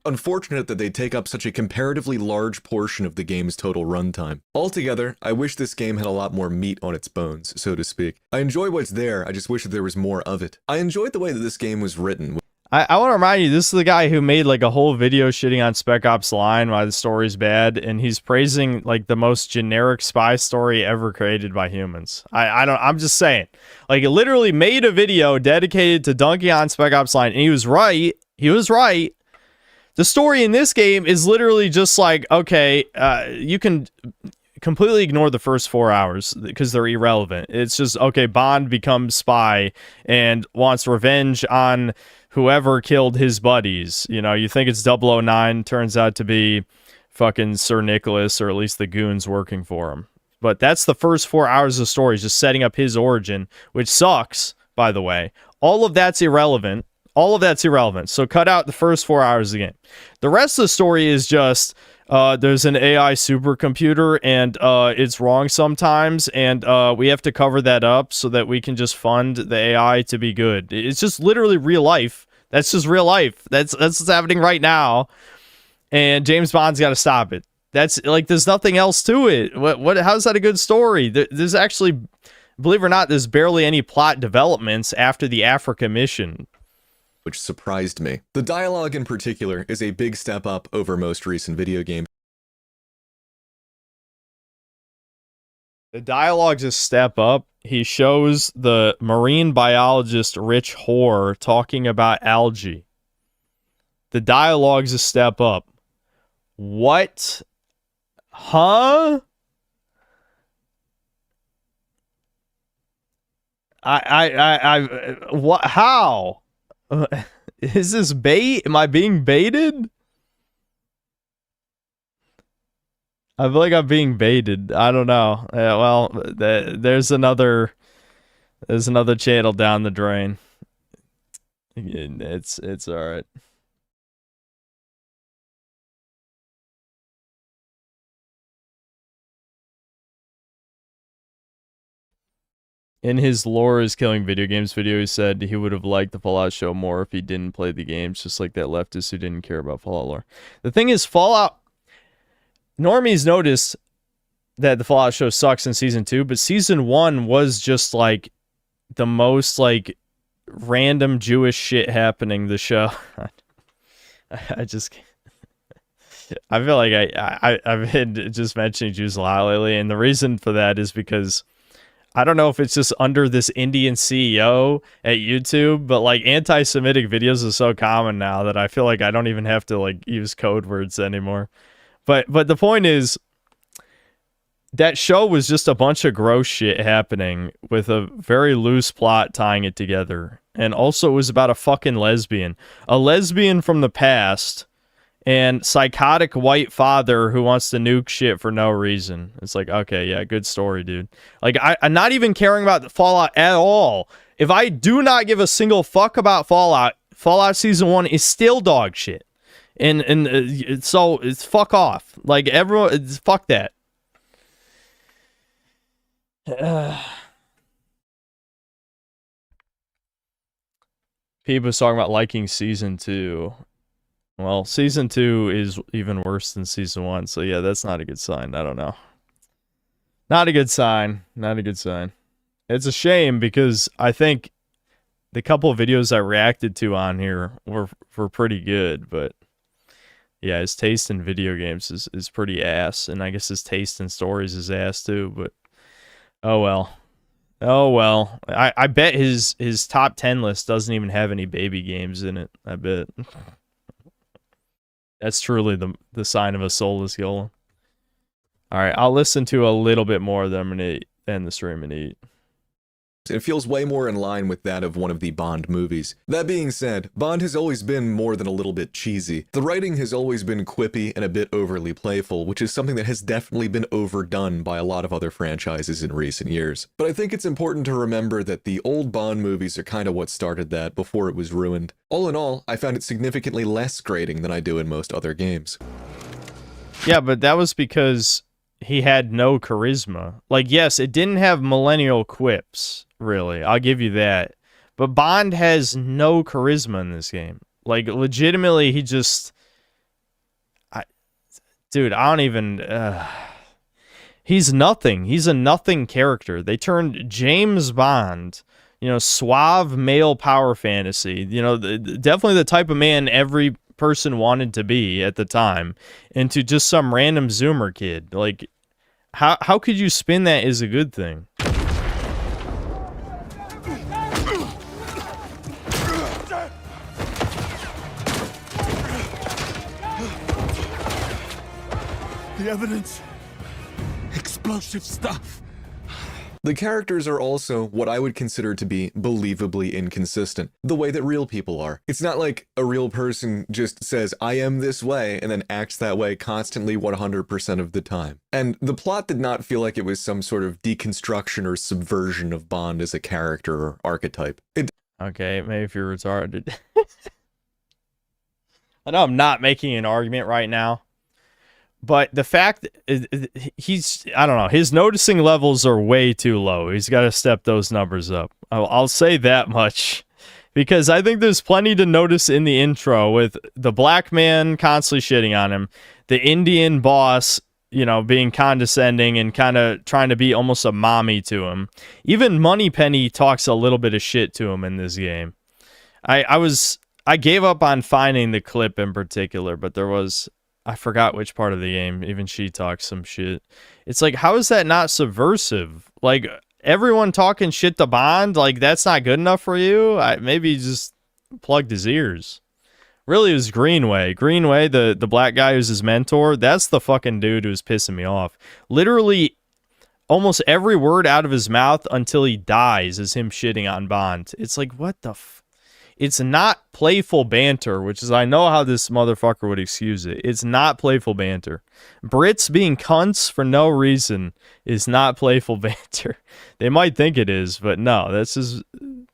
Unfortunate that they take up such a comparatively large portion of the game's total runtime. Altogether, I wish this game had a lot more meat on its bones, so to speak. I enjoy what's there, I just wish that there was more of it. I enjoyed the way that this game was written. I want to remind you, this is the guy who made like a whole video shitting on Spec Ops Line why the story's bad, and he's praising like the most generic spy story ever created by humans. I'm just saying. Like, it literally made a video dedicated to dunking on Spec Ops Line, and he was right. He was right. The story in this game is literally just like, okay, you can completely ignore the first 4 hours because they're irrelevant. It's just, okay, Bond becomes spy and wants revenge on whoever killed his buddies. You know, you think it's 009, turns out to be fucking Sir Nicholas, or at least the goons working for him. But that's the first 4 hours of the story, just setting up his origin, which sucks, by the way. All of that's irrelevant. All of that's irrelevant. So cut out the first 4 hours of the game. The rest of the story is just, there's an AI supercomputer and it's wrong sometimes, and we have to cover that up so that we can just fund the AI to be good. It's just literally real life. That's just real life. That's what's happening right now. And James Bond's got to stop it. That's like, there's nothing else to it. How's that a good story? There's actually, believe it or not, there's barely any plot developments after the Africa mission, which surprised me. The dialogue in particular is a big step up over most recent video games. The dialogue's a step up. He shows the marine biologist Rich Hoare talking about algae. The dialogue's a step up. What? Huh? What? How? Is this bait? Am I being baited? I feel like I'm being baited. I don't know. Well, there's another channel down the drain. It's all right. In his Lore is Killing Video Games video, he said he would have liked the Fallout show more if he didn't play the games, just like that leftist who didn't care about Fallout lore. The thing is, Fallout... Normies noticed that the Fallout show sucks in Season 2, but Season 1 was just, like, the most, like, random Jewish shit happening, the show. I just... I feel like I've been just mentioning Jews a lot lately, and the reason for that is because... I don't know if it's just under this Indian CEO at YouTube, but like anti-Semitic videos are so common now that I feel like I don't even have to like use code words anymore. But the point is, that show was just a bunch of gross shit happening with a very loose plot tying it together. And also it was about a fucking lesbian. A lesbian from the past and psychotic white father who wants to nuke shit for no reason. It's like, okay, yeah, good story, dude. Like, I'm not even caring about the Fallout at all. If I do not give a single fuck about Fallout, Fallout Season 1 is still dog shit. And so it's fuck off. Like, everyone, it's, fuck that. People talking about liking Season 2. Well, Season 2 is even worse than Season 1, so yeah, that's not a good sign. I don't know. Not a good sign. Not a good sign. It's a shame because I think the couple of videos I reacted to on here were pretty good, but yeah, his taste in video games is pretty ass, and I guess his taste in stories is ass too, but oh well. Oh well. I bet his top 10 list doesn't even have any baby games in it. I bet. That's truly the sign of a soulless golem. Alright, I'll listen to a little bit more of them and end the stream and eat. It feels way more in line with that of one of the Bond movies. That being said, Bond has always been more than a little bit cheesy. The writing has always been quippy and a bit overly playful, which is something that has definitely been overdone by a lot of other franchises in recent years. But I think it's important to remember that the old Bond movies are kind of what started that before it was ruined. All in all, I found it significantly less grating than I do in most other games. Yeah, but that was because he had no charisma. Like, yes, it didn't have millennial quips, really. I'll give you that. But Bond has no charisma in this game. Like, legitimately, he just... Dude, I don't even... He's nothing. He's a nothing character. They turned James Bond, you know, suave male power fantasy, you know, definitely the type of man every person wanted to be at the time, into just some random Zoomer kid. Like, how could you spin that as a good thing? The evidence. Explosive stuff. The characters are also what I would consider to be believably inconsistent, the way that real people are. It's not like a real person just says, I am this way, and then acts that way constantly 100% of the time. And the plot did not feel like it was some sort of deconstruction or subversion of Bond as a character or archetype. Okay, maybe if you're retarded. I know I'm not making an argument right now. But the fact he's, I don't know, his noticing levels are way too low. He's got to step those numbers up. I'll say that much. Because I think there's plenty to notice in the intro with the black man constantly shitting on him. The Indian boss, you know, being condescending and kind of trying to be almost a mommy to him. Even Moneypenny talks a little bit of shit to him in this game. I gave up on finding the clip in particular, but there was... I forgot which part of the game. Even she talks some shit. It's like, how is that not subversive? Like, everyone talking shit to Bond, like, that's not good enough for you? Maybe he just plugged his ears. Really, it was Greenway. Greenway, the black guy who's his mentor, that's the fucking dude who's pissing me off. Literally, almost every word out of his mouth until he dies is him shitting on Bond. It's like, what the It's not playful banter, which is, I know how this motherfucker would excuse it. It's not playful banter. Brits being cunts for no reason is not playful banter. They might think it is, but no, that's just,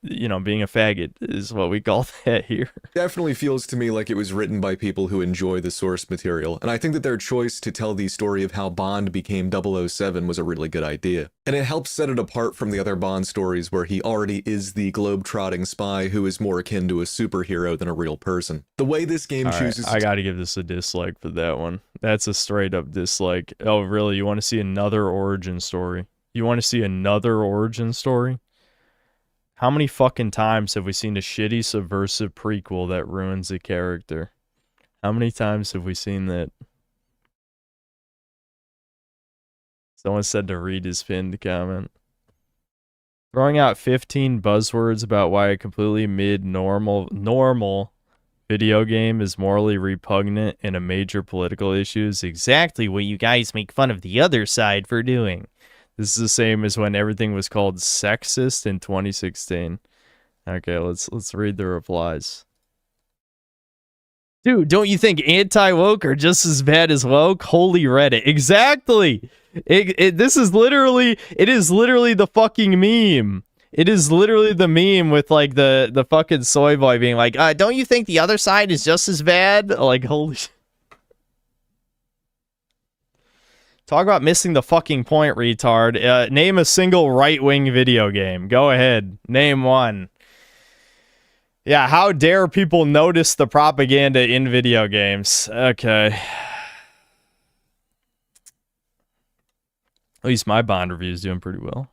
you know, being a faggot is what we call that here. Definitely feels to me like it was written by people who enjoy the source material, and I think that their choice to tell the story of how Bond became 007 was a really good idea. And it helps set it apart from the other Bond stories where he already is the globe-trotting spy who is more akin to a superhero than a real person. The way this game chooses... I gotta give this a dislike for that one. That's a straight-up dislike. Oh, really? You want to see another origin story? You want to see another origin story? How many fucking times have we seen a shitty subversive prequel that ruins a character? How many times have we seen that? Someone said to read his pinned comment. Throwing out 15 buzzwords about why a completely normal video game is morally repugnant and a major political issue is exactly what you guys make fun of the other side for doing. This is the same as when everything was called sexist in 2016. Okay, let's read the replies. Dude, don't you think anti-woke are just as bad as woke? Holy Reddit. Exactly. It is literally the fucking meme. It is literally the meme with like the fucking soy boy being like, don't you think the other side is just as bad? Like, holy shit. Talk about missing the fucking point, retard. Name a single right-wing video game. Go ahead. Name one. Yeah, how dare people notice the propaganda in video games? Okay. At least my Bond review is doing pretty well.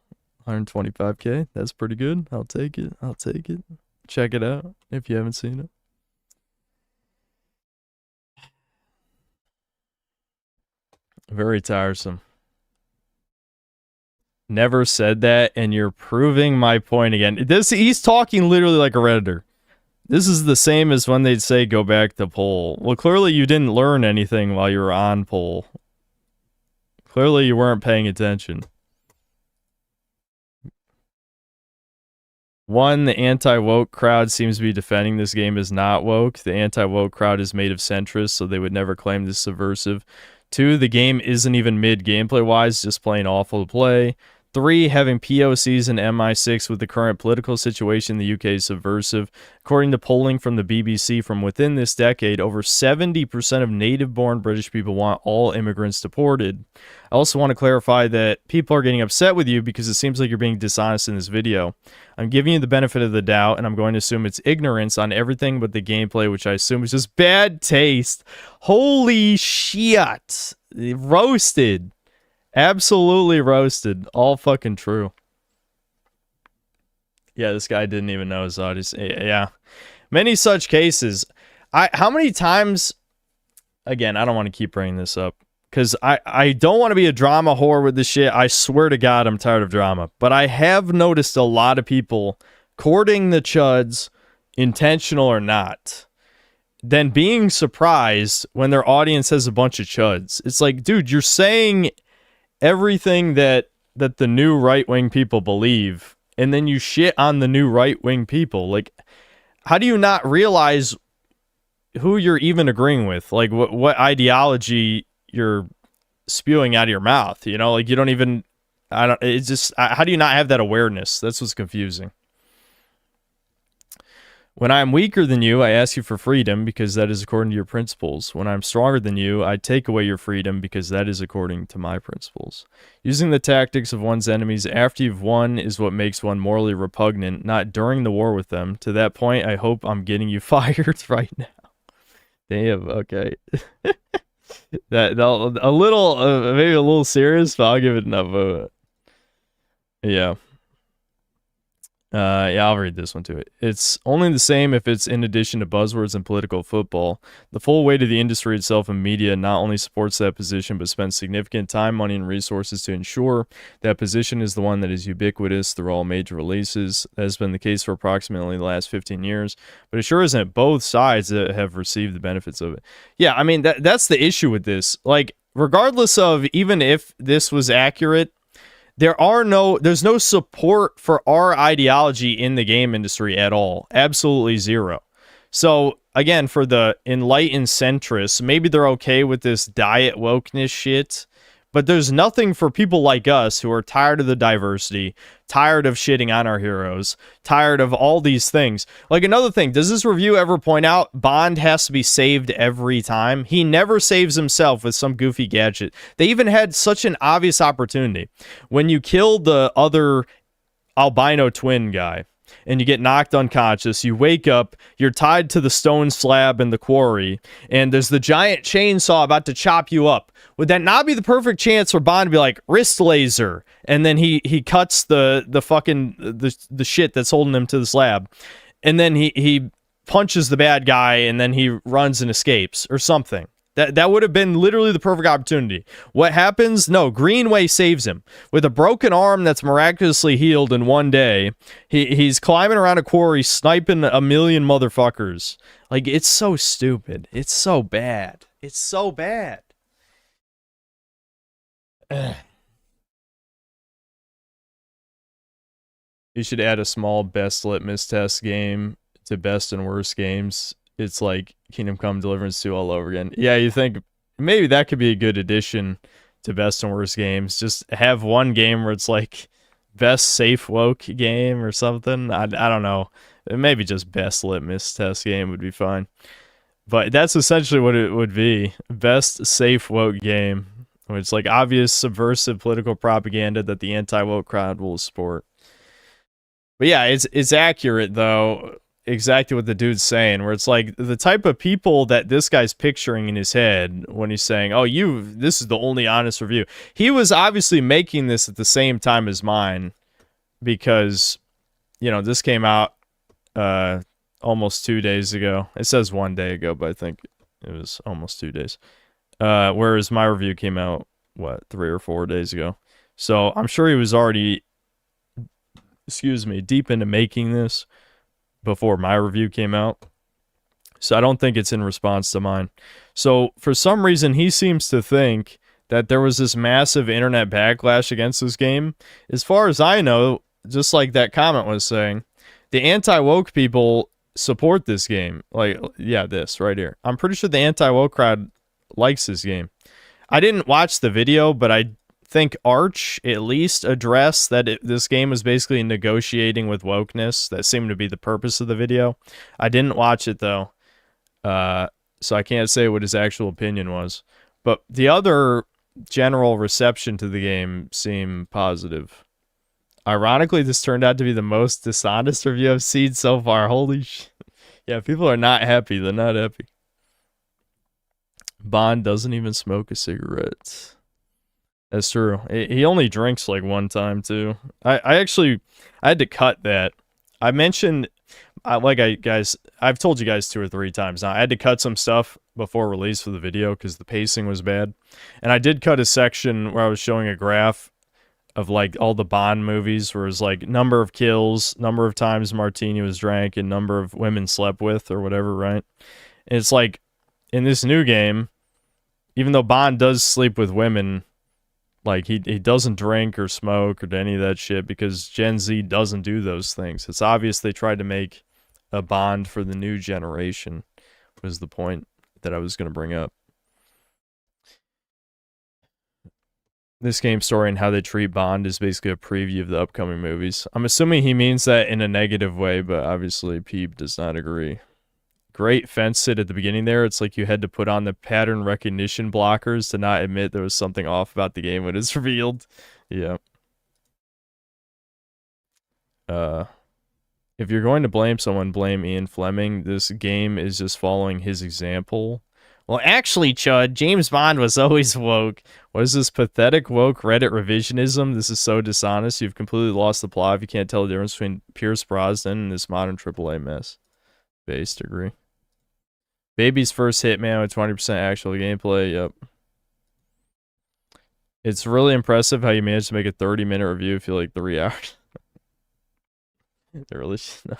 125k. That's pretty good. I'll take it. I'll take it. Check it out if you haven't seen it. Very tiresome. Never said that, and you're proving my point again. He's talking literally like a Redditor. This is the same as when they'd say go back to poll. Well, clearly you didn't learn anything while you were on poll. Clearly you weren't paying attention. One, the anti-woke crowd seems to be defending this game as not woke. The anti-woke crowd is made of centrists, so they would never claim this subversive. Two, the game isn't even mid gameplay-wise, just plain awful to play. 3, having POCs in MI6 with the current political situation in the UK is subversive. According to polling from the BBC from within this decade, over 70% of native-born British people want all immigrants deported. I also want to clarify that people are getting upset with you because it seems like you're being dishonest in this video. I'm giving you the benefit of the doubt, and I'm going to assume it's ignorance on everything but the gameplay, which I assume is just bad taste. Holy shit. Roasted. Absolutely roasted. All fucking true. Yeah, this guy didn't even know his audience. Yeah. Many such cases. How many times... Again, I don't want to keep bringing this up. Because I don't want to be a drama whore with this shit. I swear to God, I'm tired of drama. But I have noticed a lot of people courting the chuds, intentional or not, then being surprised when their audience has a bunch of chuds. It's like, dude, you're saying everything that the new right-wing people believe, and then you shit on the new right-wing people. Like, how do you not realize who you're even agreeing with? Like, what ideology you're spewing out of your mouth? You know, like, you don't even... It's just... How do you not have that awareness? That's what's confusing. When I am weaker than you, I ask you for freedom because that is according to your principles. When I'm stronger than you, I take away your freedom because that is according to my principles. Using the tactics of one's enemies after you've won is what makes one morally repugnant, not during the war with them. To that point, I hope I'm getting you fired right now. Damn, okay. That a little, maybe a little serious, but I'll give it enough. Yeah. Yeah, I'll read this one too. It's only the same if it's in addition to buzzwords and political football. The full weight of the industry itself and media not only supports that position, but spends significant time, money, and resources to ensure that position is the one that is ubiquitous through all major releases. That has been the case for approximately the last 15 years, but it sure isn't both sides that have received the benefits of it. Yeah, I mean, that's the issue with this. Like, regardless of even if this was accurate, there's no support for our ideology in the game industry at all. Absolutely zero. So again, for the enlightened centrists, maybe they're okay with this diet wokeness shit, but there's nothing for people like us who are tired of the diversity, tired of shitting on our heroes, tired of all these things. Like, another thing, does this review ever point out Bond has to be saved every time? He never saves himself with some goofy gadget. They even had such an obvious opportunity. When you kill the other albino twin guy, and you get knocked unconscious, you wake up, you're tied to the stone slab in the quarry, and there's the giant chainsaw about to chop you up. Would that not be the perfect chance for Bond to be like, wrist laser, and then he cuts the fucking the shit that's holding him to the slab, and then he punches the bad guy, and then he runs and escapes or something? That would have been literally the perfect opportunity. What happens? No, Greenway saves him. With a broken arm that's miraculously healed in one day, he's climbing around a quarry, sniping a million motherfuckers. Like, it's so stupid. It's so bad. It's so bad. Ugh. You should add a small best litmus test game to best and worst games. It's like Kingdom Come Deliverance 2 all over again. Yeah, you think maybe that could be a good addition to best and worst games. Just have one game where it's like best safe woke game or something. I don't know. Maybe just best litmus test game would be fine. But that's essentially what it would be. Best safe woke game. It's like obvious subversive political propaganda that the anti-woke crowd will support. But yeah, it's accurate though. Exactly what the dude's saying, where it's like the type of people that this guy's picturing in his head when he's saying, "Oh, this is the only honest review." He was obviously making this at the same time as mine because, you know, this came out almost 2 days ago. It says 1 day ago, but I think it was almost 2 days. Whereas my review came out, 3 or 4 days ago. So I'm sure he was already, deep into making this before my review came out. So I don't think it's in response to mine. So for some reason, he seems to think that there was this massive internet backlash against this game. As far as I know, just like that comment was saying, the anti-woke people support this game. Like, yeah, this right here. I'm pretty sure the anti-woke crowd likes this game. I didn't watch the video, but I think Arch at least addressed that this game was basically negotiating with wokeness. That seemed to be the purpose of the video. I didn't watch it though, so I can't say what his actual opinion was. But the other general reception to the game seemed positive. Ironically, this turned out to be the most dishonest review I've seen so far. Holy shit. Yeah, people are not happy. They're not happy. Bond doesn't even smoke a cigarette. That's true. He only drinks like one time too. I had to cut that. I mentioned, I've told you guys 2 or 3 times now. I had to cut some stuff before release for the video because the pacing was bad, and I did cut a section where I was showing a graph of like all the Bond movies, where it's like number of kills, number of times martini was drank, and number of women slept with or whatever, right? And it's like in this new game, even though Bond does sleep with women, like, he doesn't drink or smoke or any of that shit because Gen Z doesn't do those things. It's obvious they tried to make a Bond for the new generation, was the point that I was going to bring up. This game's story and how they treat Bond is basically a preview of the upcoming movies. I'm assuming he means that in a negative way, but obviously Peep does not agree. Great fence sit at the beginning there. It's like you had to put on the pattern recognition blockers to not admit there was something off about the game when it's revealed. Yeah. If you're going to blame someone, blame Ian Fleming. This game is just following his example. Well, actually, Chud, James Bond was always woke. What is this pathetic woke Reddit revisionism? This is so dishonest. You've completely lost the plot if you can't tell the difference between Pierce Brosnan and this modern AAA mess. Based, agree. Baby's first Hitman with 20% actual gameplay. Yep. It's really impressive how you managed to make a 30-minute review feel like 3 hours. They really should.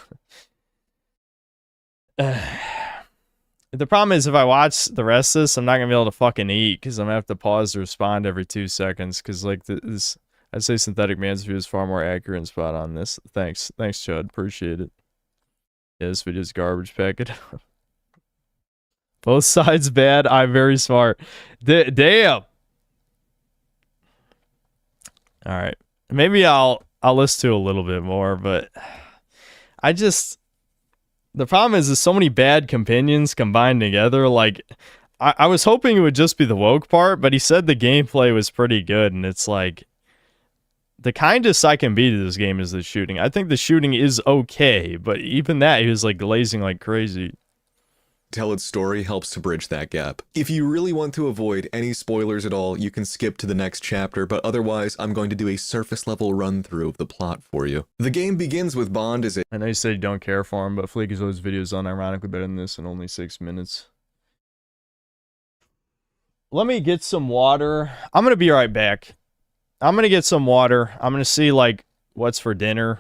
The problem is if I watch the rest of this, I'm not going to be able to fucking eat because I'm going to have to pause to respond every 2 seconds because, like, this, I'd say Synthetic Man's view is far more accurate and spot on this. Thanks. Thanks, Chud. Appreciate it. Yeah, this video's garbage. Pack it up. Both sides bad. I'm very smart. Damn. All right. Maybe I'll listen to a little bit more, but the problem is there's so many bad companions combined together. Like, I was hoping it would just be the woke part, but he said the gameplay was pretty good, and it's like, the kindest I can be to this game is the shooting. I think the shooting is okay, but even that, he was like glazing like crazy. Tell its story helps to bridge that gap. If you really want to avoid any spoilers at all, you can skip to the next chapter, but otherwise, I'm going to do a surface-level run-through of the plot for you. The game begins with Bond as a— I know you said you don't care for him, but Fleek is always videos unironically better than this in only 6 minutes. Let me get some water. I'm gonna be right back. I'm gonna get some water. I'm gonna see, like, what's for dinner,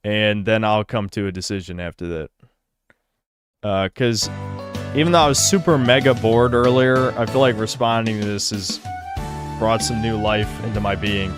and then I'll come to a decision after that. Because even though I was super mega bored earlier, I feel like responding to this has brought some new life into my being.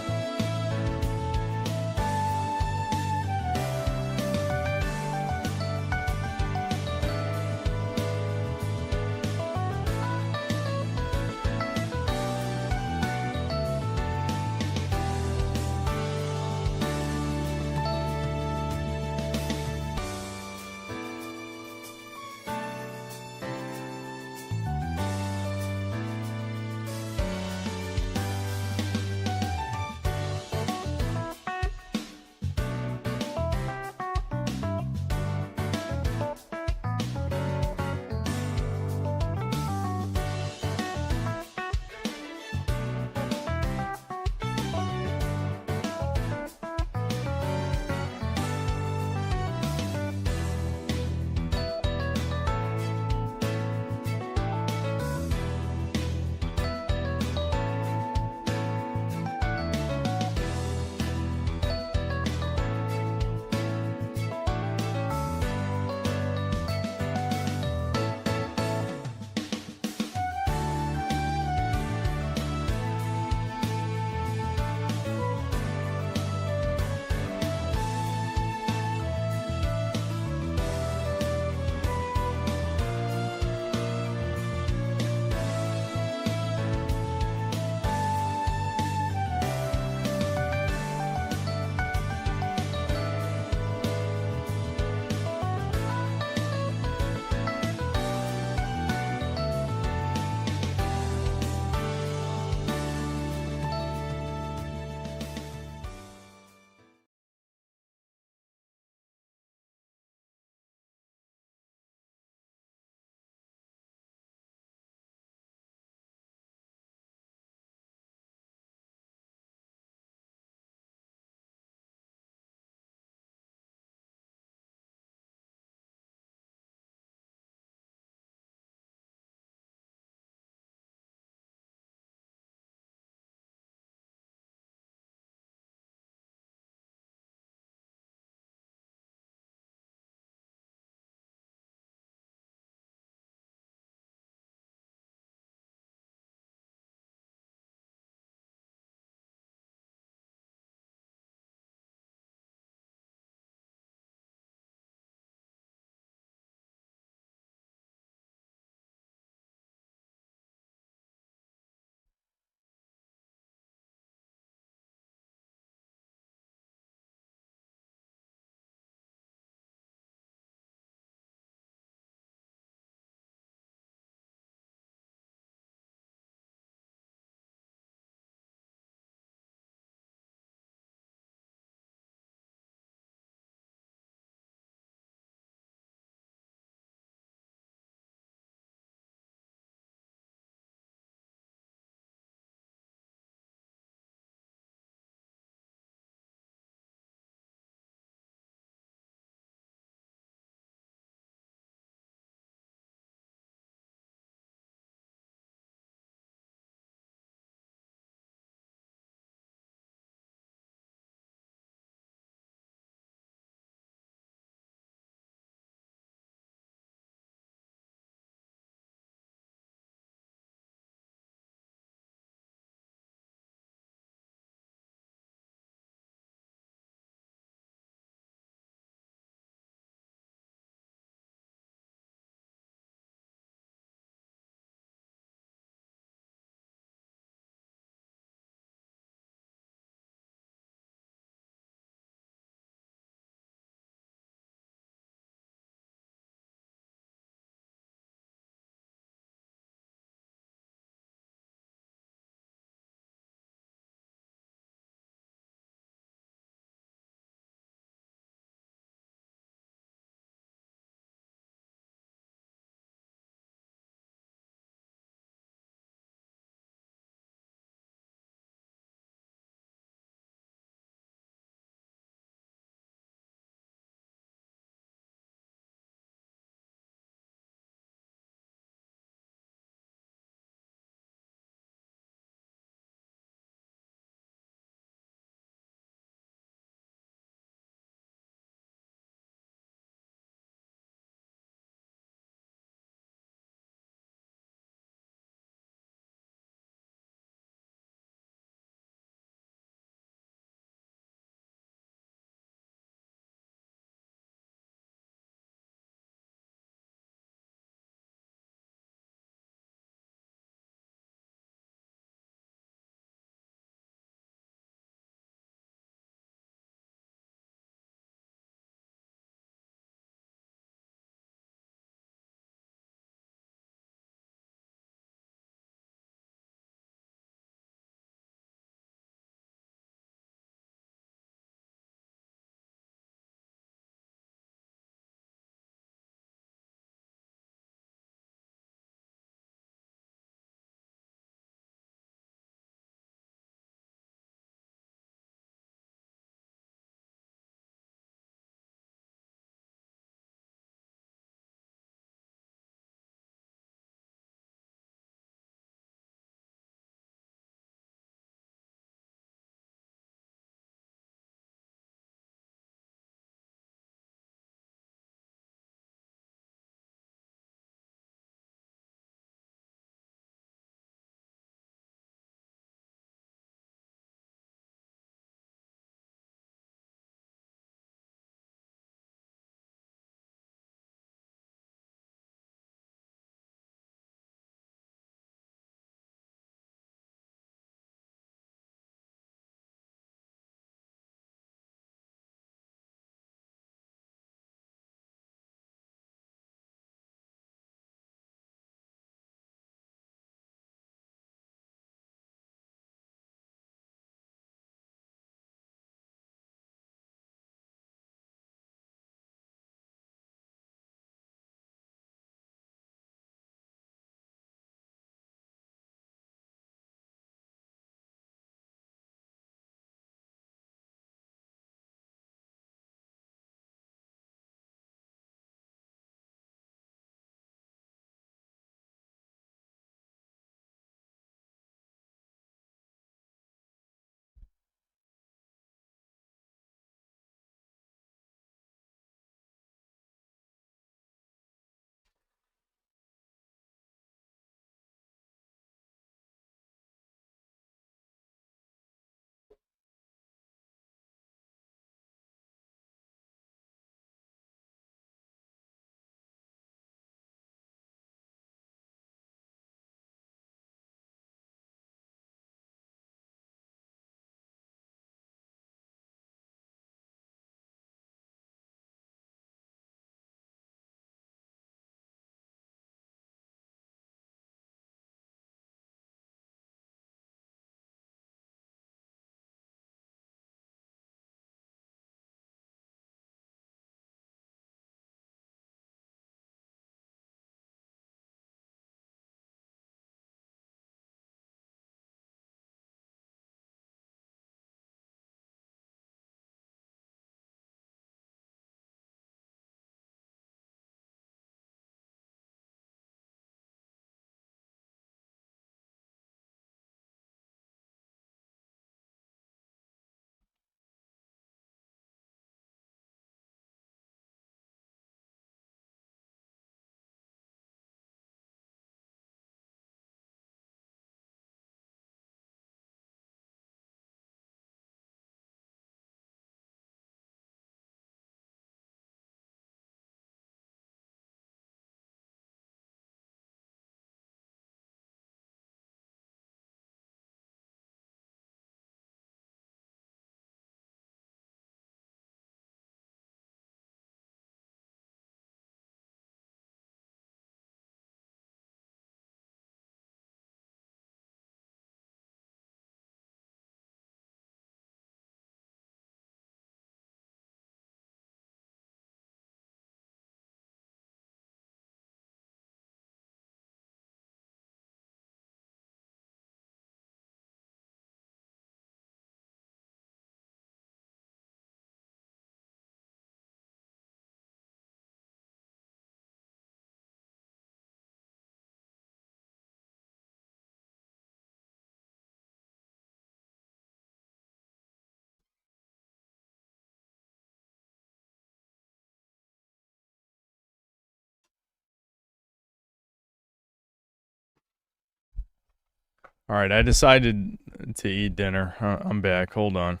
All right, I decided to eat dinner. I'm back. Hold on.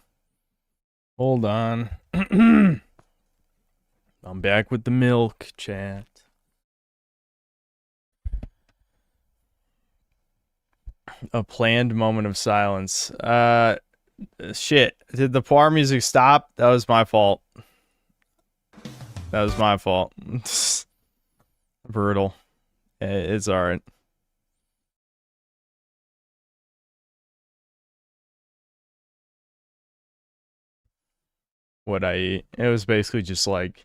Hold on. I'm back with the milk, chat. A planned moment of silence. Shit. Did the par music stop? That was my fault. That was my fault. Brutal. It's alright. What I eat. It was basically just like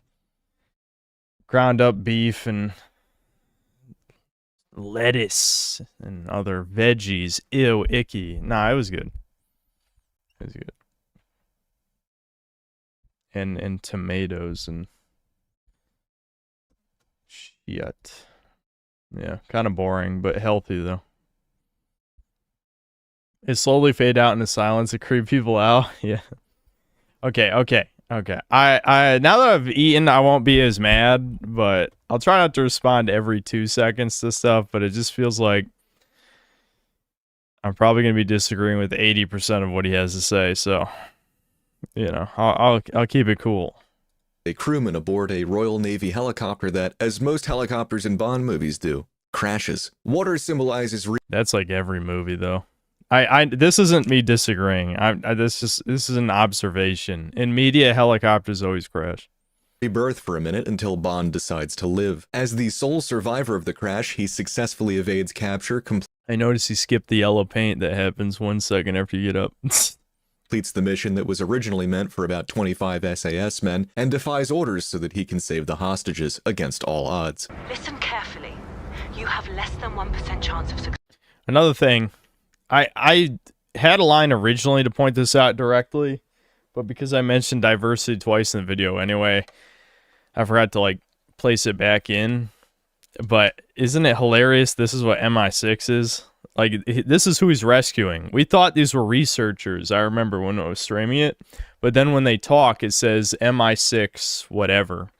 ground up beef and lettuce and other veggies. Ew, icky. Nah, it was good. It was good. And tomatoes and shit. Yeah, kind of boring, but healthy though. It slowly fade out into silence to creep people out. Yeah. Okay. I now that I've eaten, I won't be as mad, but I'll try not to respond every 2 seconds to stuff, but it just feels like I'm probably going to be disagreeing with 80% of what he has to say, so you know, I'll keep it cool. A crewman aboard a Royal Navy helicopter that, as most helicopters in Bond movies do, crashes. Water symbolizes That's like every movie though. This isn't me disagreeing. This is an observation. In media, helicopters always crash. Rebirth for a minute until Bond decides to live. As the sole survivor of the crash, he successfully evades capture, I noticed he skipped the yellow paint that happens 1 second after you get up. completes the mission that was originally meant for about 25 SAS men, and defies orders so that he can save the hostages against all odds. Listen carefully. You have less than 1% chance of success. Another thing, I had a line originally to point this out directly, but because I mentioned diversity twice in the video anyway, I forgot to like place it back in. But isn't it hilarious? This is what MI6 is. Like, this is who he's rescuing. We thought these were researchers. I remember when I was streaming it. But then when they talk, it says MI6 whatever.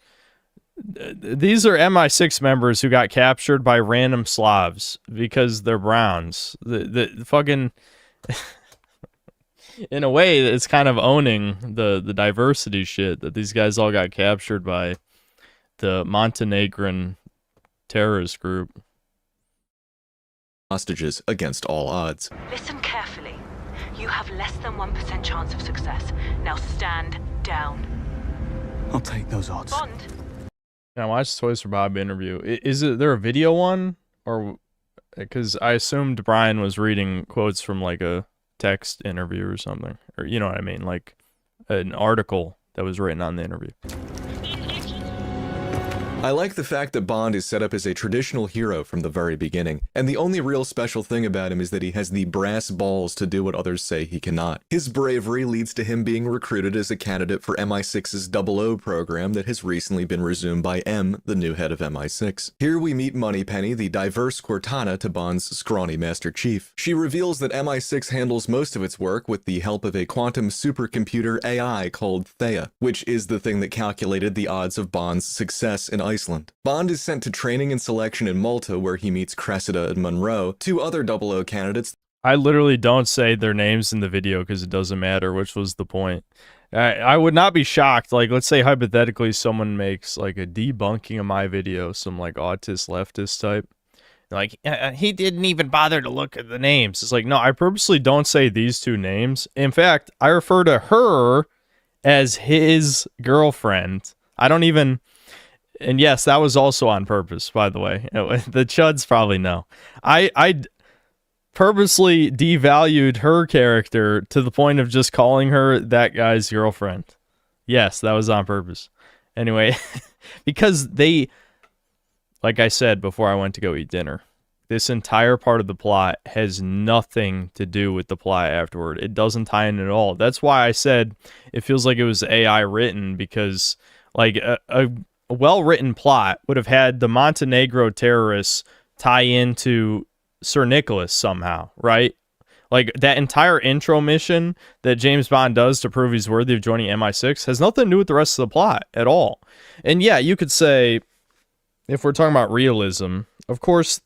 These are MI6 members who got captured by random Slavs because they're Browns. The fucking... In a way, it's kind of owning the diversity shit that these guys all got captured by the Montenegrin terrorist group. Hostages against all odds. Listen carefully. You have less than 1% chance of success. Now stand down. I'll take those odds. Bond. Now watch the Toys for Bob interview. Is there a video one? Or because I assumed Brian was reading quotes from like a text interview or something. Or you know what I mean? Like an article that was written on the interview. I like the fact that Bond is set up as a traditional hero from the very beginning, and the only real special thing about him is that he has the brass balls to do what others say he cannot. His bravery leads to him being recruited as a candidate for MI6's 00 program that has recently been resumed by M, the new head of MI6. Here we meet Moneypenny, the diverse Cortana to Bond's scrawny Master Chief. She reveals that MI6 handles most of its work with the help of a quantum supercomputer AI called Thea, which is the thing that calculated the odds of Bond's success in Iceland. Bond is sent to training and selection in Malta, where he meets Cressida and Monroe, two other 00 candidates. I literally don't say their names in the video because it doesn't matter, which was the point. I would not be shocked. Like, let's say hypothetically someone makes like a debunking of my video, some like autist leftist type. Like, he didn't even bother to look at the names. It's like, no, I purposely don't say these two names. In fact, I refer to her as his girlfriend. I don't even... And yes, that was also on purpose, by the way. The chuds probably know. I purposely devalued her character to the point of just calling her that guy's girlfriend. Yes, that was on purpose. Anyway, because they, like I said before I went to go eat dinner, this entire part of the plot has nothing to do with the plot afterward. It doesn't tie in at all. That's why I said it feels like it was AI written, because like a well-written plot would have had the Montenegro terrorists tie into Sir Nicholas somehow, right? Like, that entire intro mission that James Bond does to prove he's worthy of joining MI6 has nothing to do with the rest of the plot at all. And yeah, you could say, if we're talking about realism, of course,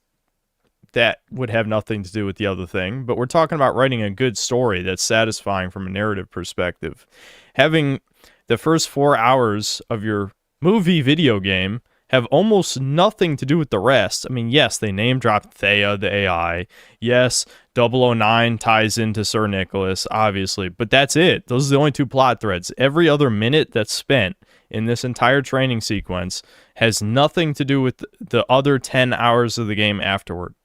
that would have nothing to do with the other thing. But we're talking about writing a good story that's satisfying from a narrative perspective. Having the first 4 hours of your movie video game have almost nothing to do with the rest. I mean, yes, they name drop Thea, the AI. Yes, 009 ties into Sir Nicholas, obviously. But that's it. Those are the only two plot threads. Every other minute that's spent in this entire training sequence has nothing to do with the other 10 hours of the game afterward.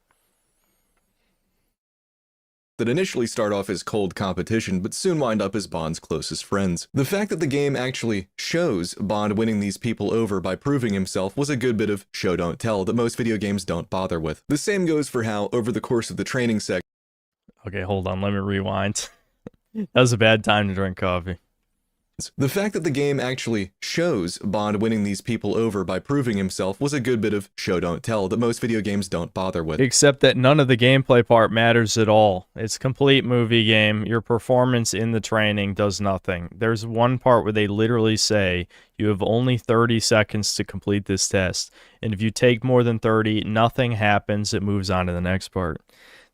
That initially start off as cold competition, but soon wind up as Bond's closest friends. The fact that the game actually shows Bond winning these people over by proving himself was a good bit of show don't tell that most video games don't bother with. The same goes for how, over the course of the training section... Okay, hold on, let me rewind. That was a bad time to drink coffee. The fact that the game actually shows Bond winning these people over by proving himself was a good bit of show don't tell that most video games don't bother with. Except that none of the gameplay part matters at all. It's a complete movie game. Your performance in the training does nothing. There's one part where they literally say you have only 30 seconds to complete this test. And if you take more than 30, nothing happens. It moves on to the next part.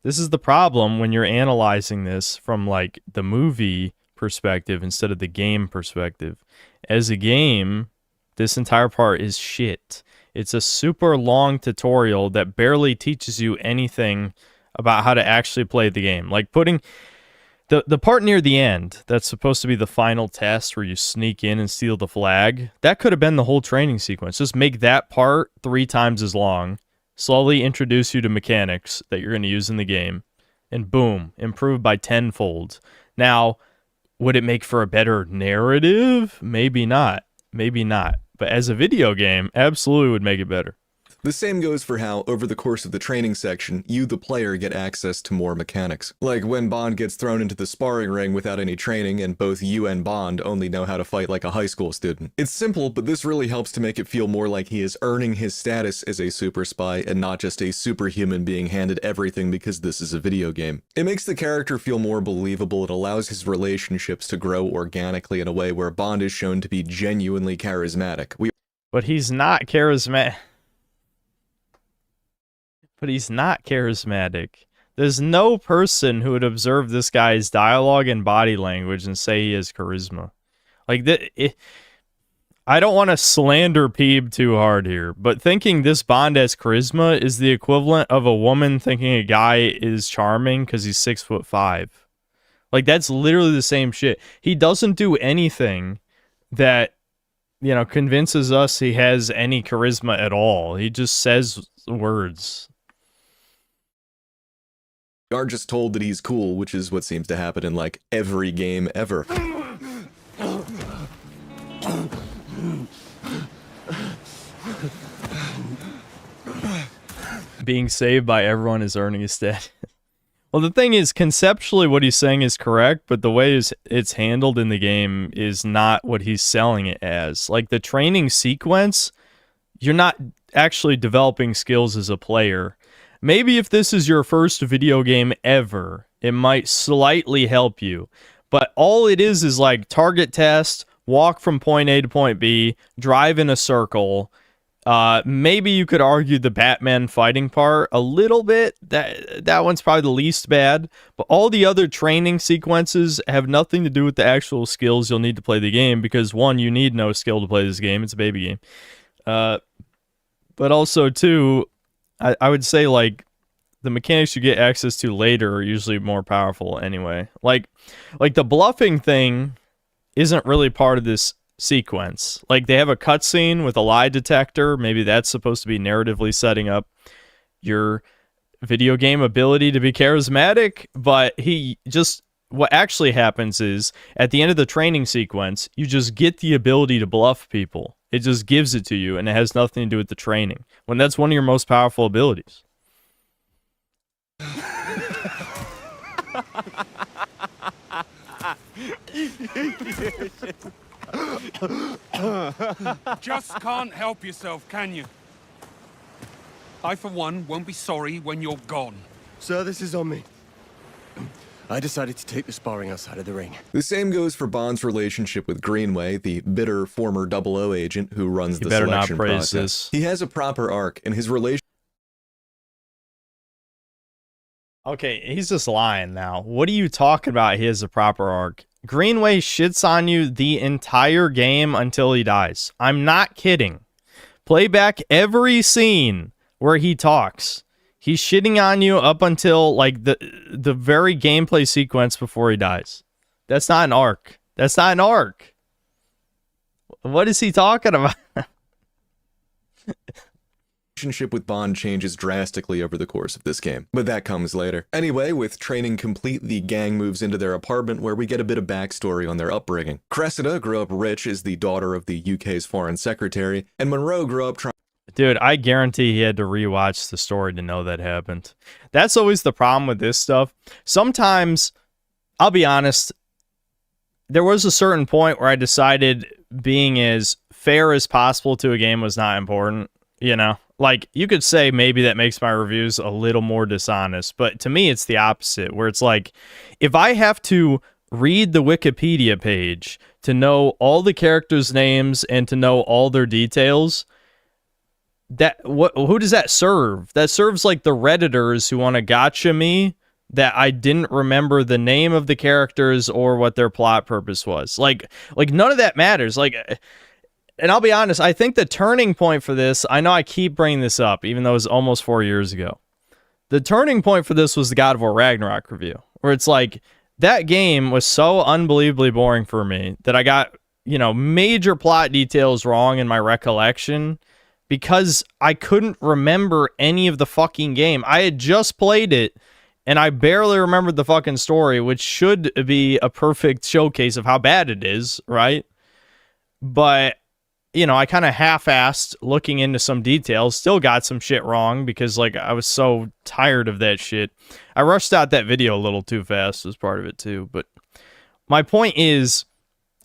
This is the problem when you're analyzing this from like the movie perspective instead of the game perspective. As a game, this entire part is shit. It's a super long tutorial that barely teaches you anything about how to actually play the game. Like putting the part near the end that's supposed to be the final test where you sneak in and steal the flag, that could have been the whole training sequence. Just make that part 3 times as long, slowly introduce you to mechanics that you're going to use in the game, and boom, improve by tenfold. Now, would it make for a better narrative? Maybe not. Maybe not. But as a video game, absolutely would make it better. The same goes for how, over the course of the training section, you, the player, get access to more mechanics. Like when Bond gets thrown into the sparring ring without any training and both you and Bond only know how to fight like a high school student. It's simple, but this really helps to make it feel more like he is earning his status as a super spy and not just a superhuman being handed everything because this is a video game. It makes the character feel more believable. It allows his relationships to grow organically in a way where Bond is shown to be genuinely charismatic. But he's not charismatic. But he's not charismatic. There's no person who would observe this guy's dialogue and body language and say he has charisma. Like, I don't want to slander Peeb too hard here, but thinking this Bond has charisma is the equivalent of a woman thinking a guy is charming because he's 6'5". Like, that's literally the same shit. He doesn't do anything that, you know, convinces us he has any charisma at all. He just says words. Are just told that he's cool, which is what seems to happen in like every game ever. Being saved by everyone is earning his status. Well, the thing is, conceptually what he's saying is correct, but the way it's handled in the game is not what he's selling it as. Like, the training sequence, you're not actually developing skills as a player. Maybe if this is your first video game ever, it might slightly help you. But all it is like target test, walk from point A to point B, drive in a circle. Maybe you could argue the Batman fighting part a little bit. That one's probably the least bad. But all the other training sequences have nothing to do with the actual skills you'll need to play the game. Because one, you need no skill to play this game. It's a baby game. But also, two, I would say, like, the mechanics you get access to later are usually more powerful anyway. Like the bluffing thing isn't really part of this sequence. Like, they have a cutscene with a lie detector. Maybe that's supposed to be narratively setting up your video game ability to be charismatic. But what actually happens is, at the end of the training sequence, you just get the ability to bluff people. It just gives it to you, and it has nothing to do with the training, when that's one of your most powerful abilities. Just can't help yourself, can you? I, for one, won't be sorry when you're gone. Sir, this is on me. I decided to take the sparring outside of the ring. The same goes for Bond's relationship with Greenway, the bitter former 00 agent who runs the better not selection praise process. this. He has a proper arc, and his relationship Okay, he's just lying now. What are you talking about? He has a proper arc. Greenway shits on you the entire game until he dies. I'm not kidding. Play back every scene where he talks. He's shitting on you up until like the very gameplay sequence before he dies. That's not an arc. That's not an arc. What is he talking about? Relationship with Bond changes drastically over the course of this game, but that comes later. Anyway, with training complete, the gang moves into their apartment where we get a bit of backstory on their upbringing. Cressida grew up rich as the daughter of the UK's foreign secretary, and Monroe grew up trying. Dude, I guarantee he had to rewatch the story to know that happened. That's always the problem with this stuff. Sometimes, I'll be honest, there was a certain point where I decided being as fair as possible to a game was not important, you know? Like, you could say maybe that makes my reviews a little more dishonest, but to me, it's the opposite, where it's like, if I have to read the Wikipedia page to know all the characters' names and to know all their details, who does that serve? That serves, like, the Redditors who want to gotcha me that I didn't remember the name of the characters or what their plot purpose was. Like none of that matters. Like... And I'll be honest, I think the turning point for this, I know I keep bringing this up, even though it was almost 4 years ago. The turning point for this was the God of War Ragnarok review, where it's like, that game was so unbelievably boring for me that I got, you know, major plot details wrong in my recollection because I couldn't remember any of the fucking game. I had just played it, and I barely remembered the fucking story, which should be a perfect showcase of how bad it is, right? But... you know, I kind of half-assed looking into some details, still got some shit wrong because, like, I was so tired of that shit. I rushed out that video a little too fast as part of it, too. But my point is,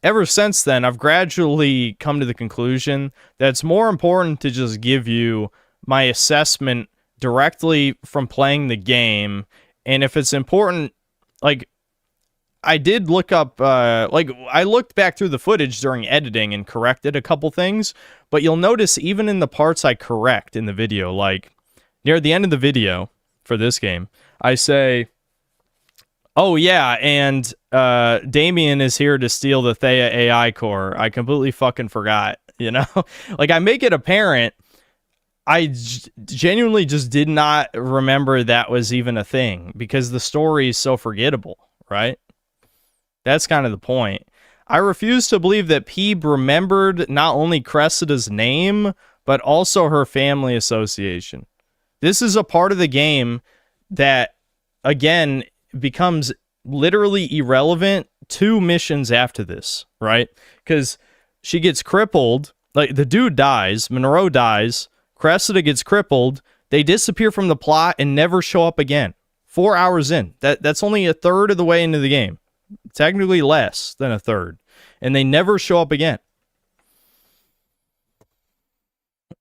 ever since then, I've gradually come to the conclusion that it's more important to just give you my assessment directly from playing the game. And if it's important, like... I did look up, I looked back through the footage during editing and corrected a couple things, but you'll notice even in the parts I correct in the video, like near the end of the video for this game, I say, oh yeah, and Damien is here to steal the Thea AI core. I completely fucking forgot, you know? Like, I make it apparent, I genuinely just did not remember that was even a thing because the story is so forgettable, right? That's kind of the point. I refuse to believe that Peeb remembered not only Cressida's name, but also her family association. This is a part of the game that, again, becomes literally irrelevant 2 missions after this, right? Because she gets crippled, like the dude dies, Monroe dies, Cressida gets crippled, they disappear from the plot and never show up again. 4 hours in. That's only a third of the way into the game. Technically less than a third. And they never show up again.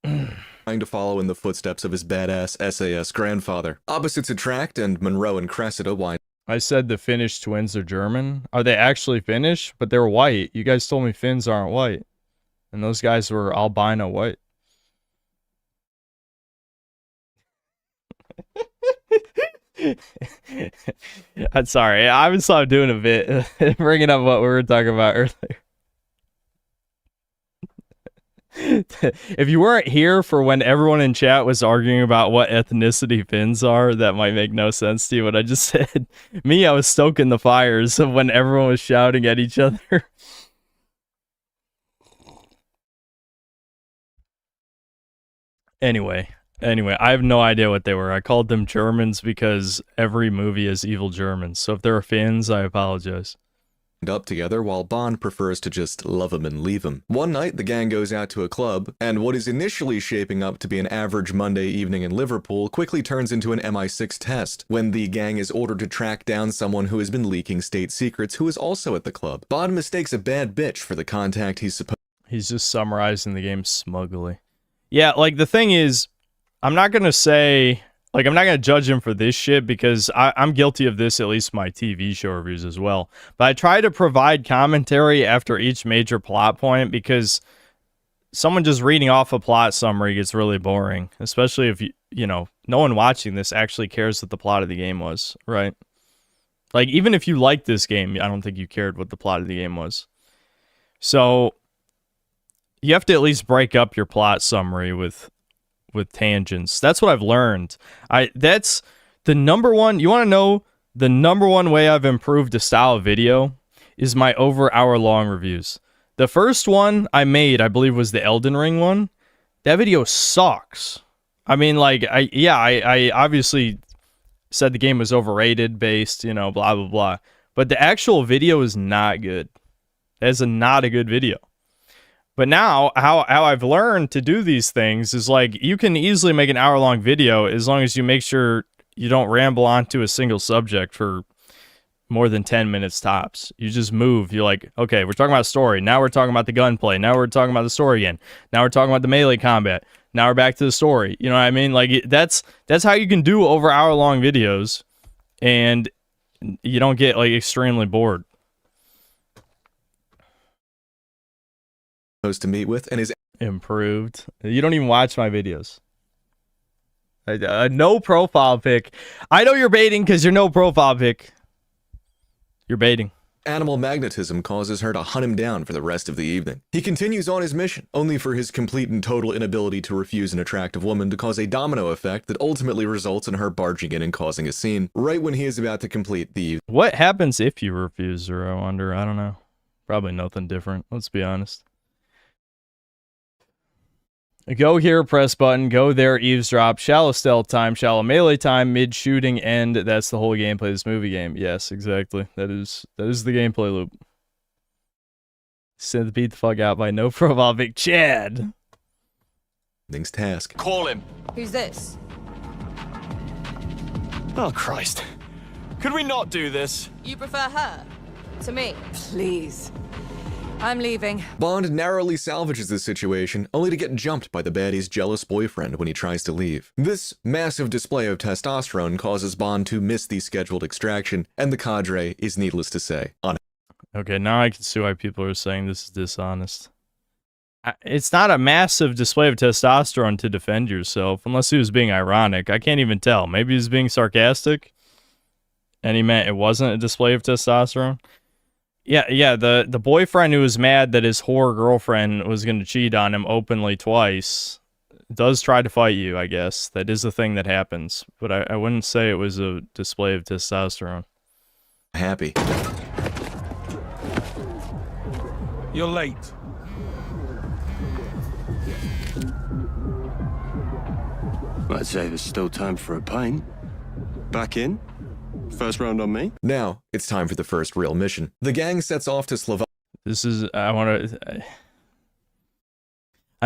Trying to follow in the footsteps of his badass SAS grandfather. Opposites attract, and Monroe and Cressida wind. I said the Finnish twins are German. Are they actually Finnish? But they're white. You guys told me Finns aren't white. And those guys were albino white. I'm sorry. I was doing a bit, bringing up what we were talking about earlier. If you weren't here for when everyone in chat was arguing about what ethnicity Finns are, that might make no sense to you what I just said. Me, I was stoking the fires of when everyone was shouting at each other. Anyway, I have no idea what they were. I called them Germans because every movie has evil Germans. So if they're Finns, I apologize. Up together while Bond prefers to just love him and leave him. One night, the gang goes out to a club, and what is initially shaping up to be an average Monday evening in Liverpool quickly turns into an MI6 test, when the gang is ordered to track down someone who has been leaking state secrets who is also at the club. Bond mistakes a bad bitch for the contact he's supposed. He's just summarizing the game smugly. Yeah, like, the thing is, I'm not going to say... Like, I'm not going to judge him for this shit because I'm guilty of this, at least my TV show reviews as well. But I try to provide commentary after each major plot point because someone just reading off a plot summary gets really boring. Especially if, you know, no one watching this actually cares what the plot of the game was, right? Like, even if you liked this game, I don't think you cared what the plot of the game was. So you have to at least break up your plot summary with tangents. That's what I've learned. That's the number one. You want to know the number one way I've improved a style of video is my over hour long reviews. The first one I made, I believe, was the Elden Ring one. That video sucks. I mean, like, I obviously said the game was overrated, based, you know, blah blah blah. But the actual video is not good. It's not a good video. But now, how I've learned to do these things is, like, you can easily make an hour-long video as long as you make sure you don't ramble onto a single subject for more than 10 minutes tops. You just move. You're like, okay, we're talking about story. Now we're talking about the gunplay. Now we're talking about the story again. Now we're talking about the melee combat. Now we're back to the story. You know what I mean? Like, that's how you can do over hour-long videos, and you don't get, like, extremely bored. To meet with and is improved. You don't even watch my videos. No profile pic. I know you're baiting because you're no profile pic. You're baiting. Animal magnetism causes her to hunt him down for the rest of the evening. He continues on his mission, only for his complete and total inability to refuse an attractive woman to cause a domino effect that ultimately results in her barging in and causing a scene right when he is about to complete the... What happens if you refuse her, I wonder? I don't know. Probably nothing different, let's be honest. Go here, press button, go there, eavesdrop, shallow stealth time, shallow melee time, mid-shooting, end. That's the whole gameplay of this movie game. Yes, exactly. That is the gameplay loop. Send beat the fuck out by no profile Vic Chad. Things task. Call him. Who's this? Oh, Christ. Could we not do this? You prefer her to me? Please. I'm leaving. Bond narrowly salvages the situation, only to get jumped by the baddie's jealous boyfriend when he tries to leave. This massive display of testosterone causes Bond to miss the scheduled extraction, and the cadre is, needless to say, on. Okay, now I can see why people are saying this is dishonest. It's not a massive display of testosterone to defend yourself, unless he was being ironic. I can't even tell. Maybe he was being sarcastic, and he meant it wasn't a display of testosterone. Yeah, the boyfriend who was mad that his whore girlfriend was going to cheat on him openly twice does try to fight you, I guess. That is the thing that happens. But I wouldn't say it was a display of testosterone. Happy. You're late. I'd say there's still time for a pint. Back in? First round on me? Now, it's time for the first real mission. The gang sets off to Slovakia. This is, I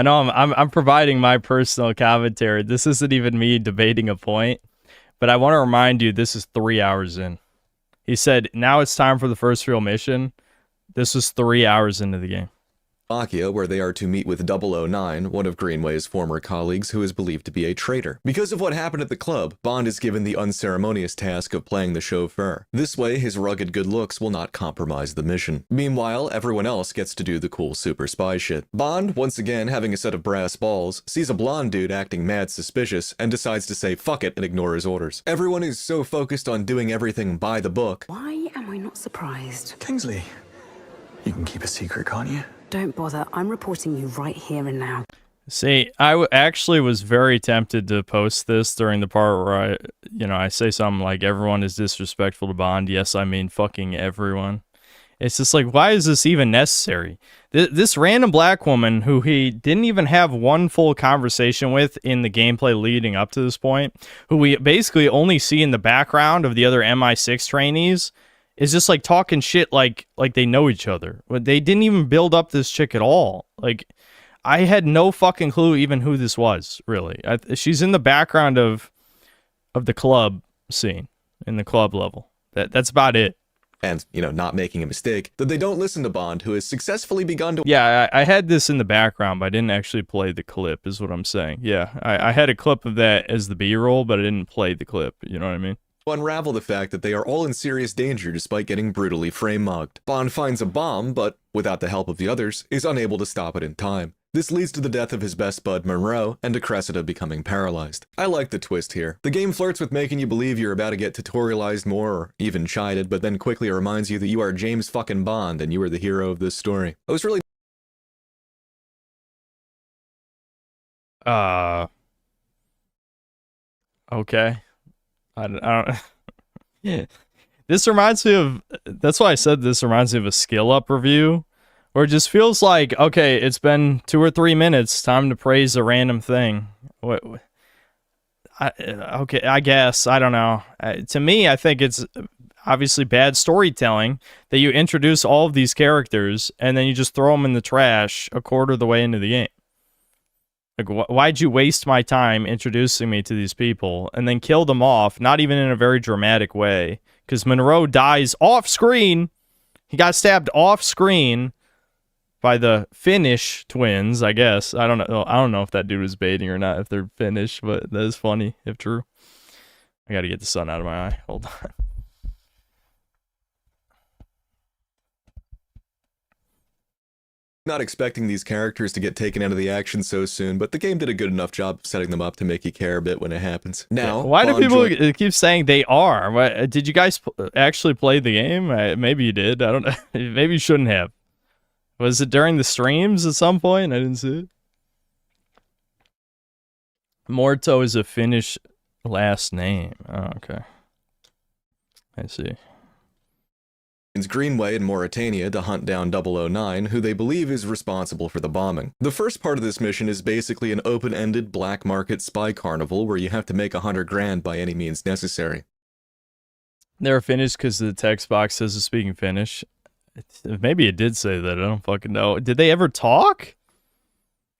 know I'm providing my personal commentary. This isn't even me debating a point, but I want to remind you, this is 3 hours in. He said, now it's time for the first real mission. This was 3 hours into the game. Where they are to meet with 009, one of Greenway's former colleagues who is believed to be a traitor. Because of what happened at the club, Bond is given the unceremonious task of playing the chauffeur. This way, his rugged good looks will not compromise the mission. Meanwhile, everyone else gets to do the cool super spy shit. Bond, once again having a set of brass balls, sees a blonde dude acting mad suspicious and decides to say fuck it and ignore his orders. Everyone is so focused on doing everything by the book. Why am I not surprised? Kingsley, you can keep a secret, can't you? Don't bother. I'm reporting you right here and now. See, I actually was very tempted to post this during the part where I say something like everyone is disrespectful to Bond. Yes, I mean fucking everyone. It's just like, why is this even necessary? This random black woman who he didn't even have one full conversation with in the gameplay leading up to this point, who we basically only see in the background of the other MI6 trainees, is just like talking shit like they know each other. They didn't even build up this chick at all. Like, I had no fucking clue even who this was, really. She's in the background of the club scene, in the club level. That's about it. And, not making a mistake, that they don't listen to Bond, who has successfully begun to... Yeah, I had this in the background, but I didn't actually play the clip, is what I'm saying. Yeah, I had a clip of that as the B-roll, but I didn't play the clip, you know what I mean? Unravel the fact that they are all in serious danger despite getting brutally frame-mugged. Bond finds a bomb, but, without the help of the others, is unable to stop it in time. This leads to the death of his best bud Monroe, and to Cressida becoming paralyzed. I like the twist here. The game flirts with making you believe you're about to get tutorialized more, or even chided, but then quickly reminds you that you are James fucking Bond, and you are the hero of this story. I was really Okay. I don't yeah. This reminds me of, that's why I said this reminds me of a skill up review, where it just feels like, okay, it's been 2 or 3 minutes, time to praise a random thing. Okay, I guess, I don't know. To me, I think it's obviously bad storytelling that you introduce all of these characters and then you just throw them in the trash a quarter of the way into the game. Like, why'd you waste my time introducing me to these people and then kill them off, not even in a very dramatic way? Because Monroe dies off screen. He got stabbed off screen by the Finnish twins, I guess. I don't know if that dude was baiting or not, if they're Finnish, but that is funny, if true. I gotta get the sun out of my eye. Hold on. not expecting these characters to get taken out of the action so soon, but the game did a good enough job of setting them up to make you care a bit when it happens. Now, why do people keep saying they are? Did you guys actually play the game? Maybe you did. I don't know. Maybe you shouldn't have. Was it during the streams at some point? I didn't see it. Morto is a Finnish last name. Oh, okay. I see. Greenway in Mauritania to hunt down 009, who they believe is responsible for the bombing. The first part of this mission is basically an open-ended black market spy carnival where you have to make 100 grand by any means necessary. They're Finnish because the text box says it's speaking Finnish. Maybe it did say that. I don't fucking know. Did they ever talk?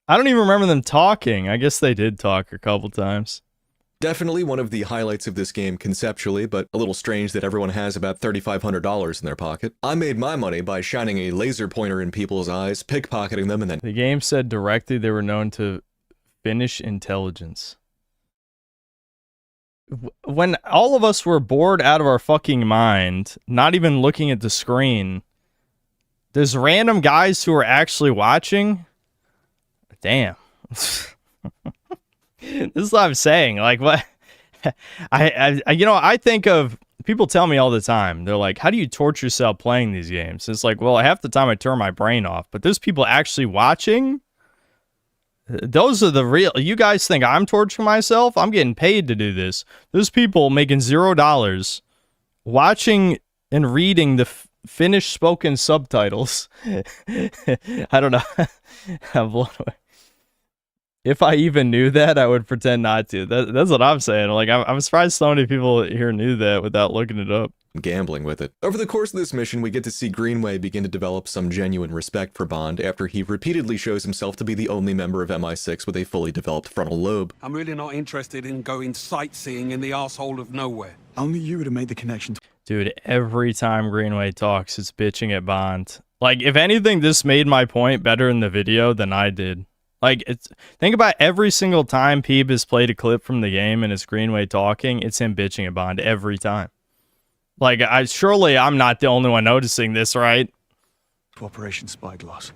I don't even remember them talking. I guess they did talk a couple times. Definitely one of the highlights of this game conceptually, but a little strange that everyone has about $3,500 in their pocket. I made my money by shining a laser pointer in people's eyes, pickpocketing them, and then... The game said directly they were known to Finnish intelligence. When all of us were bored out of our fucking mind, not even looking at the screen, there's random guys who are actually watching? Damn. This is what I'm saying. Like, what? I think of people tell me all the time. They're like, "How do you torture yourself playing these games?" It's like, well, half the time I turn my brain off, but there's people actually watching. Those are the real. You guys think I'm torturing myself? I'm getting paid to do this. There's people making $0 watching and reading the Finnish spoken subtitles. I don't know. I'm blown away. If I even knew that, I would pretend not to. That's what I'm saying. Like, I'm surprised so many people here knew that without looking it up. Gambling with it. Over the course of this mission, we get to see Greenway begin to develop some genuine respect for Bond after he repeatedly shows himself to be the only member of MI6 with a fully developed frontal lobe. I'm really not interested in going sightseeing in the arsehole of nowhere. Only you would have made the connection. Dude, every time Greenway talks, it's bitching at Bond. Like, if anything, this made my point better in the video than I did. Like, think about every single time Peeb has played a clip from the game and it's Greenway talking, it's him bitching at Bond every time. Like, surely I'm not the only one noticing this, right? Operation Spyglass.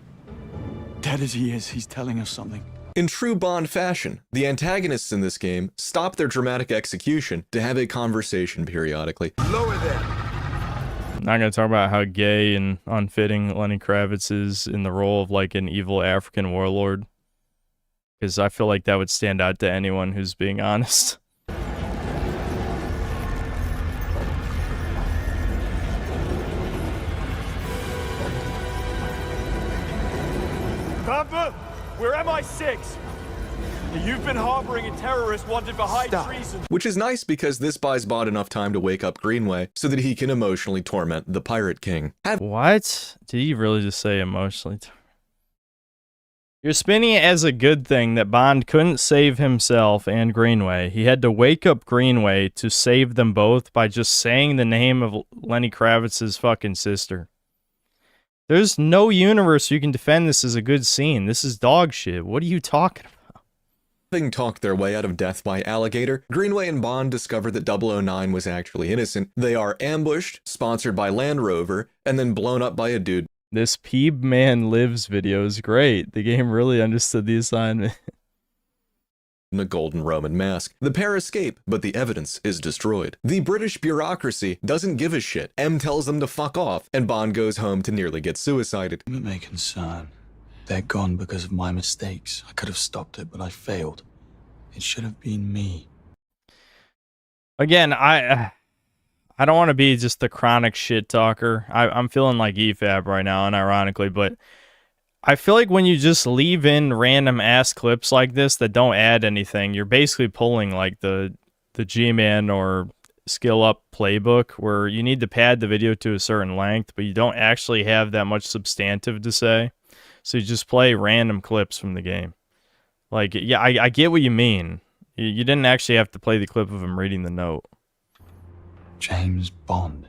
Dead as he is, he's telling us something. In true Bond fashion, the antagonists in this game stop their dramatic execution to have a conversation periodically. Lower there. I'm not going to talk about how gay and unfitting Lenny Kravitz is in the role of, like, an evil African warlord. Because I feel like that would stand out to anyone who's being honest. Papa, we're MI6. You've been harboring a terrorist wanted for high treason. Which is nice because this buys Bond enough time to wake up Greenway so that he can emotionally torment the Pirate King. What? Did he really just say emotionally? You're spinning it as a good thing that Bond couldn't save himself and Greenway. He had to wake up Greenway to save them both by just saying the name of Lenny Kravitz's fucking sister. There's no universe you can defend this as a good scene. This is dog shit. What are you talking about? Having talked their way out of death by alligator, Greenway and Bond discover that 009 was actually innocent. They are ambushed, sponsored by Land Rover, and then blown up by a dude. This Peeb Man Lives video is great. The game really understood the assignment. A golden Roman mask. The pair escape, but the evidence is destroyed. The British bureaucracy doesn't give a shit. M tells them to fuck off, and Bond goes home to nearly get suicided. Limit may concern. They're gone because of my mistakes. I could have stopped it, but I failed. It should have been me. Again, I don't want to be just the chronic shit talker. I'm feeling like EFAB right now, unironically, but I feel like when you just leave in random ass clips like this that don't add anything, you're basically pulling like the G-Man or Skill Up playbook where you need to pad the video to a certain length, but you don't actually have that much substantive to say. So you just play random clips from the game. Like, yeah, I get what you mean. You didn't actually have to play the clip of him reading the note. James Bond.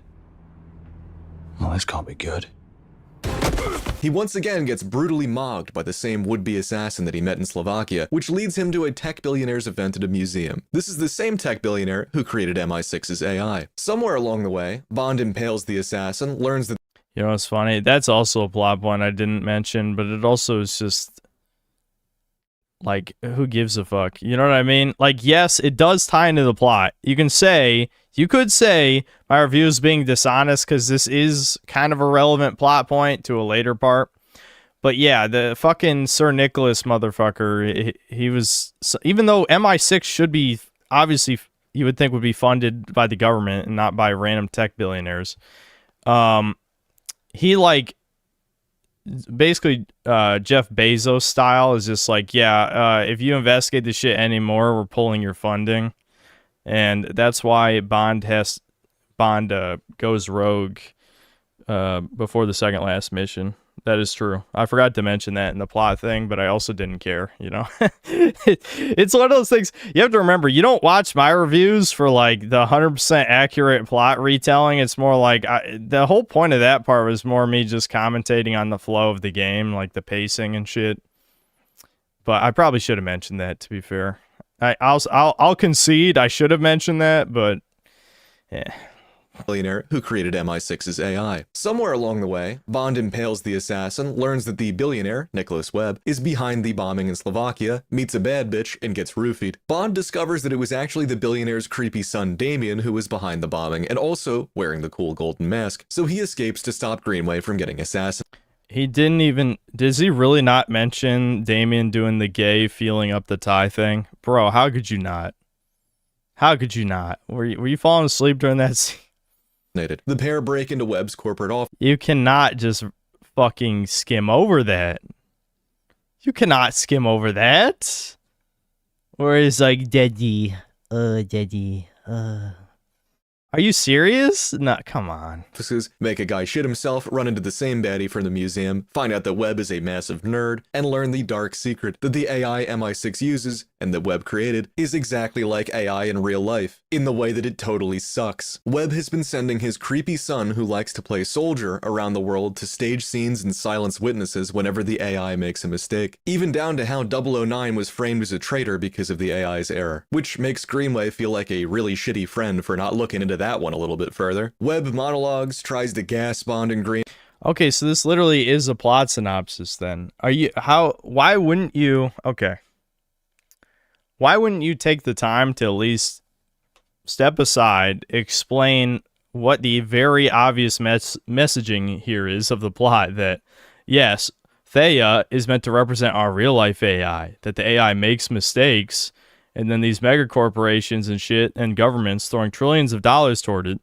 Well, this can't be good. He once again gets brutally mogged by the same would-be assassin that he met in Slovakia, which leads him to a tech billionaire's event at a museum. This is the same tech billionaire who created MI6's AI. Somewhere along the way, Bond impales the assassin, learns that... You know what's funny? That's also a plot point I didn't mention, but it also is just... like, who gives a fuck? You know what I mean? Like, yes, it does tie into the plot. You could say my review is being dishonest because this is kind of a relevant plot point to a later part. But yeah, the fucking Sir Nicholas motherfucker, he was, even though MI6 should be, obviously, you would think would be funded by the government and not by random tech billionaires. He, like, basically Jeff Bezos style is just like, yeah, if you investigate this shit anymore, we're pulling your funding. And that's why Bond goes rogue before the second last mission. That is true. I forgot to mention that in the plot thing, but I also didn't care, you know. It's one of those things you have to remember. You don't watch my reviews for like the 100% accurate plot retelling. It's more like the whole point of that part was more me just commentating on the flow of the game, like the pacing and shit. But I probably should have mentioned that, to be fair. I'll concede I should have mentioned that, but yeah. Billionaire who created MI6's AI. Somewhere along the way, Bond impales the assassin, learns that the billionaire, Nicholas Webb, is behind the bombing in Slovakia, meets a bad bitch, and gets roofied. Bond discovers that it was actually the billionaire's creepy son Damien who was behind the bombing, and also wearing the cool golden mask, so he escapes to stop Greenway from getting assassinated. He didn't even... Does he really not mention Damien doing the gay feeling up the tie thing? Bro, how could you not? How could you not? Were you falling asleep during that scene? The pair break into Webb's corporate office. You cannot just fucking skim over that. You cannot skim over that. Or he's like, Daddy, Daddy, Are you serious? No, come on. Make a guy shit himself, run into the same baddie from the museum, find out that Webb is a massive nerd, and learn the dark secret that the AI MI6 uses, and that Webb created, is exactly like AI in real life, in the way that it totally sucks. Webb has been sending his creepy son who likes to play soldier around the world to stage scenes and silence witnesses whenever the AI makes a mistake, even down to how 009 was framed as a traitor because of the AI's error, which makes Greenway feel like a really shitty friend for not looking into that one a little bit further. Webb monologues, tries to gas Bond and Green. Okay, so this literally is a plot synopsis then. Why wouldn't you take the time to at least step aside, explain what the very obvious messaging here is of the plot, that yes, Thea is meant to represent our real life AI, that the AI makes mistakes, and then these mega corporations and shit and governments throwing trillions of dollars toward it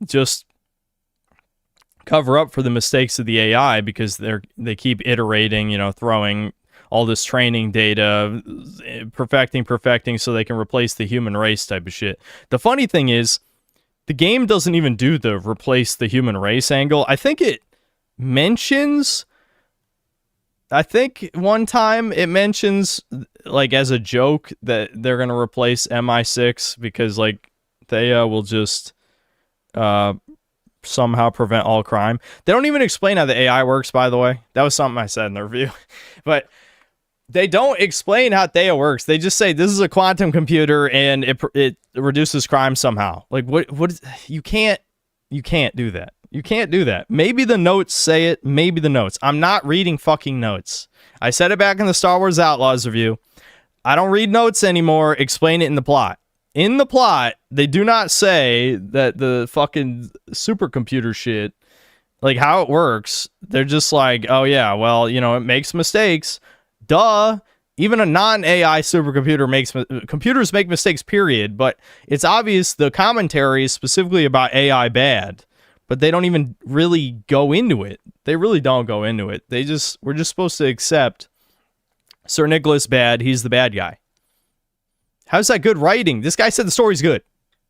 just cover up for the mistakes of the AI because they keep iterating, you know, throwing all this training data, perfecting so they can replace the human race type of shit. The funny thing is, the game doesn't even do the replace the human race angle. I think one time it mentions, like, as a joke that they're going to replace MI6 because, like, Thea will just somehow prevent all crime. They don't even explain how the AI works, by the way. That was something I said in the review. But they don't explain how Thea works. They just say this is a quantum computer and it reduces crime somehow. Like, what you can't do that. You can't do that. Maybe the notes say it, maybe the notes. I'm not reading fucking notes. I said it back in the Star Wars Outlaws review. I don't read notes anymore. Explain it in the plot. In the plot, they do not say that the fucking supercomputer shit, like how it works. They're just like, oh yeah, well, you know, it makes mistakes. Duh. Even a non-AI supercomputer computers make mistakes, period. But it's obvious the commentary is specifically about AI bad. But they don't even really go into it. They really don't go into it. We're just supposed to accept Sir Nicholas bad. He's the bad guy. How's that good writing? This guy said the story's good.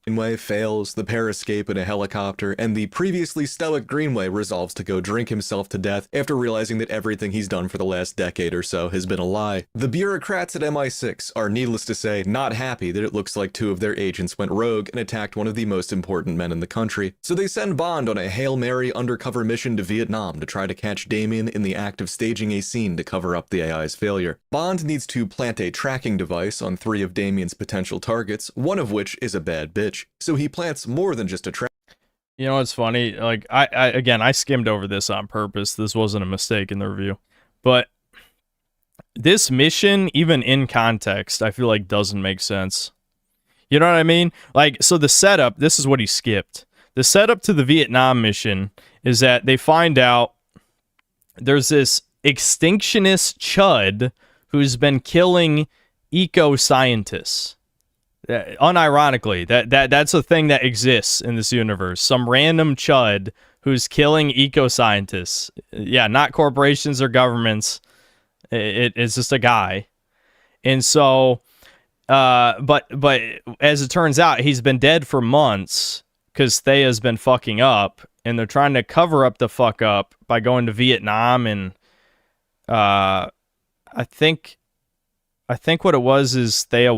Greenway fails, the pair escape in a helicopter, and the previously stoic Greenway resolves to go drink himself to death after realizing that everything he's done for the last decade or so has been a lie. The bureaucrats at MI6 are, needless to say, not happy that it looks like 2 of their agents went rogue and attacked one of the most important men in the country. So they send Bond on a Hail Mary undercover mission to Vietnam to try to catch Damien in the act of staging a scene to cover up the AI's failure. Bond needs to plant a tracking device on 3 of Damien's potential targets, one of which is a bad bitch. So he plants more than just a trap. You know what's funny? Like, I skimmed over this on purpose. This wasn't a mistake in the review. But this mission, even in context, I feel like doesn't make sense. You know what I mean? Like, so the setup, this is what he skipped. The setup to the Vietnam mission is that they find out there's this extinctionist chud who's been killing eco-scientists. Unironically, that's a thing that exists in this universe. Some random chud who's killing eco-scientists. Yeah, not corporations or governments. It's just a guy. And so, but as it turns out, he's been dead for months because Thea's been fucking up, and they're trying to cover up the fuck up by going to Vietnam, and I think what it was is Thea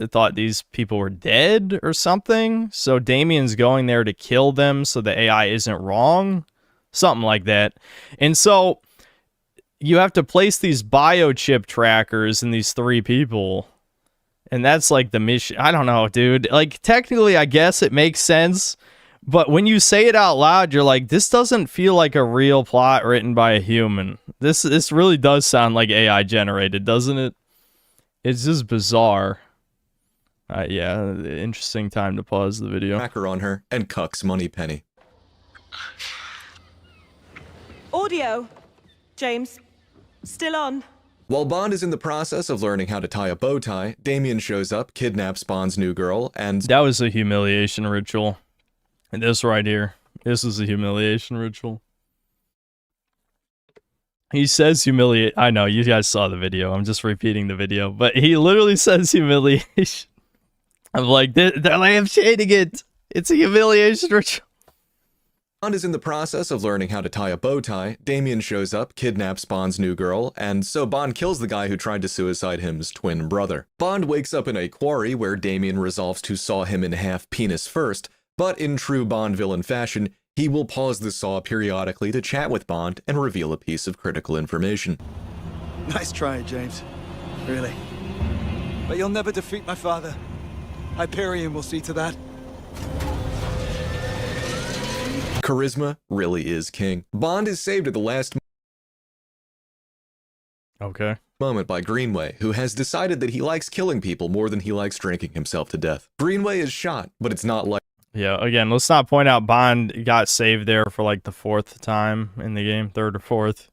thought these people were dead or something. So Damien's going there to kill them so the AI isn't wrong. Something like that. And so you have to place these biochip trackers in these 3 people. And that's like the mission. I don't know, dude. Like, technically, I guess it makes sense. But when you say it out loud, you're like, this doesn't feel like a real plot written by a human. This really does sound like AI generated, doesn't it? It's just bizarre. Yeah, interesting time to pause the video. Tracker on her and cucks Moneypenny. Audio. James. Still on. While Bond is in the process of learning how to tie a bow tie, Damien shows up, kidnaps Bond's new girl, and... That was a humiliation ritual. And this right here. This is a humiliation ritual. He says humiliate. I know, you guys saw the video. I'm just repeating the video. But he literally says humiliation. I'm like, they're lampshading it. It's a humiliation ritual. Bond is in the process of learning how to tie a bow tie. Damien shows up, kidnaps Bond's new girl, and so Bond kills the guy who tried to suicide him's twin brother. Bond wakes up in a quarry where Damien resolves to saw him in half penis first, but in true Bond villain fashion, he will pause the saw periodically to chat with Bond and reveal a piece of critical information. Nice try, James. Really. But you'll never defeat my father. Hyperion will see to that. Charisma really is king. Bond is saved at the last moment by Greenway, who has decided that he likes killing people more than he likes drinking himself to death. Greenway is shot, but it's not like... Yeah, again, let's not point out Bond got saved there for like the 4th time in the game, 3rd or 4th,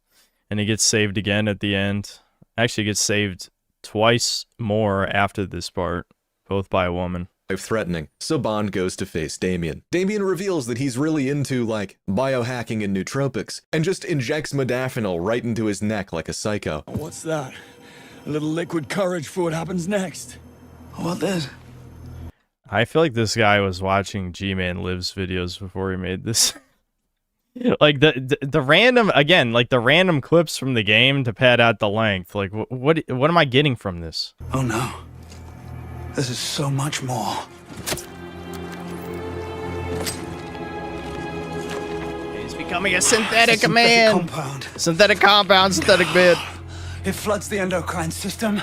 and he gets saved again at the end. Actually gets saved twice more after this part, both by a woman. Threatening, so Bond goes to face Damien. Damien reveals that he's really into, like, biohacking and nootropics, and just injects modafinil right into his neck like a psycho. What's that? A little liquid courage for what happens next. What this? I feel like this guy was watching G-Man Lives videos before he made this. Like, the random, again, like, the random clips from the game to pad out the length. Like, what am I getting from this? Oh, no. This is so much more. He's becoming a synthetic man. Synthetic compound, synthetic man. It floods the endocrine system,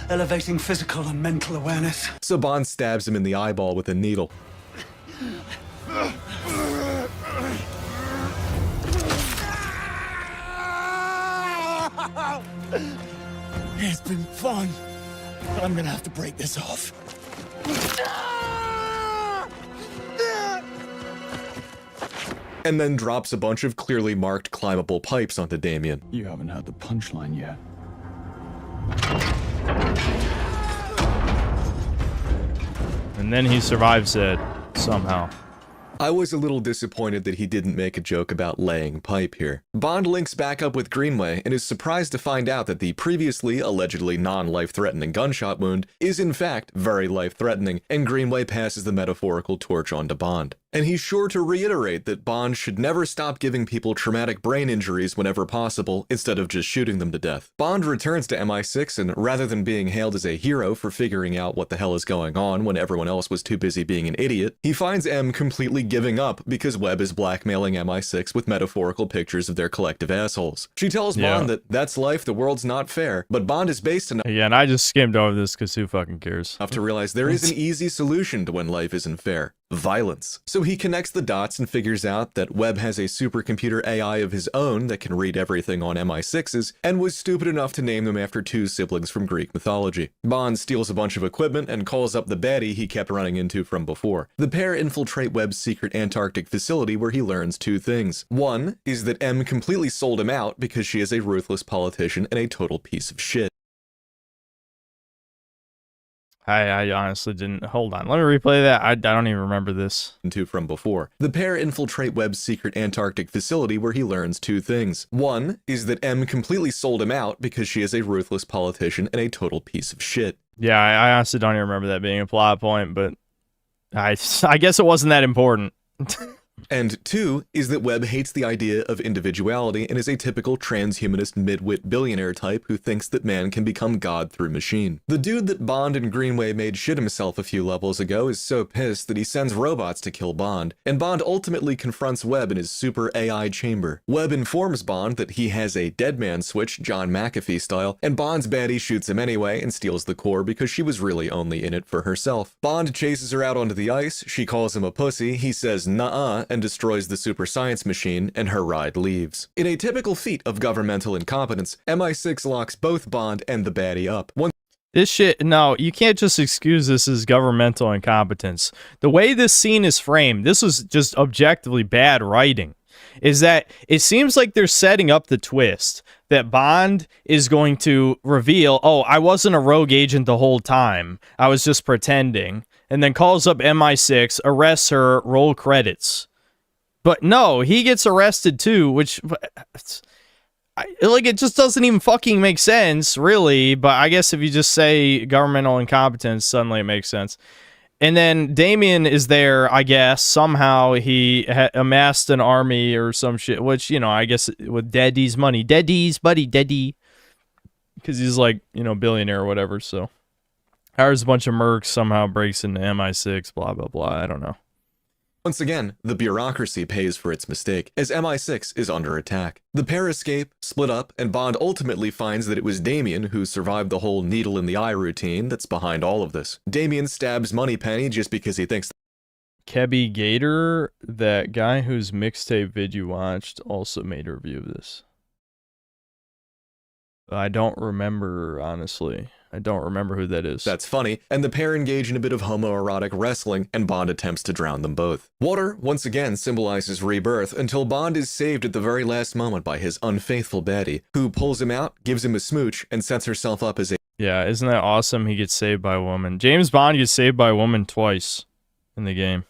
elevating physical and mental awareness. So Bond stabs him in the eyeball with a needle. fun, but I'm gonna have to break this off. And then drops a bunch of clearly marked climbable pipes onto Damien. You haven't had the punchline yet. And then he survives it somehow. I was a little disappointed that he didn't make a joke about laying pipe here. Bond links back up with Greenway and is surprised to find out that the previously allegedly non-life-threatening gunshot wound is in fact very life-threatening, and Greenway passes the metaphorical torch on to Bond. And he's sure to reiterate that Bond should never stop giving people traumatic brain injuries whenever possible, instead of just shooting them to death. Bond returns to MI6, and rather than being hailed as a hero for figuring out what the hell is going on when everyone else was too busy being an idiot, he finds M completely giving up because Webb is blackmailing MI6 with metaphorical pictures of their collective assholes. She tells Bond that that's life, the world's not fair, but Bond is based enough— Yeah, and I just skimmed over this because who fucking cares? —to realize there is an easy solution to when life isn't fair. Violence. So he connects the dots and figures out that Webb has a supercomputer AI of his own that can read everything on MI6's, and was stupid enough to name them after two siblings from Greek mythology. Bond steals a bunch of equipment and calls up the baddie he kept running into from before. The pair infiltrate Webb's secret Antarctic facility where he learns two things. One is that M completely sold him out because she is a ruthless politician and a total piece of shit. I honestly didn't. Hold on. Let me replay that. I don't even remember this. Two from before. The pair infiltrate Webb's secret Antarctic facility where he learns two things. One is that M completely sold him out because she is a ruthless politician and a total piece of shit. Yeah, I honestly don't even remember that being a plot point, but I guess it wasn't that important. And two is that Webb hates the idea of individuality and is a typical transhumanist midwit billionaire type who thinks that man can become God through machine. The dude that Bond and Greenway made shit himself a few levels ago is so pissed that he sends robots to kill Bond, and Bond ultimately confronts Webb in his super AI chamber. Webb informs Bond that he has a dead man switch, John McAfee style, and Bond's baddie shoots him anyway and steals the core because she was really only in it for herself. Bond chases her out onto the ice, she calls him a pussy, he says nuh-uh, and destroys the super science machine, and her ride leaves. In a typical feat of governmental incompetence, MI6 locks both Bond and the baddie up. This shit, no, you can't just excuse this as governmental incompetence. The way this scene is framed, this was just objectively bad writing. Is that it seems like they're setting up the twist that Bond is going to reveal, oh, I wasn't a rogue agent the whole time, I was just pretending, and then calls up MI6, arrests her, roll credits. But no, he gets arrested too, which, like, it just doesn't even fucking make sense, really. But I guess if you just say governmental incompetence, suddenly it makes sense. And then Damien is there, I guess. Somehow he amassed an army or some shit, which, you know, I guess with Daddy's money. Daddy's buddy, Daddy. Because he's like, you know, billionaire or whatever, so. Hires a bunch of mercs, somehow breaks into MI6, blah, blah, blah. I don't know. Once again, the bureaucracy pays for its mistake, as MI6 is under attack. The pair escape, split up, and Bond ultimately finds that it was Damien who survived the whole needle in the eye routine that's behind all of this. Damien stabs Moneypenny just because he thinks— Kebby Gator, that guy whose mixtape vid you watched, also made a review of this. I don't remember, honestly. I don't remember who that is. That's funny, and the pair engage in a bit of homoerotic wrestling, and Bond attempts to drown them both. Water, once again, symbolizes rebirth, until Bond is saved at the very last moment by his unfaithful baddie, who pulls him out, gives him a smooch, and sets herself up as a— Yeah, isn't that awesome? He gets saved by a woman. James Bond gets saved by a woman twice in the game.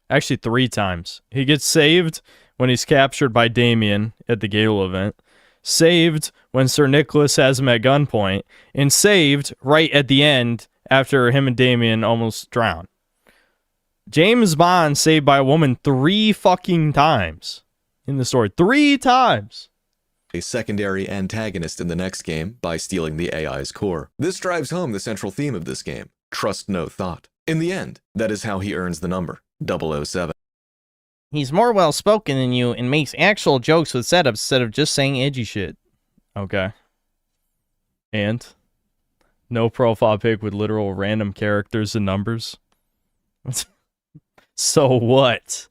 Actually, 3 times. He gets saved when he's captured by Damien at the Gale event, saved when Sir Nicholas has him at gunpoint, and saved right at the end after him and Damien almost drown. James Bond saved by a woman 3 fucking times in the story. 3 times! A secondary antagonist in the next game by stealing the AI's core. This drives home the central theme of this game: trust no thought. In the end, that is how he earns the number 007. He's more well-spoken than you and makes actual jokes with setups instead of just saying edgy shit. Okay. And? No profile pic with literal random characters and numbers? So what?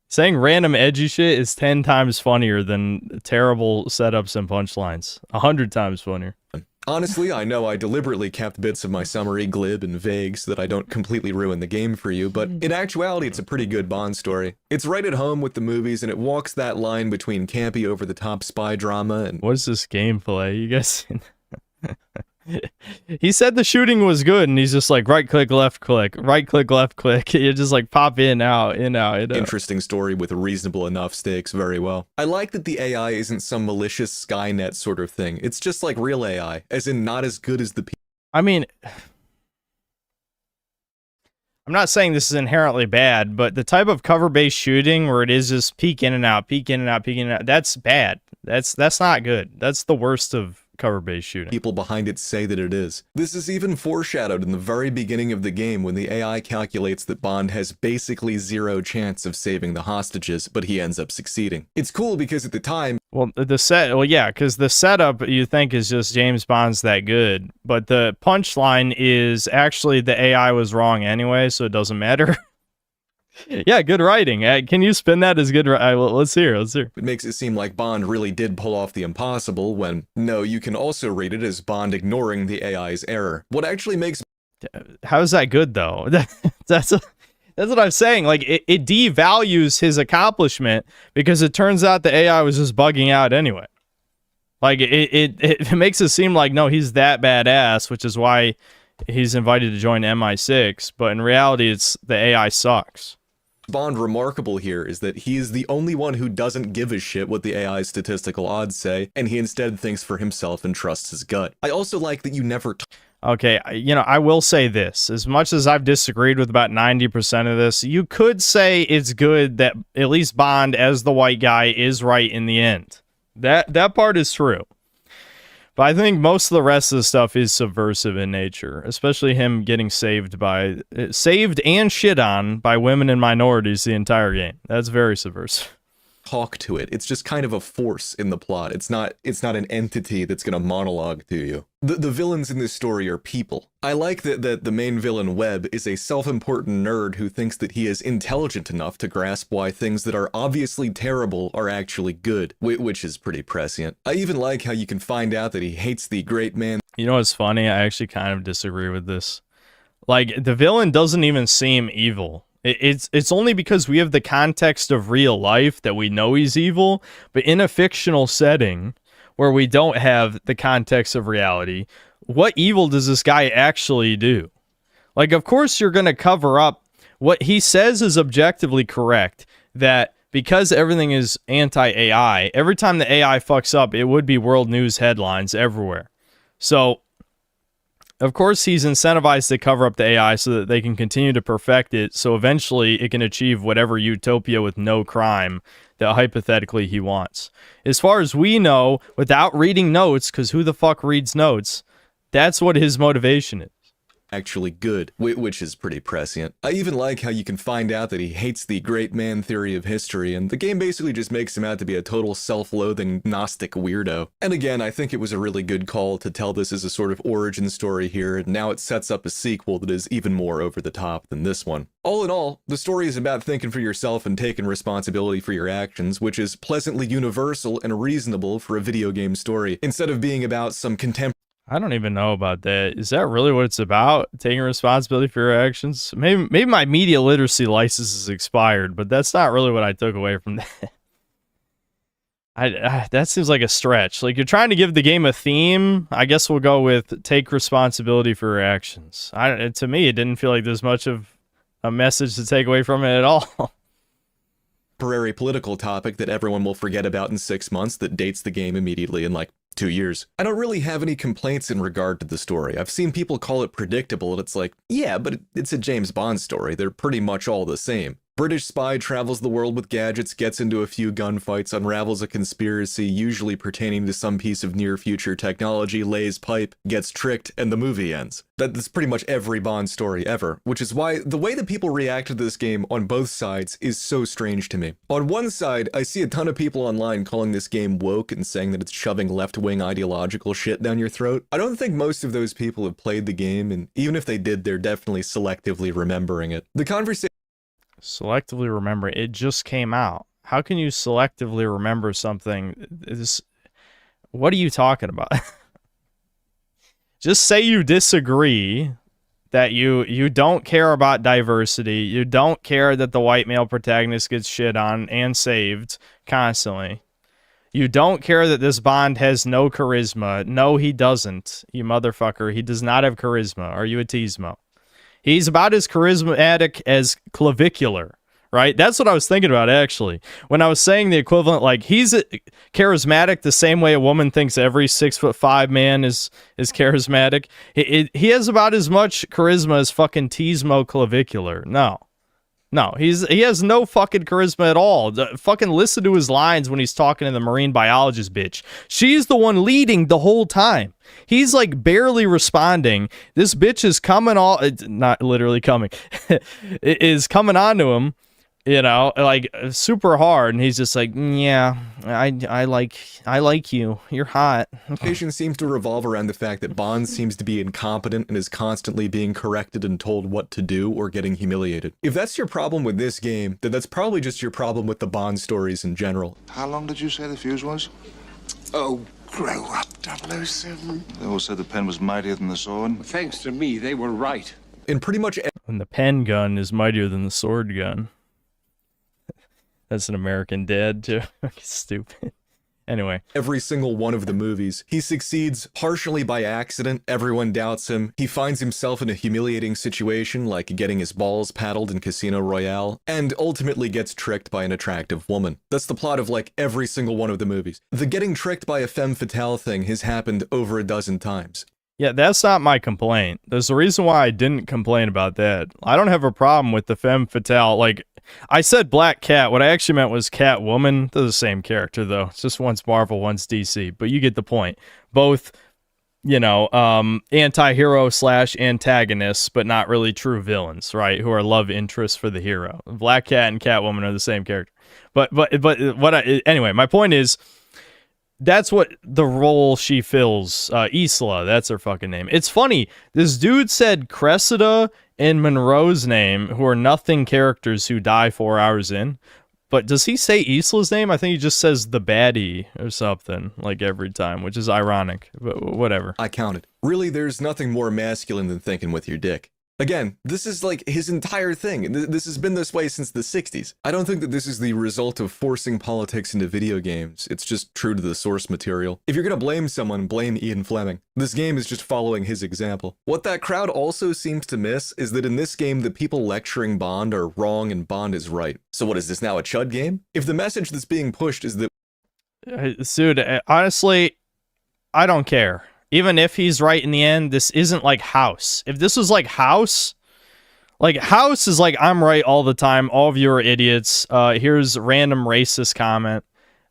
Saying random edgy shit is 10 times funnier than terrible setups and punchlines. 100 times funnier. Honestly, I know I deliberately kept bits of my summary glib and vague so that I don't completely ruin the game for you, but in actuality, it's a pretty good Bond story. It's right at home with the movies, and it walks that line between campy over-the-top spy drama and... What is this gameplay? You guys... He said the shooting was good, and he's just like right click, left click, right click, left click. You just like pop in, out, in, out, in, out. Interesting story with reasonable enough stakes very well. I like that the AI isn't some malicious Skynet sort of thing. It's just like real AI, as in not as good as the people. I mean, I'm not saying this is inherently bad, but the type of cover-based shooting where it is just peek in and out, peek in and out, peek in and out, that's bad. That's not good. That's the worst of cover-based shooting. People behind it say that it is. This is even foreshadowed in the very beginning of the game when the AI calculates that Bond has basically zero chance of saving the hostages, but he ends up succeeding. It's cool because at the time... Well, yeah, because the setup you think is just James Bond's that good, but the punchline is actually the AI was wrong anyway, so it doesn't matter. Yeah, good writing. Can you spin that as good? Let's hear. It makes it seem like Bond really did pull off the impossible when, no, you can also read it as Bond ignoring the AI's error. What actually makes... How's that good, though? That's what I'm saying. Like, it devalues his accomplishment because it turns out the AI was just bugging out anyway. Like, it makes it seem like, no, he's that badass, which is why he's invited to join MI6, but in reality, it's the AI sucks. Bond remarkable here is that he is the only one who doesn't give a shit what the AI's statistical odds say, and he instead thinks for himself and trusts his gut. I also like that you never... Okay, you know, I will say this. As much as I've disagreed with about 90% of this, you could say it's good that at least Bond, as the white guy, is right in the end. That part is true. But I think most of the rest of the stuff is subversive in nature, especially him getting saved and shit on by women and minorities the entire game. That's very subversive. Talk to it. It's just kind of a force in the plot. It's not an entity that's going to monologue to you. The villains in this story are people. I like that the main villain, Webb, is a self-important nerd who thinks that he is intelligent enough to grasp why things that are obviously terrible are actually good, which is pretty prescient. I even like how you can find out that he hates the great man. You know what's funny? I actually kind of disagree with this. Like, the villain doesn't even seem evil. It's only because we have the context of real life that we know he's evil, but in a fictional setting where we don't have the context of reality, what evil does this guy actually do? Like, of course you're going to cover up what he says is objectively correct, that because everything is anti-AI, every time the AI fucks up, it would be world news headlines everywhere. So, of course, he's incentivized to cover up the AI so that they can continue to perfect it, so eventually it can achieve whatever utopia with no crime that hypothetically he wants. As far as we know, without reading notes, because who the fuck reads notes, that's what his motivation is. Actually good, which is pretty prescient. I even like how you can find out that he hates the great man theory of history, and the game basically just makes him out to be a total self-loathing Gnostic weirdo. And again, I think it was a really good call to tell this as a sort of origin story here, and now it sets up a sequel that is even more over the top than this one. All in all, the story is about thinking for yourself and taking responsibility for your actions, which is pleasantly universal and reasonable for a video game story, instead of being about some contemporary... I don't even know about that. Is that really what it's about? Taking responsibility for your actions? Maybe my media literacy license is expired, but that's not really what I took away from that. That seems like a stretch. Like, you're trying to give the game a theme. I guess we'll go with take responsibility for your actions. To me, it didn't feel like there's much of a message to take away from it at all. Temporary political topic that everyone will forget about in 6 months that dates the game immediately in like 2 years. I don't really have any complaints in regard to the story. I've seen people call it predictable, and it's like, yeah, but it's a James Bond story. They're pretty much all the same. British spy travels the world with gadgets, gets into a few gunfights, unravels a conspiracy usually pertaining to some piece of near-future technology, lays pipe, gets tricked, and the movie ends. That's pretty much every Bond story ever, which is why the way that people react to this game on both sides is so strange to me. On one side, I see a ton of people online calling this game woke and saying that it's shoving left-wing ideological shit down your throat. I don't think most of those people have played the game, and even if they did, they're definitely selectively remembering it. The conversation... Selectively remember, it just came out. How can you selectively remember something? What are you talking about? Just say you disagree, that you don't care about diversity, you don't care that the white male protagonist gets shit on and saved constantly. You don't care that this Bond has no charisma. No, he doesn't, you motherfucker. He does not have charisma. Are you a Teasmo? He's about as charismatic as clavicular, right? That's what I was thinking about, actually. When I was saying the equivalent, like, he's charismatic the same way a woman thinks every 6'5" man is charismatic. He has about as much charisma as fucking Teasmo clavicular. No, he has no fucking charisma at all. Fucking listen to his lines when he's talking to the marine biologist bitch. She's the one leading the whole time. He's like barely responding. This bitch is coming all, not literally coming, is coming on to him, you know, like super hard, and he's just like, yeah, I like you. You're hot. Conversation seems to revolve around the fact that Bond seems to be incompetent and is constantly being corrected and told what to do or getting humiliated. If that's your problem with this game, then that's probably just your problem with the Bond stories in general. How long did you say the fuse was? Oh, grow up, 007. They all said the pen was mightier than the sword. Thanks to me, they were right. In pretty much and the pen gun is mightier than the sword gun. That's an American Dad, too. Stupid. Anyway. Every single one of the movies, he succeeds partially by accident. Everyone doubts him. He finds himself in a humiliating situation, like getting his balls paddled in Casino Royale, and ultimately gets tricked by an attractive woman. That's the plot of, like, every single one of the movies. The getting tricked by a femme fatale thing has happened over a dozen times. Yeah, that's not my complaint. There's a reason why I didn't complain about that. I don't have a problem with the femme fatale. Like, I said Black Cat. What I actually meant was Catwoman. They're the same character, though. It's just one's Marvel, one's DC. But you get the point. Both, you know, anti-hero / antagonists, but not really true villains, right? Who are love interests for the hero. Black Cat and Catwoman are the same character. But anyway, my point is, that's what the role she fills. Isla, that's her fucking name. It's funny. This dude said Cressida and Monroe's name, who are nothing characters who die 4 hours in. But does he say Isla's name? I think he just says the baddie or something, like every time, which is ironic. But whatever. I counted. Really, there's nothing more masculine than thinking with your dick. Again, this is like his entire thing. This has been this way since the 60s. I don't think that this is the result of forcing politics into video games. It's just true to the source material. If you're gonna blame someone, blame Ian Fleming. This game is just following his example. What that crowd also seems to miss is that in this game, the people lecturing Bond are wrong and Bond is right. So what is this now, a chud game? If the message that's being pushed is that... Dude, honestly, I don't care. Even if he's right in the end, this isn't like House. If this was like House is like, I'm right all the time, all of you are idiots, here's a random racist comment,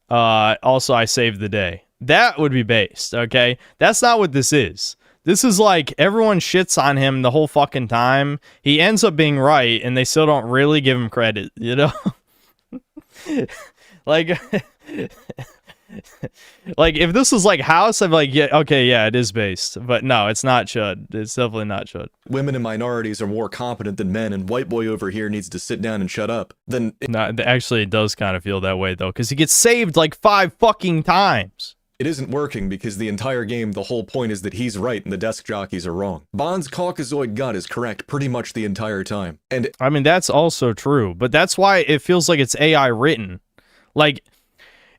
also I saved the day. That would be based, okay? That's not what this is. This is like, everyone shits on him the whole fucking time. He ends up being right, and they still don't really give him credit, you know? Like... Like, if this was like House, I'd be like, yeah, okay, yeah, it is based. But no, it's not chud. It's definitely not chud. Women and minorities are more competent than men, and white boy over here needs to sit down and shut up. Then no, actually, it does kind of feel that way, though, because he gets saved like 5 fucking times. It isn't working because the entire game, the whole point is that he's right and the desk jockeys are wrong. Bond's Caucasoid gut is correct pretty much the entire time. And I mean, that's also true, but that's why it feels like it's AI written. Like,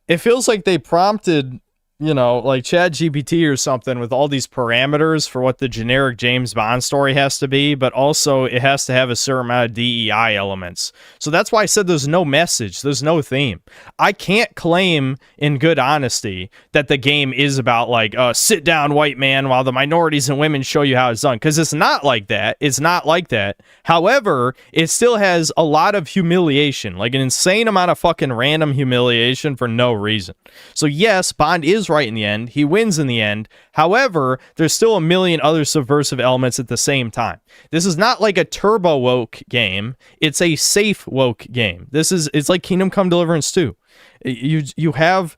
it feels like they prompted, you know, like ChatGPT or something with all these parameters for what the generic James Bond story has to be, but also it has to have a certain amount of DEI elements. So that's why I said there's no message, there's no theme. I can't claim in good honesty that the game is about like, sit down white man while the minorities and women show you how it's done, because it's not like that. It's not like that. However, it still has a lot of humiliation, like an insane amount of fucking random humiliation for no reason. So yes, Bond is right in the end. He wins in the end. However, there's still a million other subversive elements at the same time. This is not like a turbo woke game. It's a safe woke game. It's like Kingdom Come Deliverance 2. You have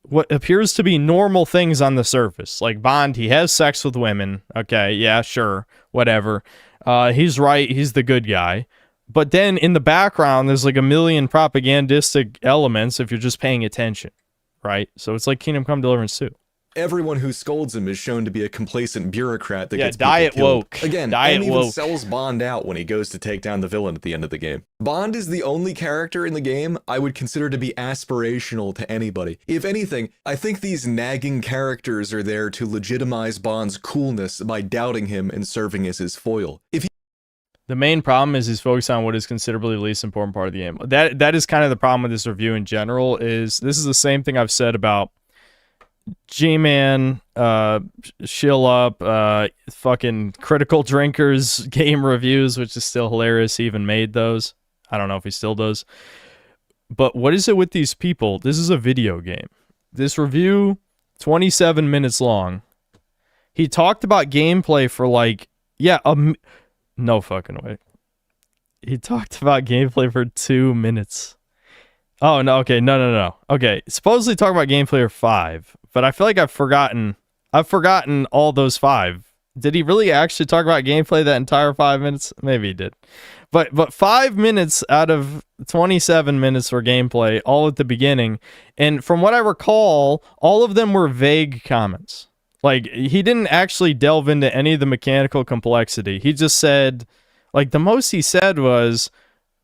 what appears to be normal things on the surface. Like Bond, he has sex with women. Okay, yeah, sure, whatever. He's right. He's the good guy. But then in the background, there's like a million propagandistic elements if you're just paying attention. Right? So it's like Kingdom Come Deliverance 2. Everyone who scolds him is shown to be a complacent bureaucrat that Yeah, gets people diet killed. woke. Again, Diet and even woke. sells Bond out when he goes to take down the villain at the end of the game. Bond is the only character in the game I would consider to be aspirational to anybody. If anything, I think these nagging characters are there to legitimize Bond's coolness by doubting him and serving as his foil. The main problem is he's focused on what is considerably the least important part of the game. That is kind of the problem with this review in general. Is this is the same thing I've said about G-Man, Shill Up, fucking Critical Drinkers game reviews, which is still hilarious. He even made those. I don't know if he still does. But what is it with these people? This is a video game. This review, 27 minutes long. He talked about gameplay for like, yeah, no fucking way. He talked about gameplay for 2 minutes. Oh, no, okay, no. Okay, supposedly talk about gameplay for 5, but I feel like I've forgotten all those 5. Did he really actually talk about gameplay that entire 5 minutes? Maybe he did. But 5 minutes out of 27 minutes for gameplay, all at the beginning. And from what I recall, all of them were vague comments. Like, he didn't actually delve into any of the mechanical complexity. He just said, like, the most he said was,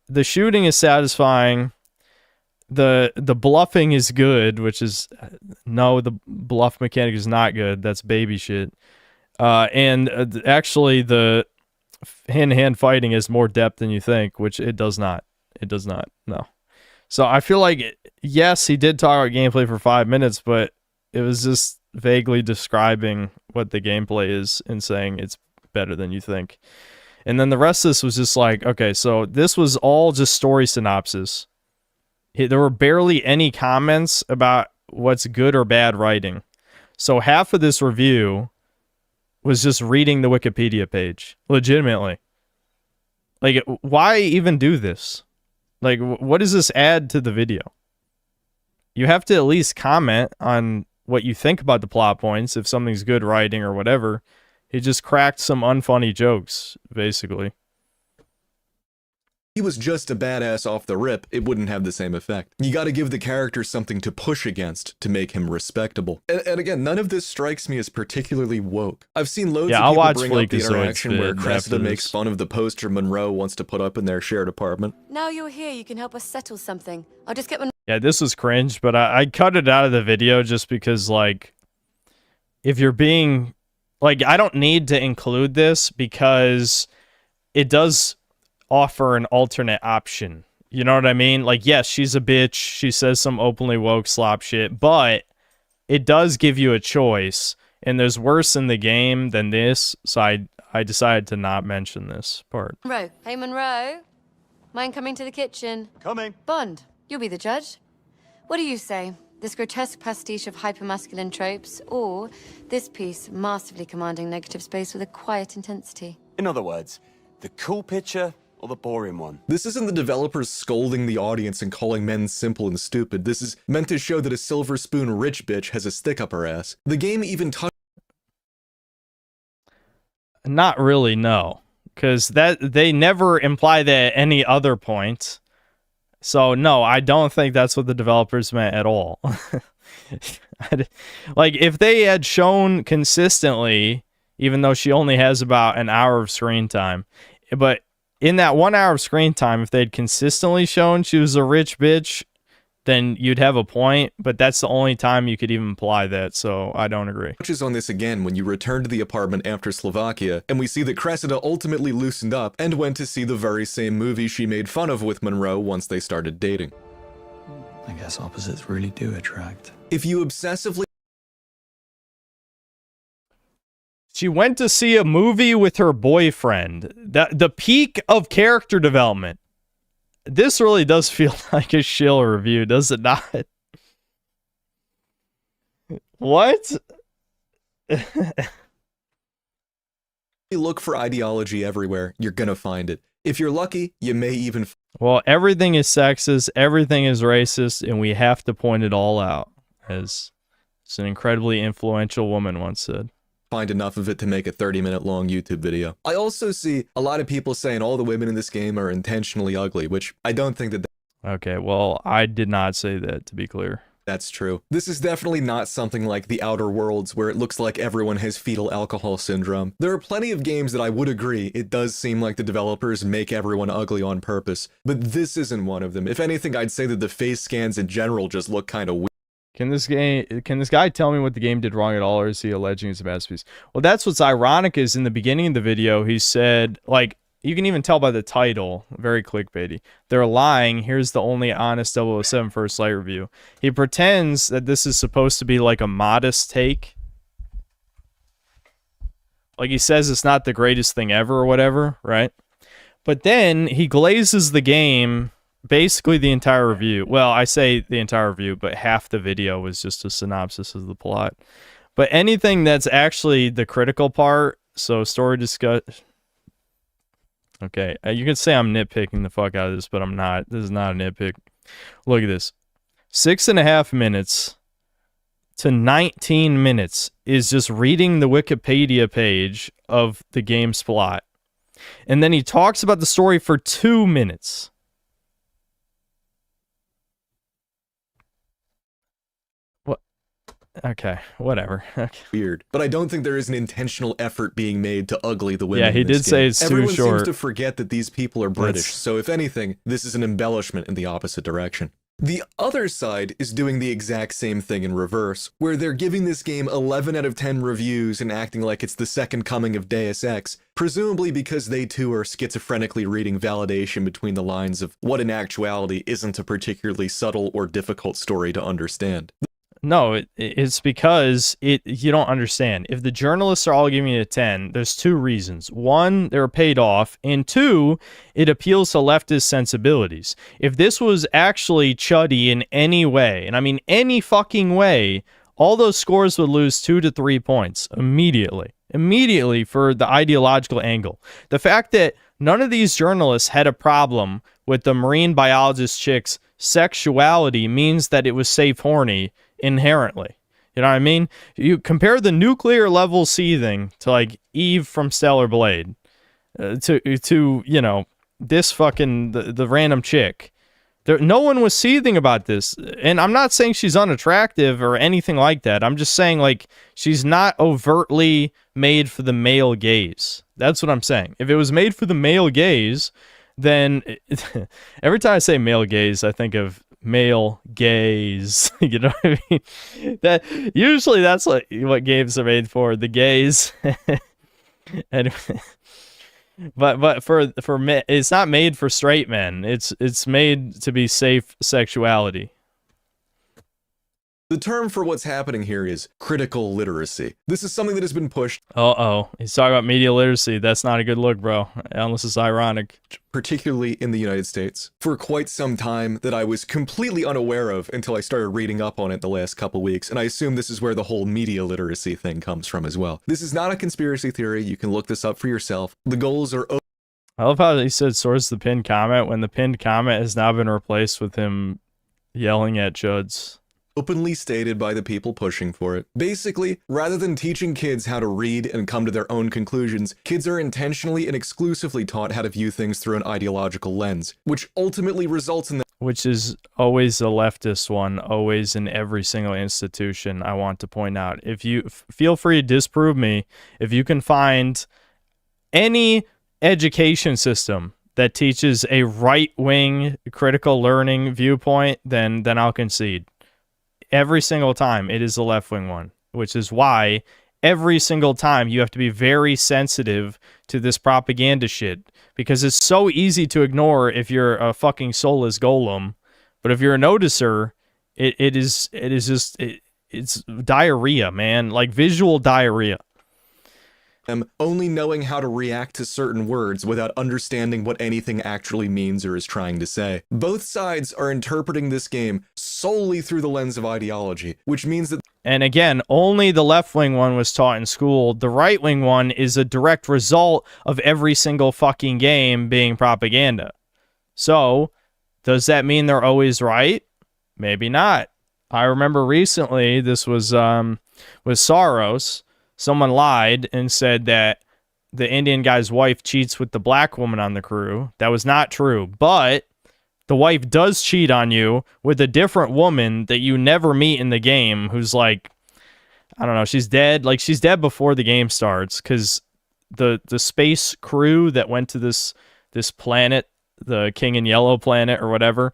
the shooting is satisfying, the bluffing is good, which is, no, the bluff mechanic is not good. That's baby shit. And actually, the hand-to-hand fighting is more depth than you think, which it does not. It does not, no. So I feel like, yes, he did talk about gameplay for 5 minutes, but it was just vaguely describing what the gameplay is and saying it's better than you think. And then the rest of this was just like, okay, so this was all just story synopsis. There were barely any comments about what's good or bad writing. So half of this review was just reading the Wikipedia page, legitimately. Like, why even do this? Like, what does this add to the video? You have to at least comment on what you think about the plot points, if something's good writing or whatever. He just cracked some unfunny jokes, basically. He was just a badass off the rip, it wouldn't have the same effect. You gotta give the character something to push against to make him respectable. And again, none of this strikes me as particularly woke. I've seen loads of people bring up the interaction where Cressida makes fun of the poster Monroe wants to put up in their shared apartment. Now you're here, you can help us settle something. I'll just get Yeah, this was cringe, but I cut it out of the video just because, like, if you're being... Like, I don't need to include this because it does offer an alternate option. You know what I mean? Like, yes, she's a bitch. She says some openly woke slop shit, but it does give you a choice. And there's worse in the game than this, so I decided to not mention this part. Monroe. Hey, Monroe. Mind coming to the kitchen? Coming. Bond, you'll be the judge. What do you say? This grotesque pastiche of hypermasculine tropes, or this piece massively commanding negative space with a quiet intensity? In other words, the cool picture or the boring one? This isn't the developers scolding the audience and calling men simple and stupid. This is meant to show that a silver spoon rich bitch has a stick up her ass. The game even Not really, no. Because they never imply that at any other point. So, no, I don't think that's what the developers meant at all. Like, if they had shown consistently, even though she only has about an hour of screen time, but in that 1 hour of screen time, if they'd consistently shown she was a rich bitch, then you'd have a point, but that's the only time you could even imply that, so I don't agree. touches on this again when you return to the apartment after Slovakia, and we see that Cressida ultimately loosened up and went to see the very same movie she made fun of with Monroe once they started dating. I guess opposites really do attract. If you obsessively... She went to see a movie with her boyfriend. The peak of character development. This really does feel like a shill review, does it not? What? You look for ideology everywhere, you're gonna find it. If you're lucky, you may even... Well, everything is sexist, everything is racist, and we have to point it all out, as an incredibly influential woman once said. Find enough of it to make a 30-minute long YouTube video. I also see a lot of people saying all the women in this game are intentionally ugly, which I don't think that... Okay, well, I did not say that, to be clear. That's true. This is definitely not something like The Outer Worlds, where it looks like everyone has fetal alcohol syndrome. There are plenty of games that I would agree, it does seem like the developers make everyone ugly on purpose, but this isn't one of them. If anything, I'd say that the face scans in general just look kind of weird. Can this guy tell me what the game did wrong at all, or is he alleging it's a masterpiece? Well, that's what's ironic is in the beginning of the video, he said, like, you can even tell by the title, very clickbaity. They're lying. Here's the only honest 007 First Light review. He pretends that this is supposed to be like a modest take. Like he says it's not the greatest thing ever or whatever, right? But then he glazes the game basically the entire review. Well, I say the entire review, but half the video was just a synopsis of the plot. But anything that's actually the critical part, so story discuss. Okay, you could say I'm nitpicking the fuck out of this, but I'm not. This is not a nitpick. Look at this. 6.5 minutes to 19 minutes is just reading the Wikipedia page of the game's plot. And then he talks about the story for 2 minutes. Okay, whatever. Okay. Weird. But I don't think there is an intentional effort being made to ugly the women. Yeah, he in this did say game. it's too Everyone short. seems to forget that these people are British, so if anything, this is an embellishment in the opposite direction. The other side is doing the exact same thing in reverse, where they're giving this game 11 out of 10 reviews and acting like it's the second coming of Deus Ex, presumably because they too are schizophrenically reading validation between the lines of what in actuality isn't a particularly subtle or difficult story to understand. No, it's because you don't understand. If the journalists are all giving it a 10, there's two reasons. One, they're paid off, and two, it appeals to leftist sensibilities. If this was actually chuddy in any way, and I mean any fucking way, all those scores would lose 2 to 3 points immediately. Immediately for the ideological angle. The fact that none of these journalists had a problem with the marine biologist chick's sexuality means that it was safe horny inherently. You know what I mean? You compare the nuclear level seething to like Eve from Stellar Blade to you know, this fucking the random chick. No one was seething about this, and I'm not saying she's unattractive or anything like that. I'm just saying like she's not overtly made for the male gaze. That's what I'm saying. If it was made for the male gaze, then every time I say male gaze, I think of male gaze. You know what I mean? That usually that's what games are made for, the gaze. Anyway, but for men, it's not made for straight men. It's made to be safe sexuality. The term for what's happening here is critical literacy. This is something that has been pushed. He's talking about media literacy. That's not a good look, bro. Unless it's ironic. Particularly in the United States, for quite some time that I was completely unaware of until I started reading up on it the last couple weeks, and I assume this is where the whole media literacy thing comes from as well. This is not a conspiracy theory. You can look this up for yourself. The goals are... I love how he said source the pinned comment when the pinned comment has now been replaced with him yelling at Chuds. Openly stated by the people pushing for it. Basically, rather than teaching kids how to read and come to their own conclusions, kids are intentionally and exclusively taught how to view things through an ideological lens, which ultimately results in which is always a leftist one, always in every single institution, I want to point out. If you feel free to disprove me, if you can find any education system that teaches a right-wing critical learning viewpoint, then I'll concede. Every single time it is the left-wing one, which is why every single time you have to be very sensitive to this propaganda shit, because it's so easy to ignore if you're a fucking soulless golem, but if you're a noticer, it's diarrhea, man, like visual diarrhea. Only knowing how to react to certain words without understanding what anything actually means or is trying to say. Both sides are interpreting this game solely through the lens of ideology, which means that... And again, only the left-wing one was taught in school. The right-wing one is a direct result of every single fucking game being propaganda. So, does that mean they're always right? Maybe not. I remember recently, this was with Soros. Someone lied and said that the Indian guy's wife cheats with the black woman on the crew. That was not true, but the wife does cheat on you with a different woman that you never meet in the game, who's like, I don't know, she's dead. Like, she's dead before the game starts, because the space crew that went to this planet, the King in Yellow planet or whatever,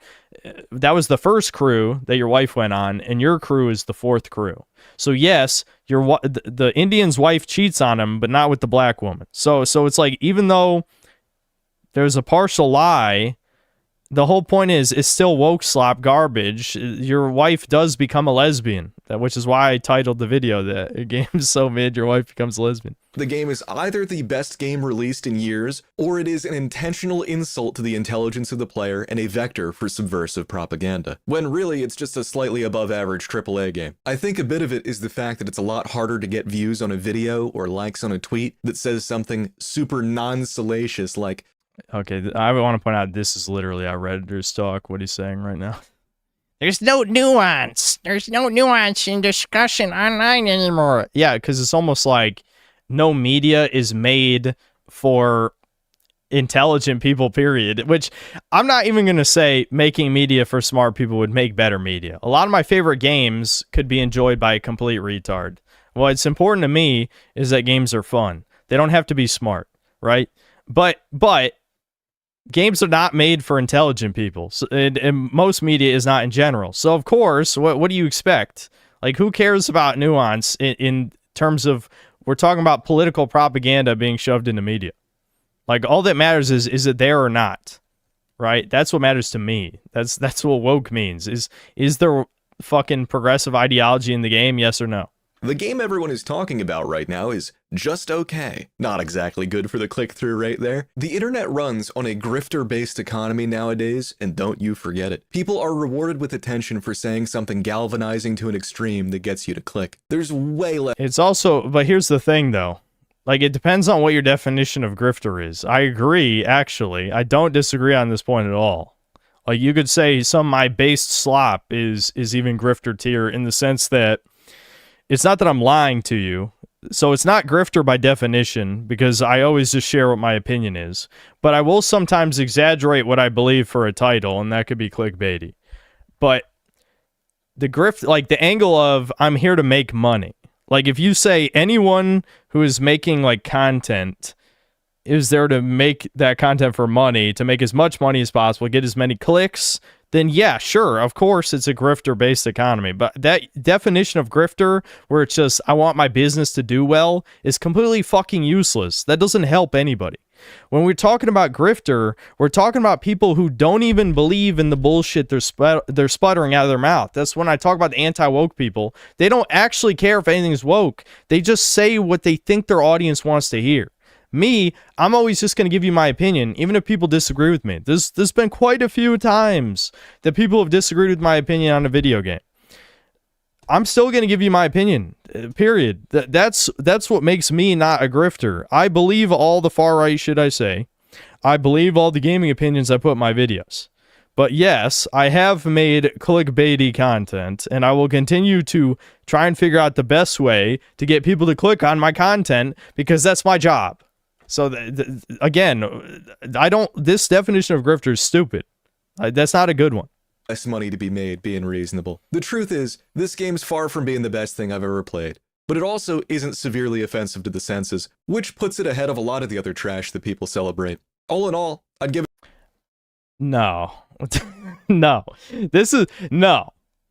that was the first crew that your wife went on, and your crew is the fourth crew. So yes, the Indian's wife cheats on him, but not with the black woman. So it's like, even though there's a partial lie, the whole point is it's still woke slop garbage. Your wife does become a lesbian, which is why I titled the video that a game is so mid, your wife becomes a lesbian. The game is either the best game released in years, or it is an intentional insult to the intelligence of the player and a vector for subversive propaganda, when really it's just a slightly above average AAA game. I think a bit of it is the fact that it's a lot harder to get views on a video or likes on a tweet that says something super non-salacious like, okay, I want to point out this is literally our Redditor's talk, what he's saying right now. There's no nuance. There's no nuance in discussion online anymore. Yeah, because it's almost like no media is made for intelligent people, period. Which I'm not even going to say making media for smart people would make better media. A lot of my favorite games could be enjoyed by a complete retard. What's important to me is that games are fun. They don't have to be smart, right? But games are not made for intelligent people, so, and most media is not in general. So, of course, what do you expect? Like, who cares about nuance in terms of, we're talking about political propaganda being shoved into media? Like, all that matters is it there or not, right? That's what matters to me. That's what woke means. Is there fucking progressive ideology in the game, yes or no? the game everyone is talking about right now is just okay. Not exactly good for the click-through rate there. The internet runs on a grifter-based economy nowadays, and don't you forget it. People are rewarded with attention for saying something galvanizing to an extreme that gets you to click. There's way less. It's also, but here's the thing though. Like, it depends on what your definition of grifter is. I agree, actually. I don't disagree on this point at all. Like, you could say some of my based slop is even grifter tier in the sense that it's not that I'm lying to you. So it's not grifter by definition, because I always just share what my opinion is. But I will sometimes exaggerate what I believe for a title, and that could be clickbaity. But the grift, like the angle of I'm here to make money. Like, if you say anyone who is making like content is there to make that content for money, to make as much money as possible, get as many clicks, then yeah, sure, of course it's a grifter-based economy. But that definition of grifter, where it's just, I want my business to do well, is completely fucking useless. That doesn't help anybody. When we're talking about grifter, we're talking about people who don't even believe in the bullshit they're sputtering out of their mouth. That's when I talk about the anti-woke people. They don't actually care if anything's woke. They just say what they think their audience wants to hear. Me, I'm always just going to give you my opinion, even if people disagree with me. There's been quite a few times that people have disagreed with my opinion on a video game. I'm still going to give you my opinion, period. That's what makes me not a grifter. I believe all the far right shit I say. I believe all the gaming opinions I put in my videos. But yes, I have made clickbaity content, and I will continue to try and figure out the best way to get people to click on my content, because that's my job. So again, this definition of grifter is stupid. That's not a good one. Less money to be made being reasonable. The truth is, this game's far from being the best thing I've ever played, but it also isn't severely offensive to the senses, which puts it ahead of a lot of the other trash that people celebrate. All in all, I'd give it... No. No.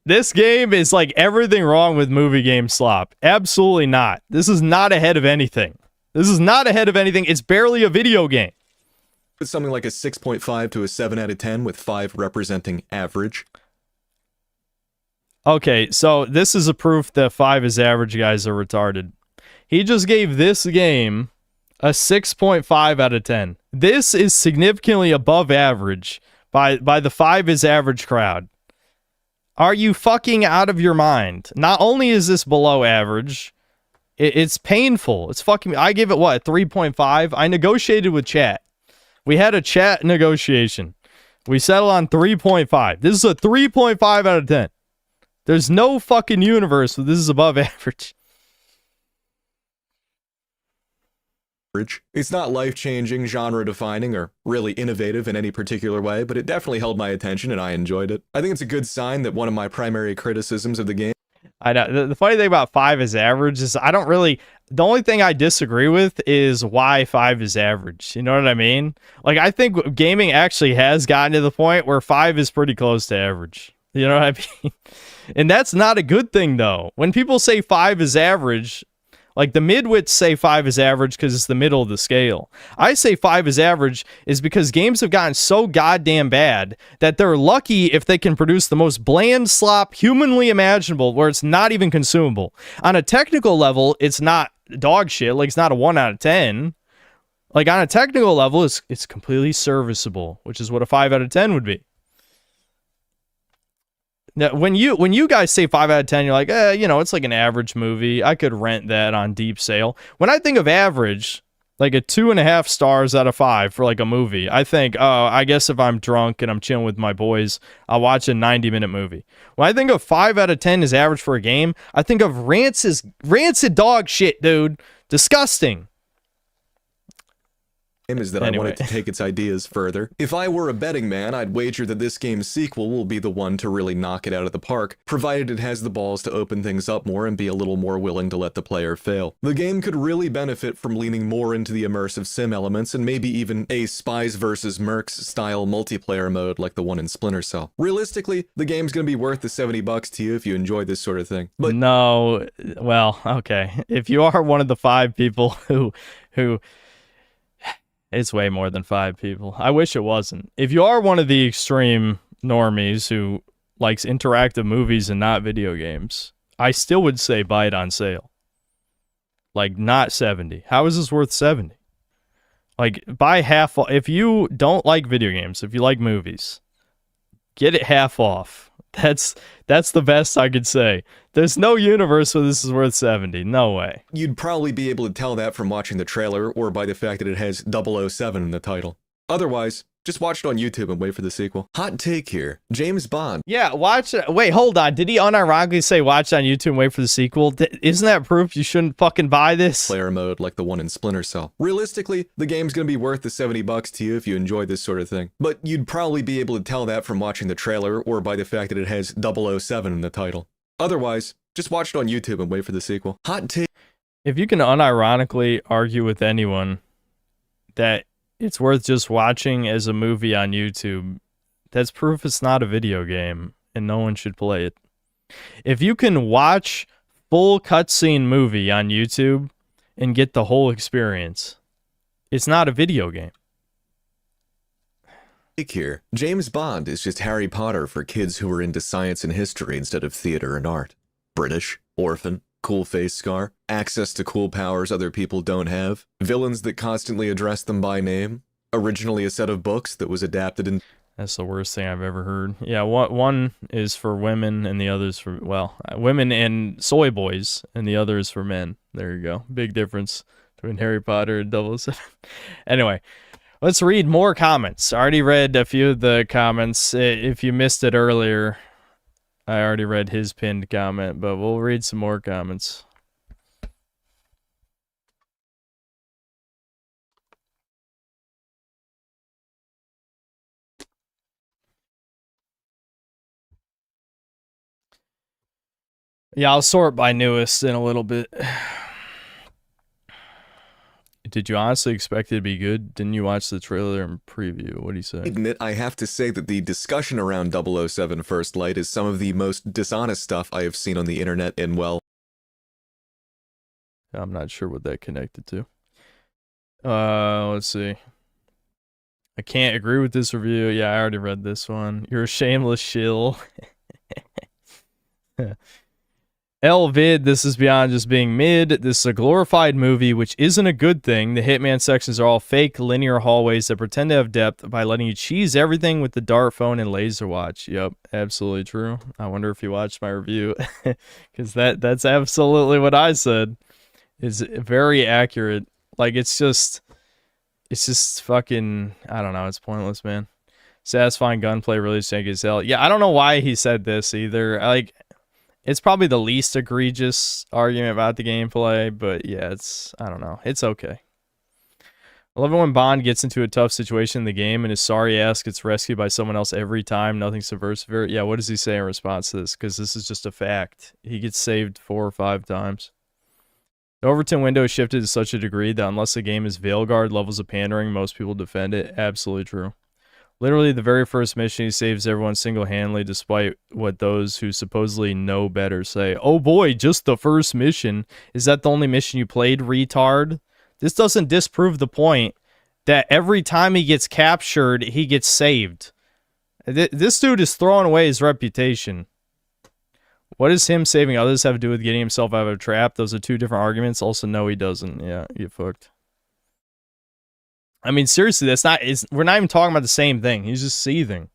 This game is like everything wrong with movie game slop. Absolutely not. This is not ahead of anything. This is not ahead of anything. It's barely a video game. It's something like a 6.5 to a 7 out of 10, with 5 representing average. Okay, so this is a proof that 5 is average guys are retarded. He just gave this game a 6.5 out of 10. This is significantly above average by the 5 is average crowd. Are you fucking out of your mind? Not only is this below average, it's painful. It's fucking... I give it, what, 3.5? I negotiated with chat. We had a chat negotiation. We settled on 3.5. This is a 3.5 out of 10. There's no fucking universe where this is above average. It's not life-changing, genre-defining, or really innovative in any particular way, but it definitely held my attention and I enjoyed it. I think it's a good sign that one of my primary criticisms of the game... I know. The funny thing about 5 is average is I don't really... The only thing I disagree with is why 5 is average. You know what I mean? Like, I think gaming actually has gotten to the point where 5 is pretty close to average. You know what I mean? And that's not a good thing, though. When people say 5 is average... Like the midwits say 5 is average because it's the middle of the scale. I say 5 is average is because games have gotten so goddamn bad that they're lucky if they can produce the most bland slop humanly imaginable where it's not even consumable. On a technical level, it's not dog shit. Like it's not a 1 out of 10. Like on a technical level, it's completely serviceable, which is what a 5 out of 10 would be. Now, when you guys say 5 out of 10, you're like, it's like an average movie. I could rent that on deep sale. When I think of average, like a 2.5 stars out of 5 for like a movie, I think, I guess if I'm drunk and I'm chilling with my boys, I'll watch a 90-minute movie. When I think of 5 out of 10 is average for a game, I think of rancid dog shit, dude. Disgusting. Is that I want it to take its ideas further. If I were a betting man, I'd wager that this game's sequel will be the one to really knock it out of the park, provided it has the balls to open things up more and be a little more willing to let the player fail. The game could really benefit from leaning more into the immersive sim elements and maybe even a Spies vs. Mercs style multiplayer mode like the one in Splinter Cell. Realistically, the game's gonna be worth the $70 to you if you enjoy this sort of thing. But no, well, okay. If you are one of the 5 people who it's way more than 5 people. I wish it wasn't. If you are one of the extreme normies who likes interactive movies and not video games, I still would say buy it on sale. Like, not 70. How is this worth 70? Like, buy half. If you don't like video games, if you like movies, get it half off. That's the best I could say. There's no universe where this is worth 70. No way. You'd probably be able to tell that from watching the trailer or by the fact that it has 007 in the title. Otherwise, just watch it on YouTube and wait for the sequel. Hot take here. James Bond. Yeah, watch it. Wait, hold on. Did he unironically say watch it on YouTube and wait for the sequel? Isn't that proof you shouldn't fucking buy this? Player mode like the one in Splinter Cell. Realistically, the game's gonna be worth the $70 to you if you enjoy this sort of thing. But you'd probably be able to tell that from watching the trailer or by the fact that it has 007 in the title. Otherwise, just watch it on YouTube and wait for the sequel. Hot take. If you can unironically argue with anyone that it's worth just watching as a movie on YouTube, that's proof it's not a video game and no one should play it. If you can watch full cutscene movie on YouTube and get the whole experience, it's not a video game. Here, James Bond is just Harry Potter for kids who are into science and history instead of theater and art. British, orphan, cool face scar, access to cool powers other people don't have, villains that constantly address them by name, originally a set of books that was adapted in... That's the worst thing I've ever heard. Yeah, one is for women and the other's for, well, women and soy boys, and the other is for men. There you go. Big difference between Harry Potter and 007. Anyway, let's read more comments. I already read a few of the comments. If you missed it earlier, I already read his pinned comment, but we'll read some more comments. Yeah, I'll sort by newest in a little bit. Did you honestly expect it to be good? Didn't you watch the trailer and preview? What do you say? Admit, I have to say that the discussion around 007 First Light is some of the most dishonest stuff I have seen on the internet in, well... I'm not sure what that connected to. Let's see. I can't agree with this review. Yeah, I already read this one. You're a shameless shill. Elvid, this is beyond just being mid. This is a glorified movie, which isn't a good thing. The Hitman sections are all fake, linear hallways that pretend to have depth by letting you cheese everything with the dart phone and laser watch. Yep, absolutely true. I wonder if you watched my review, because that's absolutely what I said. It's very accurate. Like, it's just fucking, I don't know, it's pointless, man. Satisfying gunplay really janky as hell. Yeah, I don't know why he said this either. Like, it's probably the least egregious argument about the gameplay, but yeah, I don't know. It's okay. I love it when Bond gets into a tough situation in the game and his sorry ass gets rescued by someone else every time. Nothing subversive here. Yeah, what does he say in response to this? Because this is just a fact. He gets saved 4 or 5 times. The Overton window is shifted to such a degree that unless the game is Veilguard levels of pandering, most people defend it. Absolutely true. Literally, the very first mission, he saves everyone single-handedly, despite what those who supposedly know better say. Oh boy, just the first mission. Is that the only mission you played, retard? This doesn't disprove the point that every time he gets captured, he gets saved. This dude is throwing away his reputation. What does him saving others have to do with getting himself out of a trap? Those are 2 different arguments. Also, no, he doesn't. Yeah, get fucked. I mean, seriously, we're not even talking about the same thing. He's just seething.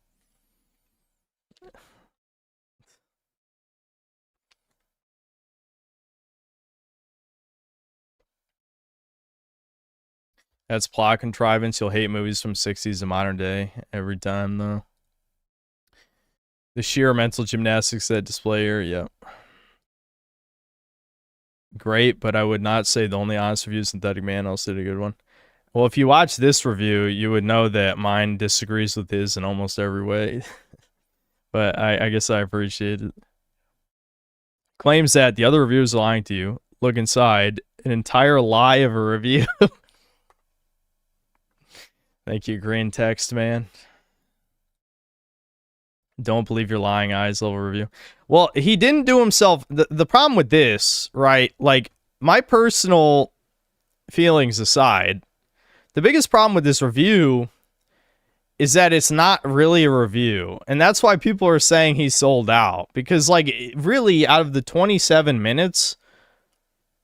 That's plot contrivance. You'll hate movies from 60s to modern day every time, though. The sheer mental gymnastics that display here, yeah. Great, but I would not say the only honest review is Synthetic Man. Also did a good one. Well, if you watch this review, you would know that mine disagrees with his in almost every way. But I guess I appreciate it. Claims that the other reviewers are lying to you. Look inside. An entire lie of a review. Thank you, green text, man. Don't believe your lying eyes level review. Well, he didn't do himself... The problem with this, right? Like, my personal feelings aside, the biggest problem with this review is that it's not really a review. And that's why people are saying he's sold out. Because, like, really, out of the 27 minutes,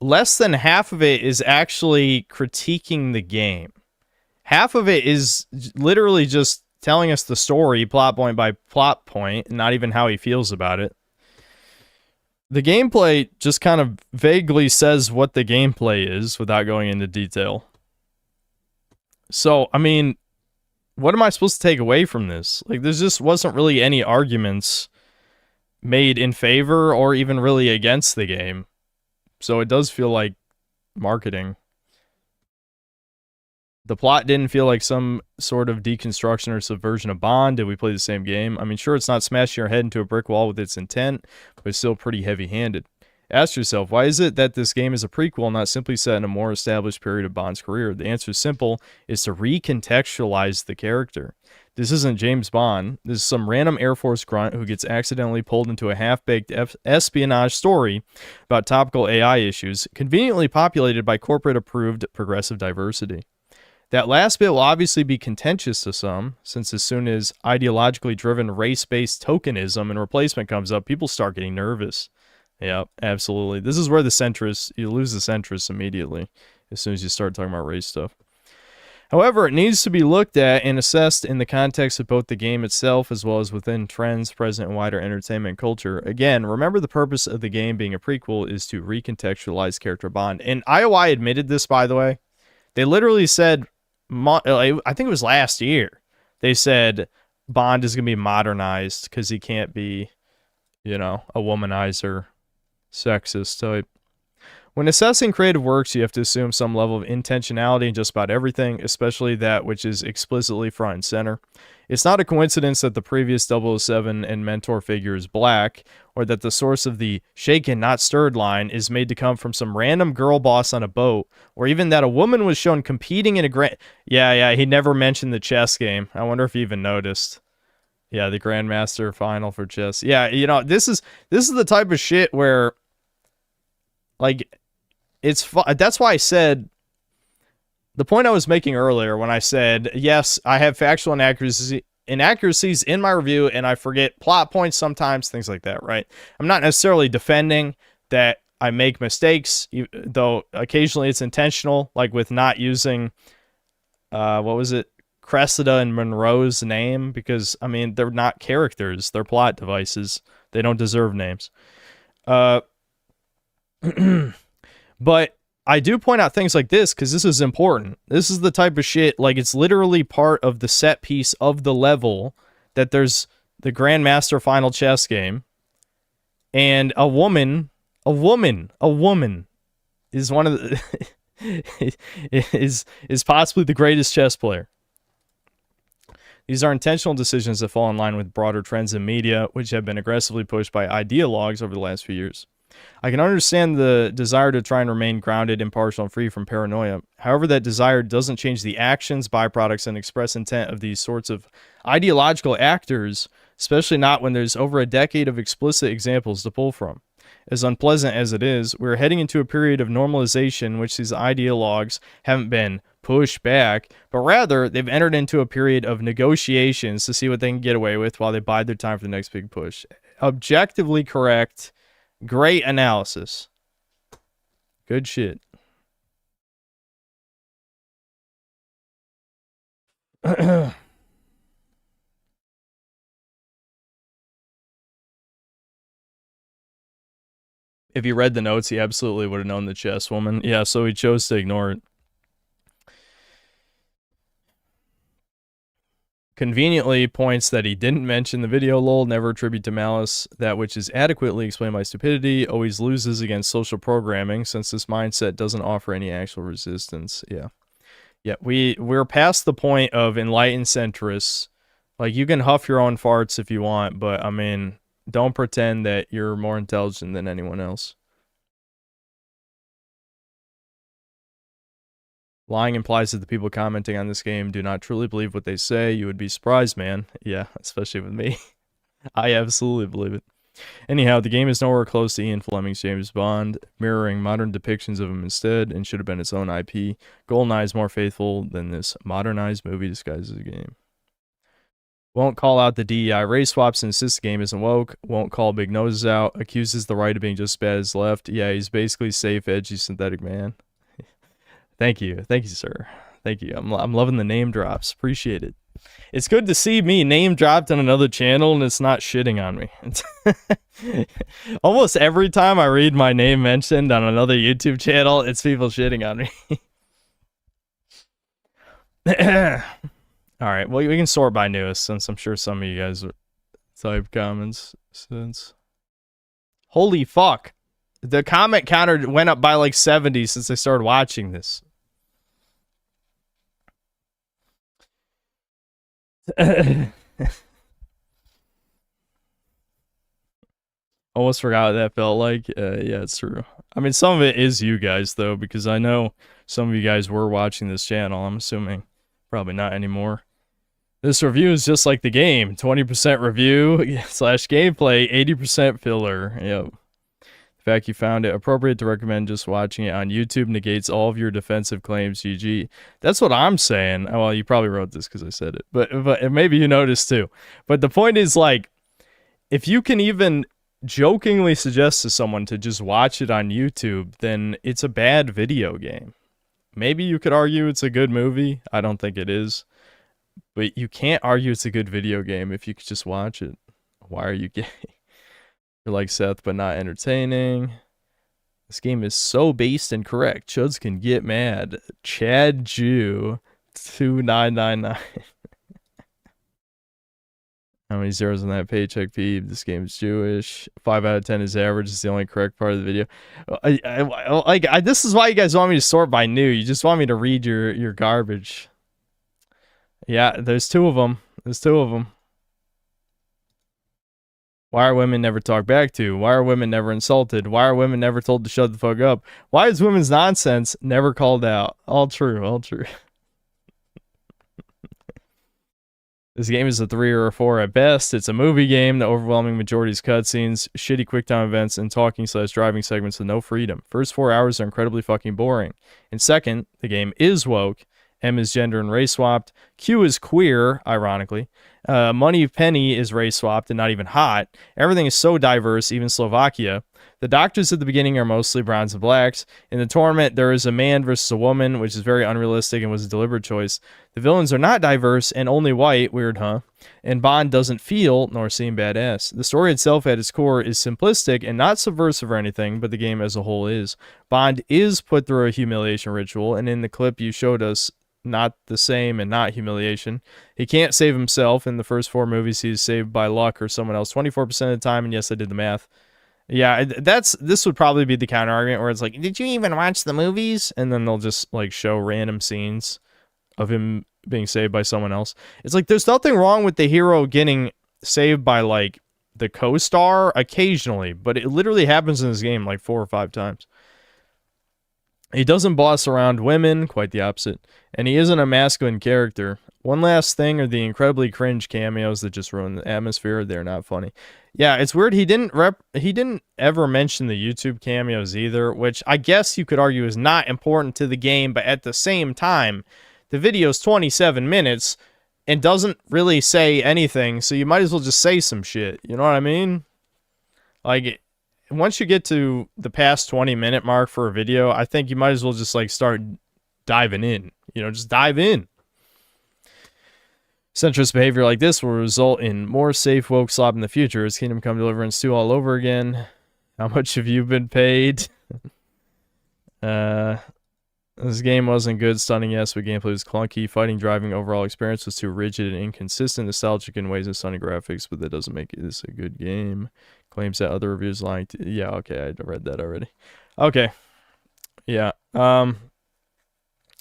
less than half of it is actually critiquing the game. Half of it is literally just telling us the story, plot point by plot point, and not even how he feels about it. The gameplay just kind of vaguely says what the gameplay is without going into detail. So, I mean, what am I supposed to take away from this? Like, there just wasn't really any arguments made in favor or even really against the game. So it does feel like marketing. The plot didn't feel like some sort of deconstruction or subversion of Bond. Did we play the same game? I mean, sure, it's not smashing your head into a brick wall with its intent, but it's still pretty heavy-handed. Ask yourself, why is it that this game is a prequel, not simply set in a more established period of Bond's career? The answer is simple, is to recontextualize the character. This isn't James Bond. This is some random Air Force grunt who gets accidentally pulled into a half-baked espionage story about topical AI issues, conveniently populated by corporate-approved progressive diversity. That last bit will obviously be contentious to some, since as soon as ideologically driven race-based tokenism and replacement comes up, people start getting nervous. Yeah, absolutely. This is where the centrists, you lose the centrists immediately as soon as you start talking about race stuff. However, it needs to be looked at and assessed in the context of both the game itself as well as within trends present in wider entertainment culture. Again, remember the purpose of the game being a prequel is to recontextualize character Bond. And IOI admitted this, by the way. They literally said, I think it was last year, they said Bond is going to be modernized because he can't be, you know, a womanizer, sexist type. When assessing creative works, you have to assume some level of intentionality in just about everything, especially that which is explicitly front and center. It's not a coincidence that the previous 007 and mentor figure is black, or that the source of the shaken, not stirred line is made to come from some random girl boss on a boat, or even that a woman was shown competing in a grand... Yeah, he never mentioned the chess game. I wonder if he even noticed. Yeah, the Grandmaster final for chess. Yeah, you know, this is the type of shit where, like, that's why I said, the point I was making earlier when I said, yes, I have factual inaccuracies in my review, and I forget plot points sometimes, things like that, right? I'm not necessarily defending that I make mistakes, though occasionally it's intentional, like with not using, what was it, Cressida and Monroe's name, because, I mean, they're not characters, they're plot devices. They don't deserve names. But I do point out things like this because this is important. This is the type of shit, like, it's literally part of the set piece of the level, that there's the Grandmaster final chess game, and a woman is one of the is possibly the greatest chess player. These are intentional decisions that fall in line with broader trends in media, which have been aggressively pushed by ideologues over the last few years. I can understand the desire to try and remain grounded, impartial, and free from paranoia. However, that desire doesn't change the actions, byproducts, and express intent of these sorts of ideological actors, especially not when there's over a decade of explicit examples to pull from. As unpleasant as it is, we're heading into a period of normalization in which these ideologues haven't been pushed back, but rather they've entered into a period of negotiations to see what they can get away with while they bide their time for the next big push. Objectively correct. Great analysis. Good shit. If he read the notes, he absolutely would have known the chess woman. Yeah, so he chose to ignore it. Conveniently points that he didn't mention the video lol, never attribute to malice. That which is adequately explained by stupidity always loses against social programming, since this mindset doesn't offer any actual resistance. Yeah. Yeah, we're past the point of enlightened centrists. Like, you can huff your own farts if you want, but I mean, don't pretend that you're more intelligent than anyone else. Lying implies that the people commenting on this game do not truly believe what they say. You would be surprised, man. Yeah, especially with me. I absolutely believe it. Anyhow, the game is nowhere close to Ian Fleming's James Bond, mirroring modern depictions of him instead, and should have been its own IP. GoldenEye is more faithful than this modernized movie disguised as a game. Won't call out the DEI race swaps and insists the game isn't woke. Won't call big noses out. Accuses the right of being just as bad as left. Yeah, he's basically safe, edgy, synthetic man. Thank you, sir. Thank you. I'm loving the name drops. Appreciate it. It's good to see me name dropped on another channel and it's not shitting on me. Almost every time I read my name mentioned on another YouTube channel, it's people shitting on me. Alright, well, we can sort by newest, since I'm sure some of you guys type comments since. Holy fuck. The comment counter went up by like 70 since I started watching this. Almost forgot what that felt like. Yeah, it's true. I mean, some of it is you guys, though, because I know some of you guys were watching this channel. I'm assuming. Probably not anymore. This review is just like the game. 20% review / gameplay, 80% filler. Yep. The fact you found it appropriate to recommend just watching it on YouTube negates all of your defensive claims, GG. That's what I'm saying. Oh, well, you probably wrote this because I said it. But maybe you noticed too. But the point is, like, if you can even jokingly suggest to someone to just watch it on YouTube, then it's a bad video game. Maybe you could argue it's a good movie. I don't think it is. But you can't argue it's a good video game if you could just watch it. Why are you gay? You're like Seth, but not entertaining. This game is so based and correct. Chuds can get mad. Chad Jew 2999. How many zeros on that paycheck, Peep? This game is Jewish. 5 out of 10 is average. Is the only correct part of the video. This is why you guys want me to sort by new. You just want me to read your garbage. Yeah, there's two of them. Why are women never talked back to? Why are women never insulted? Why are women never told to shut the fuck up? Why is women's nonsense never called out? All true, all true. This game is a 3 or a 4 at best. It's a movie game. The overwhelming majority is cutscenes, shitty quicktime events, and talking / driving segments with no freedom. First 4 hours are incredibly fucking boring. And second, the game is woke. M is gender and race swapped. Q is queer, ironically. Money Penny is race swapped and not even hot. Everything is so diverse, even Slovakia. The doctors at the beginning are mostly browns and blacks. In the tournament, there is a man versus a woman, which is very unrealistic and was a deliberate choice. The villains are not diverse and only white. Weird, huh? And Bond doesn't feel nor seem badass. The story itself at its core is simplistic and not subversive or anything, but the game as a whole is. Bond is put through a humiliation ritual, and in the clip you showed us, not the same and not humiliation. He can't save himself. In the first 4 movies, he's saved by luck or someone else 24% of the time, and yes, I did the math. Yeah, this would probably be the counter argument where it's like, did you even watch the movies? And then they'll just like show random scenes of him being saved by someone else. It's like there's nothing wrong with the hero getting saved by like the co-star occasionally, but it literally happens in this game like 4 or 5 times. He doesn't boss around women, quite the opposite, and he isn't a masculine character. One last thing are the incredibly cringe cameos that just ruin the atmosphere. They're not funny. Yeah, it's weird. He didn't ever mention the YouTube cameos either, which I guess you could argue is not important to the game, but at the same time, the video's 27 minutes and doesn't really say anything, so you might as well just say some shit. You know what I mean? Like, once you get to the past 20-minute mark for a video, I think you might as well just like start diving in. You know, just dive in. Centrist behavior like this will result in more safe woke slop in the future. Is Kingdom Come Deliverance 2 all over again? How much have you been paid? This game wasn't good. Stunning, yes, but gameplay was clunky. Fighting, driving, overall experience was too rigid and inconsistent. Nostalgic in ways of stunning graphics, but that doesn't make this a good game. Claims that other reviews lying. Yeah, okay, I read that already. Okay, yeah.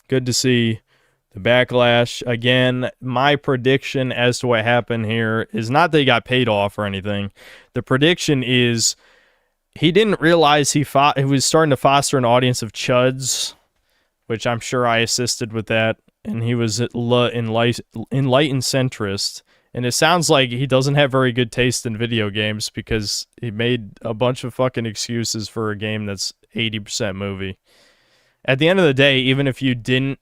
Good to see the backlash. Again, my prediction as to what happened here is not that he got paid off or anything. The prediction is he didn't realize he was starting to foster an audience of chuds, which I'm sure I assisted with that, and he was enlightened centrist. And it sounds like he doesn't have very good taste in video games because he made a bunch of fucking excuses for a game that's 80% movie. At the end of the day, even if you didn't,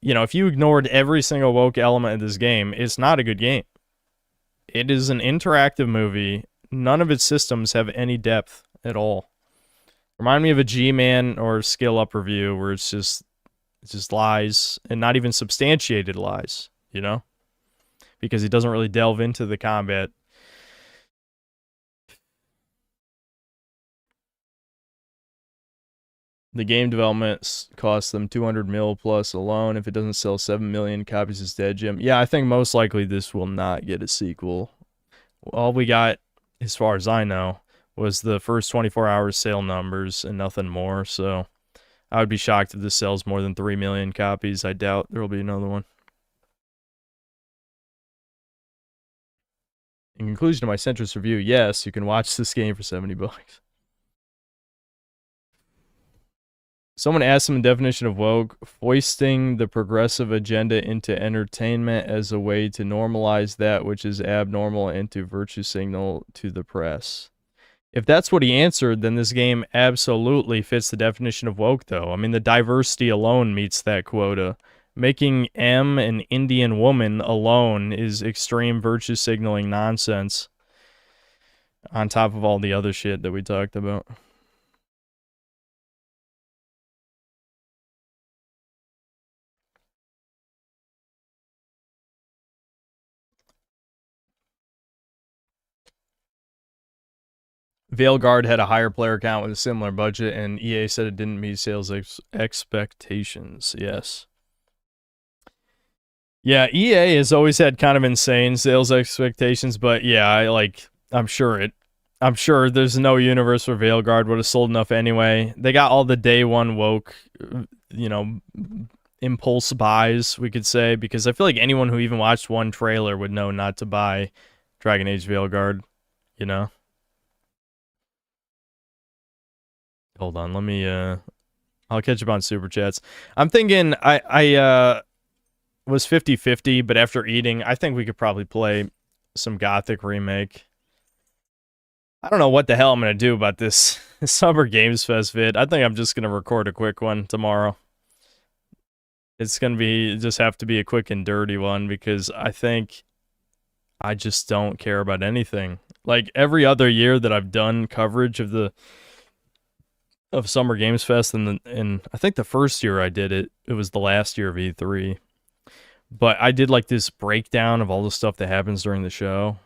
you know, if you ignored every single woke element of this game, it's not a good game. It is an interactive movie. None of its systems have any depth at all. Remind me of a G-Man or Skill Up review where it's just lies and not even substantiated lies, you know? Because he doesn't really delve into the combat. The game development costs them 200 mil plus alone. If it doesn't sell 7 million copies, it's dead, Jim. Yeah, I think most likely this will not get a sequel. All we got, as far as I know, was the first 24 hours sale numbers and nothing more. So I would be shocked if this sells more than 3 million copies. I doubt there will be another one. In conclusion to my centrist review, yes, you can watch this game for $70. Someone asked him the definition of woke, foisting the progressive agenda into entertainment as a way to normalize that which is abnormal and to virtue signal to the press. If that's what he answered, then this game absolutely fits the definition of woke, though. I mean, the diversity alone meets that quota. Making M an Indian woman alone is extreme virtue signaling nonsense on top of all the other shit that we talked about. Veilguard had a higher player count with a similar budget, and EA said it didn't meet sales expectations. Yes. Yeah, EA has always had kind of insane sales expectations, but yeah, I'm sure there's no universe where Veilguard would have sold enough anyway. They got all the day one woke, you know, impulse buys, we could say, because I feel like anyone who even watched one trailer would know not to buy Dragon Age Veilguard, you know? Hold on, let me, I'll catch up on Super Chats. I'm thinking I was 50-50, but after eating, I think we could probably play some Gothic Remake. I don't know what the hell I'm going to do about this Summer Games Fest vid. I think I'm just going to record a quick one tomorrow. It's going to just have to be a quick and dirty one because I think I just don't care about anything. Like every other year that I've done coverage of Summer Games Fest, and I think the first year I did it was the last year of E3. But I did like this breakdown of all the stuff that happens during the show.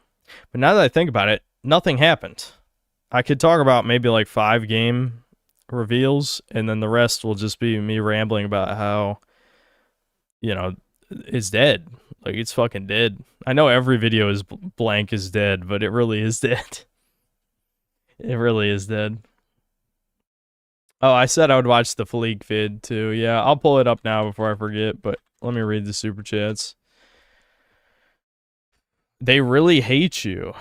But now that I think about it, nothing happened. I could talk about maybe like 5 game reveals, and then the rest will just be me rambling about how, you know, it's dead. Like, it's fucking dead. I know every video is blank is dead, but it really is dead. It really is dead. Oh, I said I would watch the Fleek vid too. Yeah, I'll pull it up now before I forget, but let me read the super chats. They really hate you.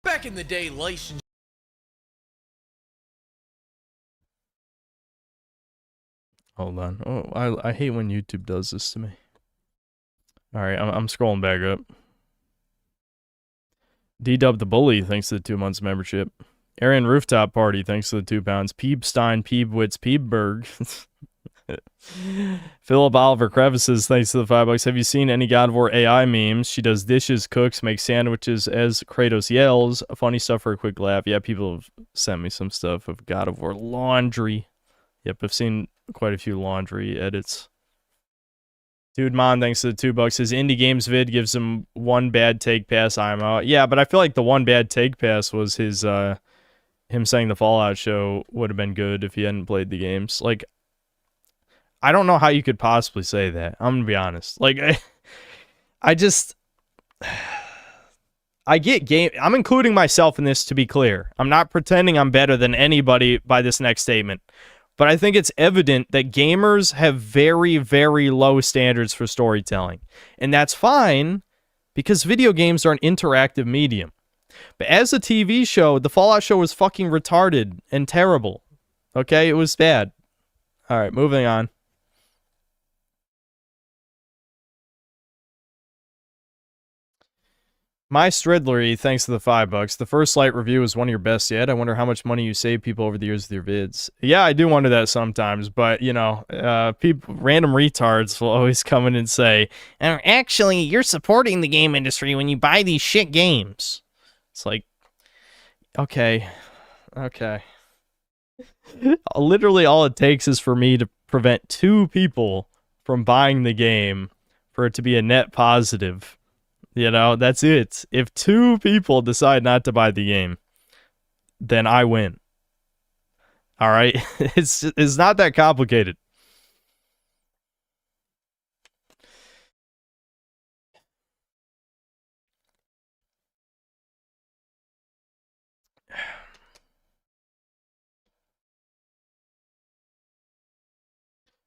Back in the day, license. Hold on. Oh, I hate when YouTube does this to me. All right, I'm scrolling back up. D-Dub the Bully, thanks to the 2 months membership. Aaron Rooftop Party, thanks to the 2 pounds. Peebstein, Peebwitz, Peebberg. Philip Oliver Crevices, thanks to the $5. Have you seen any God of War AI memes? She does dishes, cooks, makes sandwiches as Kratos yells. Funny stuff for a quick laugh. Yeah, people have sent me some stuff of God of War laundry. Yep, I've seen quite a few laundry edits. Dude, Mon, thanks to the $2. His indie games vid gives him one bad take pass. I'm out. Yeah, but I feel like the one bad take pass was his, him saying the Fallout show would have been good if he hadn't played the games. Like, I don't know how you could possibly say that. I'm gonna be honest. Like, I just, I get game. I'm including myself in this to be clear. I'm not pretending I'm better than anybody by this next statement. But I think it's evident that gamers have very, very low standards for storytelling. And that's fine because video games are an interactive medium. But as a TV show, the Fallout show was fucking retarded and terrible. Okay? It was bad. All right, moving on. My Stridlery, thanks to the $5. The First Light review is one of your best yet. I wonder how much money you save people over the years with your vids. Yeah, I do wonder that sometimes, but, you know, people, random retards will always come in and say, actually, you're supporting the game industry when you buy these shit games. It's like, okay. Literally all it takes is for me to prevent 2 people from buying the game for it to be a net positive. You know, that's it. If 2 people decide not to buy the game, then I win. All right? It's not that complicated.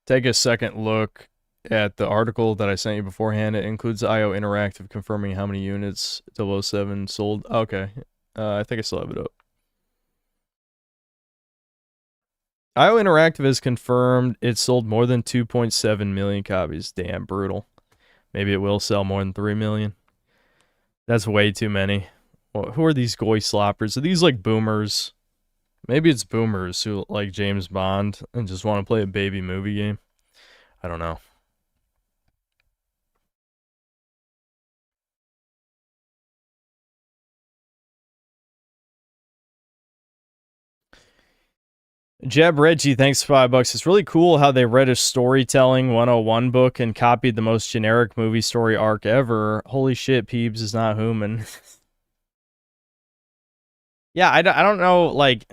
Take a second look at the article that I sent you beforehand. It includes IO Interactive confirming how many units 007 sold. Okay. I think I still have it up. IO Interactive has confirmed it sold more than 2.7 million copies. Damn, brutal. Maybe it will sell more than 3 million. That's way too many. Well, who are these goy sloppers? Are these like boomers? Maybe it's boomers who like James Bond and just want to play a baby movie game. I don't know. Jeb Reggie, thanks for $5. It's really cool how they read a storytelling 101 book and copied the most generic movie story arc ever. Holy shit, Peebs is not human. Yeah, I don't know, like,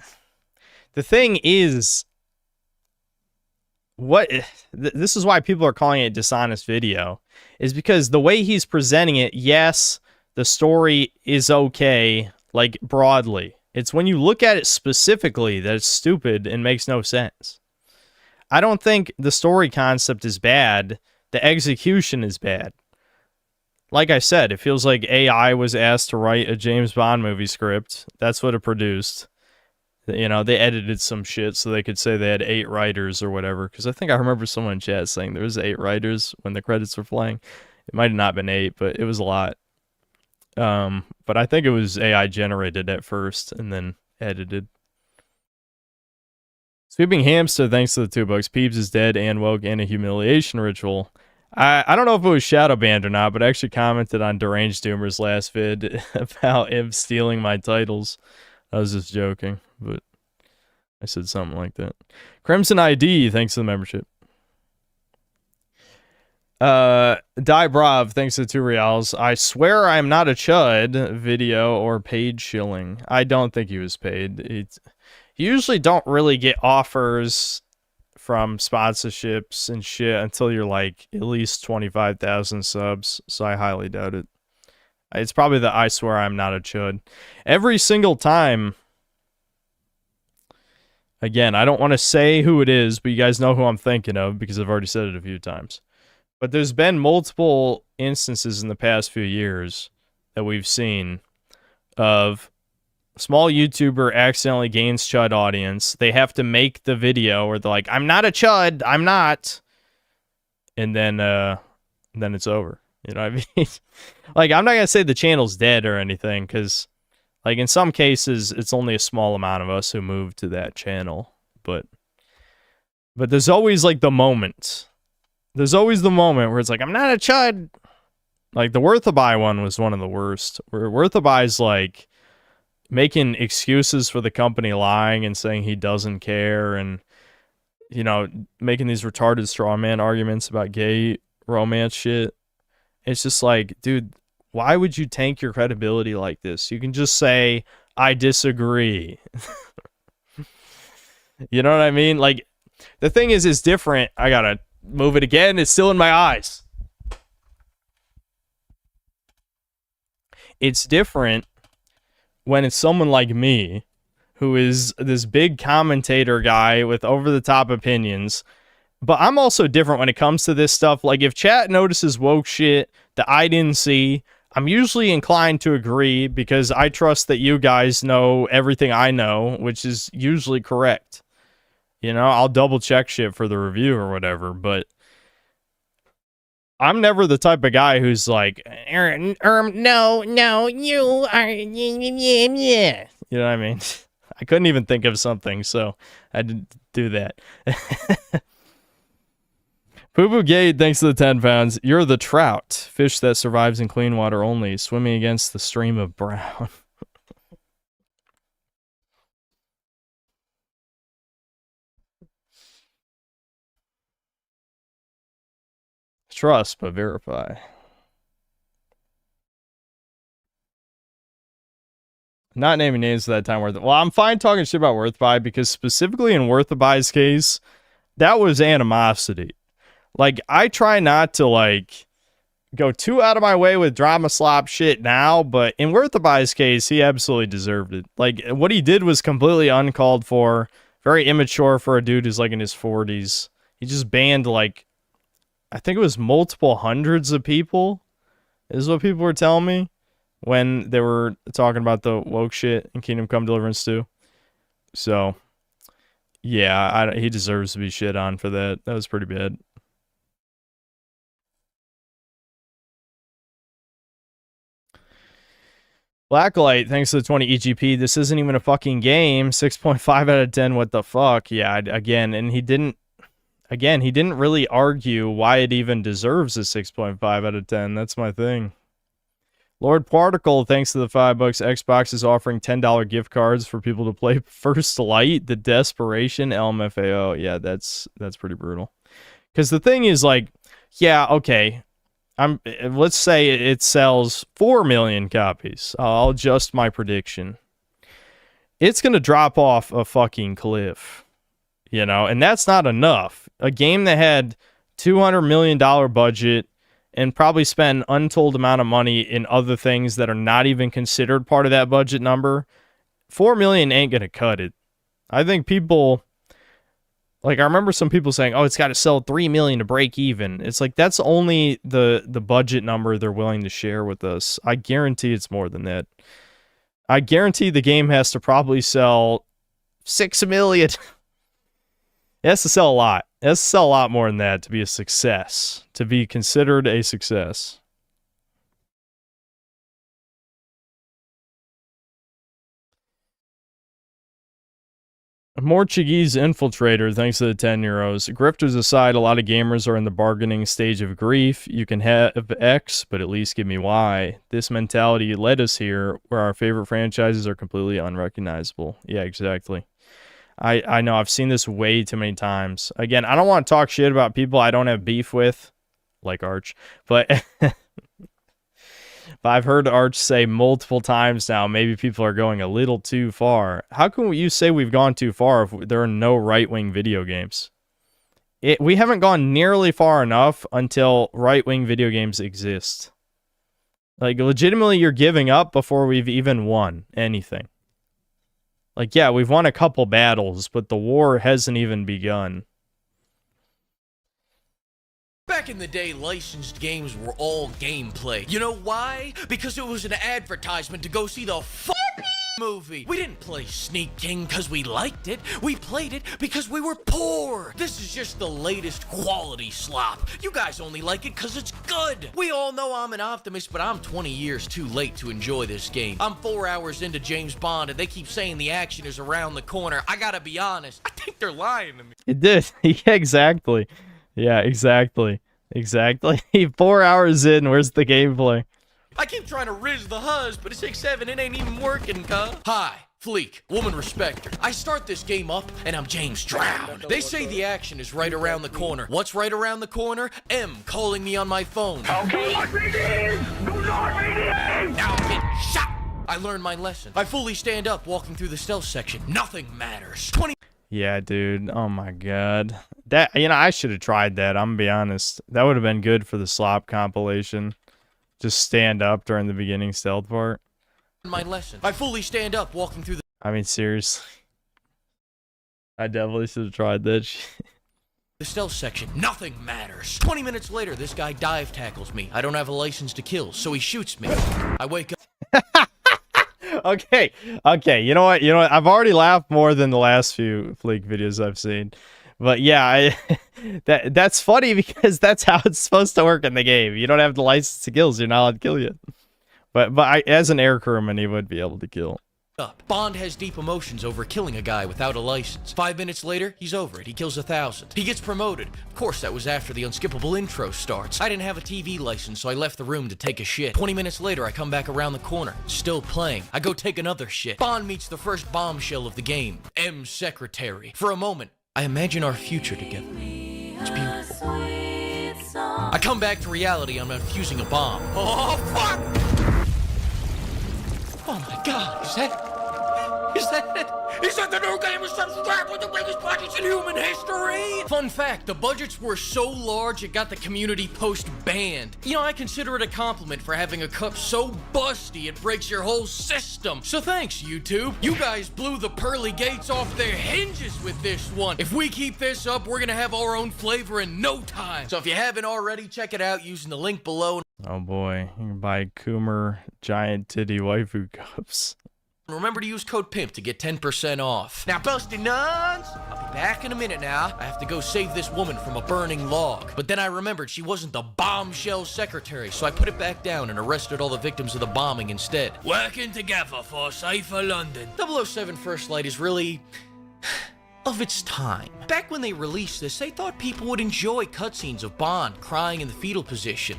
the thing is, this is why people are calling it dishonest video, is because the way he's presenting it, yes, the story is okay, like, broadly. It's when you look at it specifically that it's stupid and makes no sense. I don't think the story concept is bad. The execution is bad. Like I said, it feels like AI was asked to write a James Bond movie script. That's what it produced. You know, they edited some shit so they could say they had 8 writers or whatever. Because I think I remember someone in chat saying there was 8 writers when the credits were playing. It might have not been 8, but it was a lot. But I think it was AI generated at first and then edited. Sweeping Hamster, thanks to the $2. Peebs is dead and woke and a humiliation ritual. I don't know if it was shadow banned or not, but I actually commented on Deranged Doomer's last vid about him stealing my titles. I was just joking, but I said something like that. Crimson ID, thanks to the membership. Die Brav, thanks to the 2 reals. I swear I'm not a chud video or paid shilling. I don't think he was paid. You usually don't really get offers from sponsorships and shit until you're like at least 25,000 subs. So I highly doubt it. It's probably the I swear I'm not a chud. Every single time. Again, I don't want to say who it is, but you guys know who I'm thinking of because I've already said it a few times. But there's been multiple instances in the past few years that we've seen of small YouTuber accidentally gains chud audience. They have to make the video where they're like, I'm not a chud, I'm not. And then it's over. You know what I mean? Like, I'm not going to say the channel's dead or anything, because, like, in some cases, it's only a small amount of us who move to that channel. But there's always, like, the moment. There's always the moment where it's like, I'm not a chud. Like, the Worth a Buy one was one of the worst. Where Worth a Buy's, like, making excuses for the company lying and saying he doesn't care and, you know, making these retarded straw man arguments about gay romance shit. It's just like, dude, why would you tank your credibility like this? You can just say, I disagree. You know what I mean? Like, the thing is, it's different. I gotta move it again. It's still in my eyes. It's different when it's someone like me, who is this big commentator guy with over-the-top opinions. But I'm also different when it comes to this stuff. Like, if chat notices woke shit that I didn't see, I'm usually inclined to agree because I trust that you guys know everything I know, which is usually correct. You know, I'll double check shit for the review or whatever, but I'm never the type of guy who's like, no, you are, yeah. You know what I mean? I couldn't even think of something, so I didn't do that. Poo Poo Gate, thanks to the 10 pounds. You're the trout, fish that survives in clean water only, swimming against the stream of brown. Trust, but verify. Not naming names at that time. Well, I'm fine talking shit about Worth Buy because specifically in Worth Buy's case, that was animosity. Like, I try not to, like, go too out of my way with drama slop shit now, but in Worth Buy's case, he absolutely deserved it. Like, what he did was completely uncalled for, very immature for a dude who's, like, in his 40s. He just banned, like, I think it was multiple hundreds of people, is what people were telling me when they were talking about the woke shit in Kingdom Come Deliverance 2. So, yeah, he deserves to be shit on for that. That was pretty bad. Blacklight, thanks to the 20 EGP. This isn't even a fucking game. 6.5 out of 10. What the fuck? Yeah, again, and he didn't really argue why it even deserves a 6.5 out of 10. That's my thing. Lord Particle, thanks to the $5. Xbox is offering $10 gift cards for people to play First Light, The Desperation, LMFAO. Yeah, that's pretty brutal. Because the thing is, like, yeah, okay. Let's say it sells 4 million copies. I'll adjust my prediction. It's going to drop off a fucking cliff. You know, and that's not enough. A game that had $200 million budget and probably spent an untold amount of money in other things that are not even considered part of that budget number, 4 million ain't going to cut it. I think people, like, I remember some people saying, oh, it's got to sell 3 million to break even. It's like, that's only the budget number they're willing to share with us. I guarantee it's more than that. I guarantee the game has to probably sell 6 million. It has to sell a lot. It has to sell a lot more than that to be a success. To be considered a success. More Chigis Infiltrator, thanks to the 10 euros. Grifters aside, a lot of gamers are in the bargaining stage of grief. You can have X, but at least give me Y. This mentality led us here, where our favorite franchises are completely unrecognizable. Yeah, exactly. I know, I've seen this way too many times. Again, I don't want to talk shit about people I don't have beef with, like Arch, but I've heard Arch say multiple times now, maybe people are going a little too far. How can you say we've gone too far if there are no right-wing video games? we haven't gone nearly far enough until right-wing video games exist. Like, legitimately, you're giving up before we've even won anything. Like, yeah, we've won a couple battles, but the war hasn't even begun. Back in the day, licensed games were all gameplay. You know why? Because it was an advertisement to go see the movie. We didn't play Sneak King because we liked it. We played it because we were poor. This is just the latest quality slop. You guys only like it because it's good. We all know I'm an optimist, but I'm 20 years too late to enjoy this game. I'm 4 hours into James Bond, and they keep saying the action is around the corner. I gotta be honest. I think they're lying to me. It did. Yeah, exactly. Yeah, exactly. Exactly. 4 hours in, where's the gameplay? I keep trying to riz the huzz, but at 6-7, it ain't even working, cuz. Hi, Fleek, woman respecter. I start this game up, and I'm James Drowned. They say the action is right around the corner. What's right around the corner? M calling me on my phone. Okay, do not read. Now I'm getting shot. I learned my lesson. I fully stand up, walking through the stealth section. Nothing matters. 20. Yeah, dude. Oh my god. That, you know, I should have tried that. I'm gonna be honest. That would have been good for the slop compilation. Just stand up during the beginning stealth part. My lesson. I fully stand up, walking through the. I mean, seriously. I definitely should have tried that shit. The stealth section. Nothing matters. 20 minutes later, this guy dive tackles me. I don't have a license to kill, so he shoots me. I wake up. Okay. You know what? I've already laughed more than the last few Fleek videos I've seen. But yeah, that's funny because that's how it's supposed to work in the game. You don't have the license to kill, so you're not allowed to kill yet. But as an air crewman, he would be able to kill. Bond has deep emotions over killing a guy without a license. 5 minutes later, he's over it. He kills 1,000. He gets promoted. Of course, that was after the unskippable intro starts. I didn't have a TV license, so I left the room to take a shit. 20 minutes later, I come back around the corner. Still playing. I go take another shit. Bond meets the first bombshell of the game. M's secretary. For a moment, I imagine our future together. It's beautiful. I come back to reality. I'm defusing a bomb. Oh, fuck! Oh my god, is that it? Is that the new game of Subscribe with the biggest budgets in human history? Fun fact, the budgets were so large it got the community post banned. You know, I consider it a compliment for having a cup so busty it breaks your whole system. So thanks, YouTube. You guys blew the pearly gates off their hinges with this one. If we keep this up, we're gonna have our own flavor in no time. So if you haven't already, check it out using the link below. Oh boy, you can buy Coomer giant titty waifu cups. Remember to use code PIMP to get 10% off. Now, busted nuns! I'll be back in a minute now. I have to go save this woman from a burning log. But then I remembered she wasn't the bombshell secretary, so I put it back down and arrested all the victims of the bombing instead. Working together for safer London. 007 First Light is really of its time. Back when they released this, they thought people would enjoy cutscenes of Bond crying in the fetal position.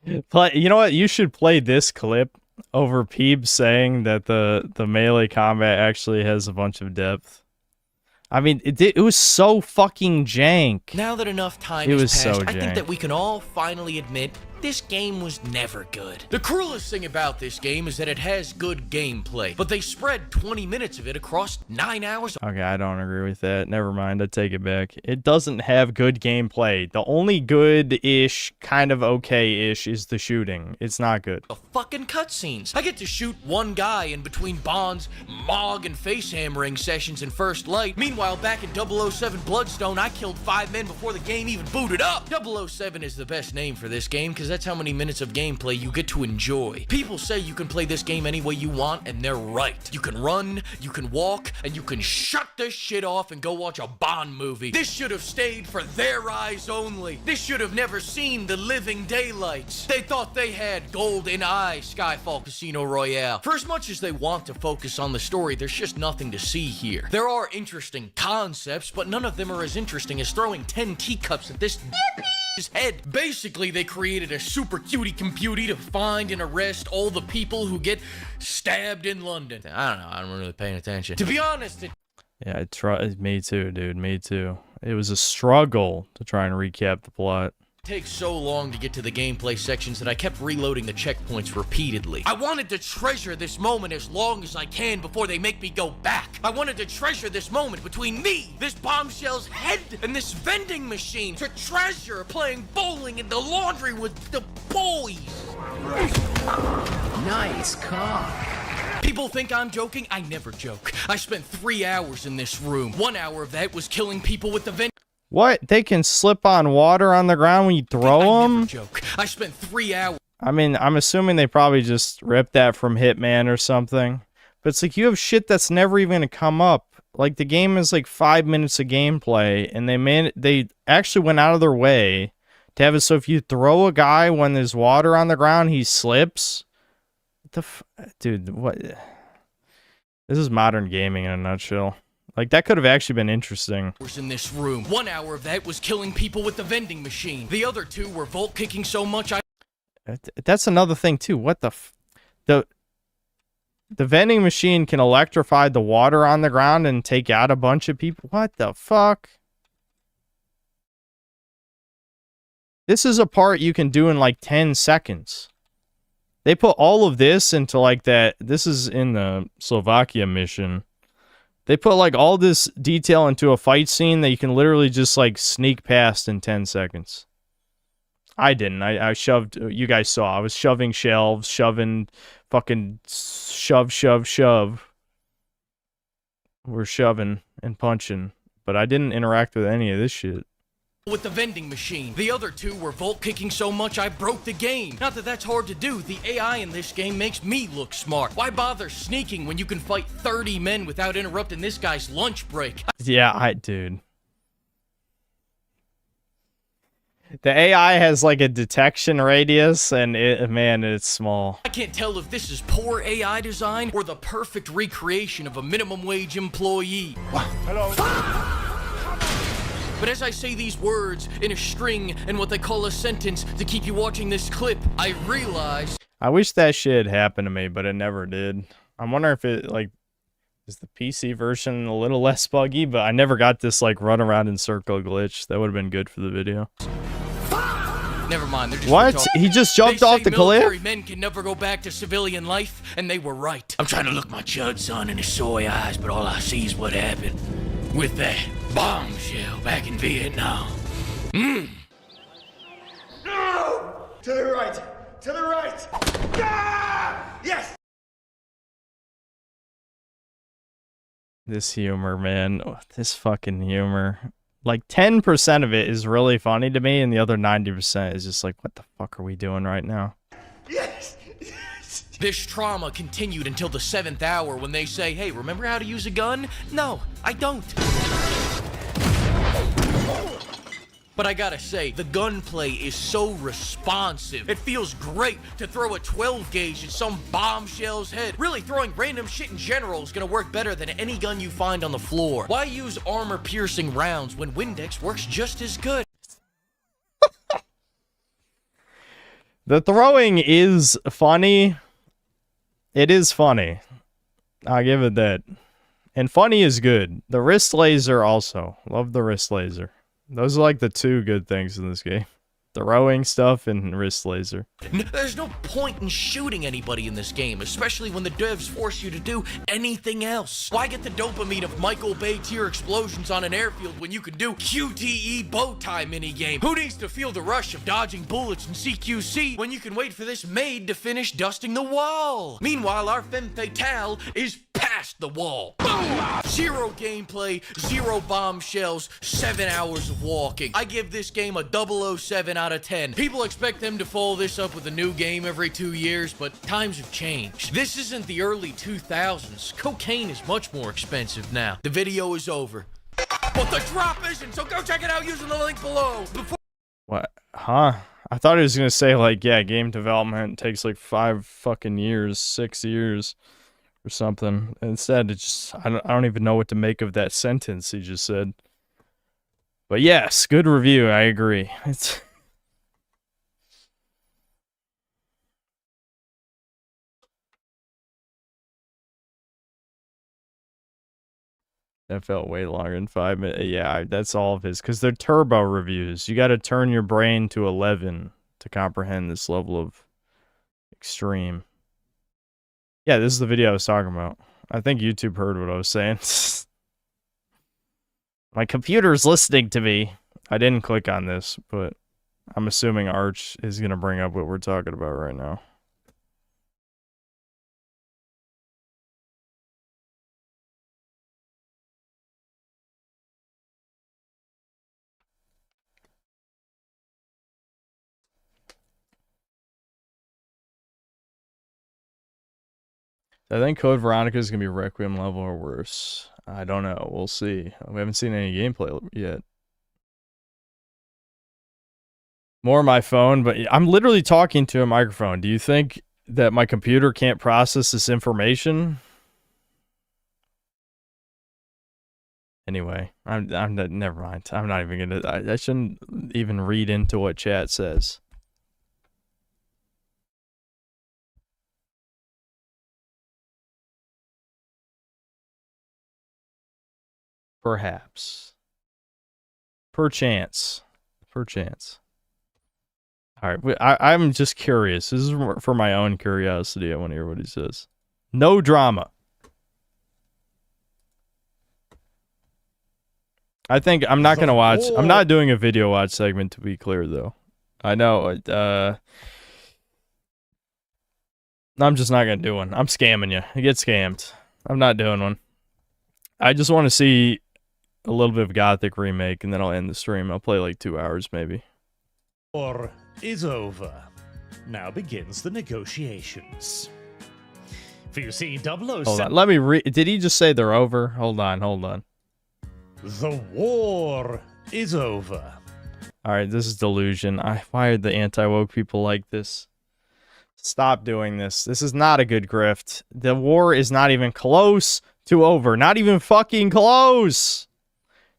You know what? You should play this clip over Peebs saying that the melee combat actually has a bunch of depth. I mean, it was so fucking jank. Now that enough time has passed, I think that we can all finally admit this game was never good. The cruelest thing about this game is that it has good gameplay, but they spread 20 minutes of it across 9 hours. Okay, I don't agree with that. Never mind, I take it back. It doesn't have good gameplay. The only good-ish, kind of okay-ish is the shooting. It's not good. The fucking cutscenes. I get to shoot one guy in between Bond's Mog and face hammering sessions in First Light. Meanwhile, back in 007 Bloodstone, I killed 5 men before the game even booted up. 007 is the best name for this game because that's how many minutes of gameplay you get to enjoy. People say you can play this game any way you want, and they're right. You can run, you can walk, and you can shut this shit off and go watch a Bond movie. This should have stayed for their eyes only. This should have never seen the living daylights. They thought they had golden eyes, Skyfall Casino Royale. For as much as they want to focus on the story, there's just nothing to see here. There are interesting concepts, but none of them are as interesting as throwing 10 teacups at this his head. Basically, they created a super cutie computer to find and arrest all the people who get stabbed in London. I don't know, I'm really paying attention. To be honest, yeah, me too, dude, me too. It was a struggle to try and recap the plot. Takes so long to get to the gameplay sections that I kept reloading the checkpoints repeatedly. I wanted to treasure this moment as long as I can before they make me go back. I wanted to treasure this moment between me, this bombshell's head, and this vending machine. To treasure playing bowling in the laundry with the boys. Nice cock. People think I'm joking. I never joke. I spent 3 hours in this room. 1 hour of that was killing people with the vending. What? They can slip on water on the ground when you throw them? Joke. I spent 3 hours. I mean, I'm assuming they probably just ripped that from Hitman or something. But it's like you have shit that's never even gonna come up. Like the game is like 5 minutes of gameplay, and they actually went out of their way to have it so if you throw a guy when there's water on the ground, he slips. Dude, what? This is modern gaming in a nutshell. Like, that could have actually been interesting. In this room. 1 hour of that was killing people with the vending machine. The other 2 were vault kicking so much That's another thing, too. What the vending machine can electrify the water on the ground and take out a bunch of people? What the fuck? This is a part you can do in, like, 10 seconds. They put all of this into, like, that... This is in the Slovakia mission. They put, like, all this detail into a fight scene that you can literally just, like, sneak past in 10 seconds. I didn't. I shoved... You guys saw. I was shoving shelves, shoving... Fucking shove. We're shoving and punching. But I didn't interact with any of this shit. With the vending machine. The other 2 were vault kicking so much I broke the game. Not that that's hard to do. The AI in this game makes me look smart. Why bother sneaking when you can fight 30 men without interrupting this guy's lunch break? Yeah, dude. The AI has like a detection radius, and man, it's small. I can't tell if this is poor AI design or the perfect recreation of a minimum wage employee. Hello. But as I say these words in a string and what they call a sentence to keep you watching this clip, I realize... I wish that shit happened to me, but it never did. I'm wondering if it, like, is the PC version a little less buggy, but I never got this, like, run around in circle glitch. That would have been good for the video. Never mind, they're just what? retarded. He just jumped off the cliff? Military men can never go back to civilian life, and they were right. I'm trying to look my chud son in his soy eyes, but all I see is what happened with that bombshell back in Vietnam. No! To the right! To the right! Ah! Yes! This humor, man. Oh, this fucking humor. Like, 10% of it is really funny to me, and the other 90% is just like, what the fuck are we doing right now? Yes! This trauma continued until the 7th hour when they say, hey, remember how to use a gun? No, I don't. But I gotta say, the gunplay is so responsive. It feels great to throw a 12 gauge at some bombshell's head. Really, throwing random shit in general is gonna work better than any gun you find on the floor. Why use armor-piercing rounds when Windex works just as good? The throwing is funny. It is funny. I'll give it that. And funny is good. The wrist laser also. Love the wrist laser. Those are like the 2 good things in this game. Throwing stuff and wrist laser. There's no point in shooting anybody in this game, especially when the devs force you to do anything else. Why get the dopamine of Michael Bay tier explosions on an airfield when you can do QTE bow tie minigame? Who needs to feel the rush of dodging bullets in CQC when you can wait for this maid to finish dusting the wall? Meanwhile, our femme fatale is past the wall. Boom! 0 gameplay, 0 bombshells, 7 hours of walking. I give this game a 007 out of 10. People expect them to follow this up with a new game every 2 years, but times have changed. This isn't the early 2000s. Cocaine is much more expensive now. The video is over. But the drop isn't, so go check it out using the link below. What? Huh? I thought he was gonna say, like, yeah, game development takes like 5 fucking years, 6 years, or something. Instead, it just, I don't even know what to make of that sentence he just said. But yes, good review, I agree. It's... That felt way longer than 5 minutes. Yeah, that's all of his. Because they're turbo reviews. You got to turn your brain to 11 to comprehend this level of extreme. Yeah, this is the video I was talking about. I think YouTube heard what I was saying. My computer's listening to me. I didn't click on this, but I'm assuming Arch is going to bring up what we're talking about right now. I think Code Veronica is going to be Requiem level or worse. I don't know. We'll see. We haven't seen any gameplay yet. More my phone, but I'm literally talking to a microphone. Do you think that my computer can't process this information? Anyway, I'm never mind. I'm not even gonna. I shouldn't even read into what chat says. Perhaps. Perchance. Perchance. Alright, I'm just curious. This is for my own curiosity. I want to hear what he says. No drama. I think I'm not going to watch. I'm not doing a video watch segment, to be clear, though. I know. I'm just not going to do one. I'm scamming you. You get scammed. I'm not doing one. I just want to see a little bit of Gothic Remake, and then I'll end the stream. I'll play like 2 hours, maybe. War is over. Now begins the negotiations. For you see, 007... Hold on. Let me read. Did he just say they're over? Hold on. The war is over. Alright, this is delusion. Why are the anti-woke people like this? Stop doing this. This is not a good grift. The war is not even close to over. Not even fucking close.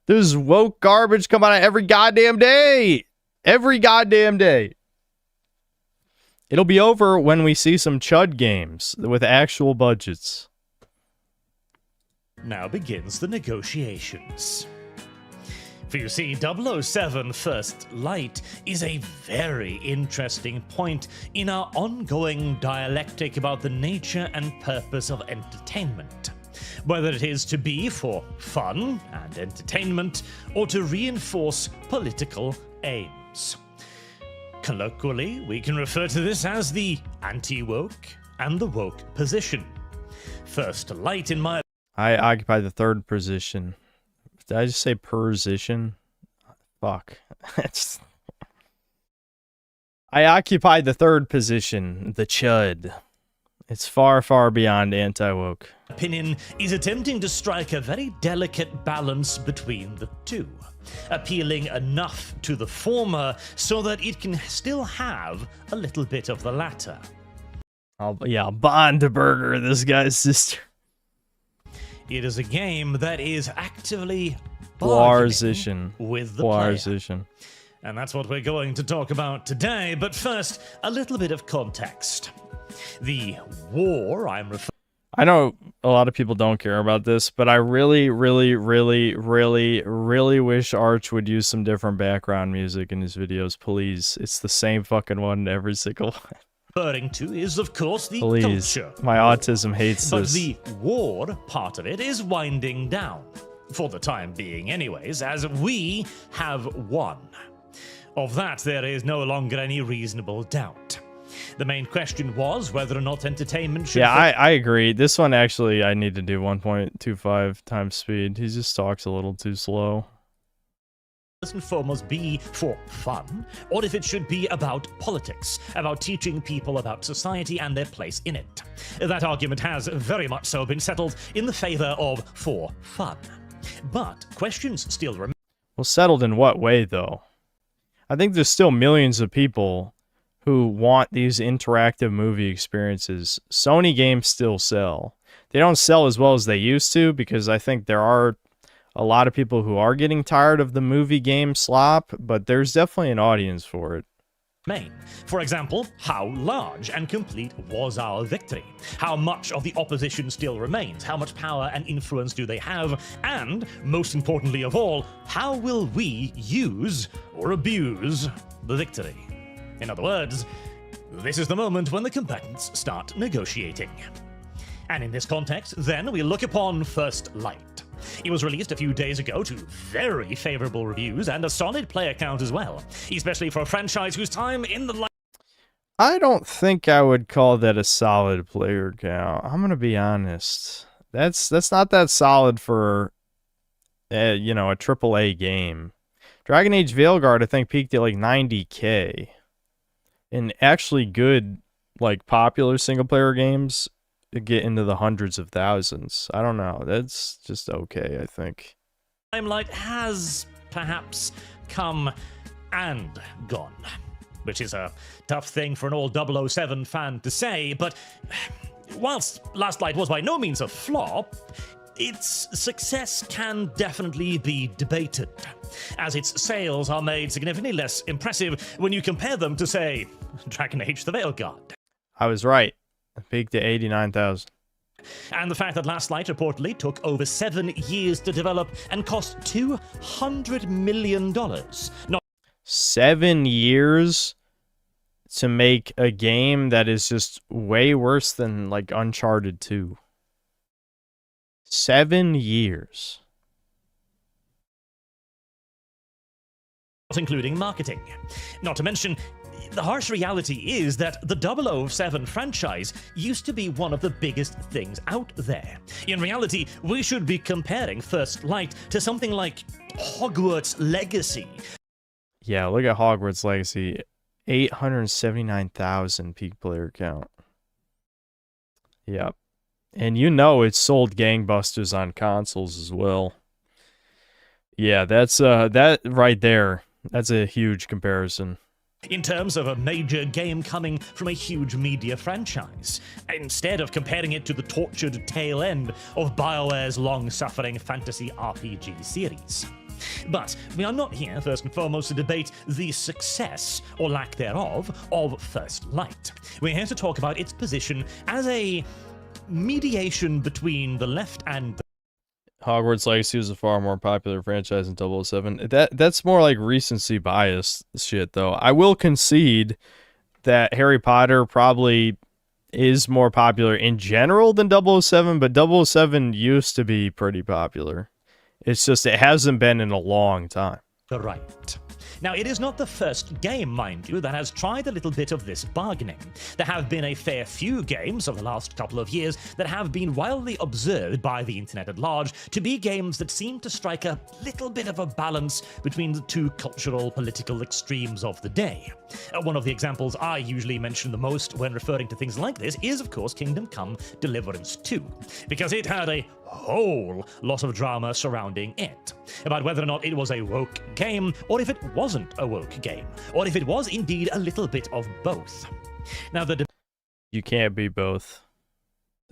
There's woke garbage come out every goddamn day. Every goddamn day. It'll be over when we see some chud games with actual budgets. Now begins the negotiations. For you see, 007 First Light is a very interesting point in our ongoing dialectic about the nature and purpose of entertainment. Whether it is to be for fun and entertainment or to reinforce political aims. Colloquially, we can refer to this as the anti-woke and the woke position. First Light, in my... I occupy the third position. Did I just say position? Fuck. I occupy the third position, the chud. It's far, far beyond anti-woke. Opinion is attempting to strike a very delicate balance between the two, appealing enough to the former so that it can still have a little bit of the latter. I'll bond burger this guy's sister. It is a game that is actively Warzation with the player. Warzation. And that's what we're going to talk about today. But first, a little bit of context. The war I'm referring... I know a lot of people don't care about this, but I really, really, really, really, really wish Arch would use some different background music in his videos, please. It's the same fucking one every single one. Referring to is, of course, the Please. culture. My autism hates But this. the war part of it is winding down. For the time being anyways, as we have won. Of that, there is no longer any reasonable doubt. The main question was whether or not entertainment should... Yeah, I agree. This one, actually, I need to do 1.25 times speed. He just talks a little too slow. First and foremost be for fun, or if it should be about politics, about teaching people about society and their place in it. That argument has very much so been settled in the favor of for fun. But questions still remain. Well, settled in what way, though? I think there's still millions of people who want these interactive movie experiences. Sony games still sell. They don't sell as well as they used to because I think there are a lot of people who are getting tired of the movie game slop, but there's definitely an audience for it. remain. For example, how large and complete was our victory? How much of the opposition still remains? How much power and influence do they have? And, most importantly of all, how will we use or abuse the victory? In other words, this is the moment when the combatants start negotiating. And in this context, then, we look upon First Light. It was released a few days ago to very favorable reviews and a solid player count as well, especially for a franchise whose time in the I don't think I would call that a solid player count. I'm gonna be honest. That's not that solid for you know, a AAA game. Dragon Age Veilguard, I think, peaked at like 90K. And actually good, like, popular single player games get into the hundreds of thousands. I don't know. That's just okay, I think. limelight has perhaps come and gone, which is a tough thing for an old 007 fan to say, but whilst Last Light was by no means a flop, its success can definitely be debated, as its sales are made significantly less impressive when you compare them to, say, Dragon Age the Veilguard. I was right. It peaked at 89,000. And the fact that Last Light reportedly took over 7 years to develop and cost $200 million. Not 7 years to make a game that is just way worse than, like, Uncharted 2. 7 years. including marketing. Not to mention, the harsh reality is that the 007 franchise used to be one of the biggest things out there. In reality, we should be comparing First Light to something like Hogwarts Legacy. Yeah, look at Hogwarts Legacy. 879,000 peak player count. Yep. And you know it sold gangbusters on consoles as well. Yeah, that's that right there. That's a huge comparison. In terms of a major game coming from a huge media franchise, instead of comparing it to the tortured tail end of BioWare's long-suffering fantasy RPG series. But we are not here, first and foremost, to debate the success, or lack thereof, of First Light. We're here to talk about its position as a mediation between the left and the Hogwarts Legacy is a far more popular franchise than 007. That's more like recency bias shit, though. I will concede that Harry Potter probably is more popular in general than 007, but 007 used to be pretty popular. It's just it hasn't been in a long time. right. Now, it is not the first game, mind you, that has tried a little bit of this bargaining. There have been a fair few games of the last couple of years that have been widely observed by the internet at large to be games that seem to strike a little bit of a balance between the two cultural, political extremes of the day. One of the examples I usually mention the most when referring to things like this is, of course, Kingdom Come Deliverance 2, because it had a whole lot of drama surrounding it, about whether or not it was a woke game, or if it wasn't a woke game, or if it was indeed a little bit of both. Now, you can't be both.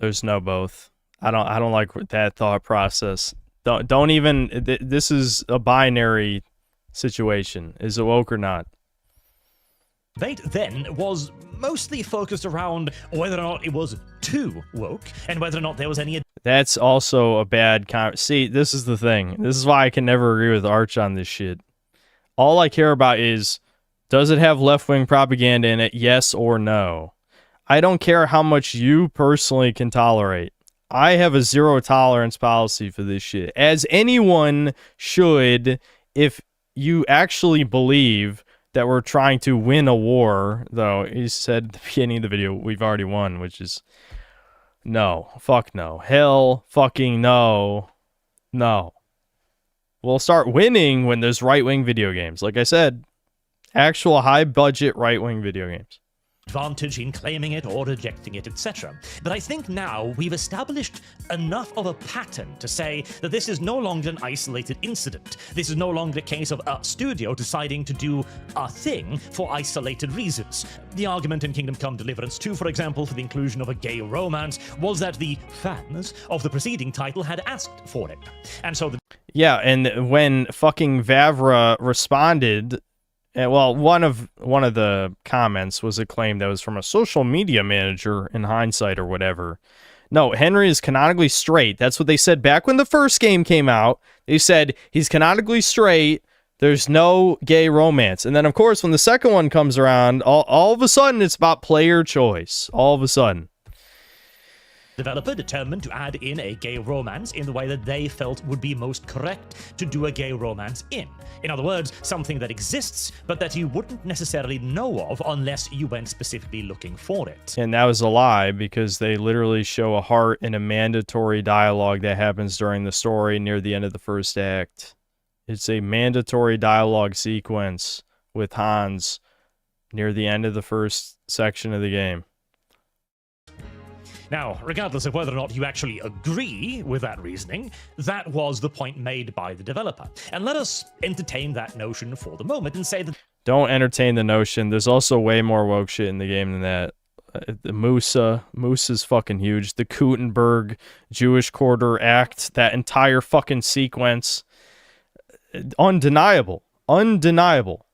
There's no both. I don't like that thought process. Don't even. This is a binary situation. Is it woke or not? debate then was mostly focused around whether or not it was too woke and whether or not there was any. That's also a bad See, this is the thing. This is why I can never agree with Arch on this shit. All I care about is, does it have left-wing propaganda in it, yes or no? I don't care how much you personally can tolerate. I have a zero tolerance policy for this shit, as anyone should if you actually believe that we're trying to win a war, though he said at the beginning of the video, we've already won, which is no. Fuck no. Hell fucking no. No. We'll start winning when there's right-wing video games. Like I said, actual high-budget right-wing video games. Advantage in claiming it or rejecting it, etc. But I think now we've established enough of a pattern to say that this is no longer an isolated incident. This is no longer a case of a studio deciding to do a thing for isolated reasons. The argument in Kingdom Come Deliverance 2, for example, for the inclusion of a gay romance, was that the fans of the preceding title had asked for it. And so Yeah, and when fucking Vavra responded And, well, one of the comments was a claim that was from a social media manager in hindsight or whatever. No, Henry is canonically straight. That's what they said back when the first game came out. They said he's canonically straight. There's no gay romance. And then, of course, when the second one comes around, all of a sudden, it's about player choice. All of a sudden. Developer determined to add in a gay romance in the way that they felt would be most correct to do a gay romance in. In other words, something that exists, but that you wouldn't necessarily know of unless you went specifically looking for it. And that was a lie, because they literally show a heart in a mandatory dialogue that happens during the story near the end of the first act. It's a mandatory dialogue sequence with Hans near the end of the first section of the game. Now, regardless of whether or not you actually agree with that reasoning, that was the point made by the developer. And let us entertain that notion for the moment and say that... Don't entertain the notion. There's also way more woke shit in the game than that. The Musa's fucking huge. The Gutenberg Jewish Quarter Act, that entire fucking sequence. Undeniable. Undeniable.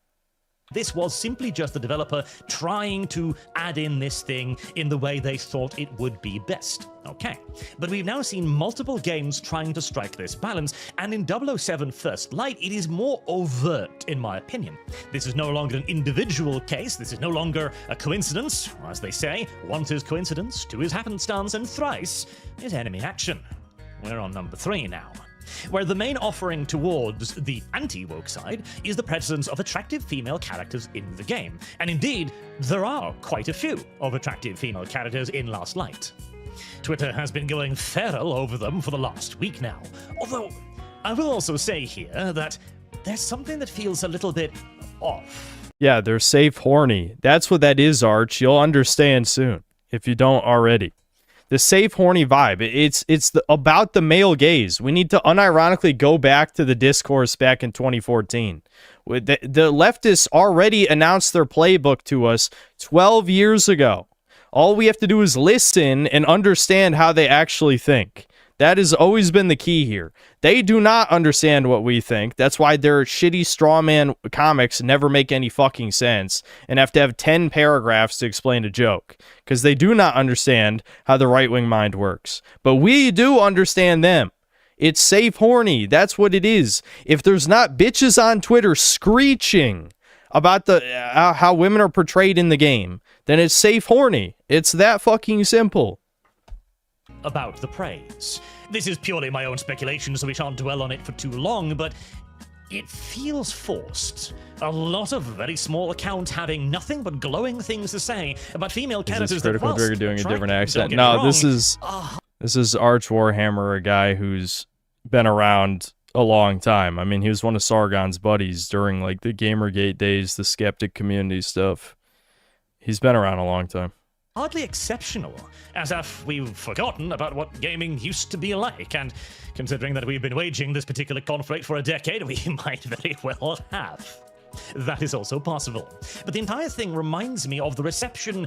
This was simply just the developer trying to add in this thing in the way they thought it would be best. Okay, but we've now seen multiple games trying to strike this balance, and in 007 First Light, it is more overt, in my opinion. This is no longer an individual case, this is no longer a coincidence. As they say, once is coincidence, two is happenstance, and thrice is enemy action. We're on number 3 now, where the main offering towards the anti-woke side is the presence of attractive female characters in the game. And indeed, there are quite a few of attractive female characters in Last Light. Twitter has been going feral over them for the last week now. Although, I will also say here that there's something that feels a little bit off. Yeah, they're safe horny. That's what that is, Arch. You'll understand soon, if you don't already. The safe horny vibe. It's about the male gaze. We need to unironically go back to the discourse back in 2014. The leftists already announced their playbook to us 12 years ago. All we have to do is listen and understand how they actually think. That has always been the key here. They do not understand what we think. That's why their shitty straw man comics never make any fucking sense and have to have 10 paragraphs to explain a joke, because they do not understand how the right-wing mind works. But we do understand them. It's safe horny. That's what it is. If there's not bitches on Twitter screeching about the how women are portrayed in the game, then it's safe horny. It's that fucking simple. About the praise. This is purely my own speculation, so we shan't dwell on it for too long, but it feels forced. A lot of very small accounts having nothing but glowing things to say about female characters. Is this Critical that Trigger doing a different accent? No, No, this is Arch Warhammer, a guy who's been around a long time. I mean, he was one of Sargon's buddies during like the Gamergate days, the skeptic community stuff. He's been around a long time. Hardly exceptional, as if we've forgotten about what gaming used to be like, and considering that we've been waging this particular conflict for a decade, we might very well have. That is also possible. But the entire thing reminds me of the reception.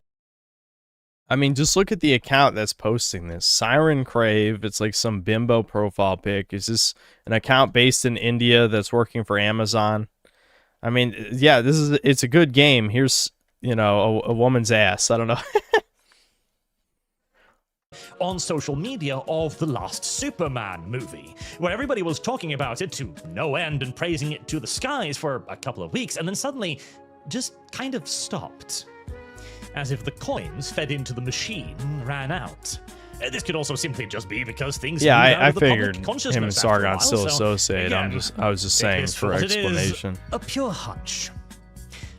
I mean, just look at the account that's posting this. Siren Crave, it's like some bimbo profile pic. Is this an account based in India that's working for Amazon? I mean, yeah, it's a good game. Here's, you know, a woman's ass. I don't know. On social media of the last Superman movie, where everybody was talking about it to no end and praising it to the skies for a couple of weeks, and then suddenly just kind of stopped. As if the coins fed into the machine ran out. This could also simply just be because things yeah, moved out I of the public figured consciousness him and after a Sargon while, still so, associate. again, I was just saying it is for what it is, explanation. a pure hunch.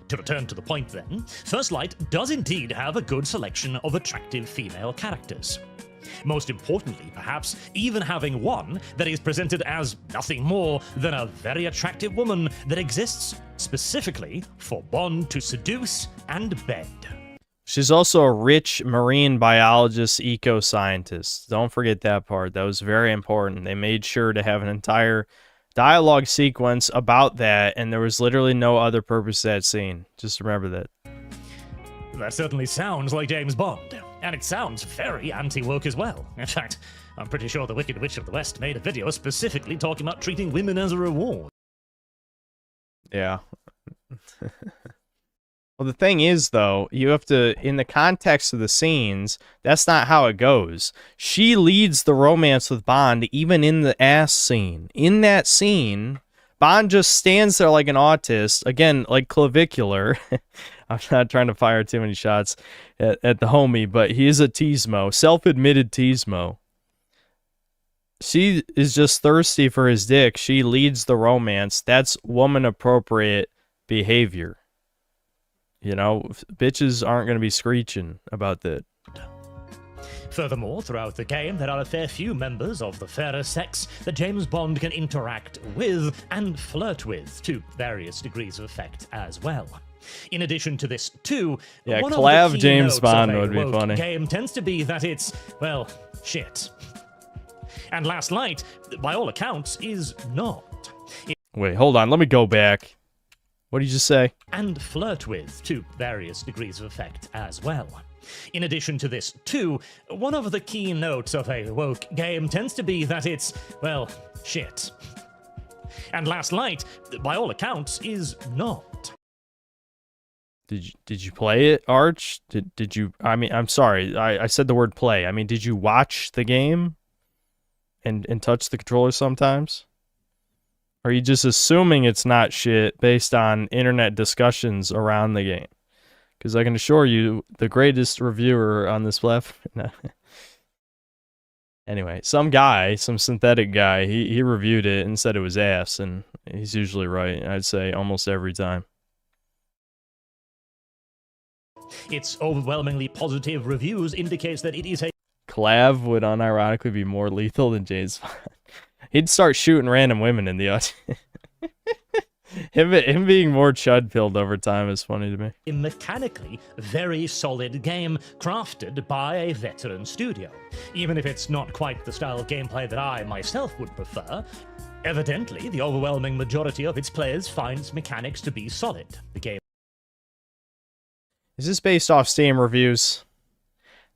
To return to the point then, First Light does indeed have a good selection of attractive female characters. Most importantly, perhaps, even having one that is presented as nothing more than a very attractive woman that exists specifically for Bond to seduce and bed. She's also a rich marine biologist, eco-scientist. Don't forget that part. That was very important. They made sure to have an entire dialogue sequence about that, and there was literally no other purpose to that scene. Just remember that. That certainly sounds like James Bond, and it sounds very anti-woke as well. In fact, I'm pretty sure the Wicked Witch of the West made a video specifically talking about treating women as a reward. Yeah, Well, the thing is, though, you have to, in the context of the scenes, that's not how it goes. She leads the romance with Bond, even in the ass scene. In that scene, Bond just stands there like an autist, again, like clavicular. I'm not trying to fire too many shots at the homie, but he is a Teasmo, self-admitted Teasmo. She is just thirsty for his dick. She leads the romance. That's woman-appropriate behavior. You know, bitches aren't going to be screeching about that. Furthermore, throughout the game, there are a fair few members of the fairer sex that James Bond can interact with and flirt with, to various degrees of effect as well. In addition to this, too, yeah, one collab of the James keynotes Bond of a would be woke funny. Game tends to be that it's, well, shit. And Last Light, by all accounts, is not. Wait, hold on. Let me go back. What did you just say? And flirt with, to various degrees of effect as well. In addition to this, too, one of the key notes of a woke game tends to be that it's, well, shit. And Last Light, by all accounts, is not. Did you play it, Arch? Did you? I mean, I'm sorry. I said the word play. I mean, did you watch the game and touch the controller sometimes? Or are you just assuming it's not shit based on internet discussions around the game? Because I can assure you, the greatest reviewer on this platform... Anyway, some guy, some synthetic guy, he reviewed it and said it was ass, and he's usually right, I'd say, almost every time. Its overwhelmingly positive reviews indicates that it is a... Clav would unironically be more lethal than James Bond. He'd start shooting random women in the audience. him being more chud-pilled over time is funny to me. A mechanically very solid game crafted by a veteran studio. Even if it's not quite the style of gameplay that I myself would prefer, evidently the overwhelming majority of its players finds mechanics to be solid. The game... Is this based off Steam reviews?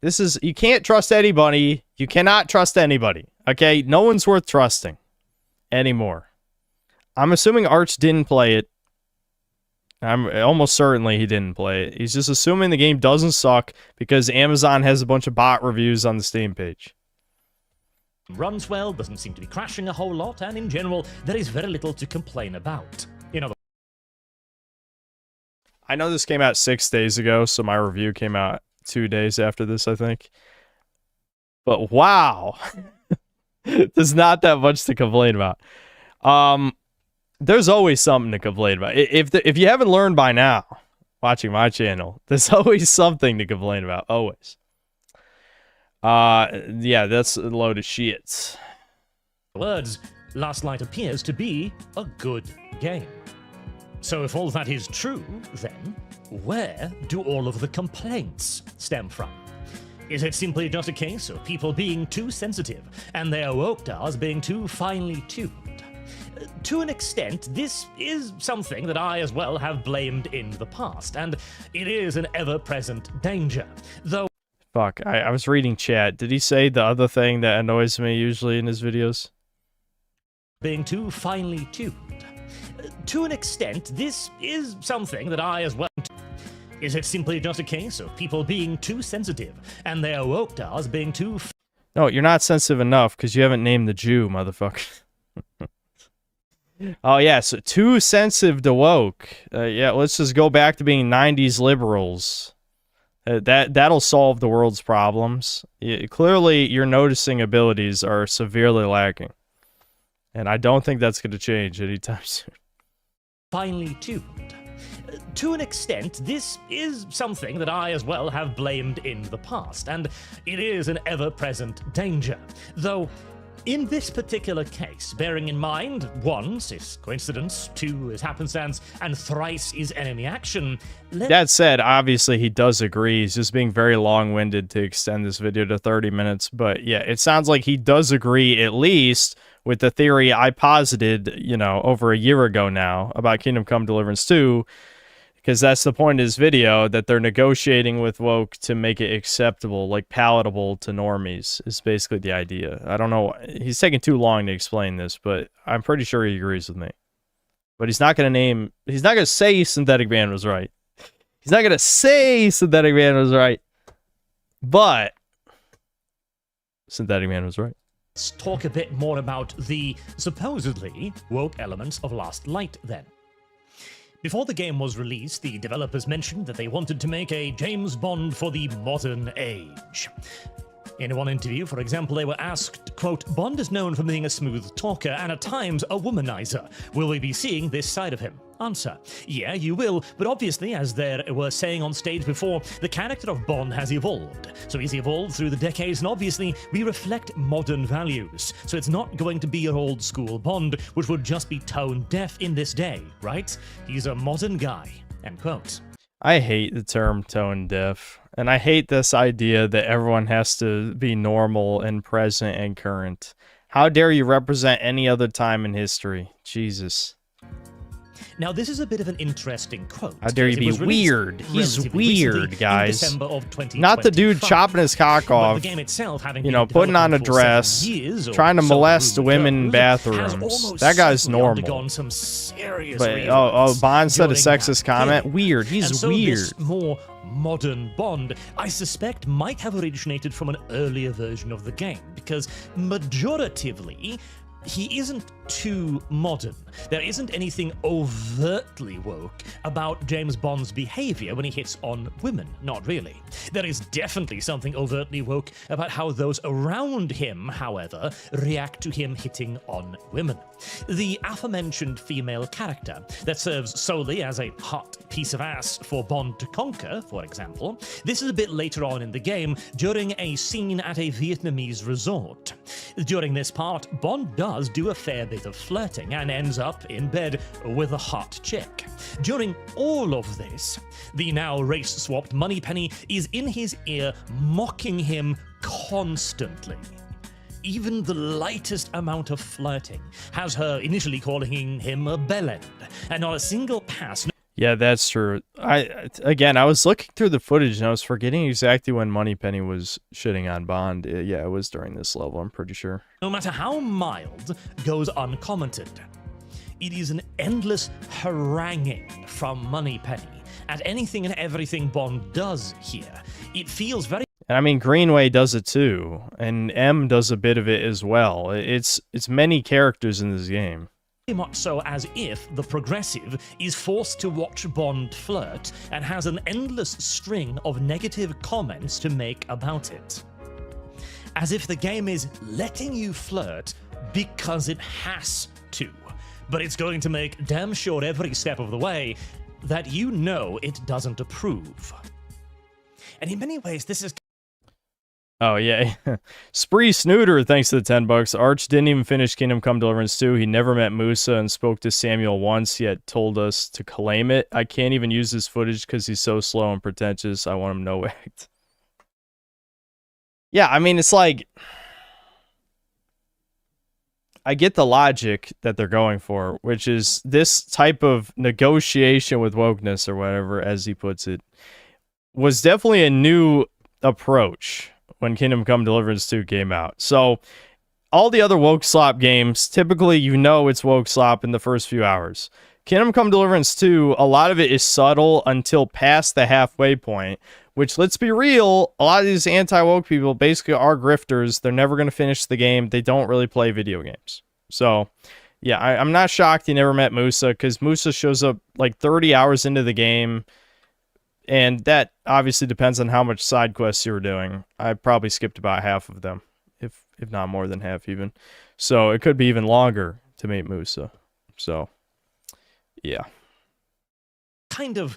This is... You can't trust anybody. You cannot trust anybody. Okay? No one's worth trusting anymore. I'm assuming Arch didn't play it. I'm almost certainly he didn't play it. He's just assuming the game doesn't suck because Amazon has a bunch of bot reviews on the Steam page. Runs well, doesn't seem to be crashing a whole lot, and in general, there is very little to complain about. You know, I know this came out 6 days ago, so my review came out 2 days after this, I think. But wow. There's not that much to complain about. There's always something to complain about. If you haven't learned by now, watching my channel, there's always something to complain about. Always. Yeah, that's a load of shit. Words, Last Light appears to be a good game. So if all that is true, then where do all of the complaints stem from? Is it simply just a case of people being too sensitive and their woke stars being too finely tuned? To an extent, this is something that I as well have blamed in the past, and it is an ever-present danger, though... Fuck, I was reading chat. Did he say the other thing that annoys me usually in his videos? Being too finely tuned. To an extent, this is something that I as well... Is it simply just a case of people being too sensitive and their woke stars being too... No, you're not sensitive enough because you haven't named the Jew, motherfucker. Oh, yeah, so too sensitive to woke. Yeah, let's just go back to being 90s liberals. That'll solve the world's problems. Clearly, your noticing abilities are severely lacking. And I don't think that's going to change anytime soon. Finely tuned. To an extent, this is something that I as well have blamed in the past, and it is an ever-present danger. Though, in this particular case, bearing in mind, 1 is coincidence, 2 is happenstance, and thrice is enemy action... That said, obviously he does agree. He's just being very long-winded to extend this video to 30 minutes. But yeah, it sounds like he does agree, at least, with the theory I posited, you know, over a year ago now about Kingdom Come Deliverance 2, because that's the point of his video, that they're negotiating with woke to make it acceptable, like palatable to normies, is basically the idea. I don't know. He's taking too long to explain this, but I'm pretty sure he agrees with me. But he's not gonna say Synthetic Man was right. He's not gonna say Synthetic Man was right. But Synthetic Man was right. Let's talk a bit more about the supposedly woke elements of Last Light then. Before the game was released, the developers mentioned that they wanted to make a James Bond for the modern age. In one interview, for example, they were asked, quote, Bond is known for being a smooth talker and at times a womanizer. Will we be seeing this side of him? Answer, yeah, you will, but obviously, as they were saying on stage before, the character of Bond has evolved. So he's evolved through the decades, and obviously, we reflect modern values. So it's not going to be your old school Bond, which would just be tone deaf in this day, right? He's a modern guy, end quote. I hate the term tone deaf, and I hate this idea that everyone has to be normal and present and current. How dare you represent any other time in history? Jesus. Now, this is a bit of an interesting quote. How dare you be weird? He's weird, guys. Not the dude chopping his cock off, you know, putting on a dress, trying to molest women in bathrooms. That guy's normal. But, Bond said a sexist comment? Weird. He's weird. This more modern Bond, I suspect, might have originated from an earlier version of the game, because majoritively, he isn't too modern. There isn't anything overtly woke about James Bond's behavior when he hits on women. Not really. There is definitely something overtly woke about how those around him, however, react to him hitting on women. The aforementioned female character that serves solely as a hot piece of ass for Bond to conquer, for example, this is a bit later on in the game during a scene at a Vietnamese resort. During this part, Bond does do a fair bit of flirting and ends up in bed with a hot chick. During all of this, the now race-swapped Moneypenny is in his ear mocking him constantly. Even the lightest amount of flirting has her initially calling him a bellend, and not a single pass. Yeah, that's true. I was looking through the footage and I was forgetting exactly when Moneypenny was shitting on Bond. Yeah, it was during this level, I'm pretty sure. No matter how mild, goes uncommented. It is an endless haranguing from Moneypenny at anything and everything Bond does here. It feels very... And I mean, Greenway does it too, and M does a bit of it as well. It's many characters in this game. Very much so as if the progressive is forced to watch Bond flirt and has an endless string of negative comments to make about it. As if the game is letting you flirt because it has to, but it's going to make damn sure every step of the way that you know it doesn't approve. And in many ways, this is... Oh, yeah. Spree Snooter, thanks to the $10. Arch didn't even finish Kingdom Come Deliverance 2. He never met Musa and spoke to Samuel once, yet told us to claim it. I can't even use this footage because he's so slow and pretentious. I want him no act. Yeah, I mean, it's like... I get the logic that they're going for, which is this type of negotiation with wokeness, or whatever, as he puts it, was definitely a new approach when Kingdom Come Deliverance 2 came out. So, all the other woke slop games, typically you know it's woke slop in the first few hours. Kingdom Come Deliverance 2, a lot of it is subtle until past the halfway point, which, let's be real, a lot of these anti-woke people basically are grifters. They're never going to finish the game. They don't really play video games. So, yeah, I'm not shocked he never met Musa, because Musa shows up like 30 hours into the game, and that obviously depends on how much side quests you were doing. I probably skipped about half of them, if not more than half even. So it could be even longer to meet Musa. So, yeah. Kind of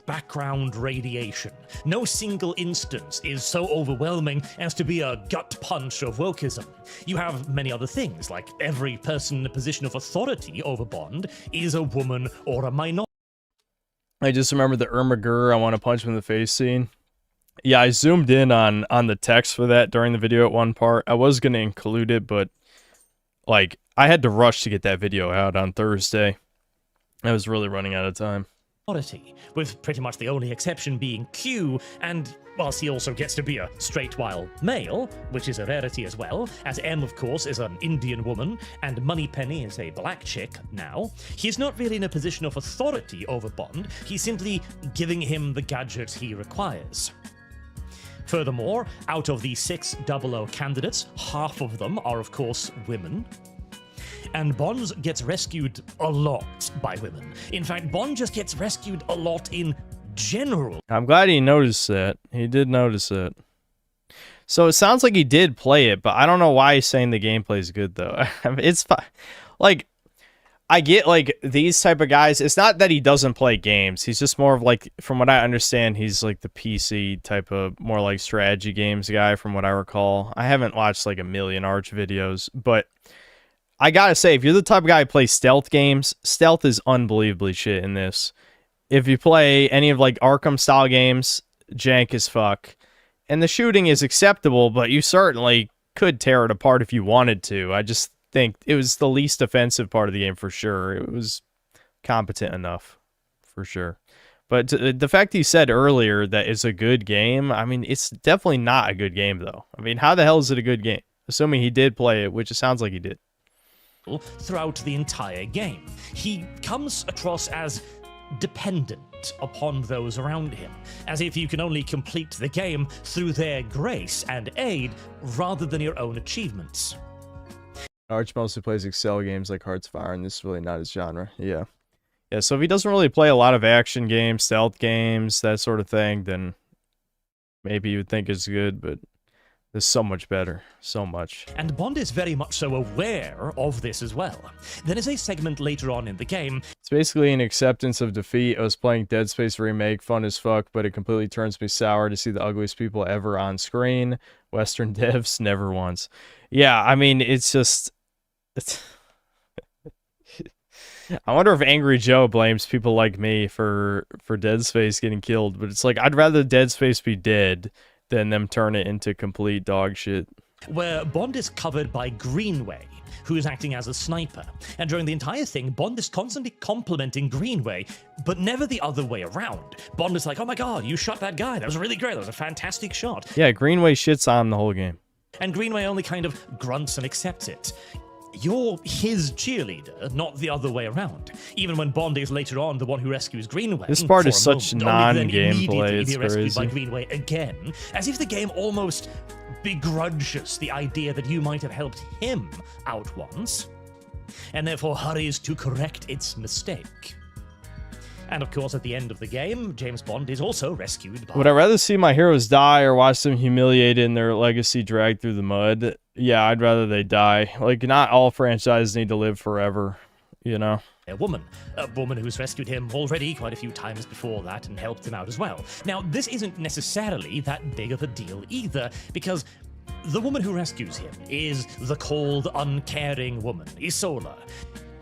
background radiation. No single instance is so overwhelming as to be a gut punch of wokeism. You have many other things, like every person in a position of authority over Bond is a woman or a minority. I just remember the Irma Gur, I want to punch him in the face scene. Yeah, I zoomed in on the text for that during the video at one part. I was going to include it, but like I had to rush to get that video out on Thursday. I was really running out of time. with pretty much the only exception being Q, and whilst he also gets to be a straight while male, which is a rarity as well, as M, of course, is an Indian woman, and Moneypenny is a black chick now, he's not really in a position of authority over Bond, he's simply giving him the gadgets he requires. Furthermore, out of the 6 00 candidates, half of them are, of course, women. And Bond gets rescued a lot by women. In fact, Bond just gets rescued a lot in general. I'm glad he noticed that. He did notice it. So it sounds like he did play it, but I don't know why he's saying the gameplay is good, though. I mean, it's fine. Like, I get, like, these type of guys. It's not that he doesn't play games. He's just more of, like, from what I understand, he's, like, the PC type of, more like strategy games guy, from what I recall. I haven't watched, like, a million Arch videos, but I gotta say, if you're the type of guy who plays stealth games, stealth is unbelievably shit in this. If you play any of, like, Arkham-style games, jank as fuck. And the shooting is acceptable, but you certainly could tear it apart if you wanted to. I just think it was the least offensive part of the game for sure. It was competent enough, for sure. But the fact he said earlier that it's a good game, I mean, it's definitely not a good game, though. I mean, how the hell is it a good game? Assuming he did play it, which it sounds like he did. Throughout the entire game, he comes across as dependent upon those around him, as if you can only complete the game through their grace and aid rather than your own achievements. Arch mostly plays Excel games like Hearts of Iron. This is really not his genre. Yeah. Yeah, so if he doesn't really play a lot of action games, stealth games, that sort of thing, then maybe you would think it's good, but there's so much better. So much. And Bond is very much so aware of this as well. There is a segment later on in the game. It's basically an acceptance of defeat. I was playing Dead Space Remake, fun as fuck, but it completely turns me sour to see the ugliest people ever on screen. Western devs, never once. Yeah, I mean, it's just... I wonder if Angry Joe blames people like me for Dead Space getting killed, but it's like, I'd rather Dead Space be dead than them turn it into complete dog shit. Where Bond is covered by Greenway, who is acting as a sniper. And during the entire thing, Bond is constantly complimenting Greenway, but never the other way around. Bond is like, oh my god, you shot that guy. That was really great. That was a fantastic shot. Yeah, Greenway shits on him the whole game. And Greenway only kind of grunts and accepts it. You're his cheerleader, not the other way around. Even when Bond is later on the one who rescues Greenway. This part is such non-gameplay, it's rescued by crazy. Greenway again, as if the game almost begrudges the idea that you might have helped him out once, and therefore hurries to correct its mistake. And of course, at the end of the game, James Bond is also rescued by... Would I rather see my heroes die or watch them humiliated and their legacy dragged through the mud? Yeah, I'd rather they die. Like, not all franchises need to live forever, you know? A woman who's rescued him already quite a few times before that and helped him out as well. Now, this isn't necessarily that big of a deal either, because the woman who rescues him is the cold, uncaring woman, Isola.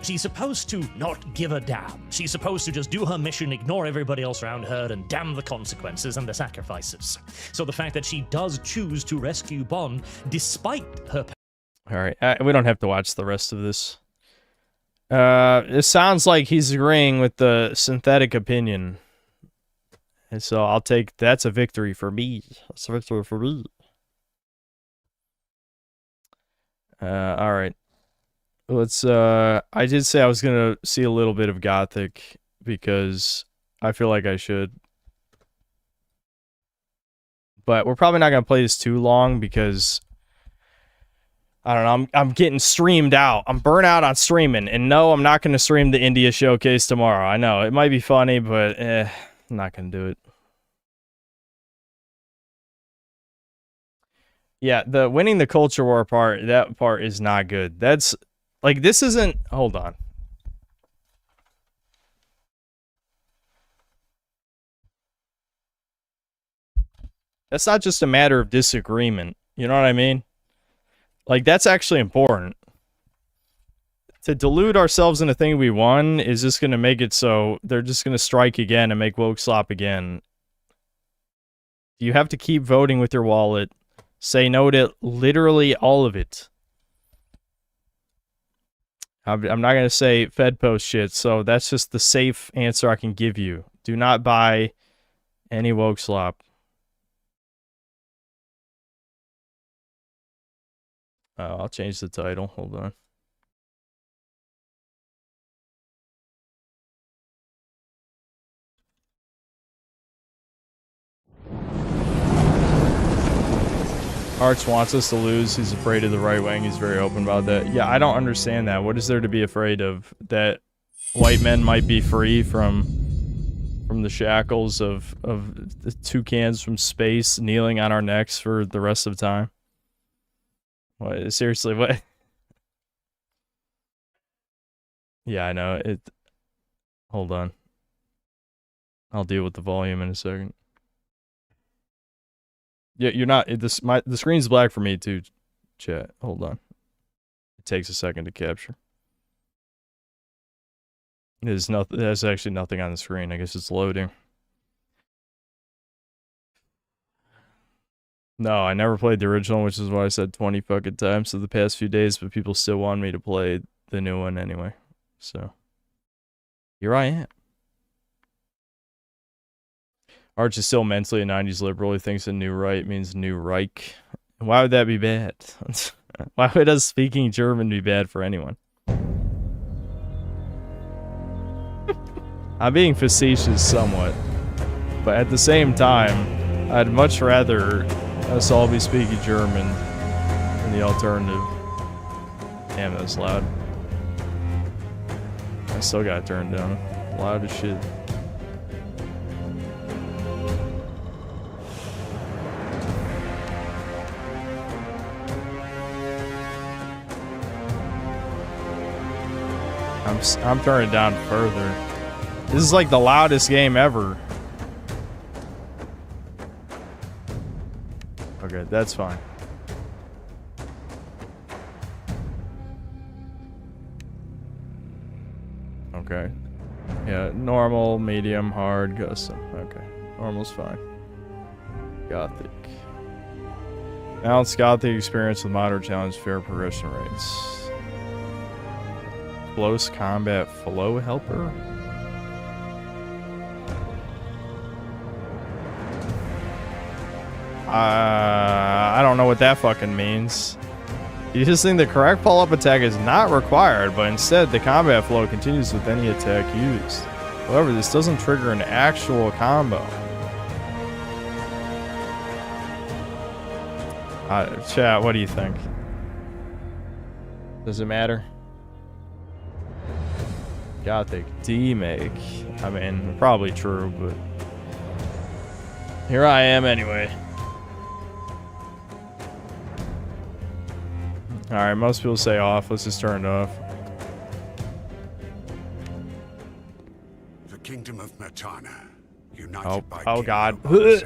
She's supposed to not give a damn. She's supposed to just do her mission, ignore everybody else around her, and damn the consequences and the sacrifices. So the fact that she does choose to rescue Bond, despite her... Alright, we don't have to watch the rest of this. It sounds like he's agreeing with the synthetic opinion. And so I'll take... That's a victory for me. That's a victory for me. Alright. Let's, I did say I was gonna see a little bit of Gothic, because I feel like I should. But we're probably not gonna play this too long, because I don't know, I'm getting streamed out. I'm burnt out on streaming, and no, I'm not gonna stream the India showcase tomorrow. I know, it might be funny, but I'm not gonna do it. Yeah, the winning the culture war part, that part is not good. That's... Like, this isn't... Hold on. That's not just a matter of disagreement. You know what I mean? Like, that's actually important. To delude ourselves into thinking we won is just going to make it so they're just going to strike again and make woke slop again. You have to keep voting with your wallet. Say no to literally all of it. I'm not going to say Fed post shit, so that's just the safe answer I can give you. Do not buy any woke slop. I'll change the title. Hold on. Arch wants us to lose. He's afraid of the right wing. He's very open about that. Yeah, I don't understand that. What is there to be afraid of? That white men might be free from the shackles of the toucans from space kneeling on our necks for the rest of time? What? Seriously, what? Yeah, I know. Hold on. I'll deal with the volume in a second. Yeah, you're not. The screen's black for me too, chat. Hold on. It takes a second to capture. There's actually nothing on the screen. I guess it's loading. No, I never played the original, which is why I said 20 fucking times for the past few days, but people still want me to play the new one anyway. So, here I am. Arch is still mentally a 90s liberal. He thinks a new right means new Reich. Why would that be bad? Why would us speaking German be bad for anyone? I'm being facetious somewhat, but at the same time, I'd much rather us all be speaking German than the alternative. Damn, that was loud. I still got it turned down. Loud as shit. I'm turning it down further. This is like the loudest game ever. Okay, that's fine. Okay. Yeah, normal, medium, hard, custom. Okay. Normal's fine. Gothic. Balanced Gothic experience with moderate challenge, fair progression rates. Close combat flow helper? I don't know what that fucking means. You just think the correct follow-up attack is not required, but instead the combat flow continues with any attack used. However, this doesn't trigger an actual combo. Chat, what do you think? Does it matter? Gothic Remake. I mean, probably true, but here I am anyway. Alright, most people say off. Let's just turn it off. The kingdom of Mertana, united by oh god. During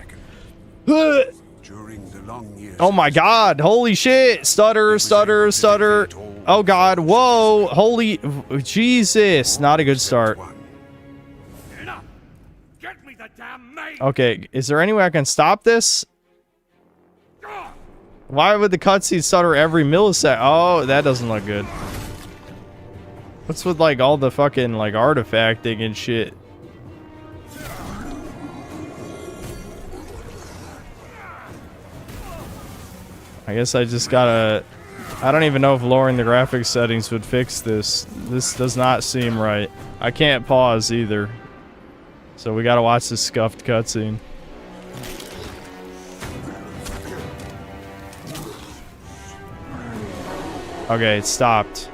the long years Oh my god. Holy shit. Stutter, stutter, stutter. Oh god. Whoa. Holy Jesus. Not a good start. Okay, is there any way I can stop this? Why would the cutscene stutter every millisecond? Oh, that doesn't look good. What's with like all the fucking like artifacting and shit? I guess I just gotta... I don't even know if lowering the graphics settings would fix this. This does not seem right. I can't pause either. So we gotta watch this scuffed cutscene. Okay, it stopped.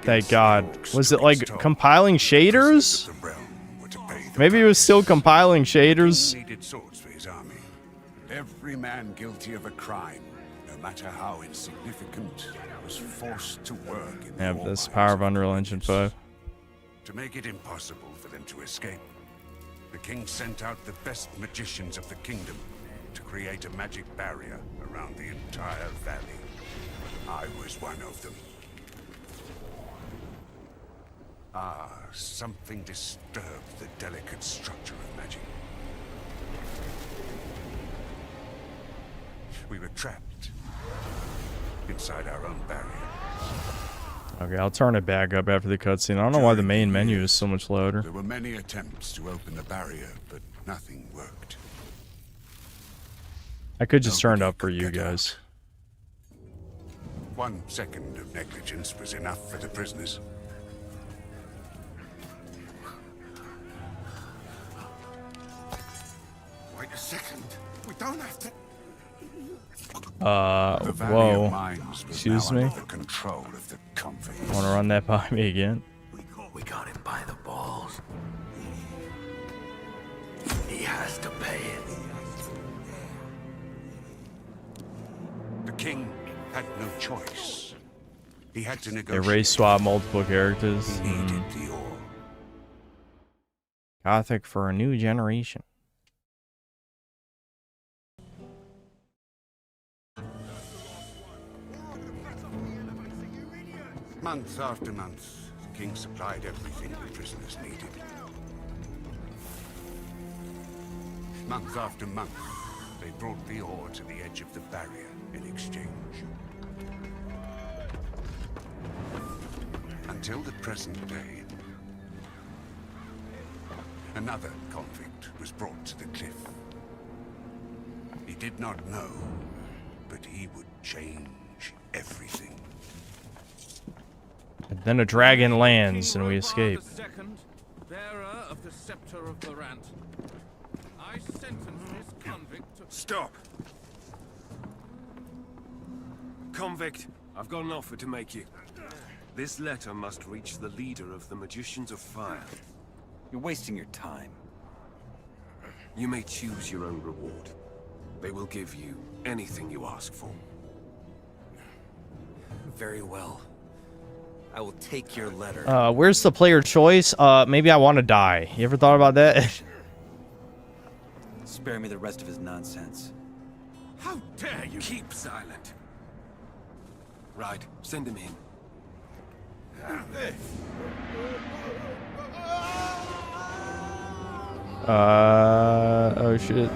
Thank God. Was it like compiling shaders? Maybe it was still compiling shaders. needed swords for his army. Every man guilty of a crime, no matter how insignificant, was forced to work in the Yeah, this power of Unreal Engine 5. To make it impossible for them to escape, the king sent out the best magicians of the kingdom to create a magic barrier around the entire valley. I was one of them. Something disturbed the delicate structure of magic. We were trapped inside our own barrier. Okay, I'll turn it back up after the cutscene. I don't know why the main menu is so much louder. There were many attempts to open the barrier, but nothing worked. I could just turn it up for you guys. 1 second of negligence was enough for the prisoners. Wait a second. We don't have to. Whoa. Excuse me? Control of the convicts. Wanna run that by me again? We got him by the balls. He has to pay it. The king had no choice. He had to negotiate. Erase swap multiple characters. He needed the ore. Gothic for a new generation. Month after month, the king supplied everything the prisoners needed. Month after month, they brought the ore to the edge of the barrier in exchange. Until the present day, another convict was brought to the cliff. He did not know, but he would change everything. And then a dragon lands and we escape. Second, bearer of the scepter of Varant. I sentence this convict to... Stop! Convict, I've got an offer to make you. This letter must reach the leader of the Magicians of Fire. You're wasting your time. You may choose your own reward. They will give you anything you ask for. Very well. I will take your letter. Where's the player choice? Maybe I want to die. You ever thought about that? Spare me the rest of his nonsense. How dare you keep silent? Right, send him in. Oh shit.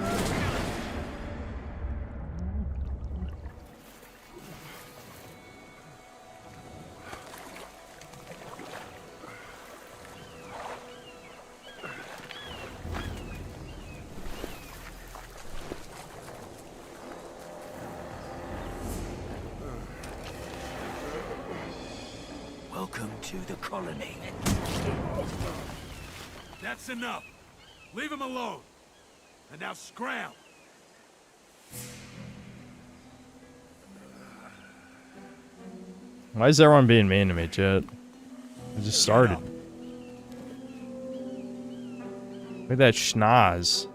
Welcome to the colony. That's enough. Leave him alone. And now scram. Why is everyone being mean to me, Chet? I just started. Look at that schnoz.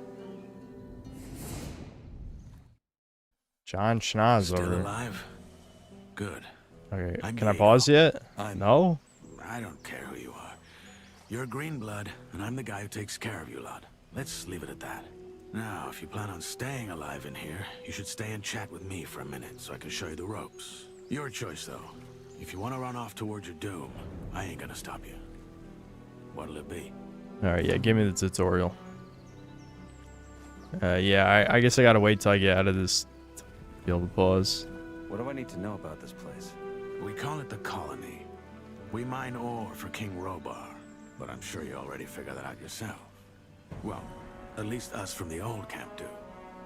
John Schnoz Still over. alive? Good. Okay, I can I know pause you. yet? No? I don't care who you are. You're green blood, and I'm the guy who takes care of you lot. Let's leave it at that. Now, if you plan on staying alive in here, you should stay and chat with me for a minute so I can show you the ropes. Your choice, though. If you want to run off towards your doom, I ain't gonna stop you. What'll it be? Alright, yeah, give me the tutorial. Yeah, I guess I gotta wait till I get out of this to be able to pause. What do I need to know about this place? We call it the Colony. We mine ore for King Robar, but I'm sure you already figured that out yourself. Well, at least us from the old camp do.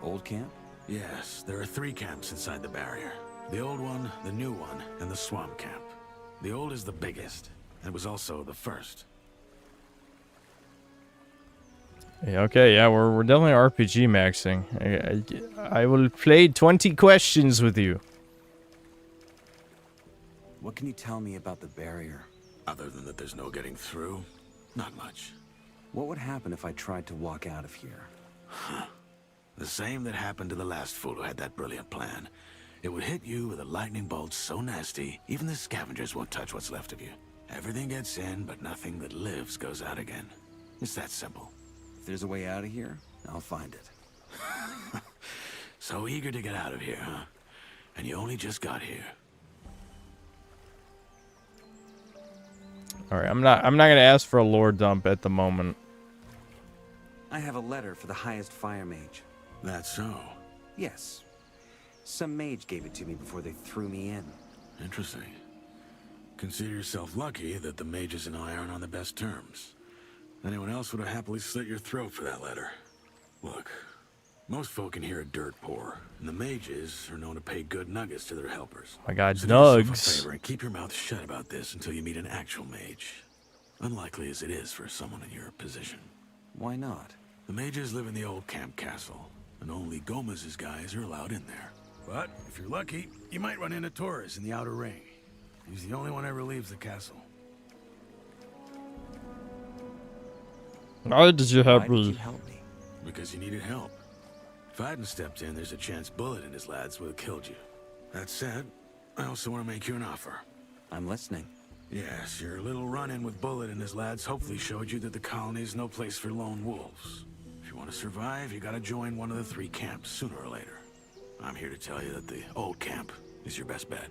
Old camp? Yes, there are 3 camps inside the barrier. The old one, the new one, and the swamp camp. The old is the biggest, and was also the first. Yeah, okay, yeah, we're definitely RPG maxing. I will play 20 questions with you. What can you tell me about the barrier? Other than that there's no getting through, not much. What would happen if I tried to walk out of here? The same that happened to the last fool who had that brilliant plan. It would hit you with a lightning bolt so nasty, even the scavengers won't touch what's left of you. Everything gets in, but nothing that lives goes out again. It's that simple. If there's a way out of here, I'll find it. So eager to get out of here, huh? And you only just got here. Alright, I'm not gonna ask for a lore dump at the moment. I have a letter for the highest fire mage. That's so? Yes. Some mage gave it to me before they threw me in. Interesting. Consider yourself lucky that the mages and I aren't on the best terms. Anyone else would have happily slit your throat for that letter. Look, most folk in here are dirt poor, and the mages are known to pay good nuggets to their helpers. I got So do yourself a nugs. favor and keep your mouth shut about this until you meet an actual mage. Unlikely as it is for someone in your position. Why not? The mages live in the old camp castle, and only Gomez's guys are allowed in there. But if you're lucky, you might run into Torres in the outer ring. He's the only one ever leaves the castle. Why did you help Why did me? you help me? Because you needed help. If I hadn't stepped in, there's a chance Bullet and his lads would have killed you. That said, I also want to make you an offer. I'm listening. Yes, your little run-in with Bullet and his lads hopefully showed you that the colony is no place for lone wolves. If you want to survive, you gotta join one of the 3 camps sooner or later. I'm here to tell you that the old camp is your best bet.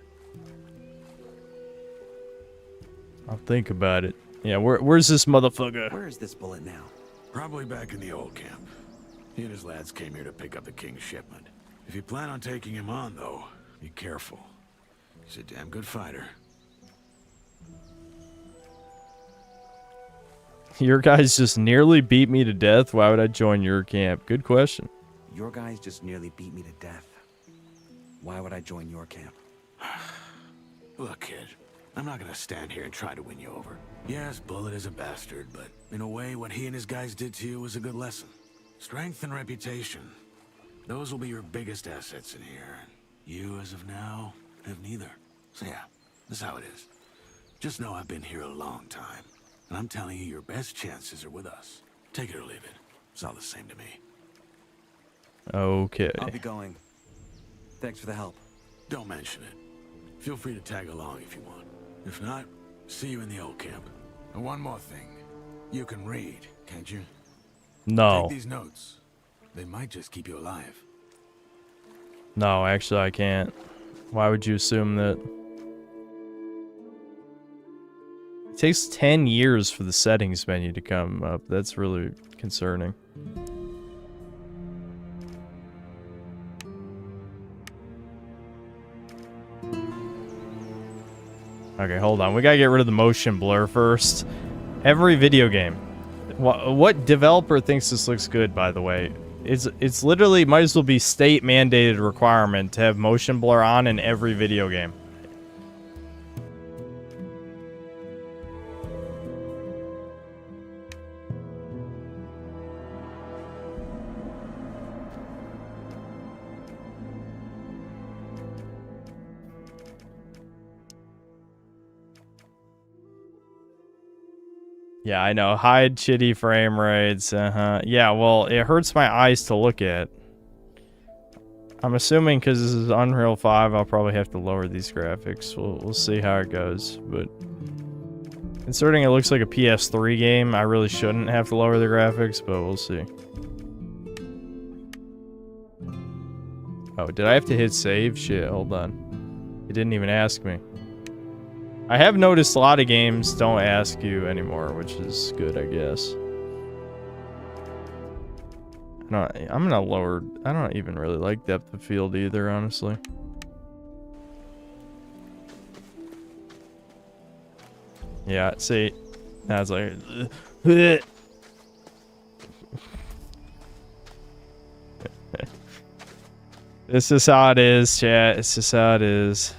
I'll think about it. Yeah, where's this motherfucker? Where is this Bullet now? Probably back in the old camp. He and his lads came here to pick up the king's shipment. If you plan on taking him on, though, be careful. He's a damn good fighter. Your guys just nearly beat me to death. Why would I join your camp? Good question. Your guys just nearly beat me to death. Why would I join your camp? Look, kid, I'm not gonna stand here and try to win you over. Yes, Bullet is a bastard, but in a way, what he and his guys did to you was a good lesson. Strength and reputation. Those will be your biggest assets in here. And you, as of now, have neither. So yeah, that's how it is. Just know I've been here a long time. And I'm telling you, your best chances are with us. Take it or leave it. It's all the same to me. Okay. I'll be going. Thanks for the help. Don't mention it. Feel free to tag along if you want. If not, see you in the old camp. And one more thing. You can read, can't you? No. Take these notes. They might just keep you alive. No, actually I can't. Why would you assume that? It takes 10 years for the settings menu to come up. That's really concerning. Okay, hold on. We gotta get rid of the motion blur first. Every video game. What developer thinks this looks good, by the way? It's literally might as well be state mandated requirement to have motion blur on in every video game. Yeah, I know. Hide shitty frame rates. Yeah, well, it hurts my eyes to look at. I'm assuming because this is Unreal 5, I'll probably have to lower these graphics. We'll see how it goes. But considering it looks like a PS3 game, I really shouldn't have to lower the graphics, but we'll see. Oh, did I have to hit save? Shit, hold on. It didn't even ask me. I have noticed a lot of games don't ask you anymore, which is good, I guess. I'm gonna lower... I don't even really like depth of field either, honestly. Yeah, see? Now it's like... This is how it is, chat. It's just how it is.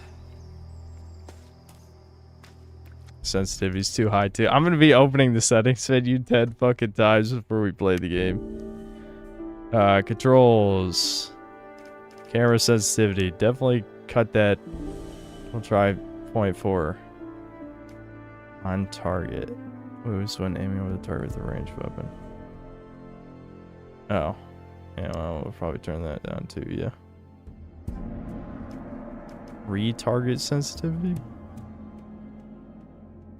Sensitivity's too high too. I'm gonna be opening the settings menu 10 fucking times before we play the game. Controls. Camera sensitivity. Definitely cut that. We'll try 0.4. On target. Moves when aiming over the target with a ranged weapon. Oh. Yeah, well, we'll probably turn that down too, yeah. Retarget sensitivity?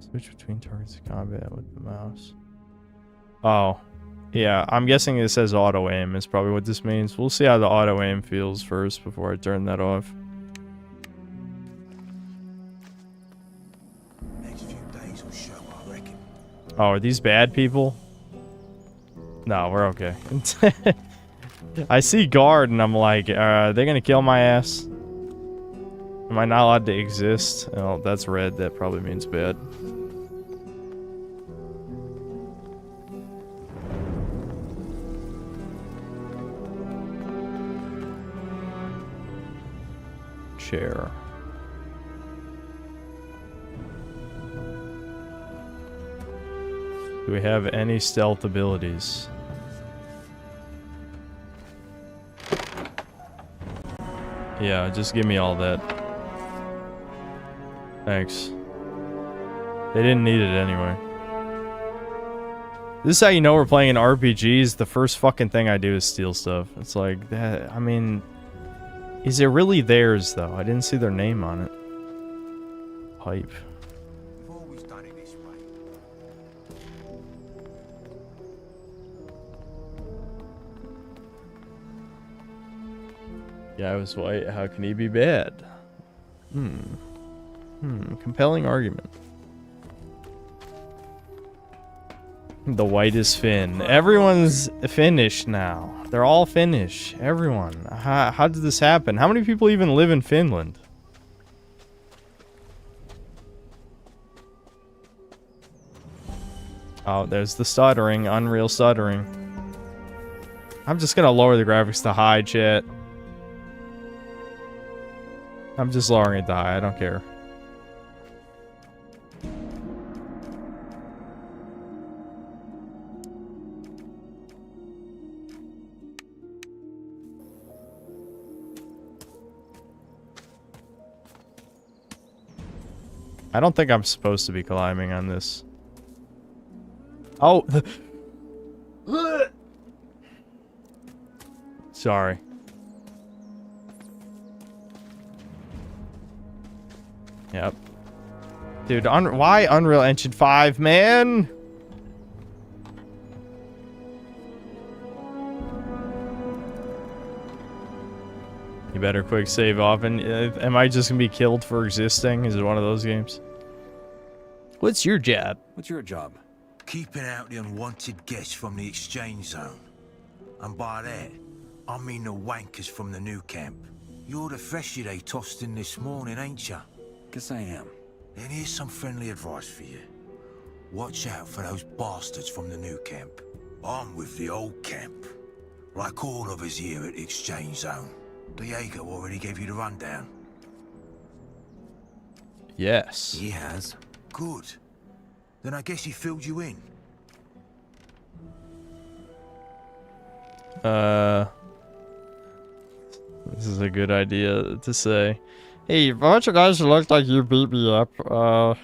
Switch between targets of combat with the mouse. Oh. Yeah, I'm guessing it says auto aim is probably what this means. We'll see how the auto aim feels first before I turn that off. Next few days will show, I reckon. Oh, are these bad people? No, we're okay. I see guard and I'm like, are they gonna kill my ass? Am I not allowed to exist? Oh, that's red. That probably means bad. Chair. Do we have any stealth abilities? Yeah, just give me all that. Thanks. They didn't need it anyway. This is how you know we're playing an RPG. The first fucking thing I do is steal stuff. It's like that. I mean, is it really theirs though? I didn't see their name on it. Pipe. Guy was white. How can he be bad? Compelling argument. The whitest Finn. Everyone's Finnish now. They're all Finnish. Everyone. How did this happen? How many people even live in Finland? Oh, there's the stuttering. Unreal stuttering. I'm just gonna lower the graphics to high, chat. I'm just lowering it to high. I don't care. I don't think I'm supposed to be climbing on this. Oh! Sorry. Yep. Dude, why Unreal Engine 5, man? You better quick save often. Am I just gonna be killed for existing? Is it one of those games? What's your job? What's your job? Keeping out the unwanted guests from the exchange zone. And by that, I mean the wankers from the new camp. You're the freshie they tossed in this morning, ain't ya? Guess I am. Then here's some friendly advice for you. Watch out for those bastards from the new camp. I'm with the old camp. Like all of us here at the exchange zone. Diego already gave you the rundown. Yes. He has. Good. Then I guess he filled you in. This is a good idea to say. Hey, a bunch of guys who look like you beat me up. And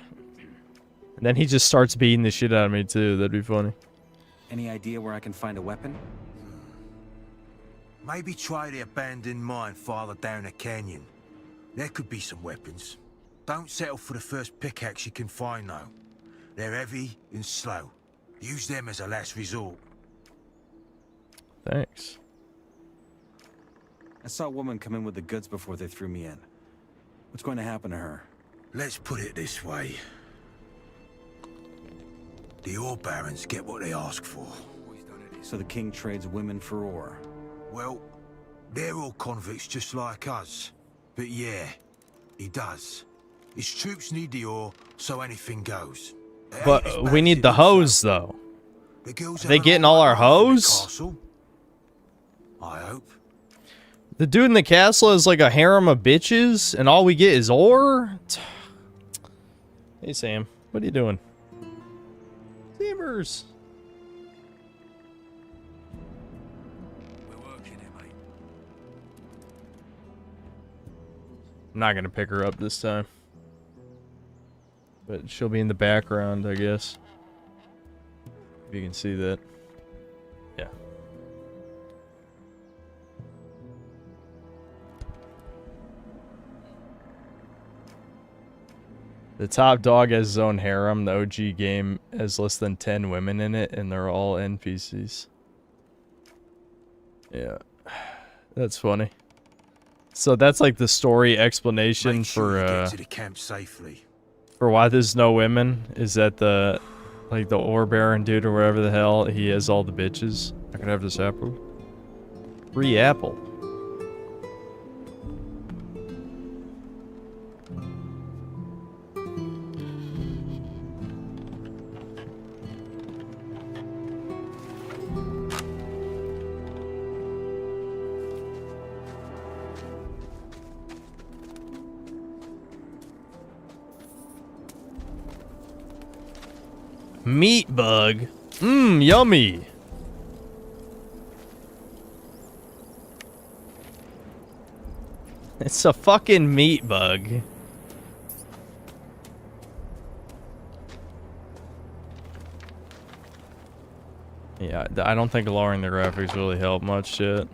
then he just starts beating the shit out of me too. That'd be funny. Any idea where I can find a weapon? Maybe try the abandoned mine farther down the canyon. There could be some weapons. Don't settle for the first pickaxe you can find though. They're heavy and slow. Use them as a last resort. Thanks. I saw a woman come in with the goods before they threw me in. What's going to happen to her? Let's put it this way. The ore barons get what they ask for. So the king trades women for ore? Well, they're all convicts just like us. But yeah, he does. His troops need the ore, so anything goes. But we need the hose, though. Are they getting all our hose? I hope. The dude in the castle is like a harem of bitches, and all we get is ore? Hey, Sam. What are you doing? Samers. I'm not gonna pick her up this time. But she'll be in the background, I guess. If you can see that. Yeah. The top dog has his own harem. The OG game has less than 10 women in it, and they're all NPCs. Yeah. That's funny. So that's like the story explanation for get to the camp safely. For why there's no women, is that the like the ore baron dude or whatever the hell, he has all the bitches. I can have this apple. Free apple. Meat bug. Mmm, yummy. It's a fucking meat bug. Yeah, I don't think lowering the graphics really helped much yet.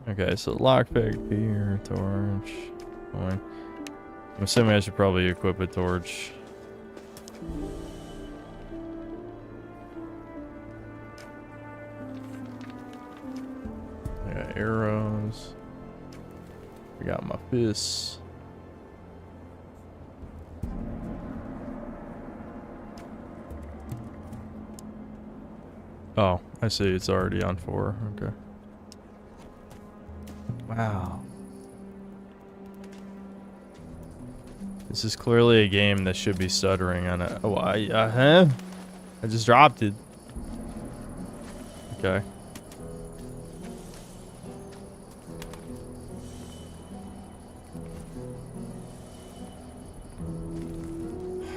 Okay, so lockpick, beer, torch. I'm assuming I should probably equip a torch. I got arrows. I got my fists. Oh, I see. It's already on 4. Okay. Wow. This is clearly a game that should be stuttering on it. Oh, I just dropped it. Okay.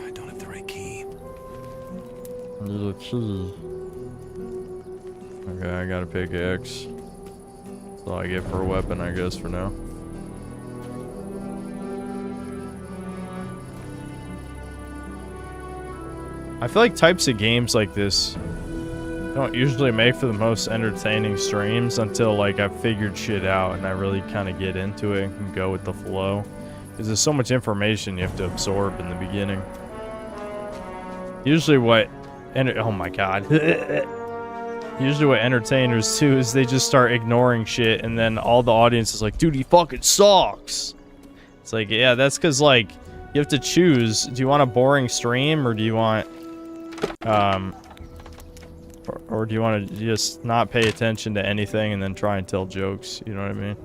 I don't have the right key. Little key. Okay, I got a pickaxe. That's all I get for a weapon, I guess, for now. I feel like types of games like this don't usually make for the most entertaining streams until, like, I've figured shit out and I really kind of get into it and can go with the flow. Because there's so much information you have to absorb in the beginning. Usually what... oh my god. Usually what entertainers do is they just start ignoring shit and then all the audience is like, dude, he fucking sucks. It's like, yeah, that's because, like, you have to choose. Do you want a boring stream or do you want... or do you want to just not pay attention to anything and then try and tell jokes? You know what I mean?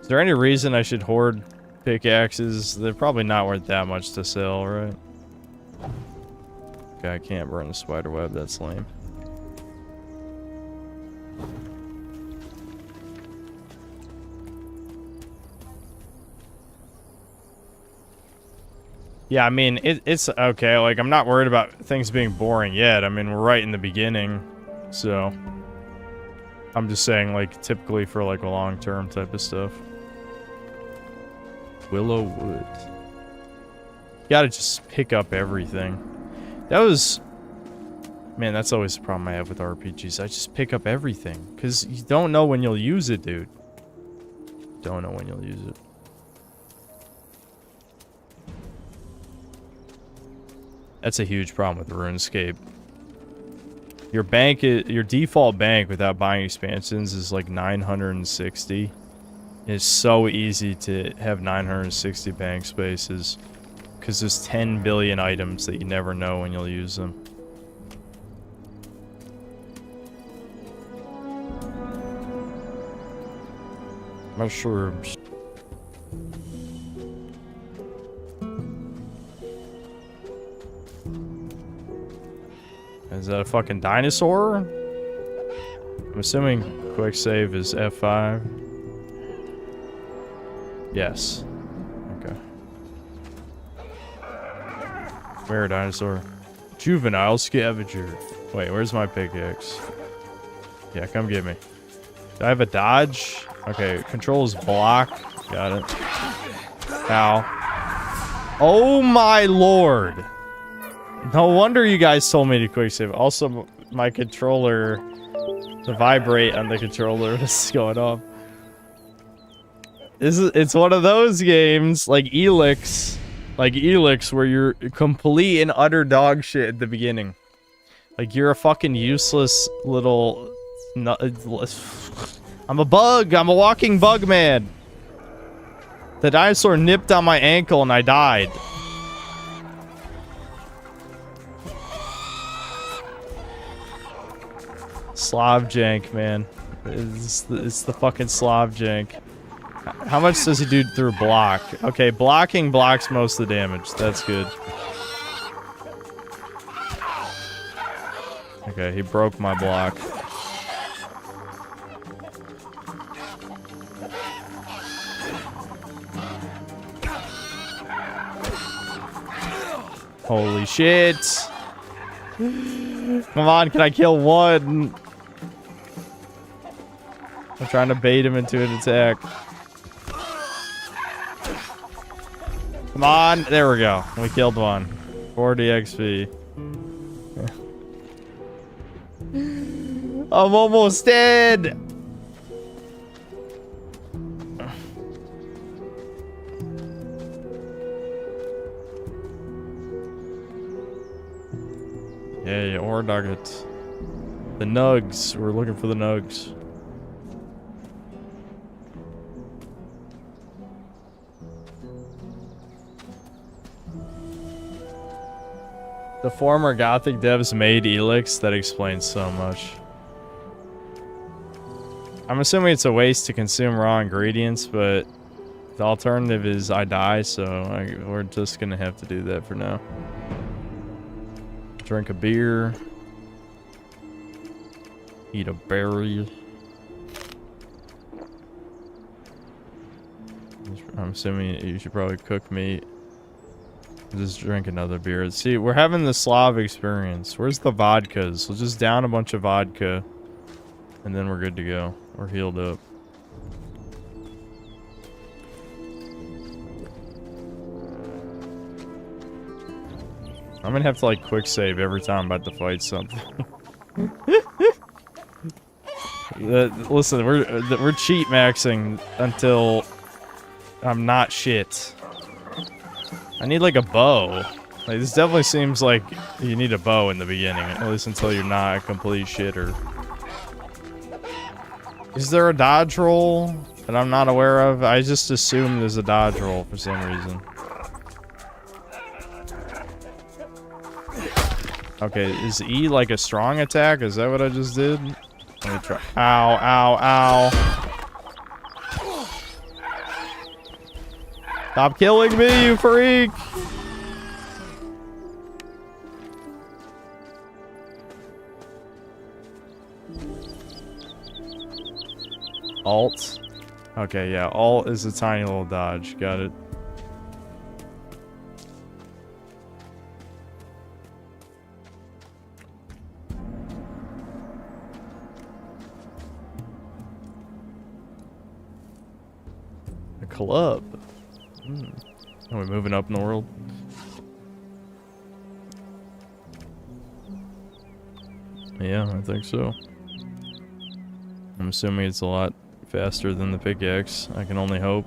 Is there any reason I should hoard pickaxes? They're probably not worth that much to sell, right? Okay, I can't burn the spider web. That's lame. Yeah, I mean, it's okay. Like, I'm not worried about things being boring yet. I mean, we're right in the beginning. So, I'm just saying, like, typically for, like, a long-term type of stuff. Willow wood. You gotta just pick up everything. That was... Man, that's always the problem I have with RPGs. I just pick up everything. Because you don't know when you'll use it, dude. Don't know when you'll use it. That's a huge problem with RuneScape. Your default bank without buying expansions is like 960. It's so easy to have 960 bank spaces because there's 10 billion items that you never know when you'll use them. Mushrooms. Is that a fucking dinosaur? I'm assuming quick save is F5. Yes. Okay. Rare dinosaur. Juvenile scavenger. Wait, where's my pickaxe? Yeah, come get me. Do I have a dodge? Okay, controls block. Got it. Ow. Oh my lord. No wonder you guys told me to quick save. Also, my controller, the vibrate on the controller is going off. It's one of those games like Elix, where you're complete and utter dog shit at the beginning. Like, you're a fucking useless little... I'm a bug. I'm a walking bug man. The dinosaur nipped on my ankle and I died. Slav jank, man. It's the fucking Slav jank. How much does he do through block? Okay, blocking blocks most of the damage. That's good. Okay, he broke my block. Holy shit. Come on, can I kill one? I'm trying to bait him into an attack. Come on. There we go. We killed one. 40 XP. I'm almost dead. Yay, ore nuggets. The nugs. We're looking for the nugs. The former Gothic devs made Elix. That explains so much. I'm assuming it's a waste to consume raw ingredients, but the alternative is I die, so we're just gonna have to do that for now. Drink a beer. Eat a berry. I'm assuming you should probably cook meat. Just drink another beer. See, we're having the Slav experience. Where's the vodkas? We'll just down a bunch of vodka. And then we're good to go. We're healed up. I'm gonna have to like quick save every time I'm about to fight something. Listen, we're cheat maxing until I'm not shit. I need like a bow. Like this definitely seems like you need a bow in the beginning, at least until you're not a complete shitter. Is there a dodge roll that I'm not aware of? I just assume there's a dodge roll for some reason. Okay, is E like a strong attack? Is that what I just did? Let me try. Ow, ow, ow. Stop killing me, you freak! Alt. Okay, yeah, alt is a tiny little dodge. Got it. A club. Are we moving up in the world? Yeah, I think so. I'm assuming it's a lot faster than the pickaxe. I can only hope.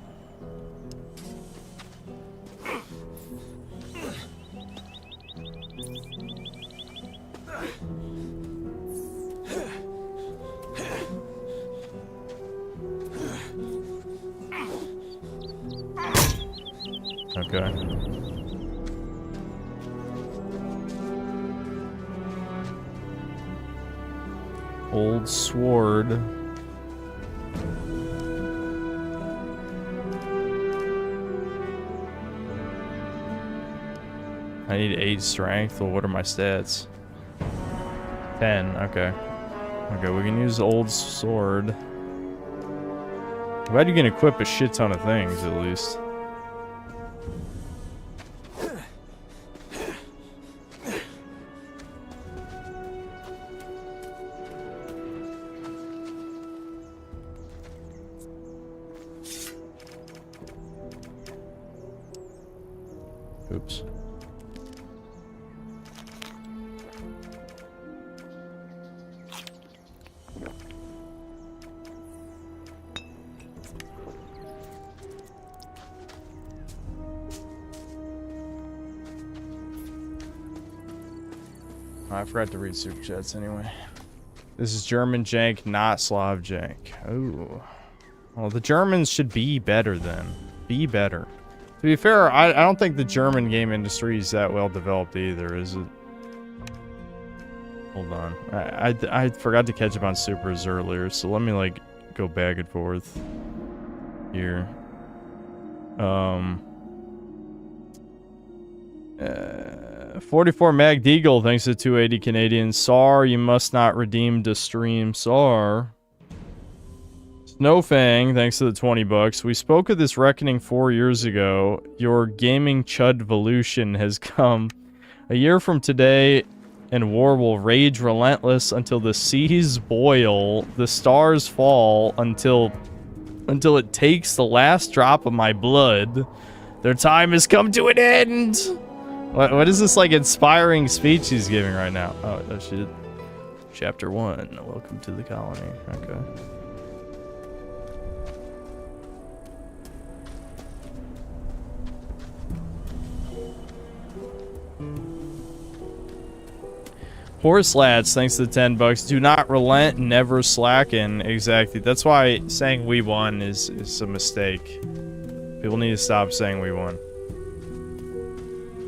Okay. Old sword. I need 8 strength. Well, what are my stats? 10. Okay. Okay, we can use the old sword. I'm glad you can equip a shit ton of things, at least. Oops. I forgot to read super chats anyway. This is German jank, not Slav jank. Oh. Well, the Germans should be better then. Be better. To be fair, I don't think the German game industry is that well developed either, is it? Hold on. I forgot to catch up on supers earlier, so let me like go back and forth here. 44 Mag Deagle, thanks to 280 Canadian. Sar, you must not redeem to stream. Sar. Snowfang, thanks to the 20 bucks. We spoke of this reckoning 4 years ago. Your gaming chud-volution has come. A year from today, and war will rage relentless until the seas boil, the stars fall, until it takes the last drop of my blood. Their time has come to an end. What is this like inspiring speech he's giving right now? Oh shit. Chapter 1. Welcome to the colony. Okay. Horse lads, thanks to the $10. Do not relent, never slacken. Exactly. That's why saying we won is a mistake. People need to stop saying we won.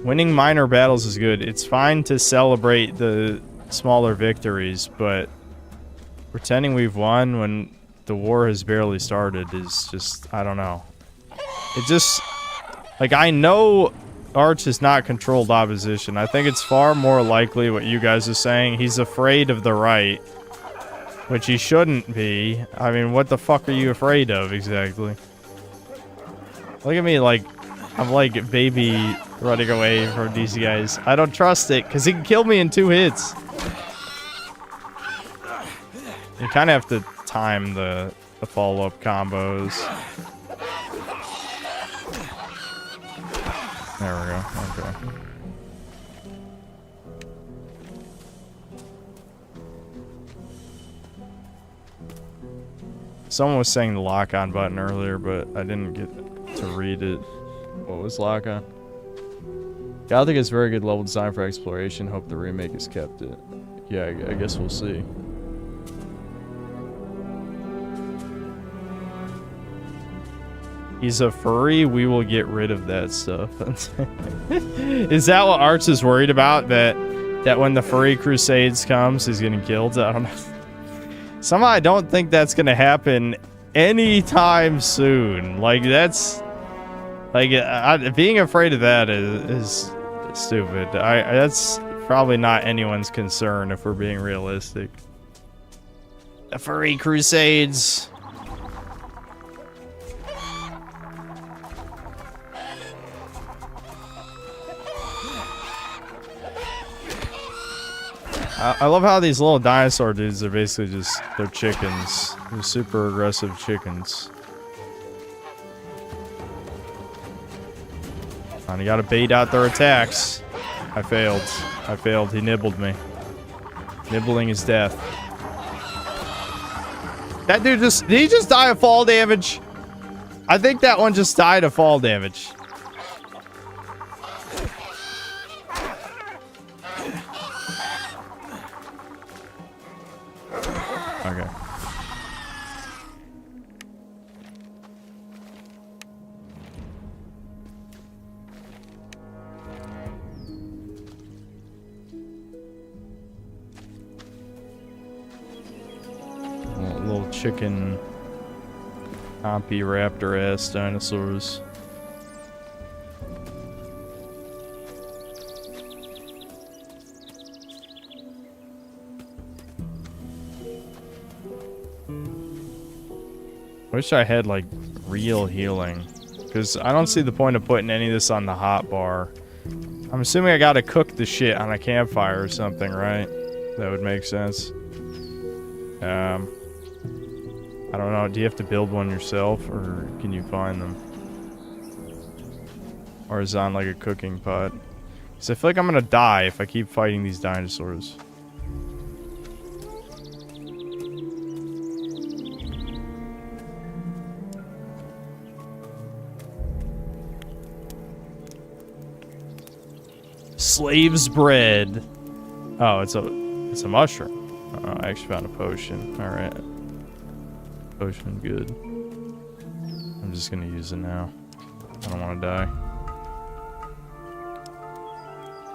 Winning minor battles is good. It's fine to celebrate the smaller victories, but pretending we've won when the war has barely started is just, I don't know. It just, like, I know Arch is not controlled opposition. I think it's far more likely what you guys are saying. He's afraid of the right, which he shouldn't be. I mean, what the fuck are you afraid of exactly? Look at me, like, I'm like baby running away from these guys. I don't trust it, because he can kill me in 2 hits. You kind of have to time the follow-up combos. There we go. Okay. Someone was saying the lock-on button earlier, but I didn't get to read it. What was lock-on? Gothic is very good level design for exploration. Hope the remake has kept it. Yeah, I guess we'll see. He's a furry, we will get rid of that stuff. Is that what Arch is worried about? That when the furry crusades comes, he's getting killed? I don't know. Somehow I don't think that's gonna happen anytime soon. Like, that's... Like, being afraid of that is stupid. That's probably not anyone's concern if we're being realistic. The furry crusades... I love how these little dinosaur dudes are basically just, they're chickens. They're super aggressive chickens. And you gotta bait out their attacks. I failed. He nibbled me. Nibbling is death. That dude did he just die of fall damage? I think that one just died of fall damage. Okay. Little chicken compy raptor ass dinosaurs. Wish I had, like, real healing. Because I don't see the point of putting any of this on the hot bar. I'm assuming I gotta cook the shit on a campfire or something, right? That would make sense. I don't know. Do you have to build one yourself, or can you find them? Or is it on, like, a cooking pot? Because I feel like I'm gonna die if I keep fighting these dinosaurs. Slave's bread. Oh, it's a mushroom. Oh, I actually found a potion. All right, potion, good. I'm just gonna use it now. I don't want to die.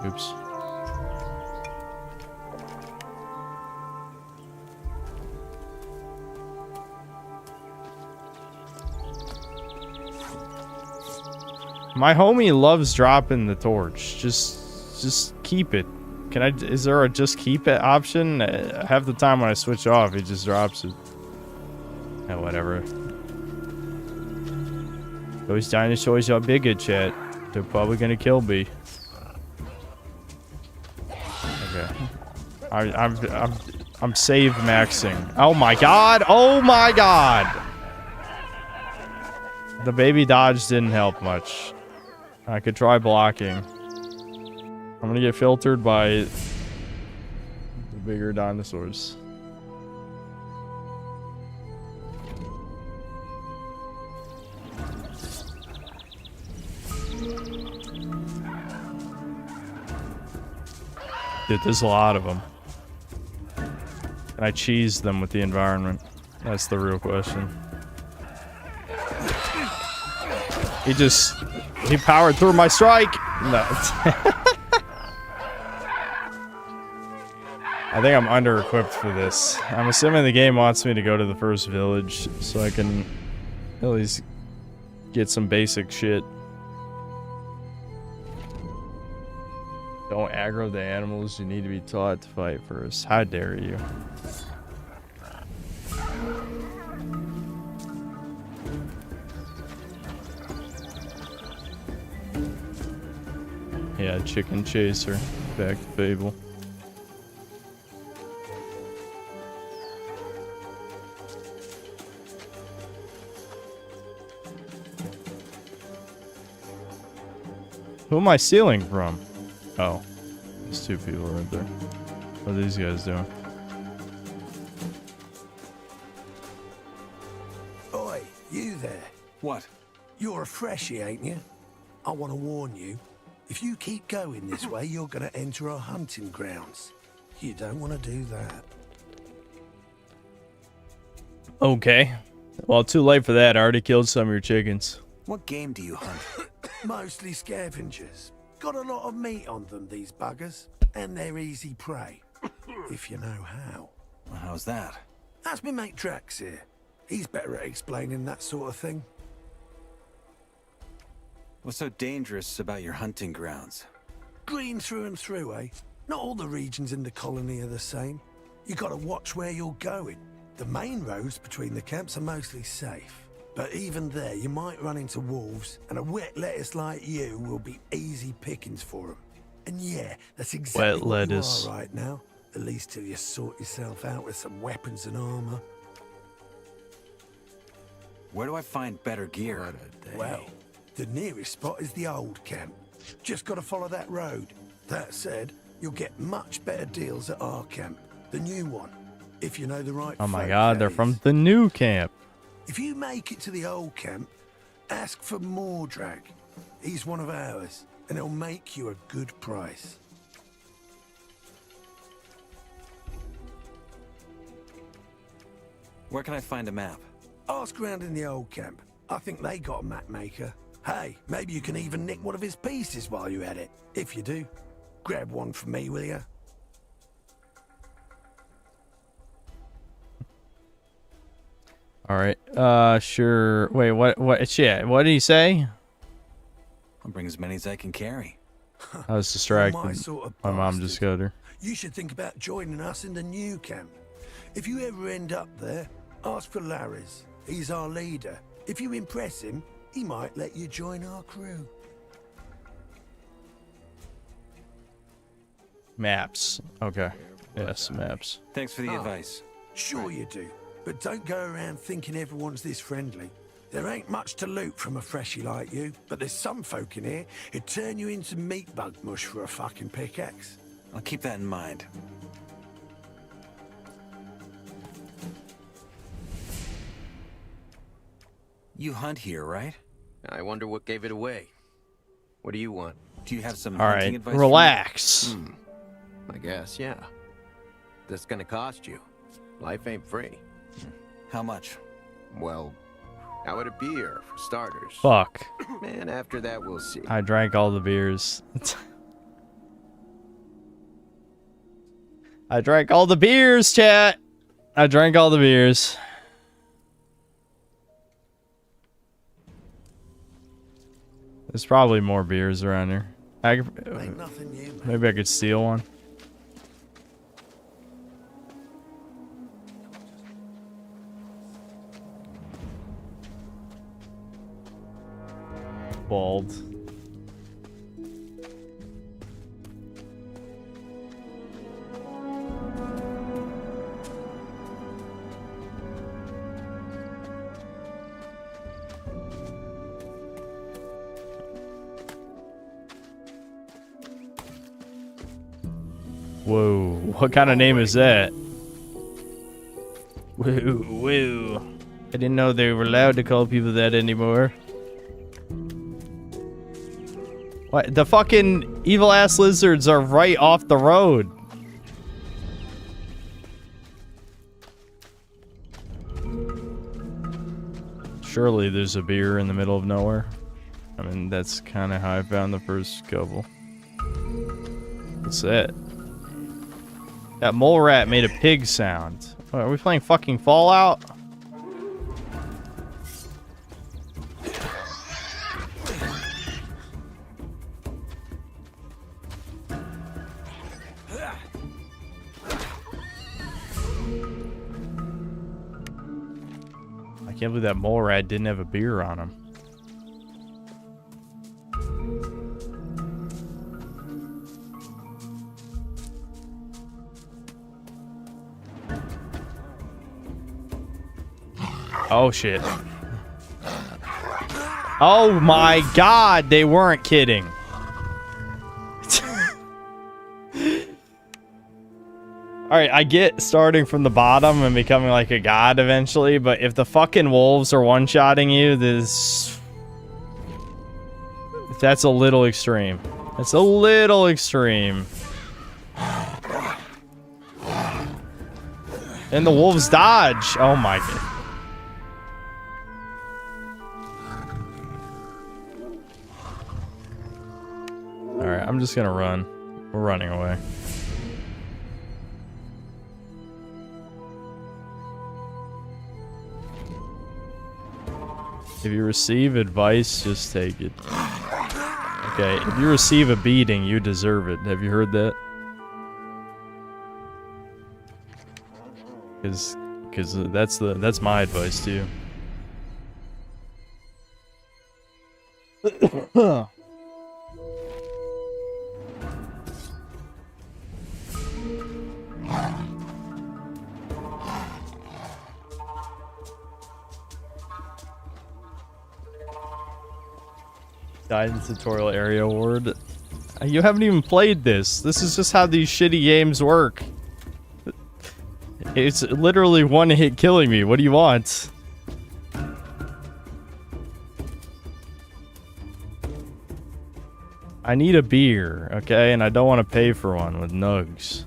Oops. My homie loves dropping the torch. Just keep it. Can I? Is there a just keep it option? Half the time when I switch off, he just drops it. Yeah, whatever. Those dinosaurs are bigger, chat. They're probably gonna kill me. I'm save maxing. Oh my god! Oh my god! The baby dodge didn't help much. I could try blocking. I'm gonna get filtered by the bigger dinosaurs. Dude, there's a lot of them. Can I cheese them with the environment? That's the real question. He powered through my strike! No. I think I'm under-equipped for this. I'm assuming the game wants me to go to the first village so I can at least get some basic shit. Don't aggro the animals. You need to be taught to fight first. How dare you? Yeah, chicken chaser. Back to Fable. Who am I stealing from? Oh, there's two people right there. What are these guys doing? Oi, you there. What? You're a freshie, ain't you? I want to warn you. If you keep going this way, you're going to enter our hunting grounds. You don't want to do that. Okay. Well, too late for that. I already killed some of your chickens. What game do you hunt? Mostly scavengers. Got a lot of meat on them, these buggers. And they're easy prey. If you know how. Well, how's that? That's me mate Drax here. He's better at explaining that sort of thing. What's so dangerous about your hunting grounds? Green through and through, eh? Not all the regions in the colony are the same. You gotta watch where you're going. The main roads between the camps are mostly safe. But even there, you might run into wolves, and a wet lettuce like you will be easy pickings for them. And yeah, that's exactly what you are right now. At least till you sort yourself out with some weapons and armor. Where do I find better gear? Well, the nearest spot is the old camp. Just gotta follow that road. That said, you'll get much better deals at our camp, the new one, if you know the right Oh my folk, god, they're that from is. the new camp. If you make it to the old camp, ask for Mordrag. He's one of ours, and he'll make you a good price. Where can I find a map? Ask around in the old camp. I think they got a map maker. Hey, maybe you can even nick one of his pieces while you're at it. If you do, grab one from me, will you? All right. Sure. Wait, what shit? What did he say? I'll bring as many as I can carry. I was distracted. My sort of My mom just got her. You should think about joining us in the new camp. If you ever end up there, ask for Larry's. He's our leader. If you impress him, he might let you join our crew. Maps. Okay. Yes, maps. Thanks for the advice. Sure you do. But don't go around thinking everyone's this friendly. There ain't much to loot from a freshie like you, but there's some folk in here who'd turn you into meat bug mush for a fucking pickaxe. I'll keep that in mind. You hunt here, right? I wonder what gave it away. What do you want? Do you have some All hunting right, advice? relax. I guess, yeah. This gonna cost you. Life ain't free. How much? Well, how would a beer, for starters? Fuck. And after that, we'll see. I drank all the beers. I drank all the beers, chat. I drank all the beers. There's probably more beers around here. Ain't nothing new, man. Maybe I could steal one. Bald. Whoa, what kind of name is that? Whoa, whoa. I didn't know they were allowed to call people that anymore. What? The fucking evil ass lizards are right off the road. Surely there's a beer in the middle of nowhere. I mean, that's kind of how I found the first couple. What's that? That mole rat made a pig sound. What, are we playing fucking Fallout? I can't believe that mole rat didn't have a beer on him. Oh shit. Oh my god, they weren't kidding. Alright, I get starting from the bottom and becoming like a god eventually, but if the fucking wolves are one-shotting you, that's a little extreme. That's a little extreme. And the wolves dodge. Oh my god. Alright, I'm just gonna run. We're running away. If you receive advice, just take it. Okay, if you receive a beating, you deserve it. Have you heard that? Because that's my advice to you. Guidance tutorial area award. You haven't even played this. This is just how these shitty games work. It's literally one hit killing me. What do you want? I need a beer, okay? And I don't want to pay for one with nugs.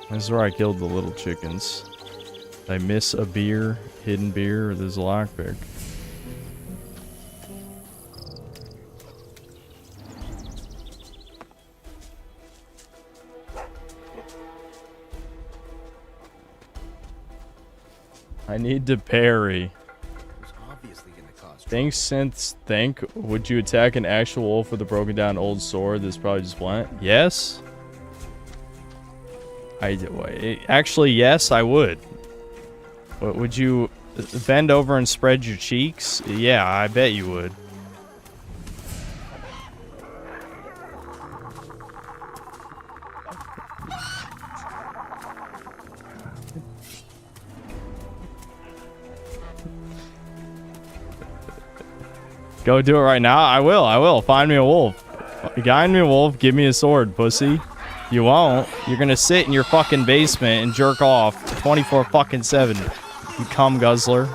This is where I killed the little chickens. Did I miss a beer? Hidden beer? Or there's a lockpick? I need to parry. Thanks, synths. Think. Would you attack an actual wolf with a broken down old sword? This is probably just blunt. Yes. Actually, yes, I would. What, would you bend over and spread your cheeks? Yeah, I bet you would. Go do it right now? I will. Find me a wolf. Find me a wolf, give me a sword, pussy. You won't. You're gonna sit in your fucking basement and jerk off 24/7. You cum guzzler.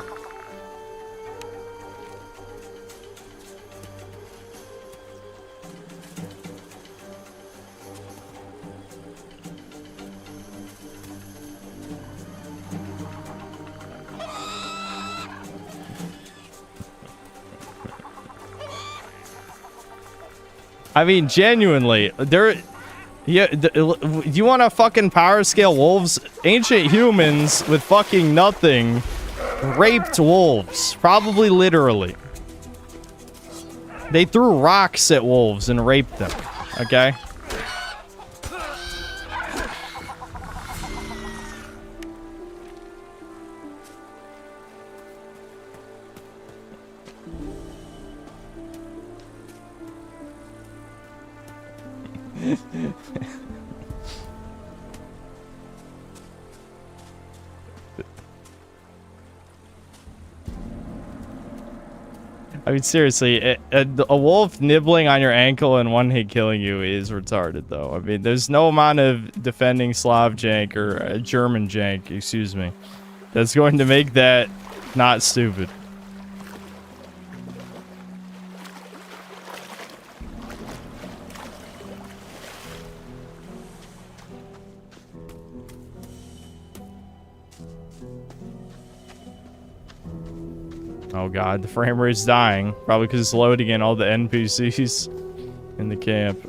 I mean, genuinely, yeah, do you want to fucking power scale wolves? Ancient humans with fucking nothing raped wolves. Probably literally. They threw rocks at wolves and raped them. Okay? I mean, seriously, a wolf nibbling on your ankle and one hit killing you is retarded, though. I mean, there's no amount of defending Slav jank or German jank, excuse me, that's going to make that not stupid. Oh god, the frame rate's dying. Probably because it's loading in all the NPCs in the camp.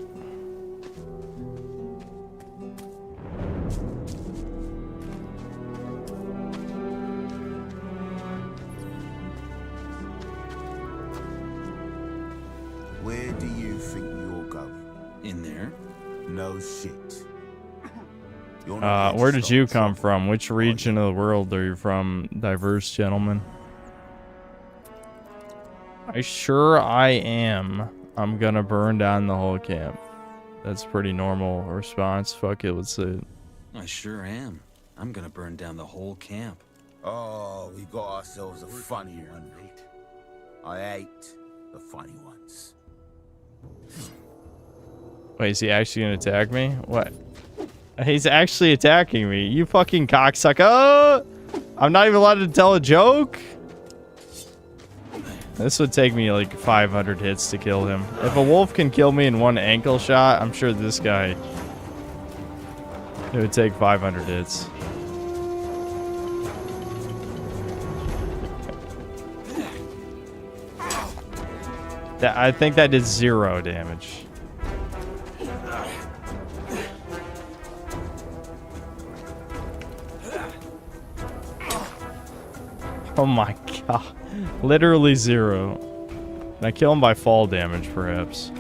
Where do you think you're going? In there? No shit. Where did you come from? Which region of the world are you from, diverse gentleman? I am. I'm gonna burn down the whole camp. That's pretty normal response. Fuck it, let's see it. I sure am. I'm gonna burn down the whole camp. Oh, we got ourselves a funny one. I hate the funny ones. Wait, is he actually gonna attack me? What? He's actually attacking me. You fucking cocksucker! I'm not even allowed to tell a joke? This would take me like 500 hits to kill him. If a wolf can kill me in one ankle shot, I'm sure this guy... It would take 500 hits. I think that did 0 damage. Oh my god. Literally 0. Can I kill him by fall damage, perhaps?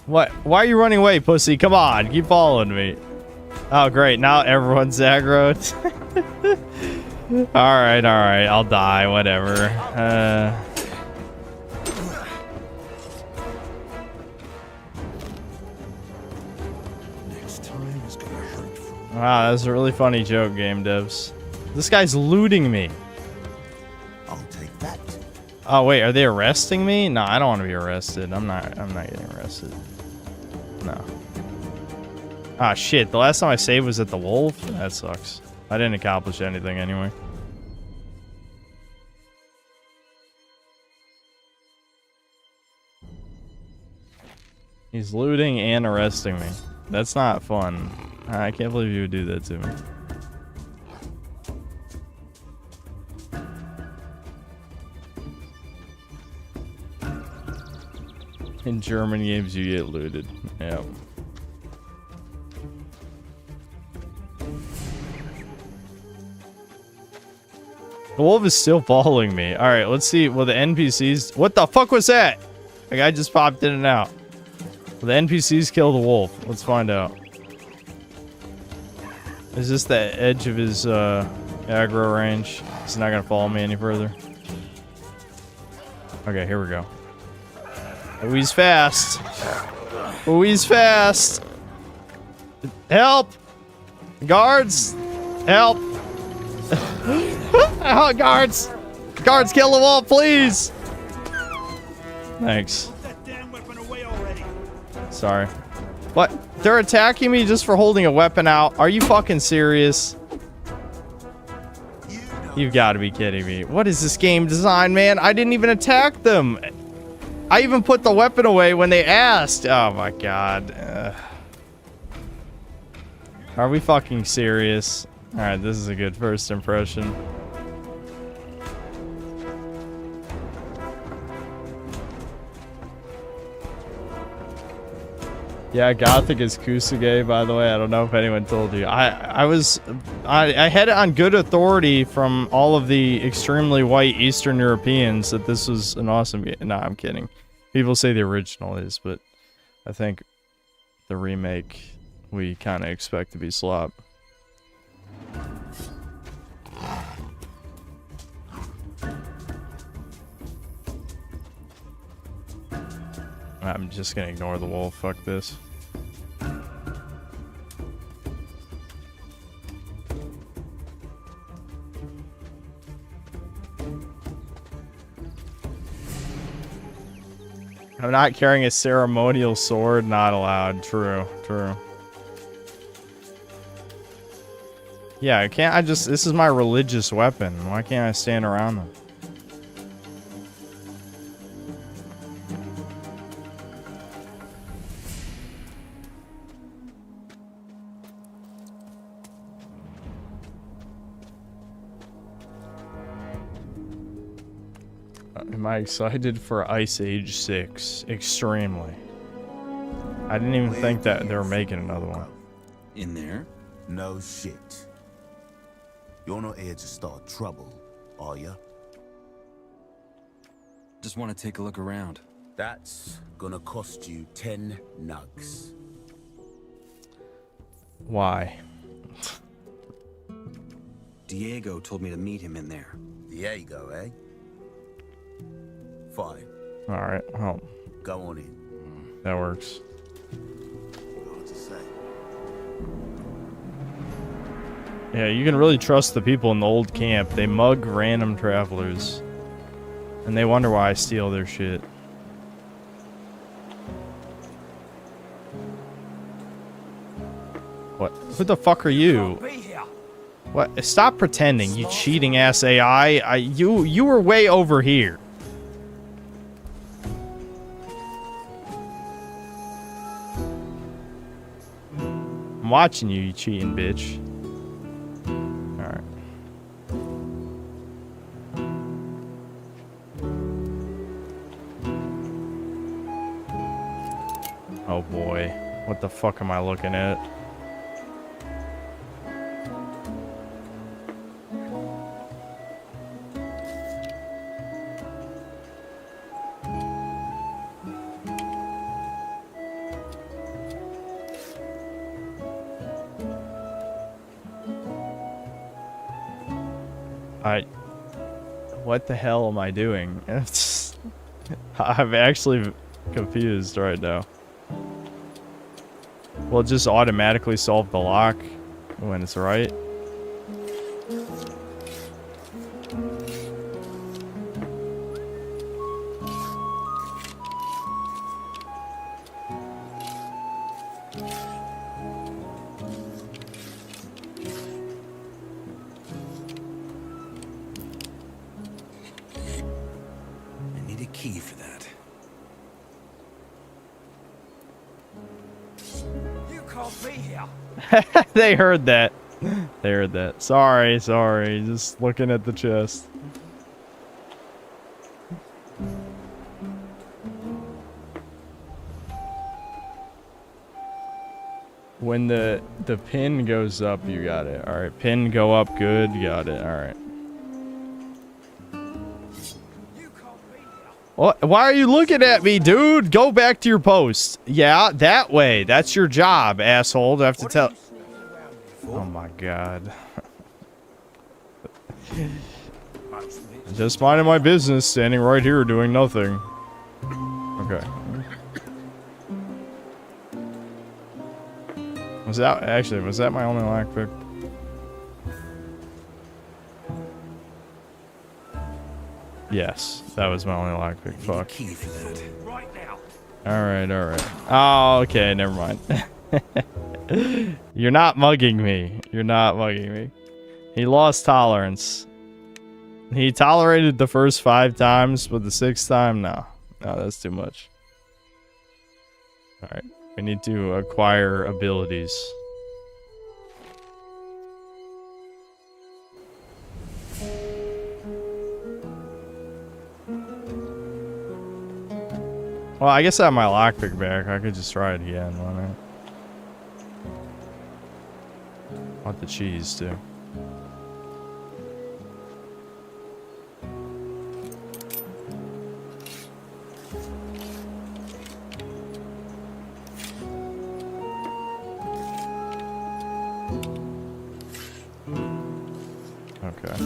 What? Why are you running away, pussy? Come on, keep following me. Oh, great. Now everyone's aggroed. Alright, I'll die, whatever. Wow, that's a really funny joke, game devs. This guy's looting me. I'll take that. Oh wait, are they arresting me? No, I don't want to be arrested. I'm not getting arrested. No. Ah shit, the last time I saved was at the wolf? That sucks. I didn't accomplish anything anyway. He's looting and arresting me. That's not fun. I can't believe you would do that to me. In German games, you get looted. Yep. The wolf is still following me. Alright, let's see. Will the NPCs... What the fuck was that? The guy just popped in and out. Will the NPCs kill the wolf? Let's find out. Is this the edge of his aggro range? He's not gonna follow me any further. Okay, here we go. Oh, he's fast. Oh, he's fast. Help! Guards! Help! Oh, guards! Guards, kill the wolf, please! Thanks. Sorry. What? They're attacking me just for holding a weapon out. Are you fucking serious? You've got to be kidding me. What is this game design, man? I didn't even attack them. I even put the weapon away when they asked. Oh my god. Are we fucking serious? Alright, this is a good first impression. Yeah, Gothic is Kusage, by the way. I don't know if anyone told you. I had it on good authority from all of the extremely white Eastern Europeans that this was an awesome game. No, I'm kidding. People say the original is, but I think the remake we kind of expect to be slop. I'm just gonna ignore the wolf. Fuck this. I'm not carrying a ceremonial sword. Not allowed. True. True. Yeah, can't I just... This is my religious weapon. Why can't I stand around them? Am I excited for Ice Age 6? Extremely. I didn't even think that they were making another one. In there? No shit. You're not here to start trouble, are you? Just want to take a look around. That's gonna cost you 10 nugs. Why? Diego told me to meet him in there. Diego, eh? Fine. Alright, well. Go on in. That works. Hard to say. Yeah, you can really trust the people in the old camp. They mug random travelers. And they wonder why I steal their shit. What? Who the fuck are you? What? Stop pretending, you cheating ass AI. You were way over here. I'm watching you, you cheating bitch. Alright. Oh boy. What the fuck am I looking at? What the hell am I doing? I'm actually confused right now. Will it just automatically solve the lock when it's right? Key for that. You can't be here. They heard that. They heard that. Sorry. Just looking at the chest. When the pin goes up, you got it. All right, pin go up, good, got it. All right. What? Why are you looking at me, dude? Go back to your post. Yeah, that way. That's your job, asshole. Do I have to tell? Oh my god. Just minding my business, standing right here doing nothing. Okay. Was that my only lockpick? Yes, that was my only lockpick. Fuck. Alright. Oh, okay, never mind. You're not mugging me. He lost tolerance. He tolerated the first 5 times, but the 6th time, no. No, that's too much. Alright, we need to acquire abilities. Well, I guess I have my lockpick back. I could just try it again, why not? I want the cheese, too. Okay.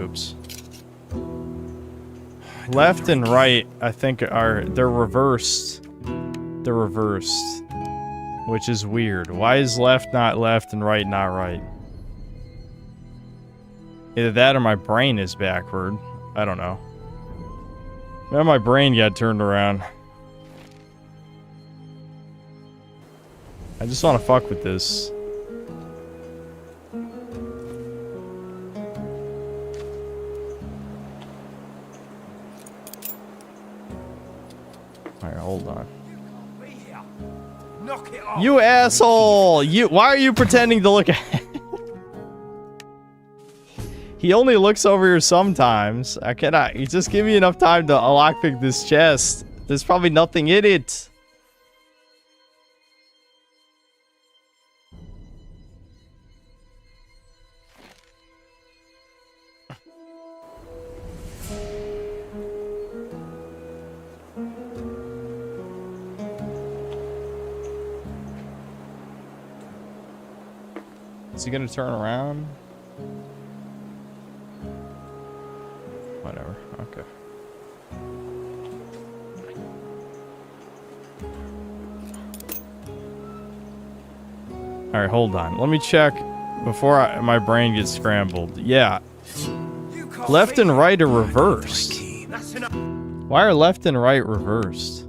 Oops. Left and right, I think, they're reversed. They're reversed. Which is weird. Why is left not left and right not right? Either that or my brain is backward. I don't know. Now my brain got turned around. I just want to fuck with this. Alright, hold on. You asshole! Why are you pretending to look at He only looks over here sometimes. I cannot. You just give me enough time to lockpick this chest. There's probably nothing in it. Is he gonna turn around? Whatever. Okay. All right, hold on. Let me check before my brain gets scrambled. Yeah. Left and right are reversed. Why are left and right reversed?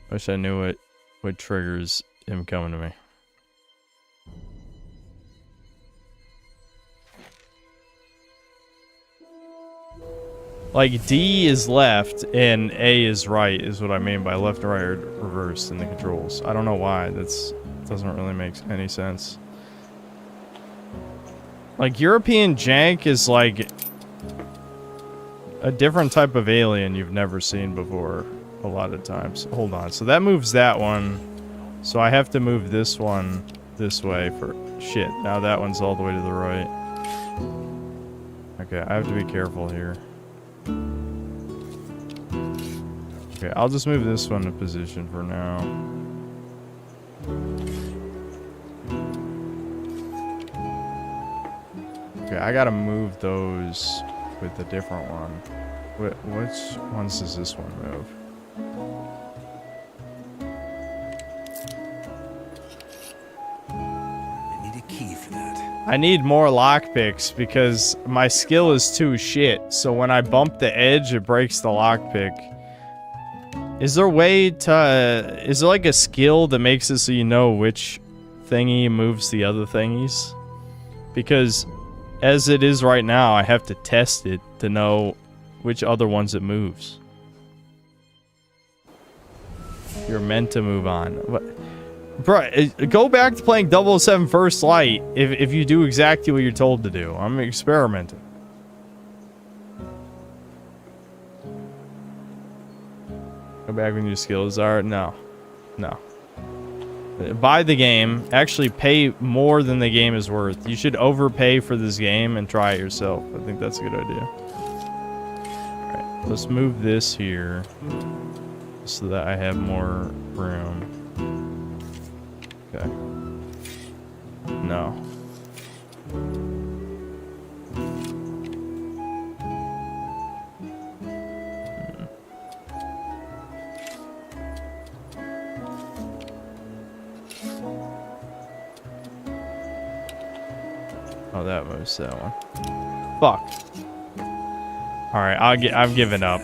Wish I knew what triggers him coming to me. Like D is left and A is right is what I mean by left and right are reversed in the controls. I don't know why. Doesn't really make any sense. Like European jank is like a different type of alien you've never seen before a lot of times. Hold on. So that moves that one. So I have to move this one this way for shit. Now that one's all the way to the right. Okay, I have to be careful here. Okay, I'll just move this one to position for now. Okay, I gotta move those with a different one. Which ones does this one move? I need a key for that. I need more lockpicks because my skill is too shit. So when I bump the edge, it breaks the lockpick. Is there a way to... Is there like a skill that makes it so you know which thingy moves the other thingies? Because as it is right now, I have to test it to know which other ones it moves. You're meant to move on. What? Bro, go back to playing 007 First Light if you do exactly what you're told to do. I'm experimenting. Go back when your skills are... No. No. Buy the game. Actually pay more than the game is worth. You should overpay for this game and try it yourself. I think that's a good idea. Alright, let's move this here so that I have more room. Okay. No. Oh, that moves that one. Fuck. Alright, I've given up.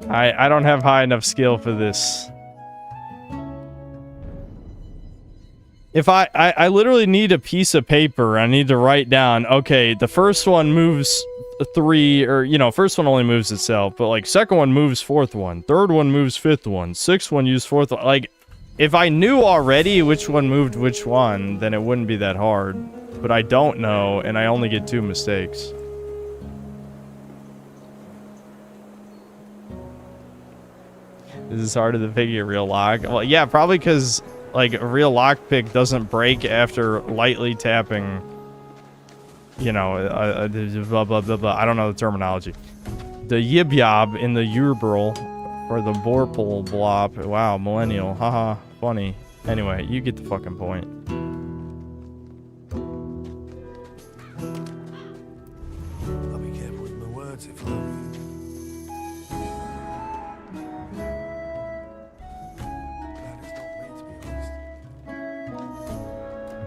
I don't have high enough skill for this. If I literally need a piece of paper, I need to write down, okay, the first one moves 3, or, you know, first one only moves itself, but, like, second one moves fourth one, third one moves fifth one, sixth one moves fourth one. Like, if I knew already which one moved which one, then it wouldn't be that hard. But I don't know, and I only get 2 mistakes. This is harder to figure a real lock. Well, yeah, probably because, like, a real lockpick doesn't break after lightly tapping, you know, blah, blah, blah, blah. I don't know the terminology. The yib-yob in the Urbrel, or the Borpal blop. Wow, millennial. Haha, funny. Anyway, you get the fucking point. I'll be careful with my words if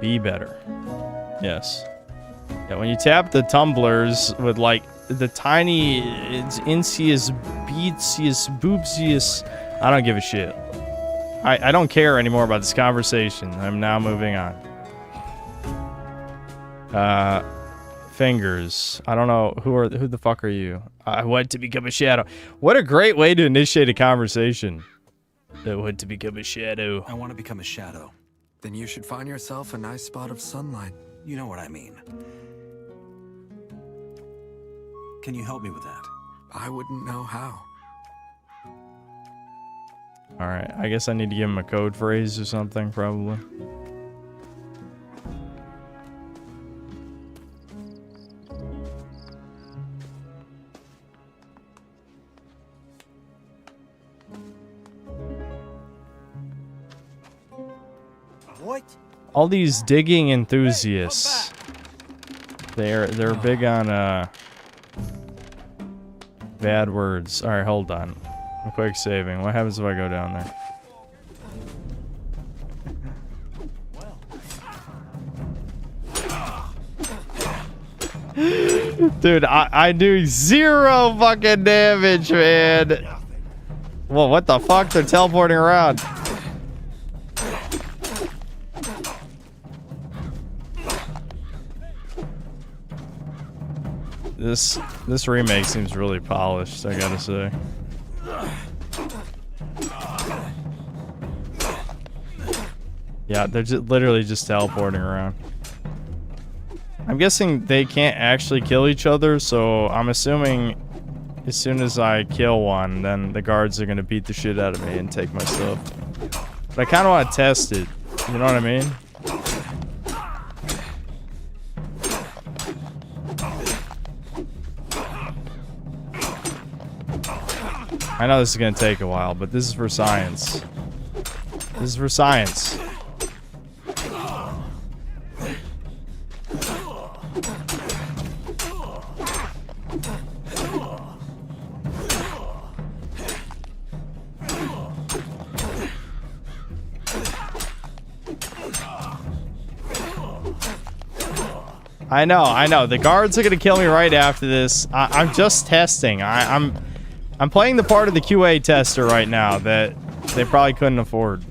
Be better. Yes. Yeah, when you tap the tumblers with like the tiny insius beatsius boopsius, I don't give a shit. I don't care anymore about this conversation. I'm now moving on. Fingers. I don't know who the fuck are you? I want to become a shadow. What a great way to initiate a conversation. I want to become a shadow. I want to become a shadow. Then you should find yourself a nice spot of sunlight. You know what I mean. Can you help me with that? I wouldn't know how. Alright, I guess I need to give him a code phrase or something, probably. What? All these digging enthusiasts. They're big on bad words. Alright, hold on. I'm quick saving. What happens if I go down there? Dude, I do 0 fucking damage, man. Well, what the fuck? They're teleporting around. This remake seems really polished, I gotta say. Yeah, they're literally just teleporting around. I'm guessing they can't actually kill each other, so I'm assuming as soon as I kill one, then the guards are gonna beat the shit out of me and take my stuff. But I kinda wanna test it, you know what I mean? I know this is gonna take a while, but this is for science. This is for science. I know. The guards are gonna kill me right after this. I'm just testing. I'm playing the part of the QA tester right now that they probably couldn't afford.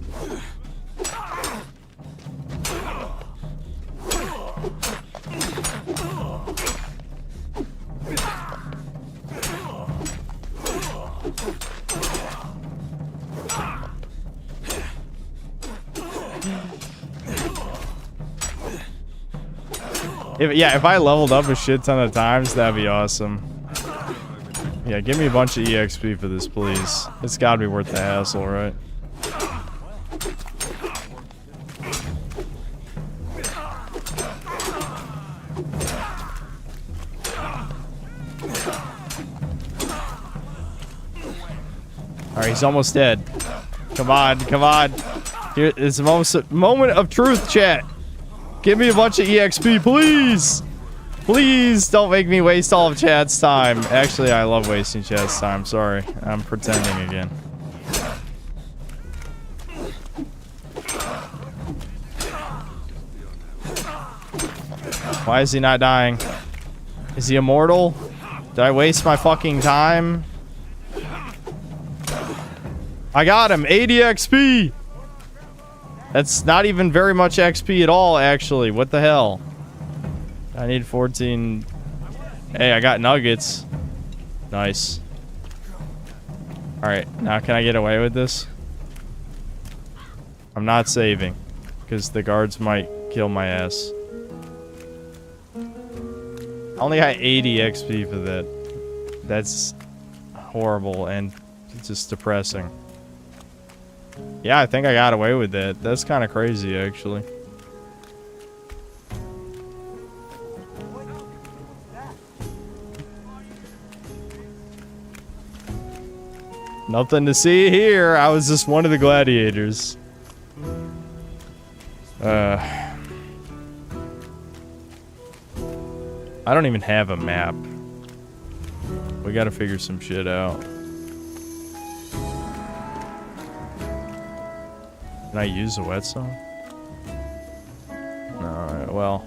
If I leveled up a shit ton of times, that'd be awesome. Yeah, give me a bunch of EXP for this, please. It's gotta be worth the hassle, right? Alright, he's almost dead. Come on, come on. Here is a moment of truth, chat. Give me a bunch of EXP, please! Please don't make me waste all of chat's time. Actually, I love wasting chat's time. Sorry. I'm pretending again. Why is he not dying? Is he immortal? Did I waste my fucking time? I got him! 80 XP! That's not even very much XP at all, actually. What the hell? I need 14. Hey, I got nuggets. Nice. Alright, now can I get away with this? I'm not saving, because the guards might kill my ass. I only got 80 XP for that. That's horrible and just depressing. Yeah, I think I got away with that. That's kind of crazy, actually. Nothing to see here. I was just one of the gladiators. I don't even have a map. We gotta figure some shit out. Can I use a whetstone? Alright, well.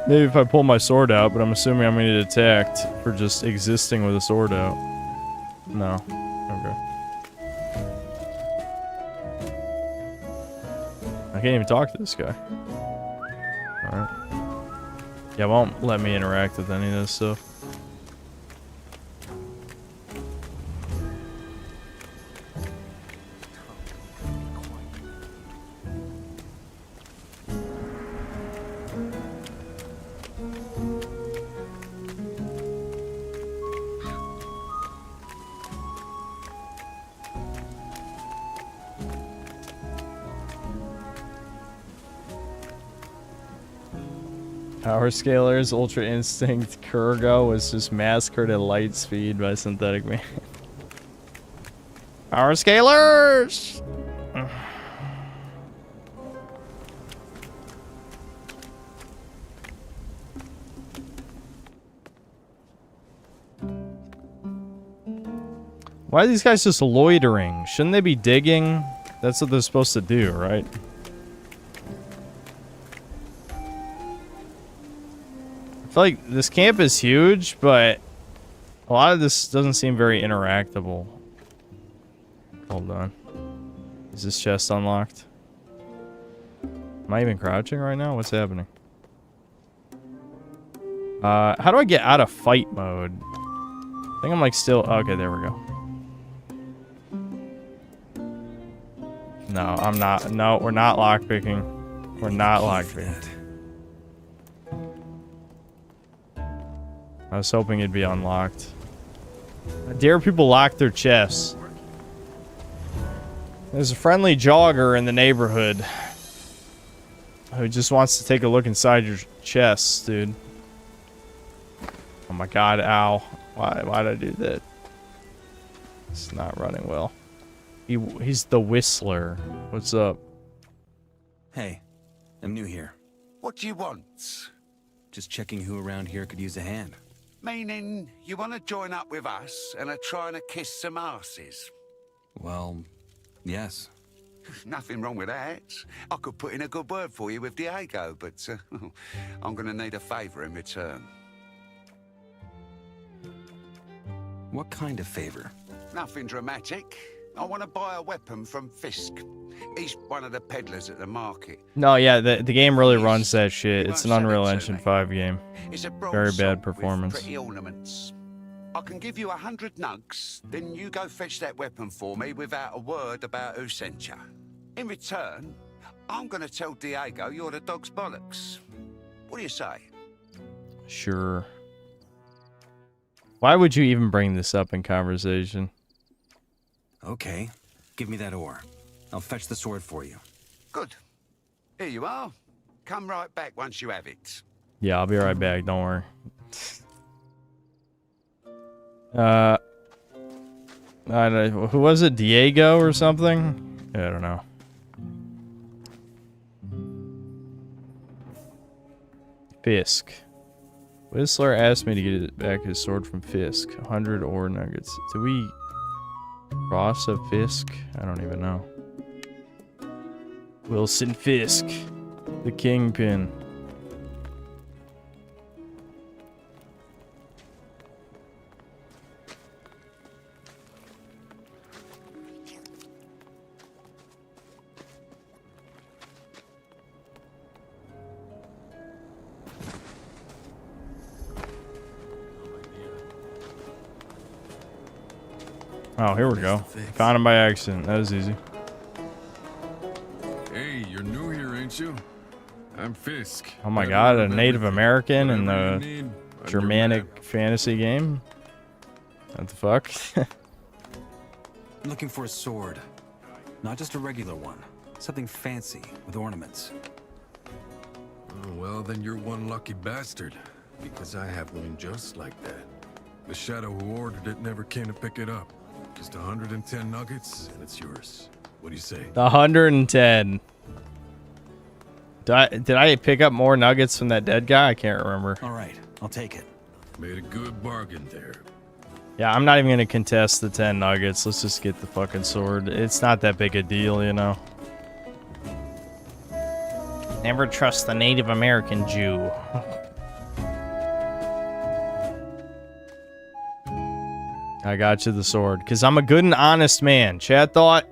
Maybe if I pull my sword out, but I'm assuming I'm gonna get attacked for just existing with a sword out. No. Okay. I can't even talk to this guy. Alright. Yeah, won't let me interact with any of this stuff. Power Scalers, Ultra Instinct, Kurgo was just massacred at light speed by Synthetic Man. Power Scalers! Why are these guys just loitering? Shouldn't they be digging? That's what they're supposed to do, right? I feel like this camp is huge, but a lot of this doesn't seem very interactable. Hold on. Is this chest unlocked? Am I even crouching right now? What's happening? How do I get out of fight mode? I think I'm like still... Okay, there we go. No, I'm not. No, we're not lockpicking. We're not lockpicking. I was hoping it'd be unlocked. I dare people lock their chests. There's a friendly jogger in the neighborhood who just wants to take a look inside your chest, dude. Oh my god, ow. Why did I do that? It's not running well. He's the Whistler. What's up? Hey, I'm new here. What do you want? Just checking who around here could use a hand. Meaning, you want to join up with us and are trying to kiss some asses? Well, yes. Nothing wrong with that. I could put in a good word for you with Diego, but I'm going to need a favor in return. What kind of favor? Nothing dramatic. I want to buy a weapon from Fisk. He's one of the peddlers at the market. No, yeah, the game really runs that shit. It's an Unreal Engine 5 game. It's a Very bad performance. Pretty ornaments. I can give you 100 nugs, then you go fetch that weapon for me without a word about who sent you. In return, I'm going to tell Diego you're the dog's bollocks. What do you say? Sure. Why would you even bring this up in conversation? Okay, give me that ore. I'll fetch the sword for you. Good. Here you are. Come right back once you have it. Yeah, I'll be right back. Don't worry. I don't know. Who was it? Diego or something? I don't know. Fisk. Whistler asked me to get back his sword from Fisk. 100 ore nuggets. Did we cross a Fisk? I don't even know. Wilson Fisk. The Kingpin. Oh, here we go. Found him by accident. That was easy. Hey, you're new here, ain't you? I'm Fisk. Oh my god, a Native American in the Germanic fantasy game? What the fuck? I'm looking for a sword. Not just a regular one. Something fancy with ornaments. Oh, well, then you're one lucky bastard. Because I have one just like that. The Shadow who ordered it never came to pick it up. Just 110 nuggets, and it's yours. What do you say? 110. Did I pick up more nuggets from that dead guy? I can't remember. All right, I'll take it. Made a good bargain there. Yeah, I'm not even going to contest the 10 nuggets. Let's just get the fucking sword. It's not that big a deal, you know. Never trust the Native American Jew. I got you the sword. Because I'm a good and honest man. Chat thought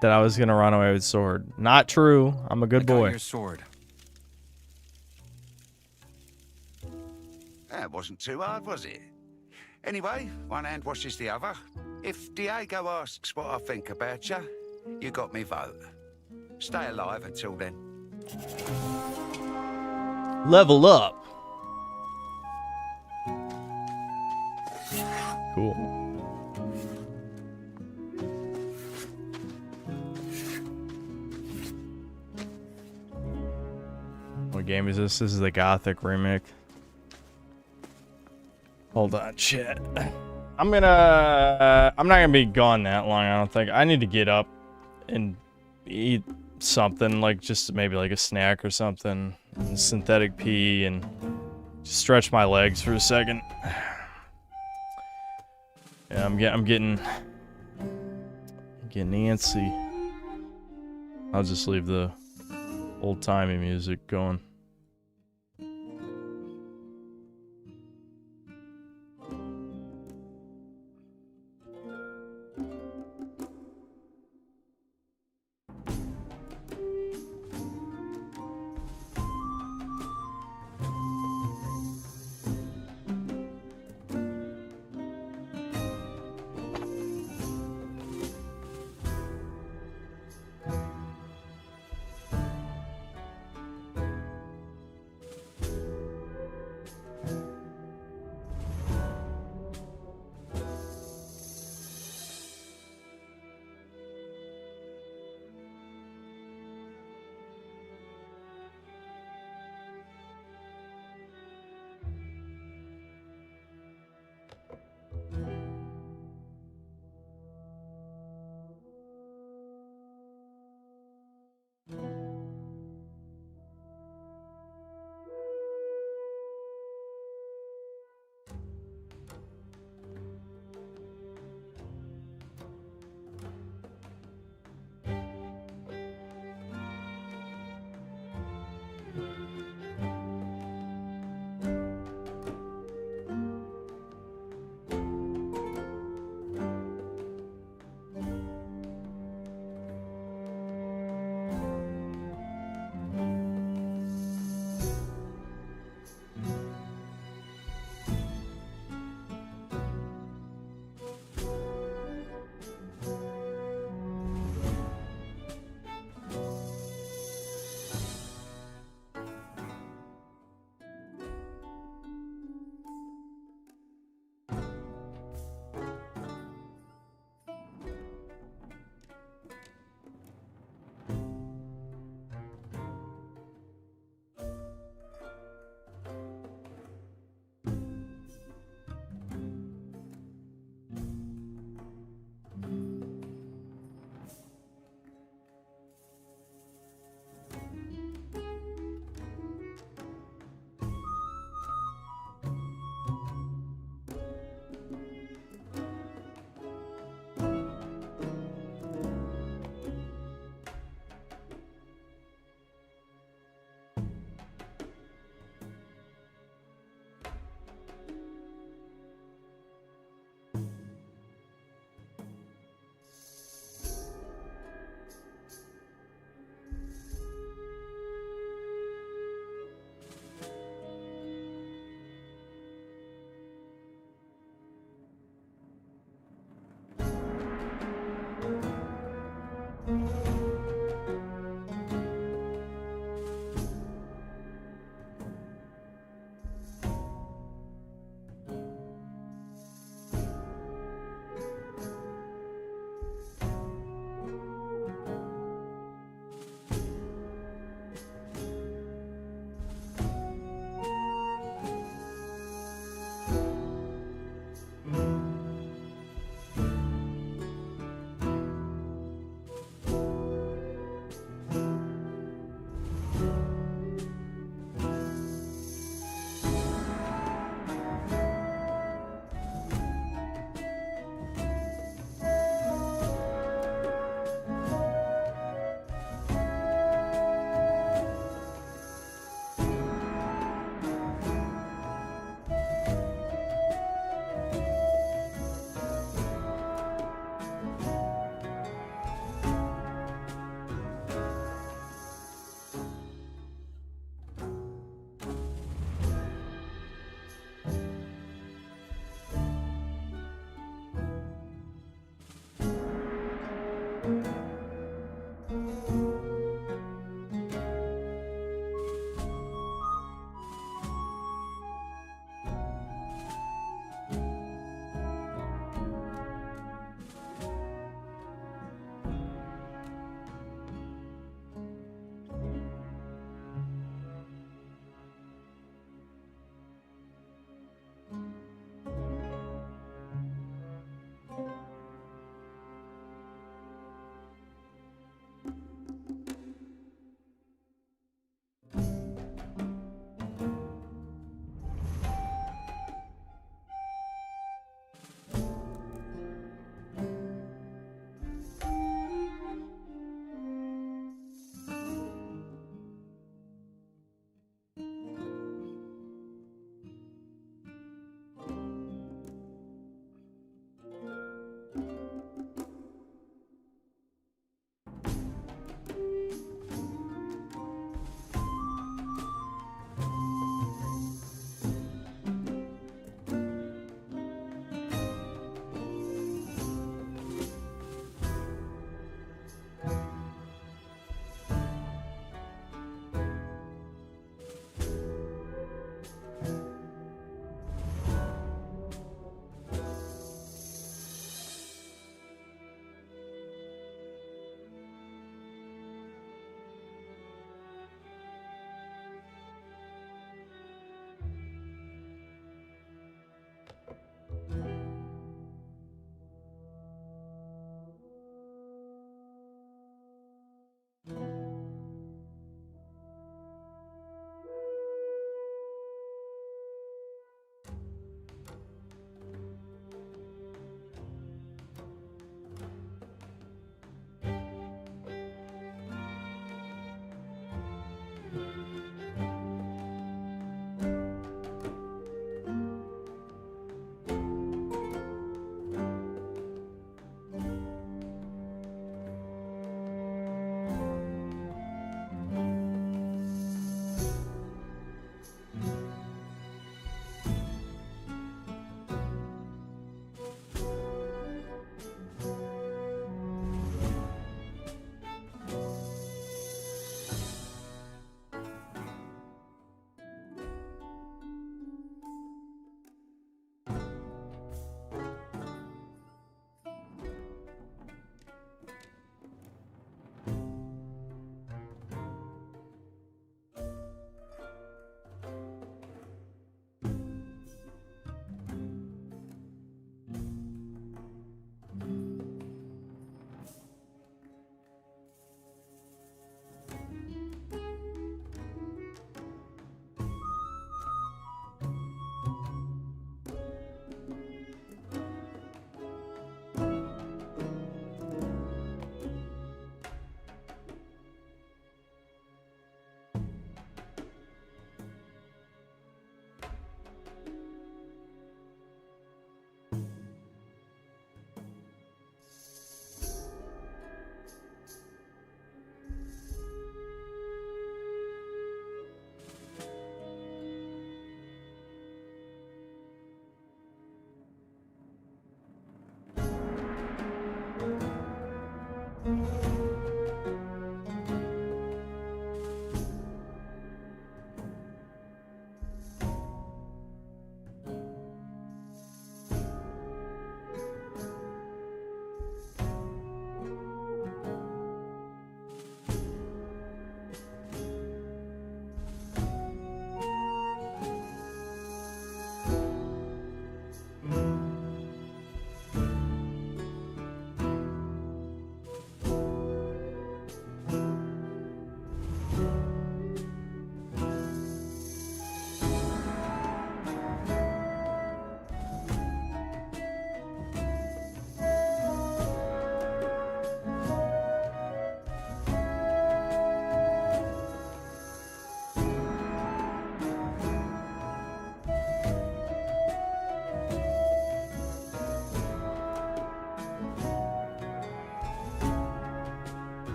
that I was going to run away with sword. Not true. I'm a good boy. Your sword. That wasn't too hard, was it? Anyway, one hand washes the other. If Diego asks what I think about you, you got me vote. Stay alive until then. Level up. Cool. What game is this? This is the Gothic remake. Hold on, shit. I'm not gonna be gone that long, I don't think. I need to get up and eat something, like just maybe like a snack or something. And synthetic pee and just stretch my legs for a second. Yeah, I'm getting antsy. I'll just leave the old-timey music going.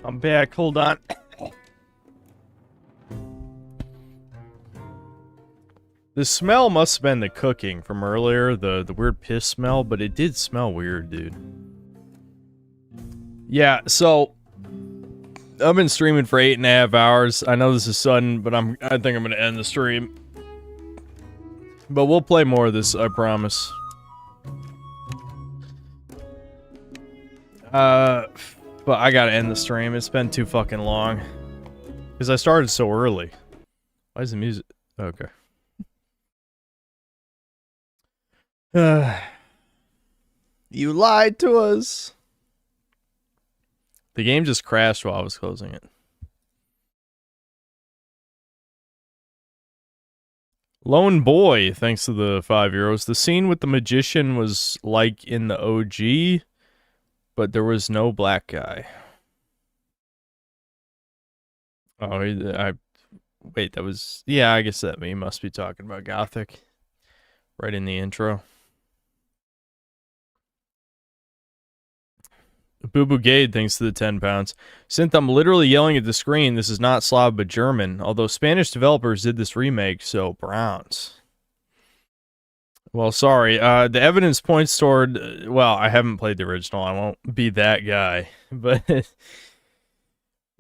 I'm back. Hold on. The smell must have been the cooking from earlier, the weird piss smell, but it did smell weird, dude. Yeah, so I've been streaming for 8.5 hours. I know this is sudden, but I think I'm gonna end the stream. But we'll play more of this, I promise. But I gotta end the stream. It's been too fucking long. Because I started so early. Why is the music... Okay. You lied to us. The game just crashed while I was closing it. Lone Boy, thanks to the €5. The scene with the magician was like in the OG, but there was no black guy. Oh, wait, that was... Yeah, I guess that must be talking about Gothic. Right in the intro. Boo Boo Gade, thanks to the 10 pounds. Synth, I'm literally yelling at the screen. This is not Slav, but German. Although Spanish developers did this remake, so Browns. Well, sorry. The evidence points toward... well, I haven't played the original. I won't be that guy. But...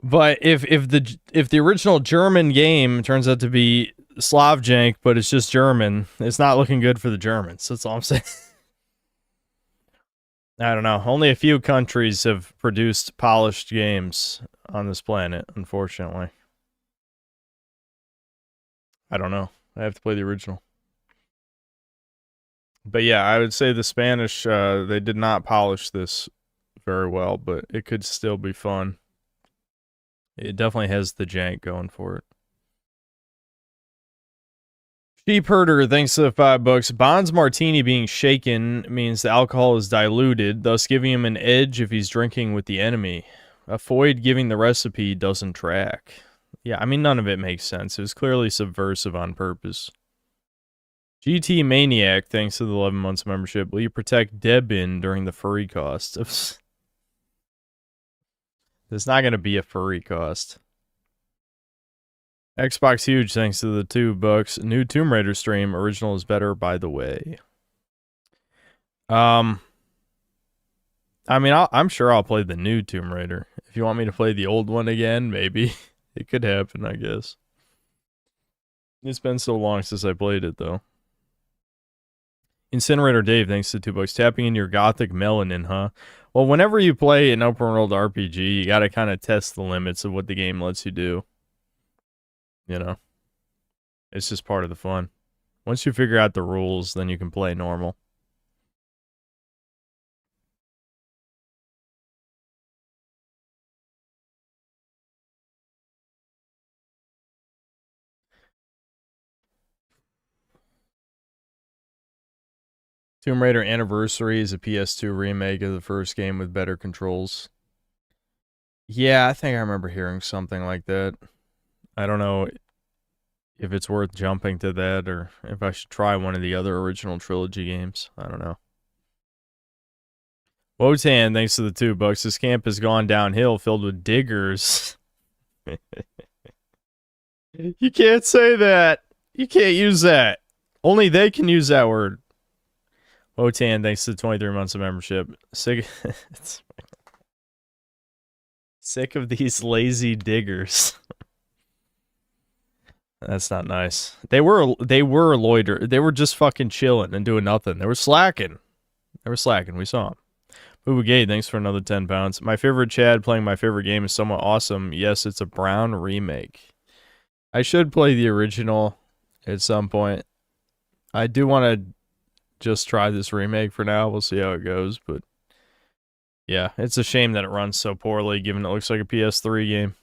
but if the original German game turns out to be Slav jank, but it's just German, it's not looking good for the Germans. That's all I'm saying. I don't know. Only a few countries have produced polished games on this planet, unfortunately. I don't know. I have to play the original. But yeah, I would say the Spanish, they did not polish this very well, but it could still be fun. It definitely has the jank going for it. Sheep Herder, thanks to the $5. Bond's martini being shaken means the alcohol is diluted, thus giving him an edge if he's drinking with the enemy. Avoid giving the recipe doesn't track. Yeah, I mean, none of it makes sense. It was clearly subversive on purpose. GT Maniac, thanks to the 11 months membership. Will you protect Debin during the furry cost? There's not going to be a furry cost. Xbox Huge, thanks to the $2. New Tomb Raider stream. Original is better, by the way. I mean, I'm sure I'll play the new Tomb Raider. If you want me to play the old one again, maybe. It could happen, I guess. It's been so long since I played it, though. Incinerator Dave, thanks to $2. Tapping in your Gothic melanin, huh? Well, whenever you play an open world RPG, you gotta kind of test the limits of what the game lets you do. You know? It's just part of the fun. Once you figure out the rules, then you can play normal. Tomb Raider Anniversary is a PS2 remake of the first game with better controls. Yeah, I think I remember hearing something like that. I don't know if it's worth jumping to that or if I should try one of the other original trilogy games. I don't know. Wotan, thanks to the $2. This camp has gone downhill, filled with diggers. You can't say that. You can't use that. Only they can use that word. Wotan, thanks to 23 months of membership. Sick of these lazy diggers. That's not nice. They were loiter. They were just fucking chilling and doing nothing. They were slacking. We saw them. Boo Gay, thanks for another 10 pounds. My favorite Chad playing my favorite game is somewhat awesome. Yes, it's a Brown remake. I should play the original at some point. I do want to just try this remake for now. We'll see how it goes, but yeah, it's a shame that it runs so poorly given it looks like a PS3 game.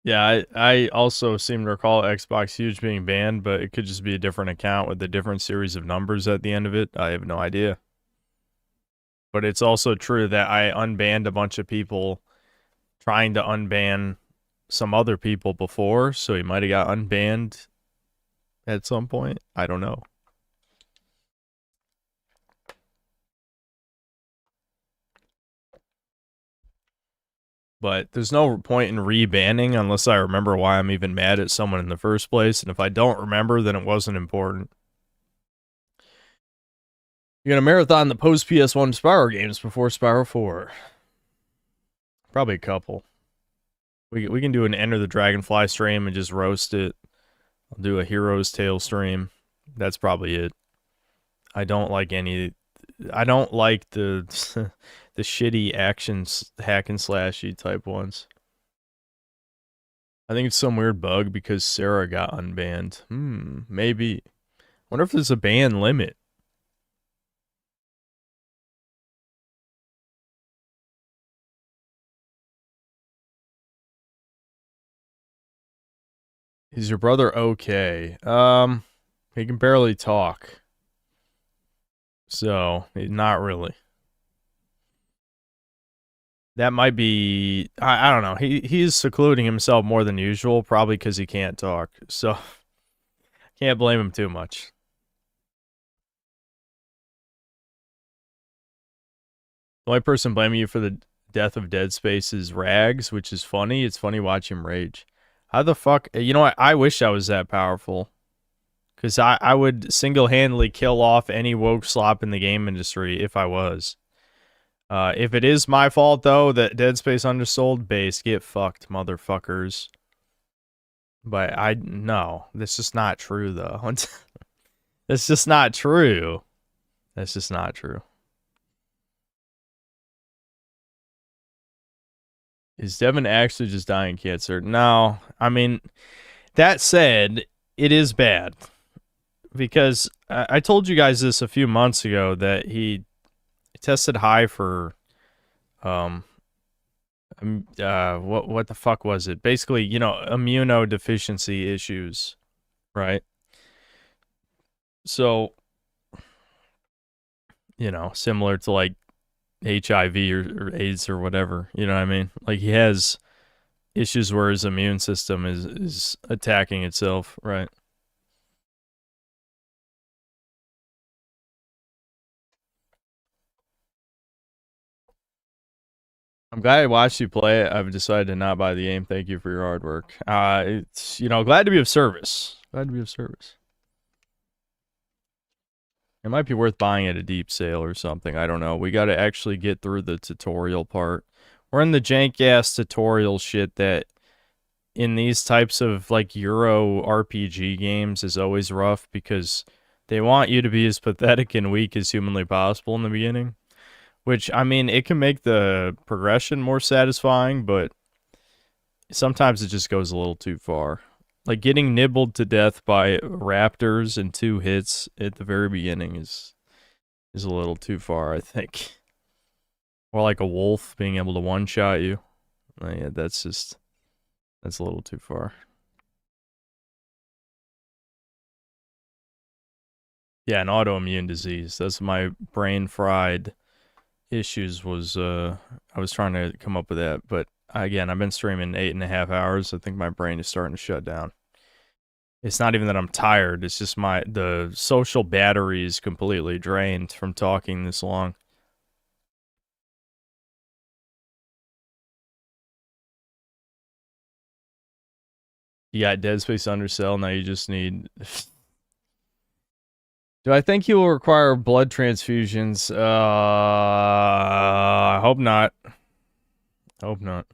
Yeah, I also seem to recall Xbox Huge being banned, but it could just be a different account with a different series of numbers at the end of it. I have no idea. But it's also true that I unbanned a bunch of people trying to unban some other people before, so he might have got unbanned at some point. I don't know. But there's no point in rebanning unless I remember why I'm even mad at someone in the first place. And if I don't remember, then it wasn't important. You're going to marathon the post PS1 Spyro games before Spyro 4. Probably a couple. We can do an Enter the Dragonfly stream and just roast it. I'll do a Hero's Tale stream. That's probably it. I don't like the the shitty actions hack and slashy type ones. I think it's some weird bug because Sarah got unbanned. Maybe. Wonder if there's a ban limit. Is your brother okay? He can barely talk. So, not really. That might be, I don't know. He's secluding himself more than usual, probably because he can't talk. So, can't blame him too much. The only person blaming you for the death of Dead Space is Rags, which is funny. It's funny watching him rage. How the fuck? You know what? I wish I was that powerful. Because I would single-handedly kill off any woke slop in the game industry if I was. If it is my fault, though, that Dead Space undersold, base, get fucked, motherfuckers. But no, that's just not true, though. That's just not true. That's just not true. Is Devin actually just dying of cancer? No. I mean, that said, it is bad. Because I told you guys this a few months ago that he tested high for what the fuck was it? Basically, immunodeficiency issues, right? So, similar to like HIV or AIDS or whatever, you know what I mean? Like he has issues where his immune system is attacking itself, right? I'm glad I watched you play it. I've decided to not buy the game. Thank you for your hard work. It's, glad to be of service. Glad to be of service. It might be worth buying at a deep sale or something. I don't know. We got to actually get through the tutorial part. We're in the jank-ass tutorial shit that in these types of, like, Euro RPG games is always rough because they want you to be as pathetic and weak as humanly possible in the beginning. Which, I mean, it can make the progression more satisfying, but sometimes it just goes a little too far. Like, getting nibbled to death by raptors in 2 hits at the very beginning is a little too far, I think. Or like a wolf being able to one-shot you. Yeah, that's a little too far. Yeah, an autoimmune disease. That's my brain fried issues was I was trying to come up with that, but again, I've been streaming 8.5 hours. I think my brain is starting to shut down. It's not even that I'm tired, it's just the social battery is completely drained from talking this long. You got Dead Space Undercell, now you just need Do I think he will require blood transfusions? I hope not. Hope not.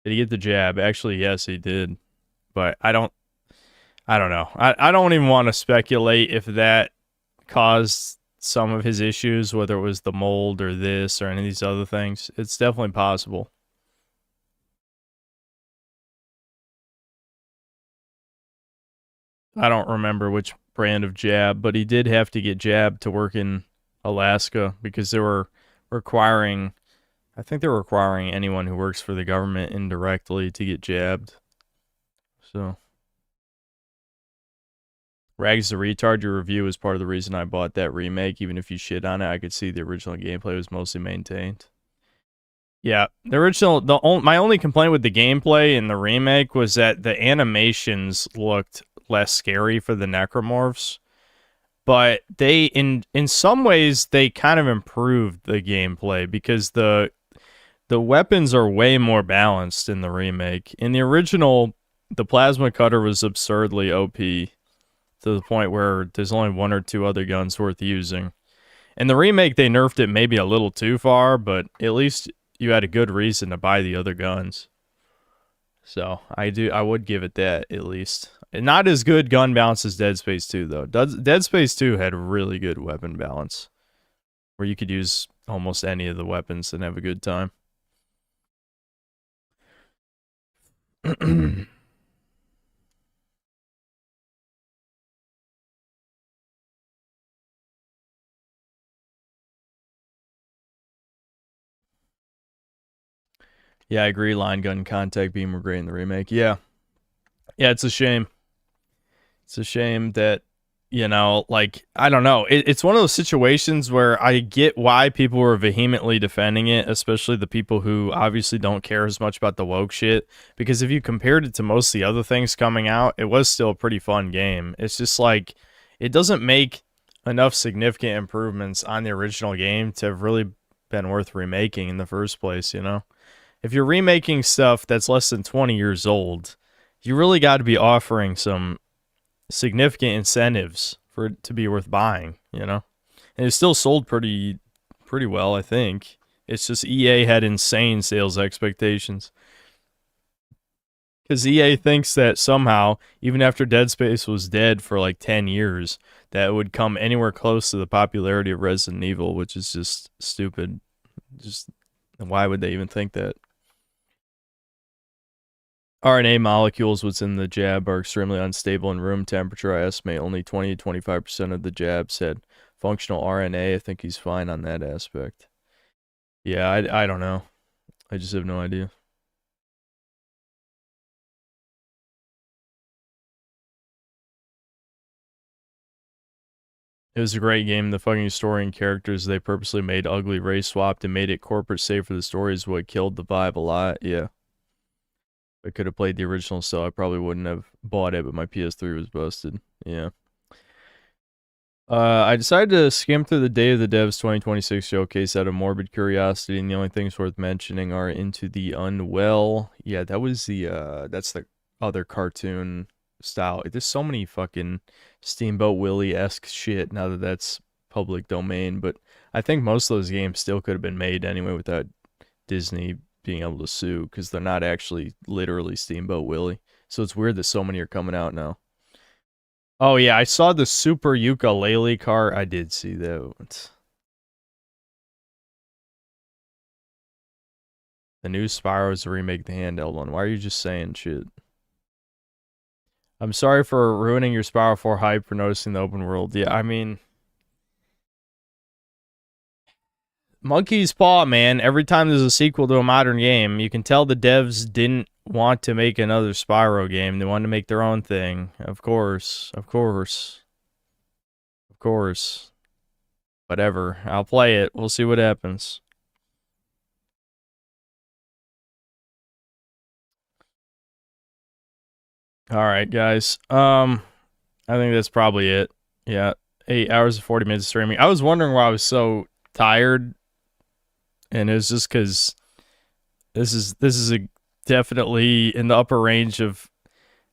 Did he get the jab? Actually, yes, he did. But I don't know. I don't even want to speculate if that caused some of his issues, whether it was the mold or this or any of these other things. It's definitely possible. I don't remember which brand of jab, but he did have to get jabbed to work in Alaska because they were requiring, I think they're requiring anyone who works for the government indirectly to get jabbed. So, Rags the retard, your review is part of the reason I bought that remake. Even if you shit on it, I could see the original gameplay was mostly maintained. Yeah, the original. My only complaint with the gameplay in the remake was that the animations looked less scary for the necromorphs, but they in some ways they kind of improved the gameplay because the weapons are way more balanced in the remake. In the original, the plasma cutter was absurdly OP to the point where there's only one or two other guns worth using. In the remake, they nerfed it maybe a little too far, but at least you had a good reason to buy the other guns. So I would give it that at least. And not as good gun balance as Dead Space 2 though. Dead Space 2 had really good weapon balance, where you could use almost any of the weapons and have a good time. Yeah, I agree. Line gun, contact beam were great in the remake. Yeah, it's a shame. It's a shame that, you know, like, I don't know. It's one of those situations where I get why people were vehemently defending it, especially the people who obviously don't care as much about the woke shit. Because if you compared it to most of the other things coming out, it was still a pretty fun game. It's just like, it doesn't make enough significant improvements on the original game to have really been worth remaking in the first place, you know? If you're remaking stuff that's less than 20 years old, you really got to be offering some significant incentives for it to be worth buying, you know? And it still sold pretty well, I think. It's just EA had insane sales expectations. Because EA thinks that somehow, even after Dead Space was dead for like 10 years, that it would come anywhere close to the popularity of Resident Evil, which is just stupid. Just why would they even think that? RNA molecules within the jab are extremely unstable in room temperature. I estimate only 20 to 25% of the jabs had functional RNA. I think he's fine on that aspect. Yeah, I don't know. I just have no idea. It was a great game. The fucking story and characters they purposely made ugly, race swapped, and made it corporate safe for the story is what killed the vibe a lot. Yeah. If I could have played the original still, I probably wouldn't have bought it, but my PS3 was busted. Yeah. I decided to skim through the Day of the Devs 2026 showcase out of morbid curiosity, and the only things worth mentioning are Into the Unwell. Yeah, that was that's the other cartoon style. There's so many fucking Steamboat Willie-esque shit now that that's public domain, but I think most of those games still could have been made anyway without Disney being able to sue, because they're not actually literally Steamboat Willie. So it's weird that so many are coming out now. Oh yeah, I saw the Super Ukulele car. I did see that. The new Spyro is a remake the handheld one. Why are you just saying shit? I'm sorry for ruining your Spyro 4 hype for noticing the open world. Yeah, I mean, Monkey's Paw, man. Every time there's a sequel to a modern game, you can tell the devs didn't want to make another Spyro game. They wanted to make their own thing. Of course. Of course. Of course. Whatever. I'll play it. We'll see what happens. All right, guys. I think that's probably it. Yeah, 8 hours and 40 minutes of streaming. I was wondering why I was so tired, and it was just because this is a definitely in the upper range of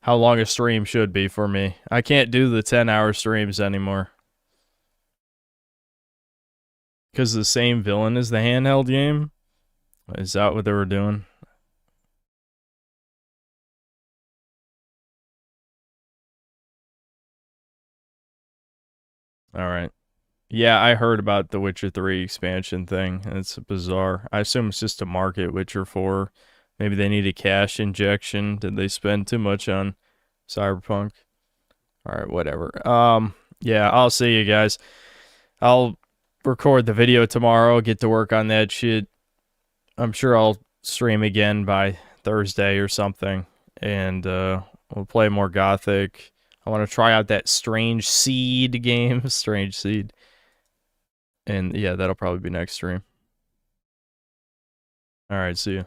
how long a stream should be for me. I can't do the 10-hour streams anymore because the same villain as the handheld game. Is that what they were doing? All right. Yeah, I heard about the Witcher 3 expansion thing. It's bizarre. I assume it's just to market Witcher 4. Maybe they need a cash injection. Did they spend too much on Cyberpunk? All right, whatever. Yeah, I'll see you guys. I'll record the video tomorrow, get to work on that shit. I'm sure I'll stream again by Thursday or something, and we'll play more Gothic. I want to try out that Strange Seed game. Strange Seed. And yeah, that'll probably be next stream. All right, see you.